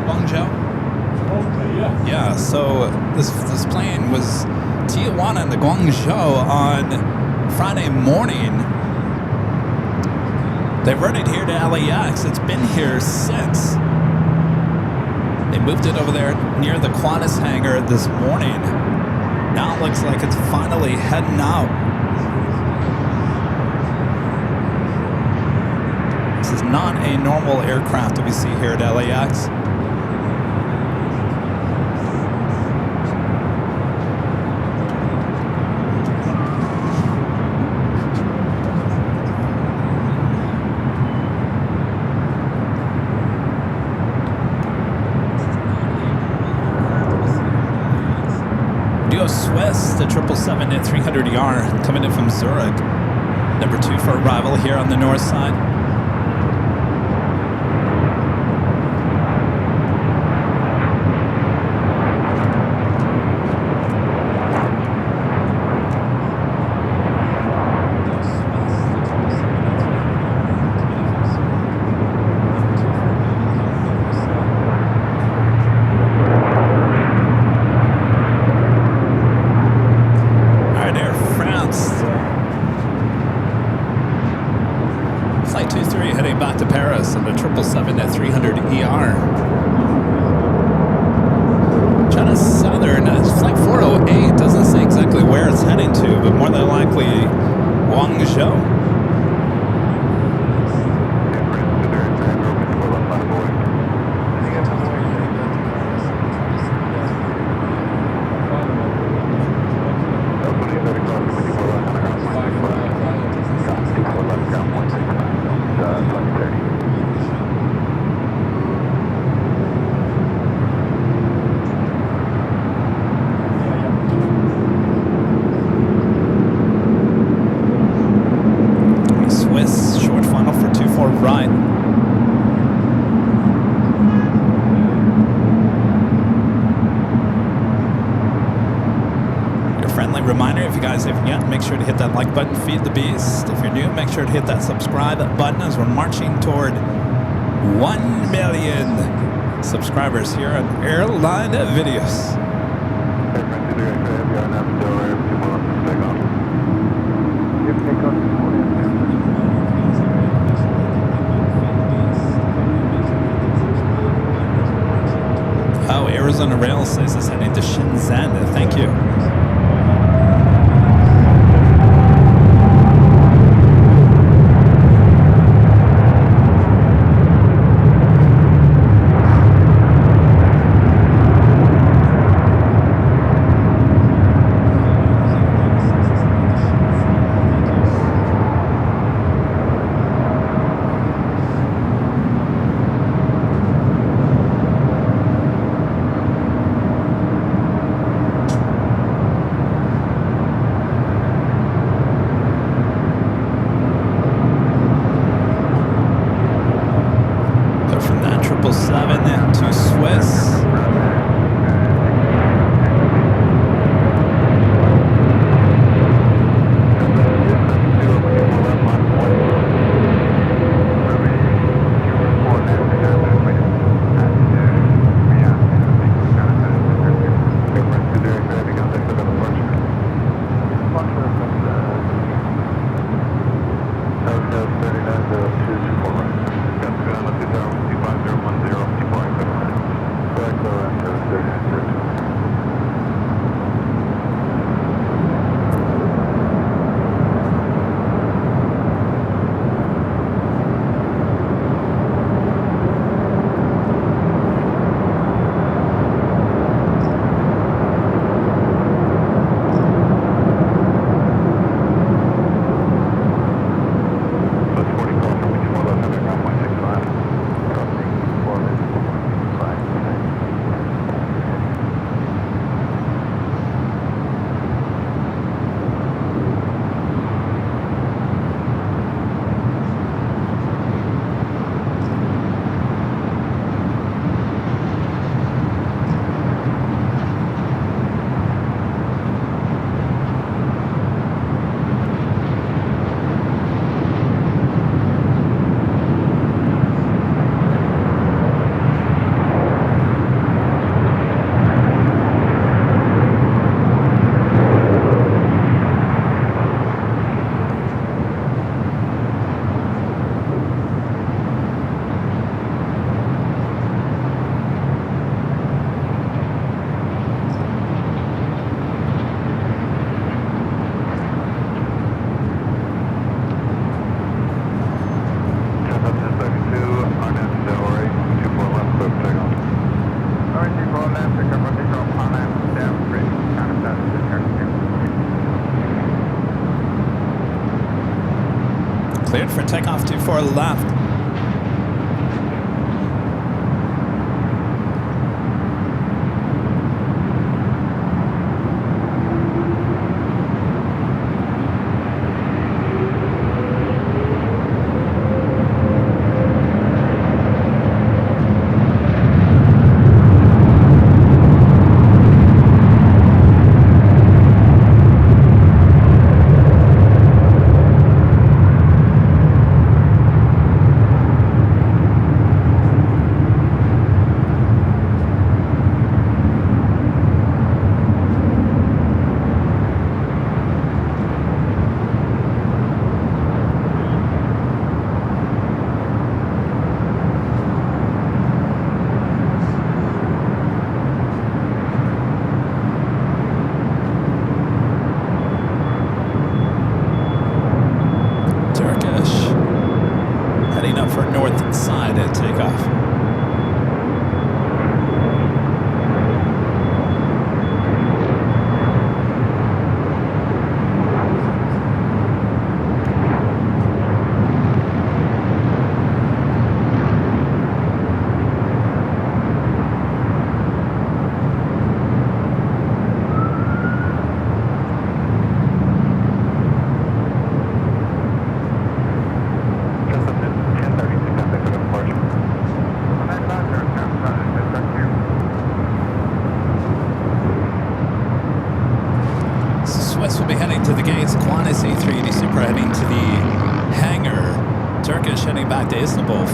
Guangzhou? Okay, yeah. Yeah, so this plane was Tijuana and the Guangzhou on Friday morning. Diverted here to LAX. It's been here since. They moved it over there near the Qantas hangar this morning. Now it looks like it's finally heading out. This is not a normal aircraft that we see here at LAX. Swiss, the 777-300ER coming in from Zurich. Number 2 for arrival here on the north side. Flight 23 heading back to Paris on the 777-300ER. China Southern, Flight 408 doesn't say exactly where it's heading to, but more than likely Guangzhou. Right. Your friendly reminder, if you guys haven't yet, make sure to hit that like button, feed the beast. If you're new, make sure to hit that subscribe button as we're marching toward 1 million subscribers here on Airline Videos. Oh, Arizona Rail says it's heading to Shenzhen. Thank you. Cleared for takeoff 24 left.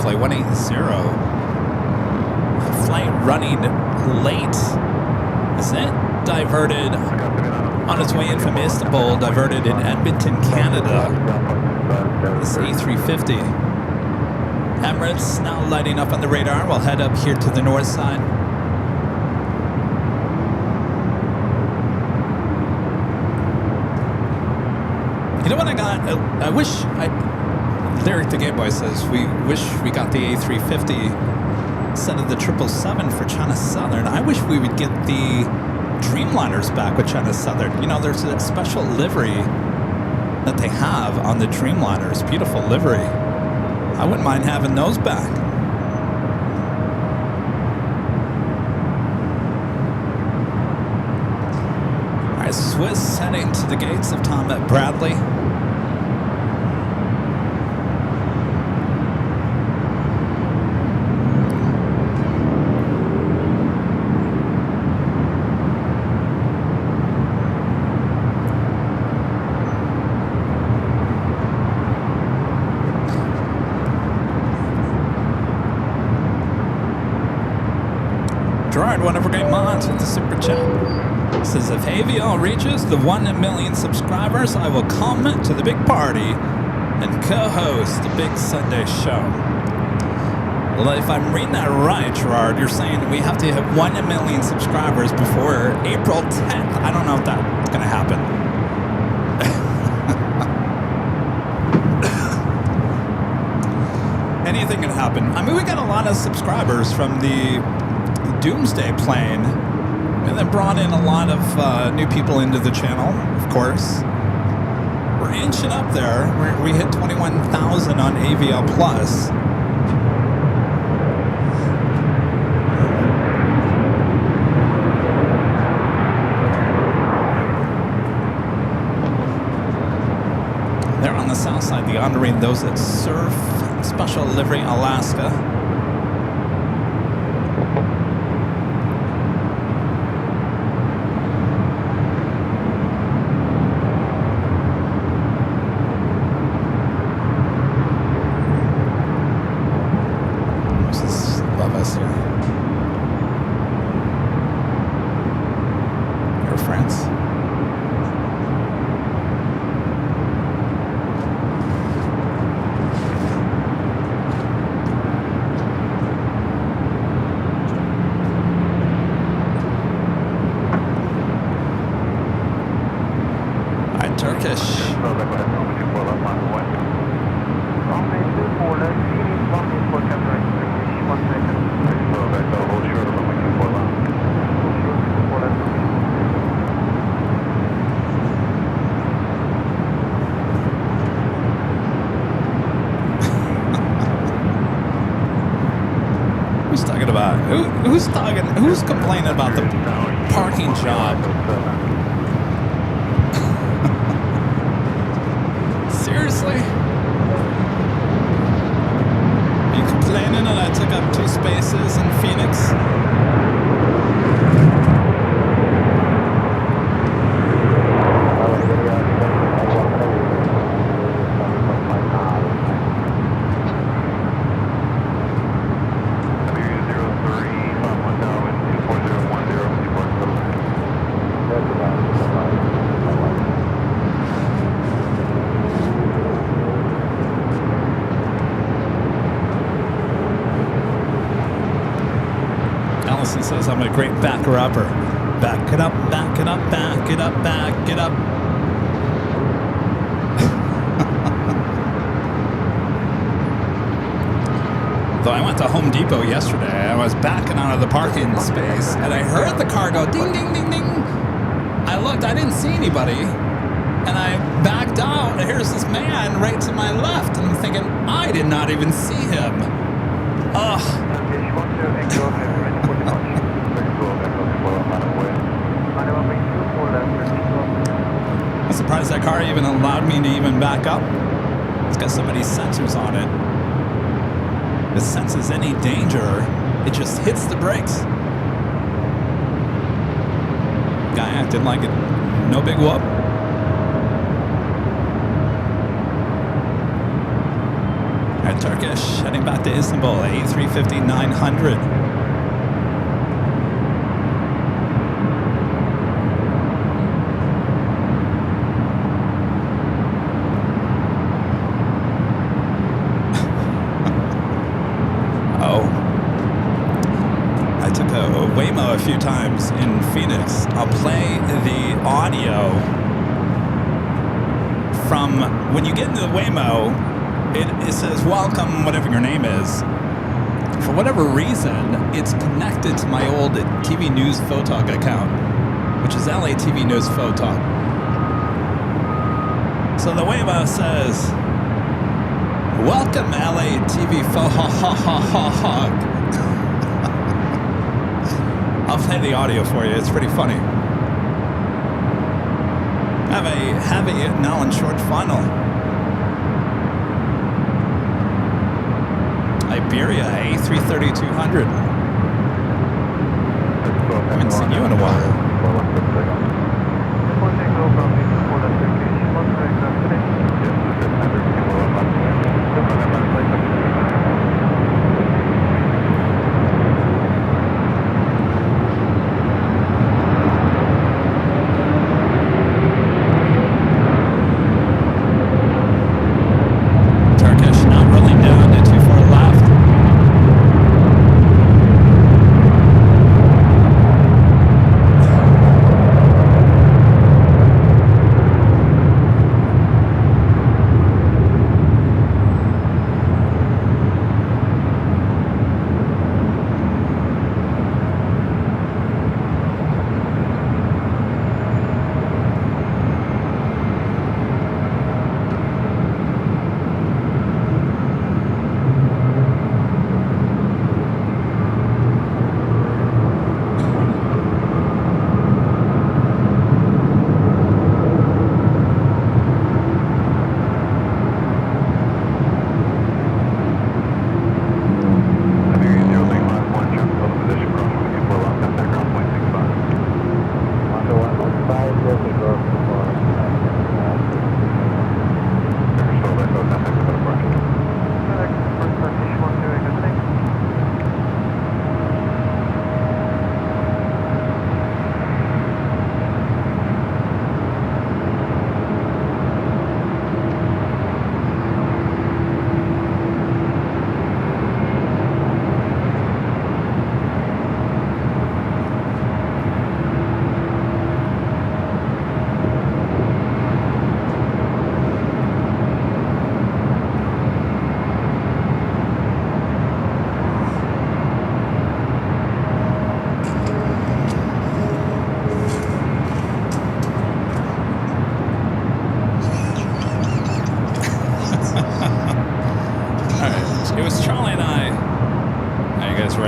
Flight 180. Flight running late. Is it diverted on its way in from Istanbul, diverted in Edmonton, Canada? This A350. Emirates now lighting up on the radar. We'll head up here to the north side. You know what I got? I wish Lyric the Game Boy says, we wish we got the A350 instead of the 777 for China Southern. I wish we would get the Dreamliners back with China Southern. You know, there's a special livery that they have on the Dreamliners. Beautiful livery. I wouldn't mind having those back. All right, Swiss heading to the gates of Tom at Bradley. One of our great mods with the super chat. Says, if AVL reaches the 1 million subscribers, I will come to the big party and co-host the big Sunday show. Well, if I'm reading that right, Gerard, you're saying we have to hit 1 million subscribers before April 10th. I don't know if that's going to happen. Anything can happen. I mean, we got a lot of subscribers from the Doomsday plane, and then brought in a lot of new people into the channel, of course. We're inching up there. We hit 21,000 on AVL Plus. They're on the south side, the honoring those that serve Special Livery Alaska. about? Who's talking? Who's complaining about the parking job? Seriously? Are you complaining that I took up 2 spaces in Phoenix? Allison says I'm a great backer-upper. Back it up, back it up, back it up, back it up. Though I went to Home Depot yesterday, I was backing out of the parking space, and I heard the car go ding, ding, ding, ding. I looked, I didn't see anybody, and I backed out, and here's this man right to my left, and I'm thinking, I did not even see him. Ugh. I'm surprised that car even allowed me to even back up. It's got so many sensors on it. If it senses any danger, it just hits the brakes. Guy acted like it, no big whoop. Alright, Turkish, heading back to Istanbul, A350-900. A few times in Phoenix. I'll play the audio from when you get into the Waymo. It says welcome, whatever your name is. For whatever reason, it's connected to my old TV News Photog account, which is LA TV News Photog. So the Waymo says, welcome LA TV Photog. I'll play the audio for you. It's pretty funny. Have a heavy now in short final. Iberia A330-200. Haven't seen you in a while.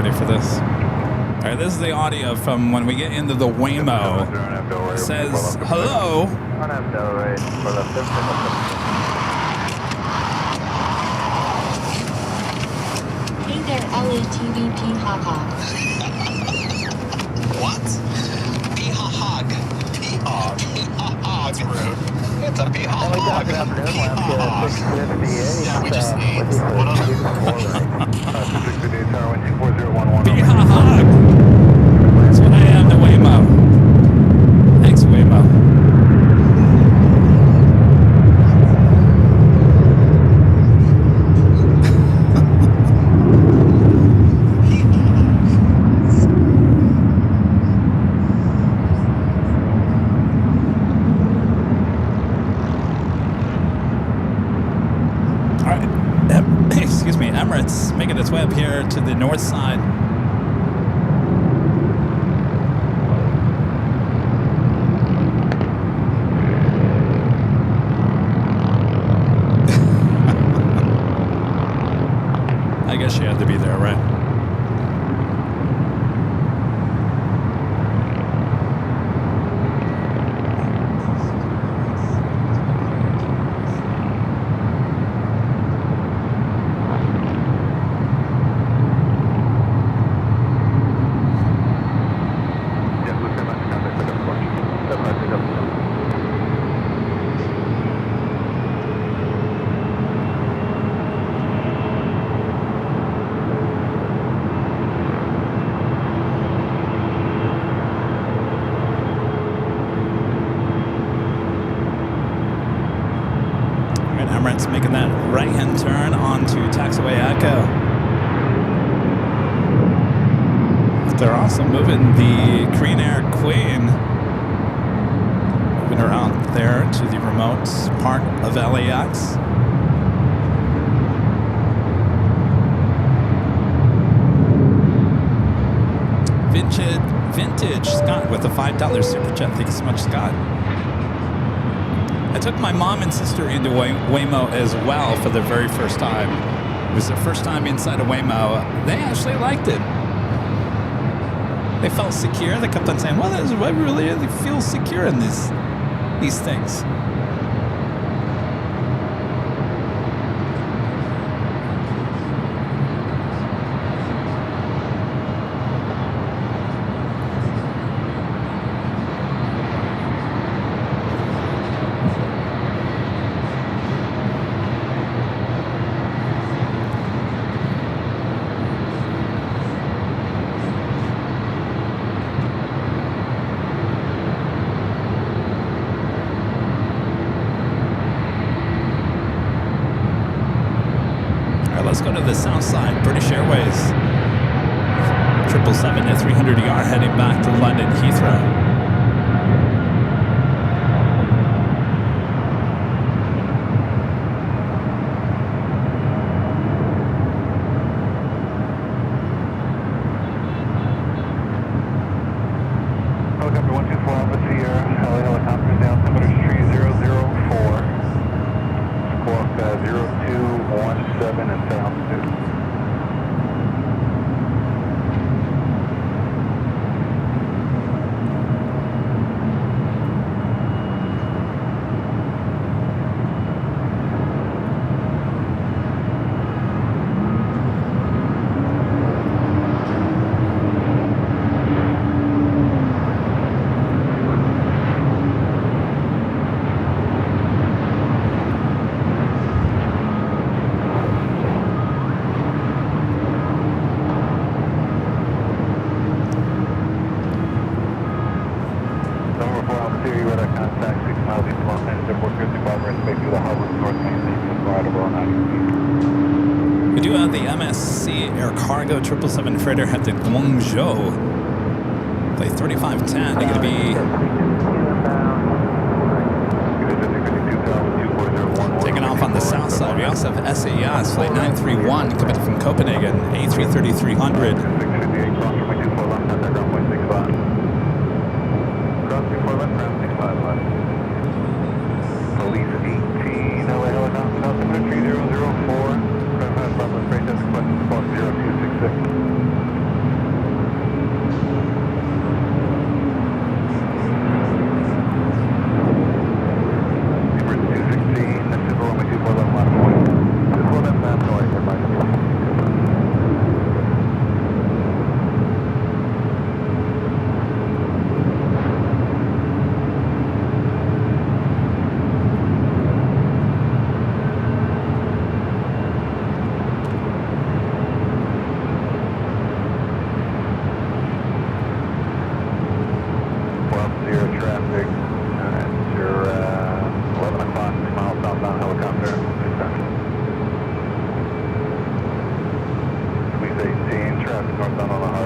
ready for this. All right, this is the audio from when we get into the Waymo. It says, hello. Hey there, LATVP haha. What? P-ha-hog. P-hog. P-ha-hog. That's rude. It's a P-ha-hog. Yeah, we just ate. What else? P-ha-hog. That's what I am to Waymo. Thanks, Waymo. Excuse me, Emirates making its way up here to the north side. I guess she had to be there, right? Emirates making that right-hand turn onto taxiway Echo. They're also moving the Korean Air Queen, moving her out there to the remote part of LAX. Vintage Scott with a $5 super chat. Thank you so much, Scott. I took my mom and sister into Waymo as well for the very first time. It was their first time inside a Waymo. They actually liked it. They felt secure. They kept on saying, well, I really feel secure in these things. Let's go to the south side. British Airways 777 at 300ER heading back to London Heathrow. Helicopter 124 Alpha Sierra, LA helicopter down, altimeter 3004, squawk 0217 and set altitude. We do have the MSC Air Cargo 777 freighter at the Guangzhou. Play 3510. They're going to be taking off on the south side. We also have SAS Flight 931 coming from Copenhagen, A330-300. Police 18, LA helicopter, altimeter 3004, Bravo Freight Desk, question squawk 0266.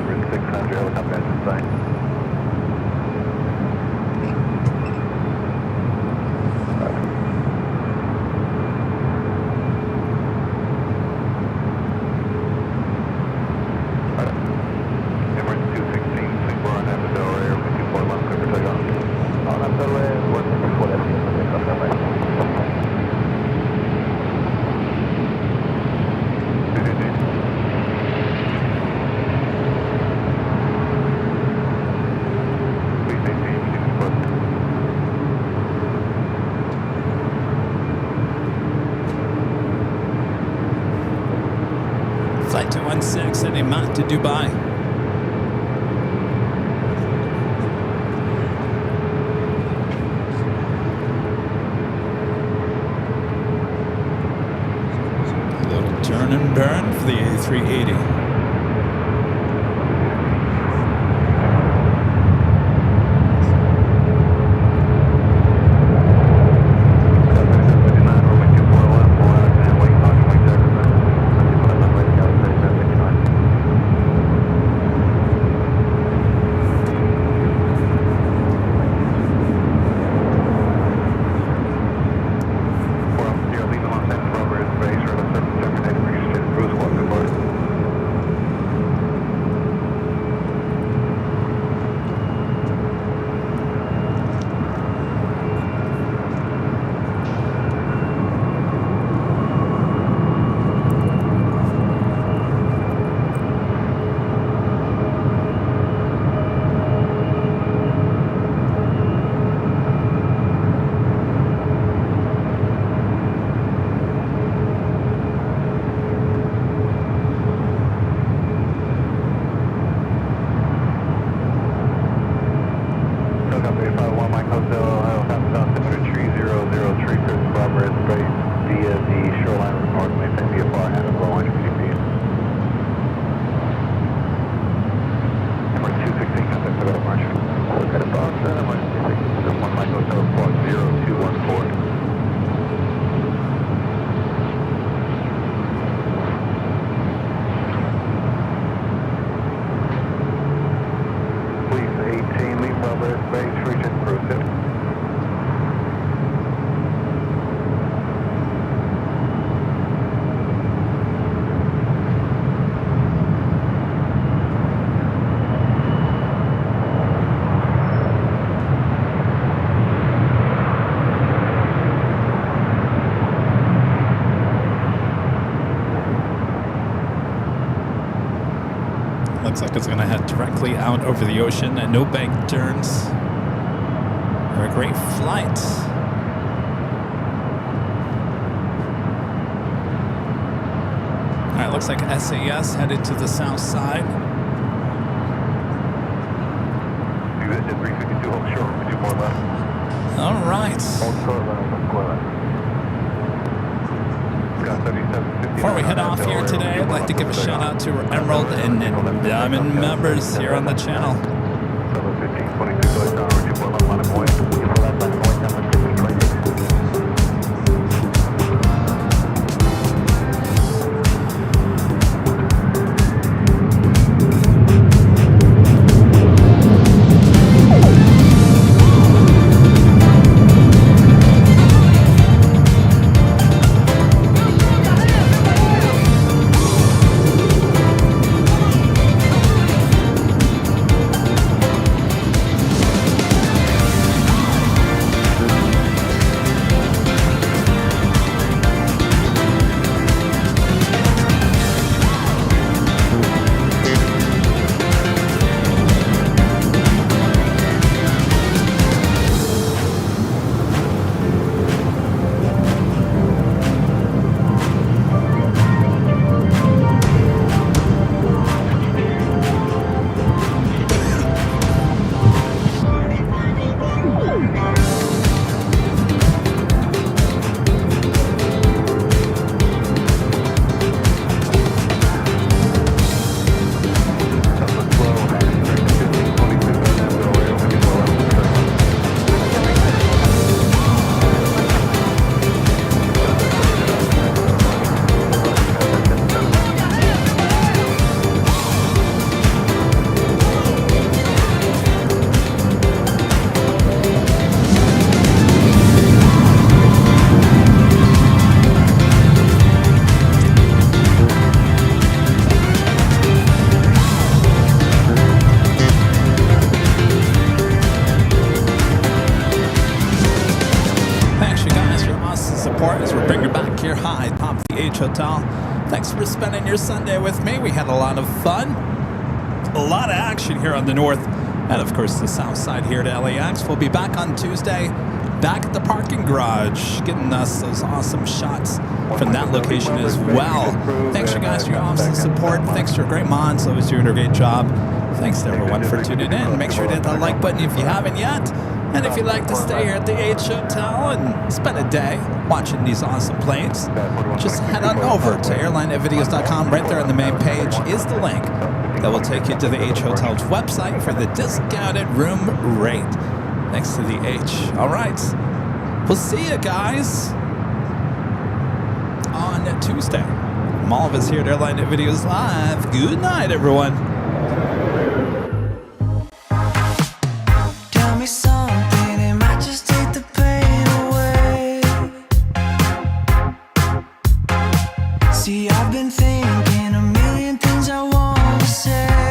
Denver 600, helicopter engine sign. Flight 216 sending Matt to Dubai. A little turn and burn for the A380. Looks like it's going to head directly out over the ocean and no bank turns. A great flight. All right, looks like SAS headed to the south side. Division 352, hold short, 2 more left. All right. Hold short, hold square. Before we head off here today, I'd like to give a shout out to our Emerald and Diamond members here on the channel. 15, 22, atop the H Hotel. Thanks for spending your Sunday with me. We had a lot of fun. A lot of action here on the north and, of course, the south side here to LAX. We'll be back on Tuesday, back at the parking garage, getting us those awesome shots from that location as well. Thanks, you guys, for your awesome support. Thanks to your great mods. Always doing a great job. Thanks to everyone for tuning in. Make sure to hit that like button if you haven't yet. And if you'd like to stay here at the H Hotel and spend a day watching these awesome planes, just head on over to airlinevideos.com. Right there on the main page is the link that will take you to the H Hotel's website for the discounted room rate. Thanks to the H. All right. We'll see you guys on Tuesday. From all of us here at Airline Videos Live, good night, everyone. Tell me something, it might just take the pain away. See, I've been thinking a million things I want to say.